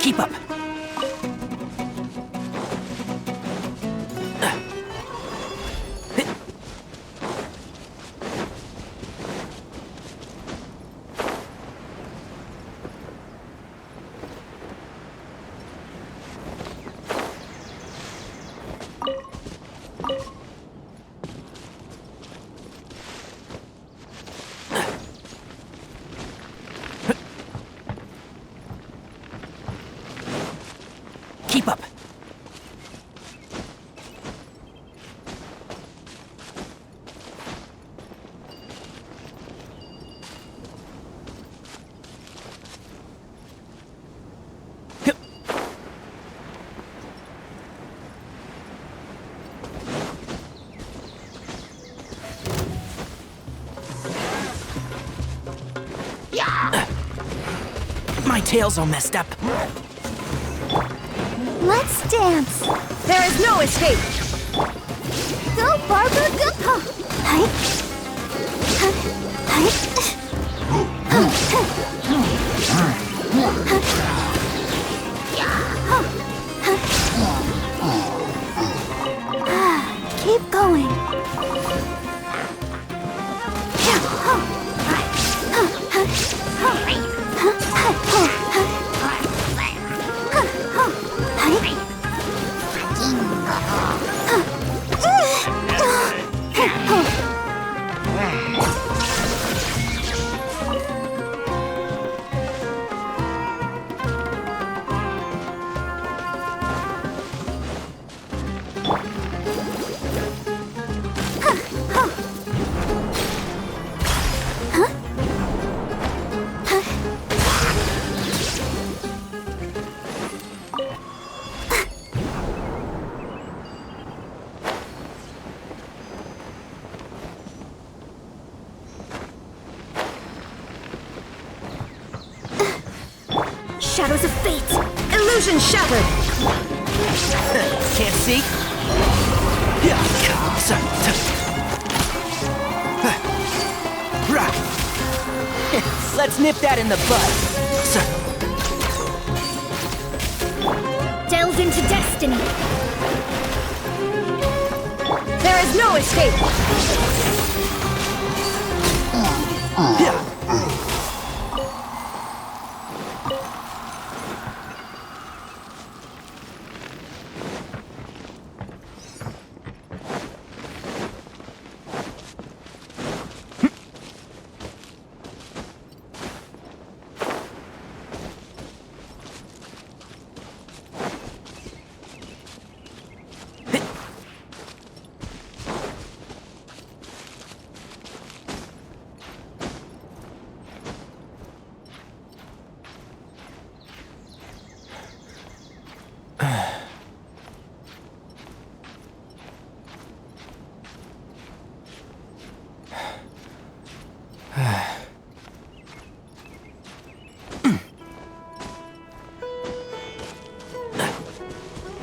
[SPEAKER 8] Keep up. Keep up. My tail's all messed up.
[SPEAKER 1] Let's dance.
[SPEAKER 15] There is no escape!
[SPEAKER 1] Go, Barbara, go! Hi. Keep going.
[SPEAKER 15] Shadows of fate! Illusion shattered!
[SPEAKER 8] Can't see? Let's nip that in the bud.
[SPEAKER 15] Delve into destiny! There is no escape!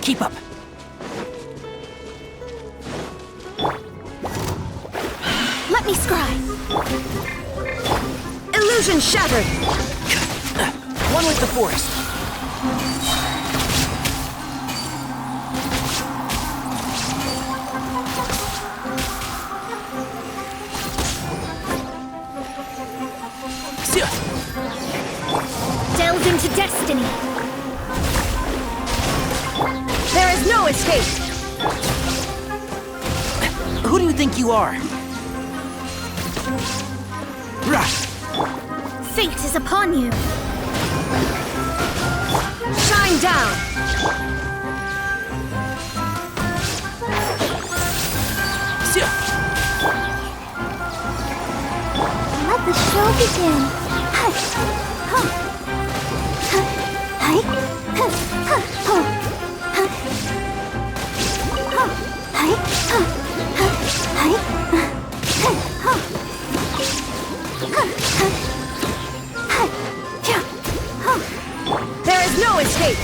[SPEAKER 8] Keep up.
[SPEAKER 15] Let me scry! Illusion shattered!
[SPEAKER 8] One with the forest.
[SPEAKER 15] Delve into destiny! There is no escape!
[SPEAKER 8] Who do you think you are?
[SPEAKER 15] Fate is upon you! Shine down!
[SPEAKER 6] Let the show begin.
[SPEAKER 15] There is no escape!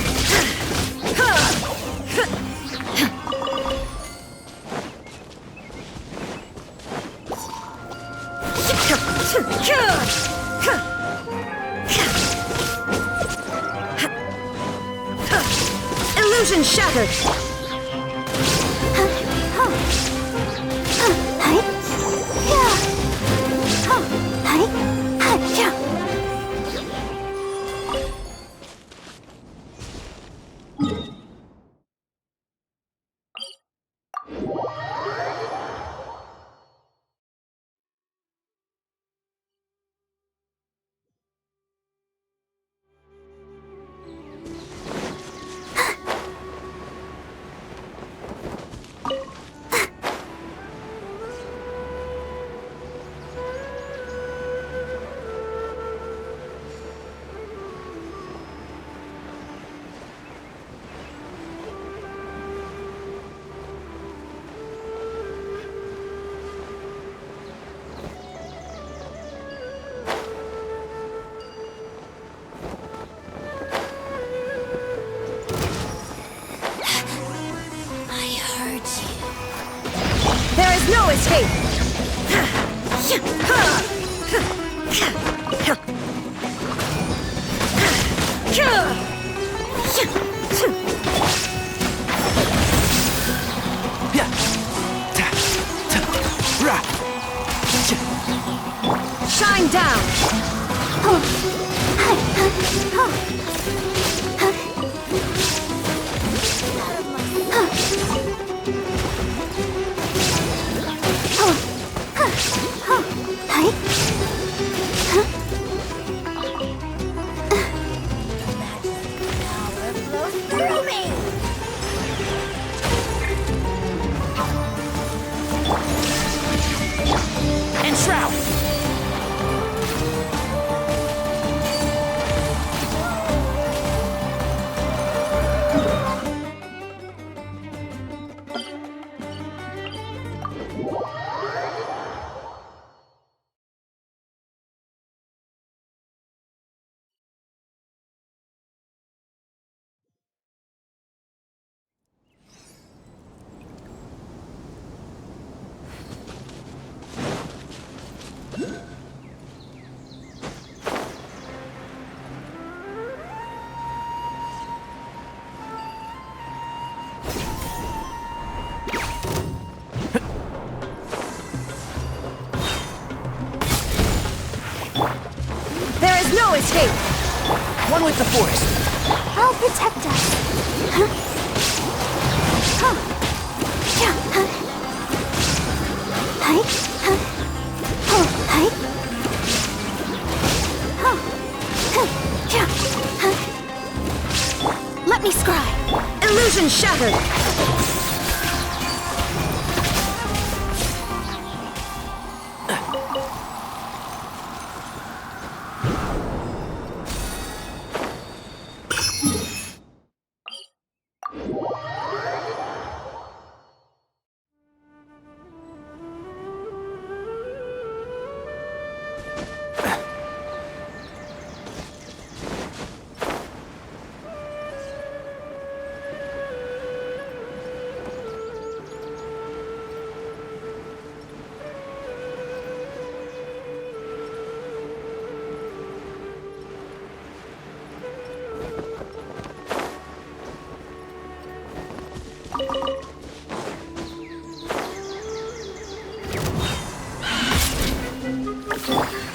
[SPEAKER 15] Illusion shattered! There is no escape! Shine down!
[SPEAKER 6] Through me!
[SPEAKER 15] escape!
[SPEAKER 8] One with the forest.
[SPEAKER 1] I'll protect us.
[SPEAKER 15] Let me scry! Illusion shattered!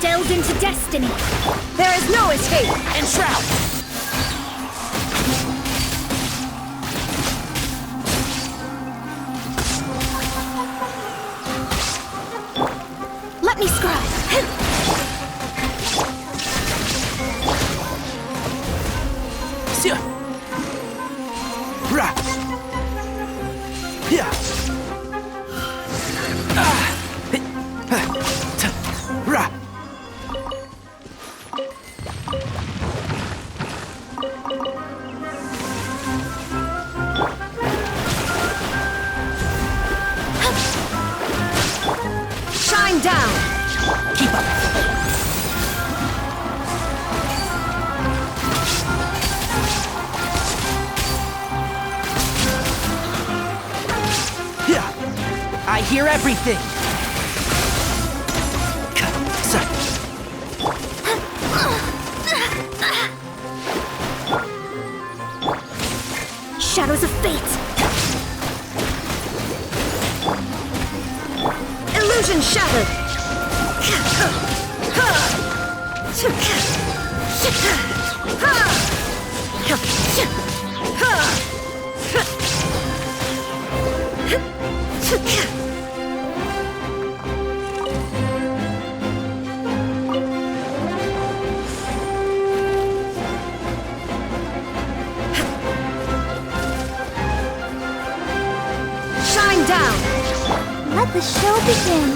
[SPEAKER 1] Delve into destiny.
[SPEAKER 15] There is no escape!
[SPEAKER 8] Enshroud!
[SPEAKER 1] Let me scry.
[SPEAKER 8] Sia! Ra! Yeah! Ra!
[SPEAKER 15] Shine down!
[SPEAKER 8] Keep up! Yeah! I hear everything!
[SPEAKER 1] Shadows of fate.
[SPEAKER 15] Illusion shattered! Shine down!
[SPEAKER 1] Let the show begin.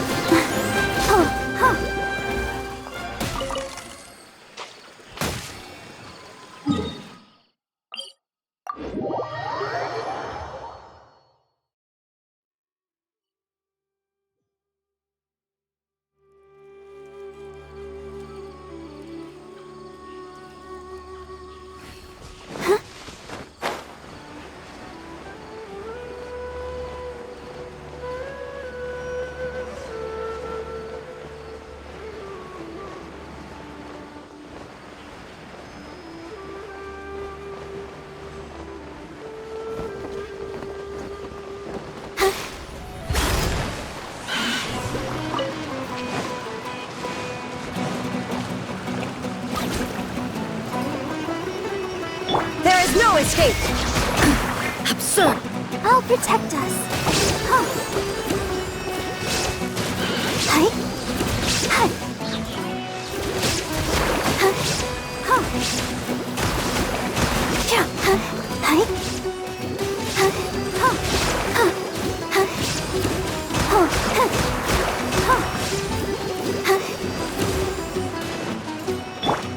[SPEAKER 15] There is no escape!
[SPEAKER 1] Absurd. I'll protect us. Hi. Hi.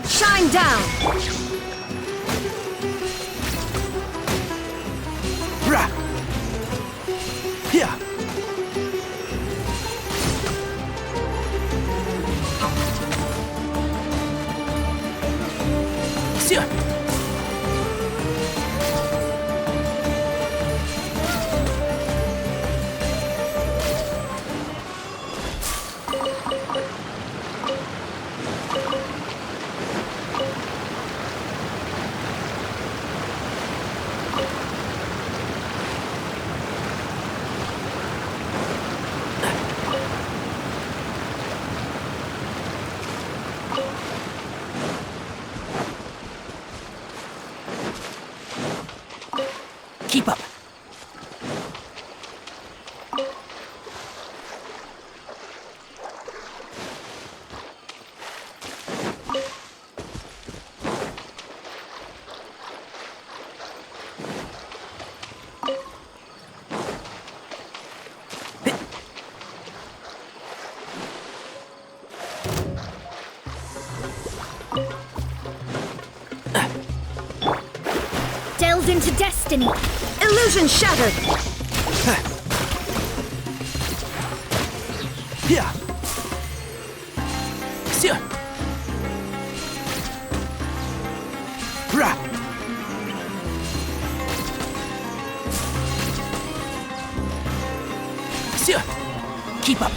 [SPEAKER 15] Shine down!
[SPEAKER 8] Ra! Yeah! Sia! Keep up.
[SPEAKER 15] Delve into destiny. Illusion shattered.
[SPEAKER 8] Yeah. Sia. Ra. Sia. Keep up.